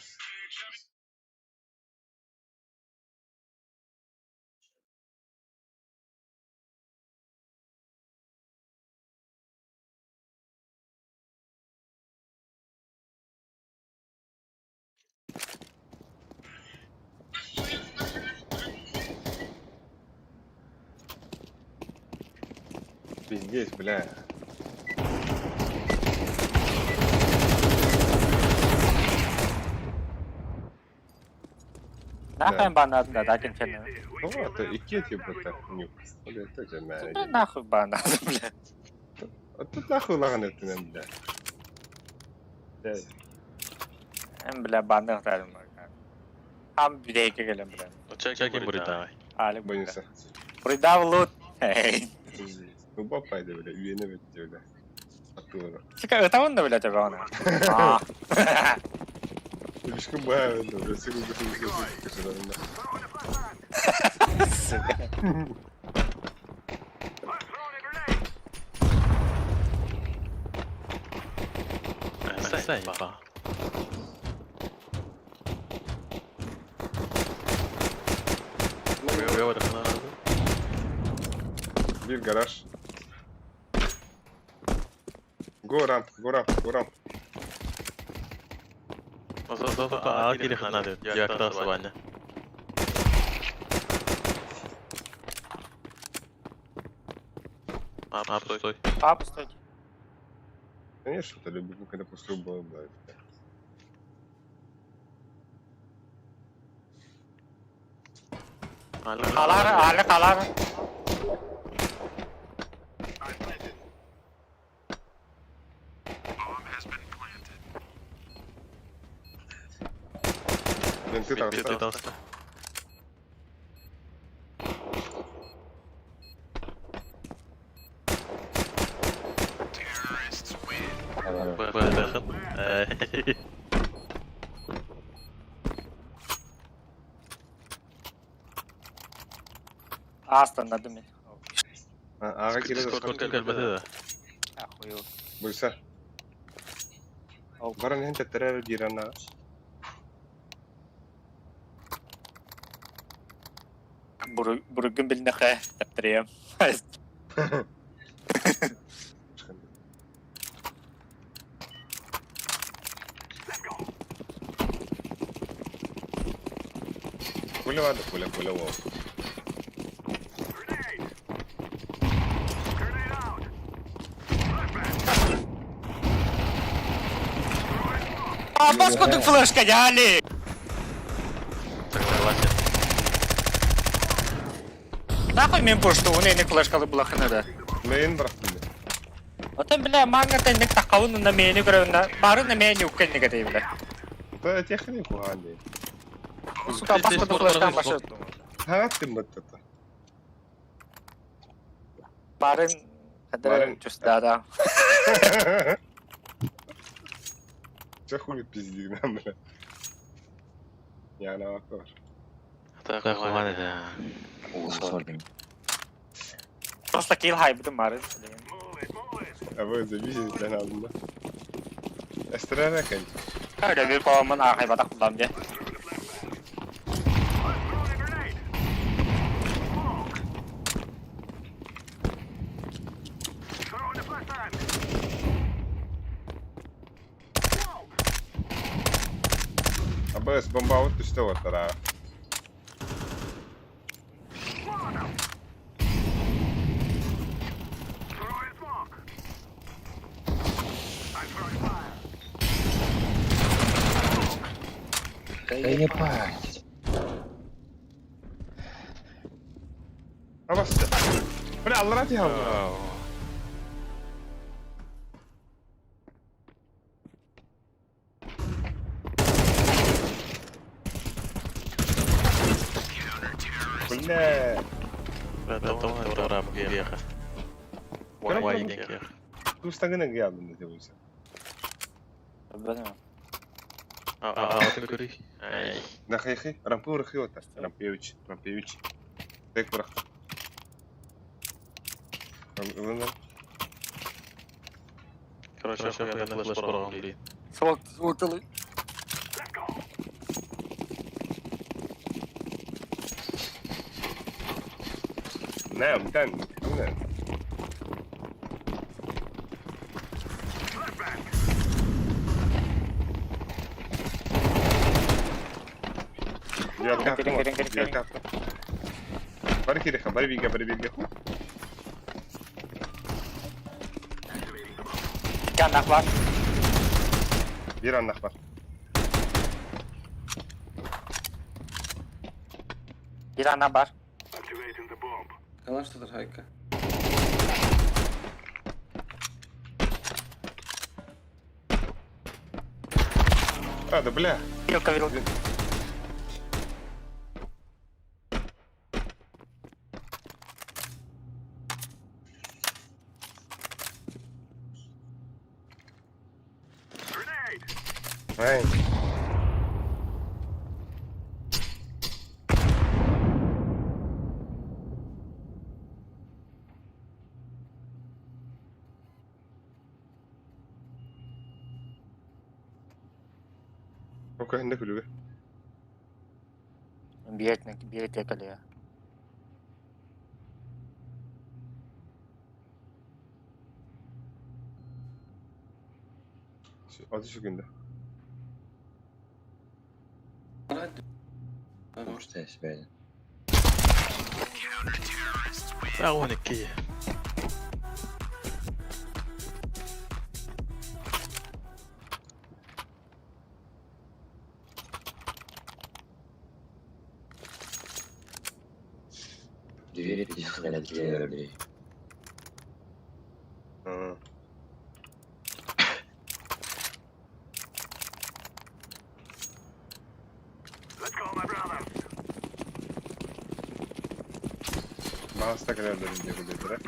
Speaker 1: Пиздец, бля.
Speaker 6: Nahıy bana da lakin kendine.
Speaker 1: Ну, это и кети будто. Нюк. Вот это же
Speaker 6: Sen
Speaker 1: мэрия.
Speaker 6: nahıy bana bile.
Speaker 1: А тут нахуй лаганет нам, бля. Да.
Speaker 6: Hem bile bana derim bak. Ham bir de gelelim bile.
Speaker 2: Чекин бурita.
Speaker 6: Alik bile.
Speaker 1: Боюсь.
Speaker 6: Burada bulut. Hey.
Speaker 1: Ну, попайда, бля. Üyene bitti, bля. Attılar.
Speaker 6: Çıkar ötamın da bile tabii ona. Aa.
Speaker 1: Слишком бая, бля. Секунду, секунду.
Speaker 2: Sen bak. Buraya bak lan abi.
Speaker 1: Bir garaj. Go ramp, go ramp, go ramp.
Speaker 2: А кири хана дед. Я как раз Ваня. Стой.
Speaker 6: Aa pusтой.
Speaker 1: Конечно, это люблю, когда после боя, бля.
Speaker 6: Kalar, alik kalar.
Speaker 1: Винты там
Speaker 2: Ты
Speaker 1: стоят.
Speaker 2: толстый. Бэдэхэн.
Speaker 6: Aslan adı mı?
Speaker 1: Ağa kiri de
Speaker 2: Сколько кальбаты да?
Speaker 6: Ахуй.
Speaker 1: Buysa. Baran hen tettere girana.
Speaker 6: Burgun bilne xe. Yaptırayım.
Speaker 1: Куля vardı, kule wow.
Speaker 4: А, паскудный флешка, дяли!
Speaker 2: Так давайте.
Speaker 4: Нахуй мен пушту, у не флешкалы була ханада.
Speaker 1: Main bıraktım ben.
Speaker 4: Отын, бля, манга тендек тақауын на мені көрігінда, бары на мені үккеннеге дей, бля.
Speaker 1: Da технику ганди.
Speaker 4: Сука, паскудный флешкан башы.
Speaker 1: Ha, tim battı.
Speaker 4: Барын, кадыры,
Speaker 1: Барын.
Speaker 4: чустада.
Speaker 1: Че хули пиздик нам, бля. Yani bak var.
Speaker 2: Так, ладно, да.
Speaker 6: Угол var benim.
Speaker 4: Просто kill хайбыдым барын.
Speaker 1: Abi зависит ben aldım da. Estere kan.
Speaker 4: Öyle bir kovamın arkaya batak kullanım diye.
Speaker 1: Abi bomba out düştü o tarafa.
Speaker 6: Да ебать.
Speaker 1: Ama bля Allah razı olsun. Bля.
Speaker 2: Это урам геха. Вай геха.
Speaker 1: Tu stagına geldin dedi bu yüzden.
Speaker 4: Benim.
Speaker 2: Ты говори. Ай.
Speaker 1: Da xeyxi, rampu bırakıyor da. Rampevich. Tek bıraktı. Lan.
Speaker 2: Короче, я на флеш порвал, блин.
Speaker 4: Свокали.
Speaker 1: Ne, bir tane. Ne? Я капну. Bari kireha, bari biga.
Speaker 4: İki anak var.
Speaker 1: Bir annak var.
Speaker 4: Bir anak var.
Speaker 11: Yavaşladır Hayka.
Speaker 1: Да бля.
Speaker 4: Вилка, вилка.
Speaker 1: Ай. Okey, ne kulübü?
Speaker 4: Bir et yakalıyor.
Speaker 1: Adı şu günde.
Speaker 6: Может, я себя...
Speaker 2: А вон какие.
Speaker 6: Двери 50 рублей.
Speaker 1: Ha. Bazı kadar da önce bu dediler.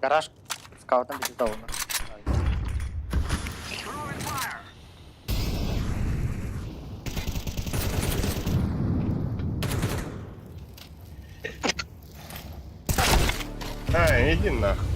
Speaker 4: Garaj scout'ın bir davulu.
Speaker 1: Ha, иди нахуй.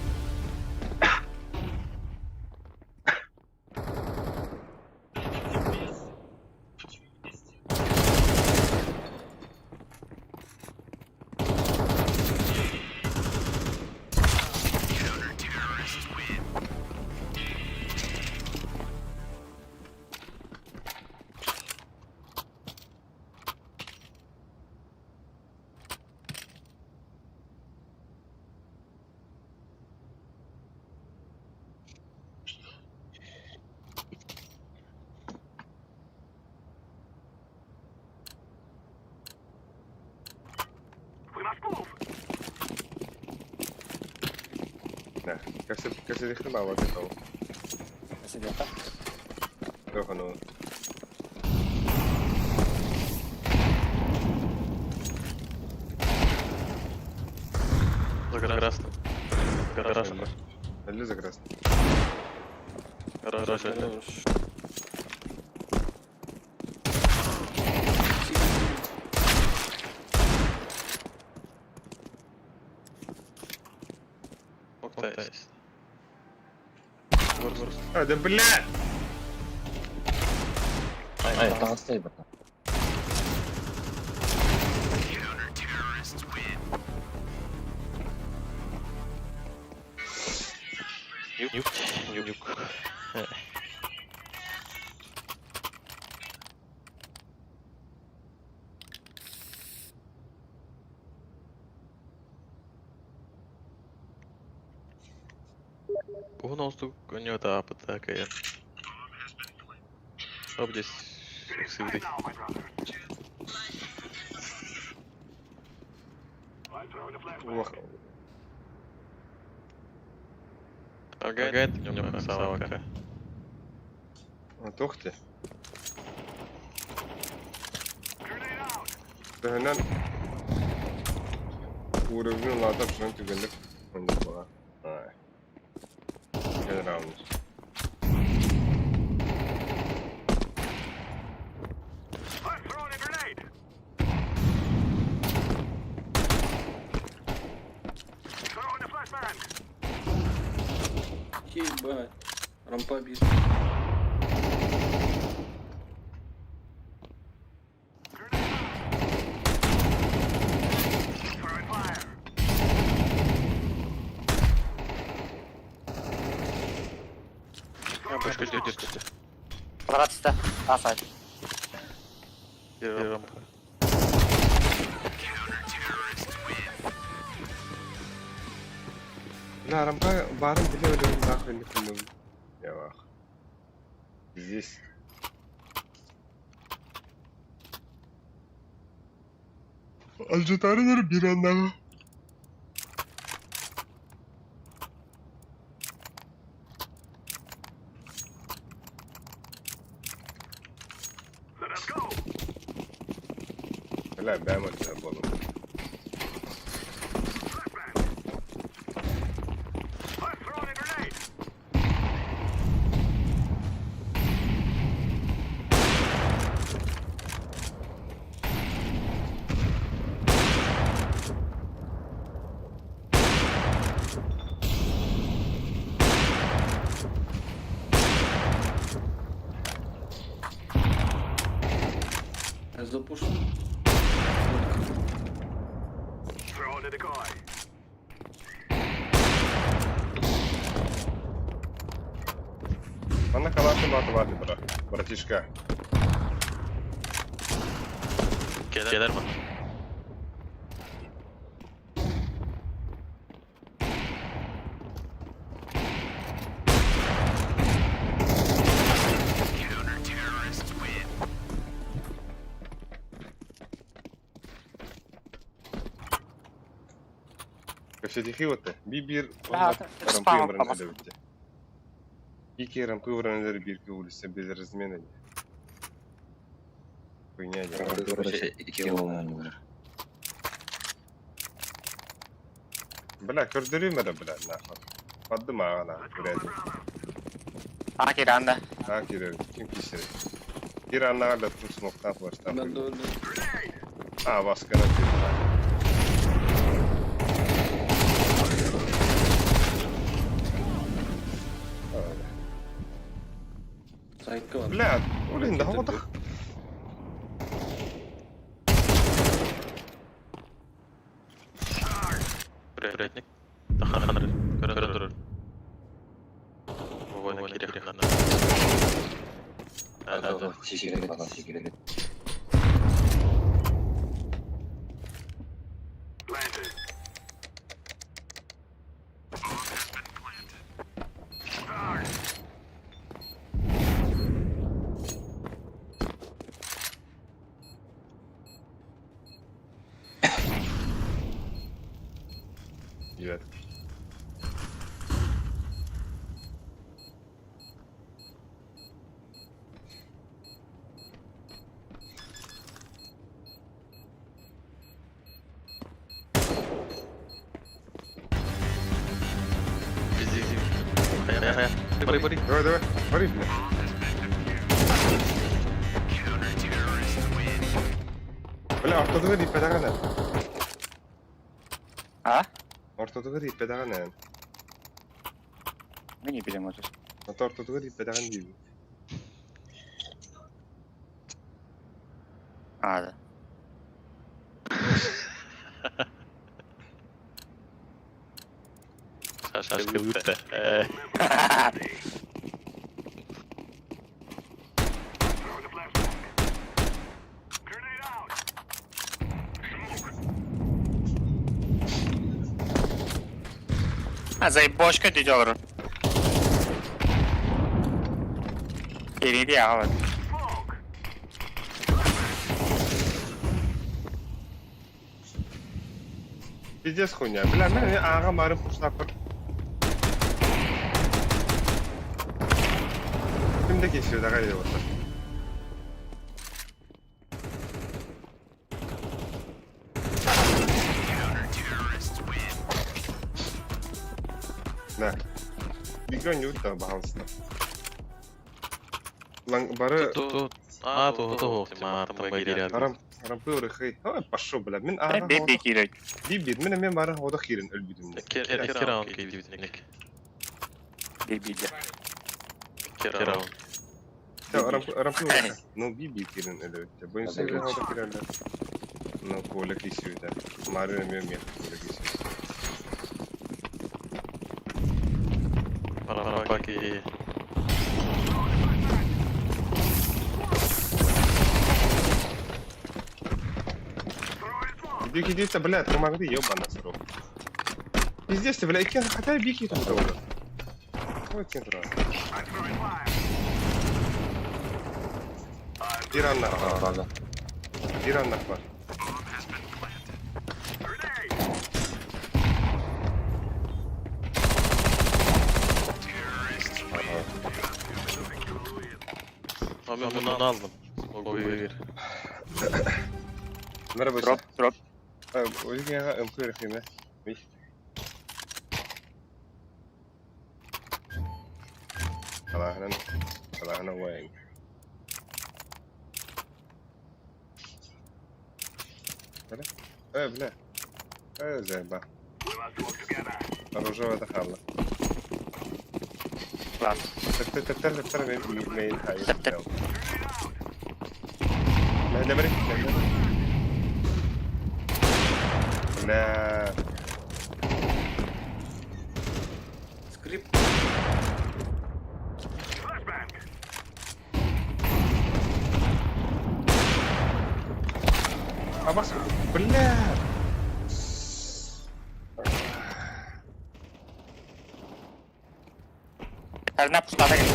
Speaker 1: Nah, kasih dikit awal kita.
Speaker 11: Kasih data.
Speaker 1: Tuh kan.
Speaker 2: За красным. Гараж.
Speaker 1: Или за красный.
Speaker 2: Гараж. Есть.
Speaker 1: А, да бля!
Speaker 6: Ай, там отстой, братан.
Speaker 2: Нюк. Kuhu noustu on jotain apattaa ja Stop this activity. Окей, немного салака.
Speaker 1: Вот ух ты. Дəhəndən uğruvun atab şunu tügünlük. Onda bağa. Ay. Gel round.
Speaker 9: I'm throwing a grenade. Throwing a flashbang.
Speaker 11: Ебать. Рампа бит.
Speaker 9: Throwing fire.
Speaker 2: Пушка держите.
Speaker 11: Квадрат сте. Асайд.
Speaker 2: Рампа.
Speaker 1: Бля, рамка барым бile ölüyorum nahır nefendim. Ya bak. Здесь. Acıtarılır bir anda.
Speaker 9: Let us go.
Speaker 1: Bela ben atacağım oğlum.
Speaker 9: I'm throwing a grenade.
Speaker 11: Запушу.
Speaker 9: Throwing a decoy.
Speaker 1: Bana kalasın vardı bırak. Bratişka.
Speaker 2: Gelir mi?
Speaker 1: Все тихи вот ты. Bir
Speaker 11: Ha,
Speaker 1: rampayı
Speaker 11: spam
Speaker 1: ömründe
Speaker 11: yapamaz.
Speaker 1: de bitti. İki rampayı ömründe bir ki ulisse без размена. Хуйня не.
Speaker 6: Короче, iki olmayan var.
Speaker 1: Bela kördürüyüm de bela nahır. Paddım ağana. Buraya.
Speaker 11: Ana kiri anda.
Speaker 1: Ha kirev. Kim kişirir? Bir anlarla tüm smoke'tan baştan.
Speaker 11: Ben de öldüm.
Speaker 1: Ha baskına bir.
Speaker 11: Сайка var.
Speaker 1: Bля, блин, да вот.
Speaker 2: Приятник. Таханыр. Көрür. Война керек хана.
Speaker 6: Ado, şişirelim bana şişirelim.
Speaker 9: Planted.
Speaker 1: Evet.
Speaker 2: Я. Бори.
Speaker 1: Давай. Бори, бля. Бля, ортодога deyip bedagana.
Speaker 6: А?
Speaker 1: Ортодога deyip bedagana.
Speaker 6: Ben не bileyim hocam.
Speaker 1: Ata ортодога deyip bedagan deyip.
Speaker 6: Hadi.
Speaker 2: Şaşkınlıkta.
Speaker 9: Grenade out.
Speaker 6: А заебошка ты делаешь? Впереди, а вот.
Speaker 9: Smoke.
Speaker 1: Pizdes хуйня. Бля, мен аға марым пуштап бір. Kimde kesiyor da gayet olsa. Ne? Bir gün yok da bağımsızda. Lan barı
Speaker 2: Тут. А, тут. Мартам багирят.
Speaker 1: haram pıyrı xeyt. Ha, paşo bile. Min ağa
Speaker 6: Ben bekliyorum.
Speaker 1: bir min barı hoda xirin ölbüdüm.
Speaker 2: İki round geliyor bizimlik. İki round.
Speaker 1: Ya aram pıyrı. No bir xirin ölbüdüm. Bu insan hoda xirin. No kola kesiyor da. Marı mi kola kesiyor.
Speaker 2: Bana bak iyi.
Speaker 1: Иди, блядь, помогли, ёбаный срок. Пиздец ты, блядь, кен, хотя бики там тоже. Ой, кен раз. Иран нахуй. Иран нахуй.
Speaker 2: Abi ben bunu aldım. O bir.
Speaker 1: Merhaba.
Speaker 6: Drop.
Speaker 1: O yüzden ya ömkü rekime. Mich. Kalahana wang. Bля? Бля. Зайба.
Speaker 9: We must work together.
Speaker 1: Оружие дохало.
Speaker 6: Ладно.
Speaker 1: ترى مين هاي. لا بري. لا.
Speaker 9: Flashbang.
Speaker 1: Абас. Бля.
Speaker 6: Karına puslada gel.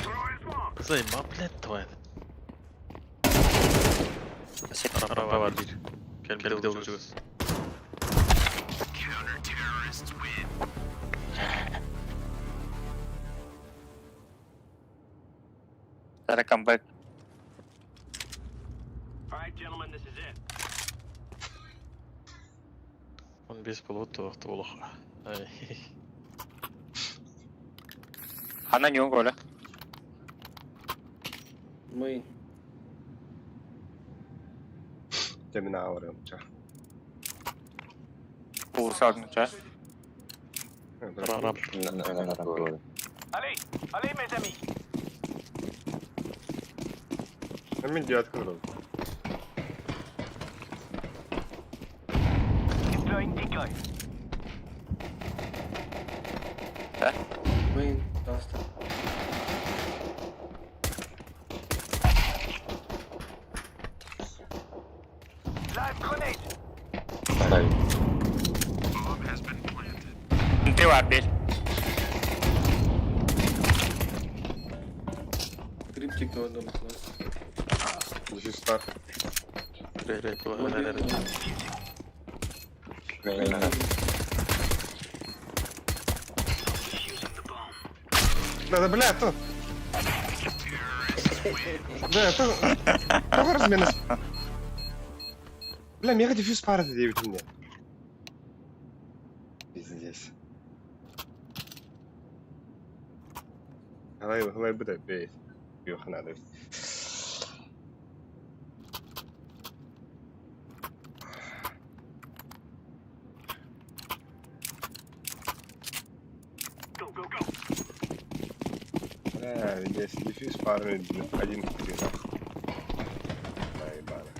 Speaker 9: Throwing smoke.
Speaker 2: Zayma bled tuvalet.
Speaker 6: Set.
Speaker 2: Araba var bir. Gel bir de olacağız.
Speaker 6: Gotta come back.
Speaker 9: All right, gentlemen, this is it.
Speaker 2: 15 bulut vaqti uloq. Ay.
Speaker 6: Ana yok öyle.
Speaker 1: Demin ağırıyorum ça.
Speaker 6: Bu sağlıkça.
Speaker 2: Arab.
Speaker 9: Allez, mes amis.
Speaker 1: Hemen diyat kırıldı.
Speaker 9: Deploying decoy. Live grenade.
Speaker 6: Inte var bir.
Speaker 1: This is start.
Speaker 2: Re bu neler.
Speaker 1: Да, бля, то. Да, то. Кого размены? Бля, мега дефьюз пара девять мне. здесь. Давай буде бей. Йох надо. Да, здесь дефис пару один в 3 нахуй. Наебано.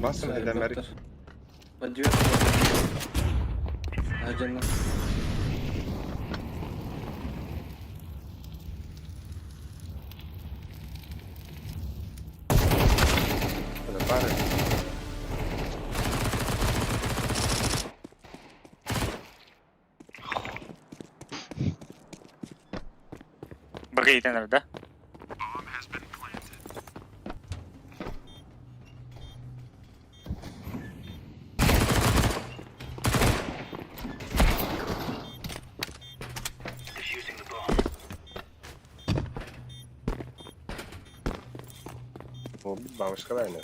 Speaker 1: Basın edemerik. Hadi bari.
Speaker 4: Брейден да?
Speaker 1: O bir bambaşka da aynı.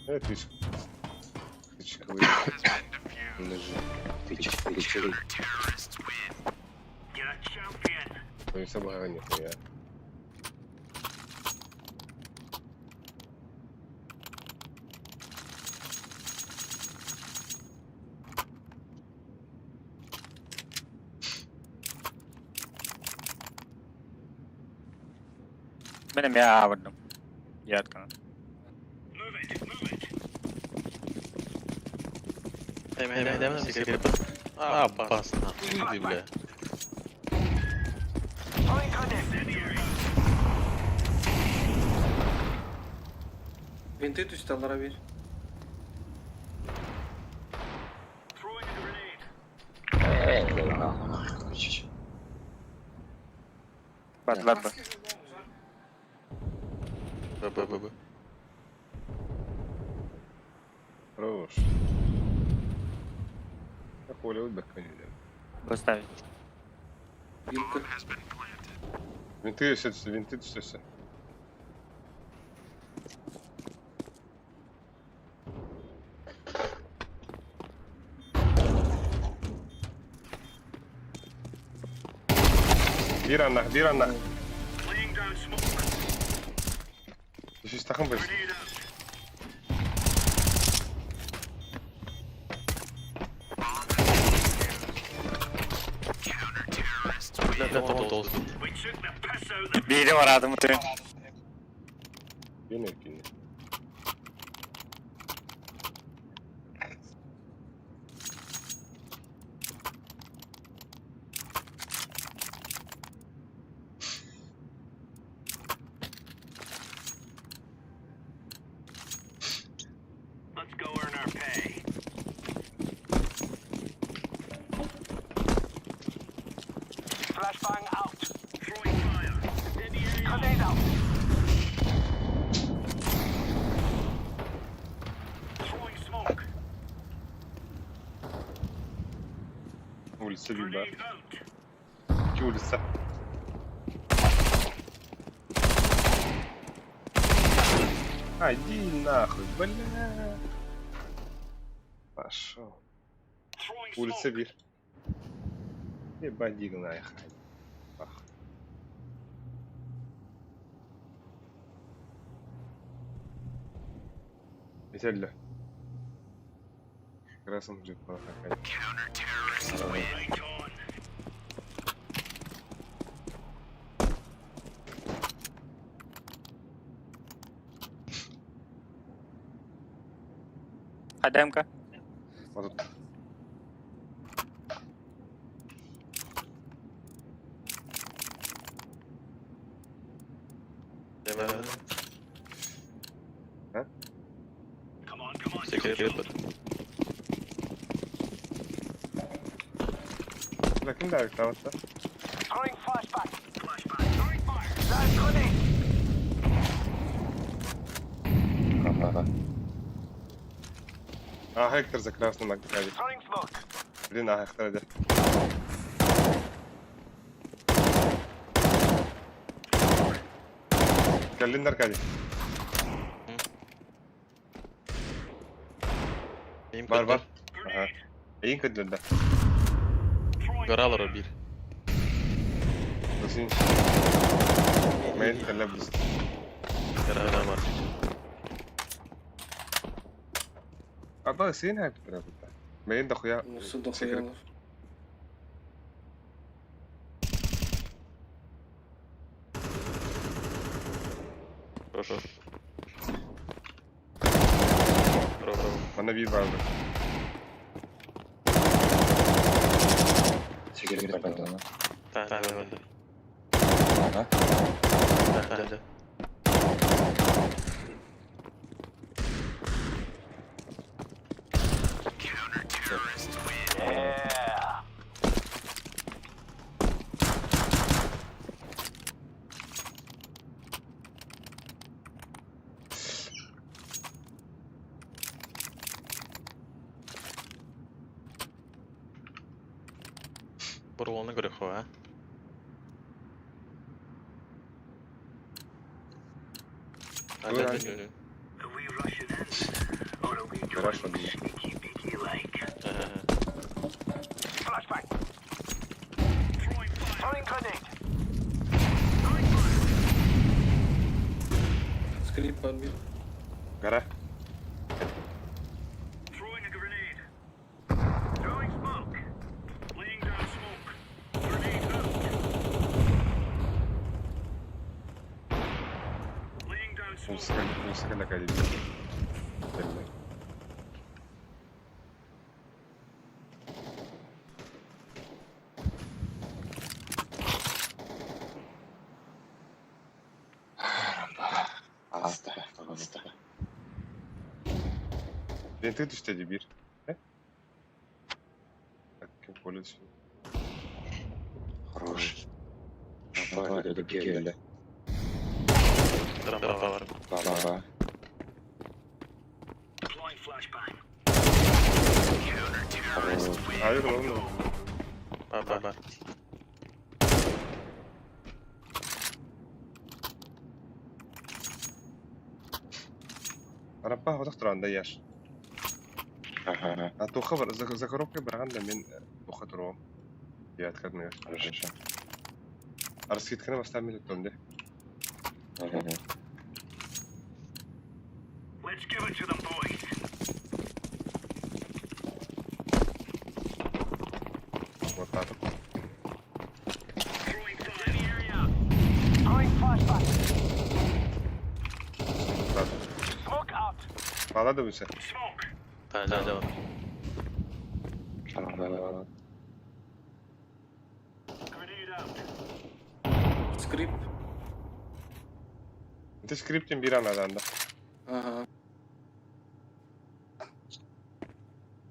Speaker 1: Evet, hiç. Hiç kıvı. Oysa bu hayvan yapıyor ya.
Speaker 4: Benim ya avırdım. Yatkın.
Speaker 2: Дай секрет. Опасно. Иди, бля.
Speaker 11: Винты düştü Allah'a bir.
Speaker 4: Patladı.
Speaker 2: Б.
Speaker 1: Хорош. Я поле выбекали.
Speaker 4: Поставить.
Speaker 11: Вилка.
Speaker 1: Винты düştü. Bir anda. Düşüş takım başı.
Speaker 2: Толстый.
Speaker 4: Biri var adamı tüm.
Speaker 1: Yine.
Speaker 9: Let's go earn our pay. Flashbang out. Throwing fire. Grenade out. Throwing smoke.
Speaker 1: Улица Вильба.
Speaker 9: Grenade out.
Speaker 1: İki улица. Иди нахуй, бля. Пошел.
Speaker 9: Throwing
Speaker 1: Улица
Speaker 9: smoke.
Speaker 1: Вир. Ебать, дигная хай. Ах. Весело. Красным джип какая.
Speaker 9: Light on.
Speaker 4: Ada MK?
Speaker 1: Вот тут.
Speaker 9: Come on.
Speaker 2: Секрет.
Speaker 1: Bakın da tamam.
Speaker 9: Throwing flashbang. Throwing fire. Live grenade.
Speaker 1: А, Хектор за красным оградит.
Speaker 9: Throwing smoke.
Speaker 1: Блин, а Хектор иди. Gelin Arkadi.
Speaker 2: Benim
Speaker 1: Var
Speaker 2: kıldı.
Speaker 1: var. Aha. İyi kıdırdı.
Speaker 2: Garalar bir.
Speaker 1: Nasıl? Main televiz.
Speaker 2: Garalar var.
Speaker 1: Abi sen hep tarafta. Main de خويا.
Speaker 7: نص دقيقة.
Speaker 2: Хорошо. Bravo.
Speaker 1: Bana bir vardı.
Speaker 6: Çekilip kapattı onu.
Speaker 2: Tamam öldü.
Speaker 6: Aha.
Speaker 2: Öldü.
Speaker 9: Yeah.
Speaker 2: Burulunu kırık o ha.
Speaker 1: Dur,
Speaker 2: Hadi.
Speaker 9: Are we rushing in? Or are we going
Speaker 1: Uğraşmadım.
Speaker 9: sneaky beaky like?
Speaker 2: Ee,
Speaker 9: Flashback. Throwing grenade.
Speaker 7: Скрип подбит.
Speaker 1: Gara.
Speaker 9: Throwing a grenade. Throwing smoke. Laying down smoke. Grenade out. Laying down smoke.
Speaker 1: Musikal Arkadi.
Speaker 6: Hasta.
Speaker 1: Ben tek düştü bir. Ne? Kim polis?
Speaker 6: Хорош. Давай, это гель.
Speaker 2: tarafta var.
Speaker 6: Баба.
Speaker 9: Deploying flashbang.
Speaker 6: Хорош.
Speaker 1: Hayır oğlum.
Speaker 2: Bak.
Speaker 1: Araba هو تختار عند اياش.
Speaker 6: Ага.
Speaker 1: هاتو خبر إذا كروكي برهنا من بخطرهم. يا تكدنا.
Speaker 6: Хорошо.
Speaker 1: أرسيت كنا بستعمل التوم ده.
Speaker 6: Ага.
Speaker 9: Let's give it to them, boys.
Speaker 1: وطاط.
Speaker 9: Throwing fire. In the area. Throwing flashbang.
Speaker 1: طاط.
Speaker 9: Smoke out.
Speaker 1: Bağladı mı sen?
Speaker 9: Smoke.
Speaker 2: Hadi var.
Speaker 6: Tamam.
Speaker 9: Grenade out.
Speaker 7: Скрип.
Speaker 1: انت سكريبتين bir anadan da.
Speaker 7: Ага.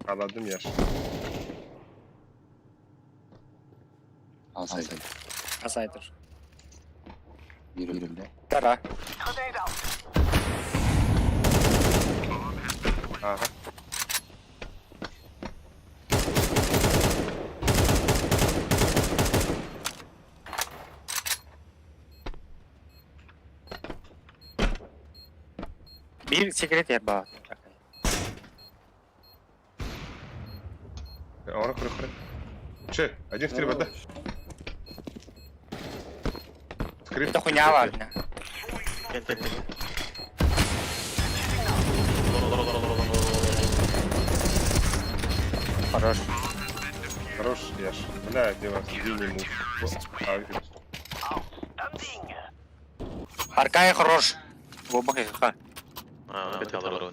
Speaker 1: Ağladım yaş.
Speaker 6: Alsaydın.
Speaker 3: Asaydır.
Speaker 6: Yürüdüm de.
Speaker 3: Kara.
Speaker 9: Grenade out.
Speaker 1: Aha.
Speaker 3: Bir sigaret yer bak.
Speaker 1: Ora kuru. Че, один в три вода. Скрипт.
Speaker 3: Это хуйня ладно.
Speaker 2: Gel.
Speaker 3: Хорош.
Speaker 1: Хорош, яш. Бля, где вас день ему.
Speaker 9: Outstanding.
Speaker 3: Arkaya хорош. Bu bakıyor ha.
Speaker 2: Aa, bir tane var.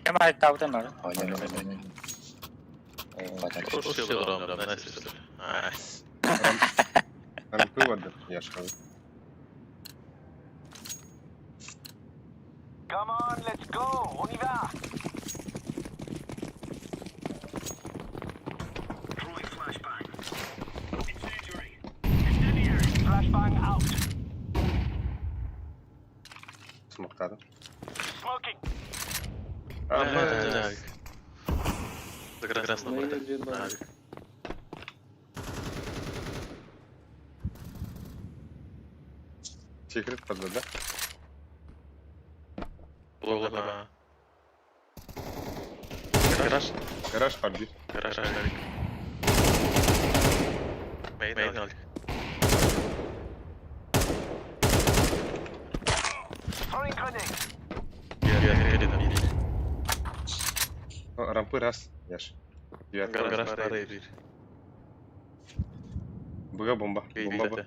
Speaker 3: Kemal tavdan var.
Speaker 6: Aynen öyle. Bacak.
Speaker 2: Хороший дрон, да, несешь. Ай.
Speaker 1: Рампы вода, яш.
Speaker 9: Come on, let's go. On y va. Throwing flashbang. Incendiary. Incendiary. Flashbang out.
Speaker 1: Смоктаdım.
Speaker 9: Smoking.
Speaker 2: Так. Прекрасно,
Speaker 7: Мейн
Speaker 2: брат.
Speaker 7: идет бабик.
Speaker 2: Так.
Speaker 1: Secret fazla da.
Speaker 2: Blow ha. Garaj.
Speaker 1: Garaj var bir.
Speaker 2: Garaj aldık. Main aldık.
Speaker 9: Throwing grenade.
Speaker 2: Diğer
Speaker 1: Rampı раз. Yaş. Diğer
Speaker 2: garaj var bir.
Speaker 1: Buga bomba. Bomba bu.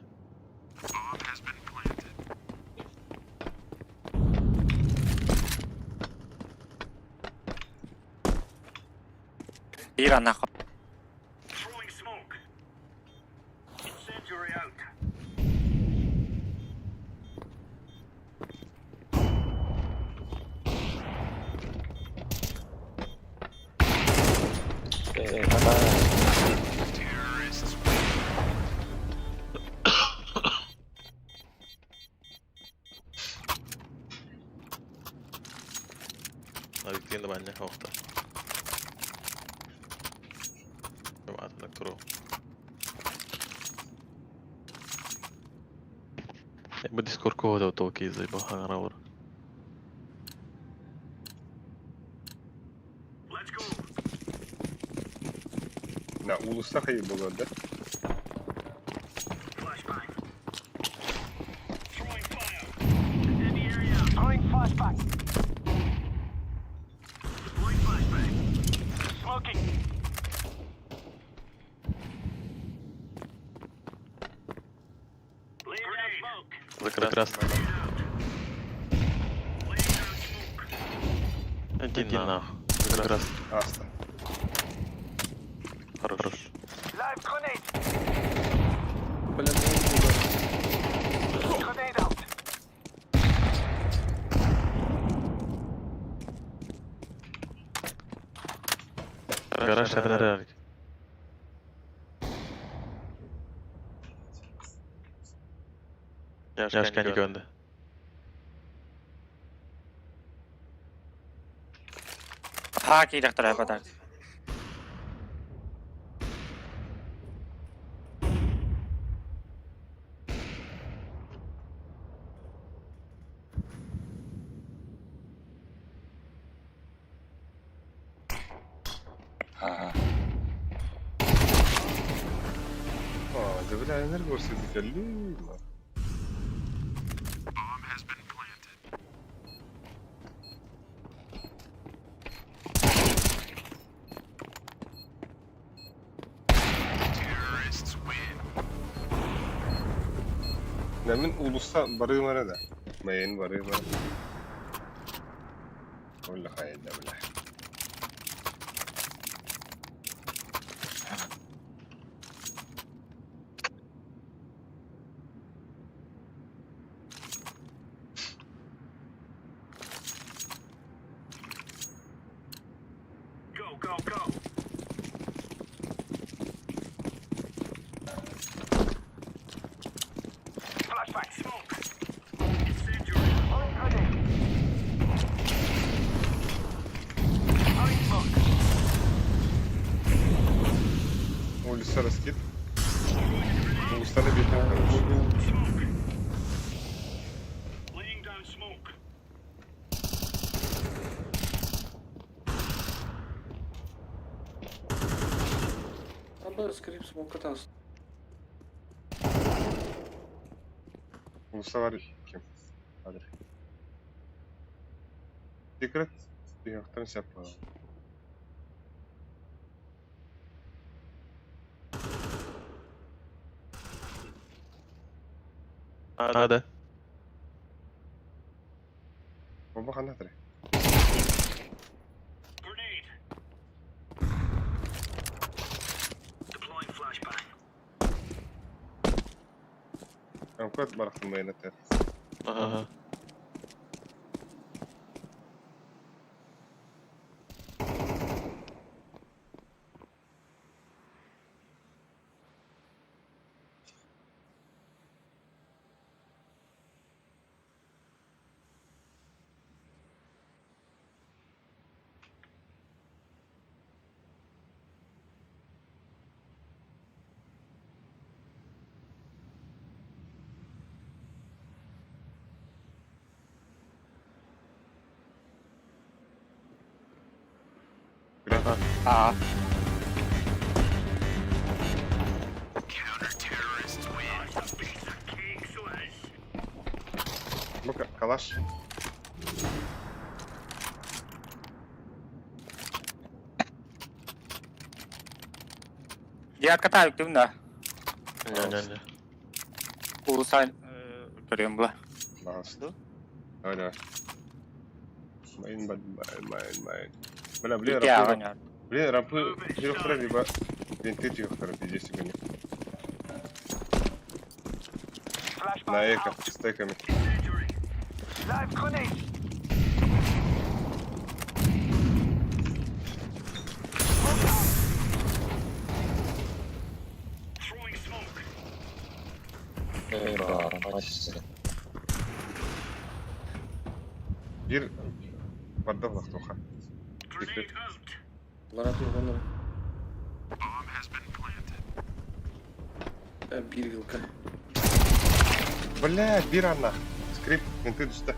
Speaker 4: Bir ana.
Speaker 9: Throwing smoke. Incendiary out.
Speaker 2: Виктинда бәнне хоқта. Жамаатында тұру. Бұл Discord кода толки заебал хаңарауыр.
Speaker 9: Let's go.
Speaker 1: Na ulusta kayıp olurdu.
Speaker 9: Flashbang. Throwing fire. In the area. Throwing flashbang. Deploying flashbang. Smoking. Laying down smoke.
Speaker 2: Прекрасно.
Speaker 9: Laying down smoke.
Speaker 2: Один нахуй. Прекрасно.
Speaker 1: Hasta.
Speaker 2: Хорош.
Speaker 9: Live grenade. Grenade out.
Speaker 2: Гараж әбінәрі. Яшкәні гөнді.
Speaker 4: Haki doktor apa?
Speaker 6: Ага.
Speaker 1: Да бля, энергию сидели. Nemin ulusta barığımara da. Mayen barığımara. Öyle hayal da bile.
Speaker 9: Go, go, go. Flashbang smoke. Incendiary. Throwing grenade. Throwing smoke.
Speaker 1: Ulusta raskit. Ulusta da bir tane kalmış.
Speaker 9: Smoke. Laying down smoke.
Speaker 1: Ulusta var kim? Hadi. Dikkat. Bir yaktan şey yapma.
Speaker 2: Hadi.
Speaker 1: Bomba kan hadi.
Speaker 9: Grenade. Deploying flashbang.
Speaker 1: Ben kuat bıraktım bayanetler.
Speaker 2: Aha.
Speaker 4: A.
Speaker 1: Bu kalaş.
Speaker 4: Dia kata itu enggak.
Speaker 2: Не-не-не.
Speaker 4: Urusan görüyorum bu.
Speaker 1: Bastı. Öyle. Main. Бля, блин,
Speaker 4: Dia
Speaker 1: рампы.
Speaker 4: banyak.
Speaker 1: Блин, рампы трёхтора, либо винты трёхтора, пиздец сегодня. На эко, с теками.
Speaker 9: Live grenade. Throwing smoke.
Speaker 6: Почти.
Speaker 1: Bir поддал лохтуха.
Speaker 9: Grenade out.
Speaker 1: Блядь, bir anda. Скрип, винты düştü.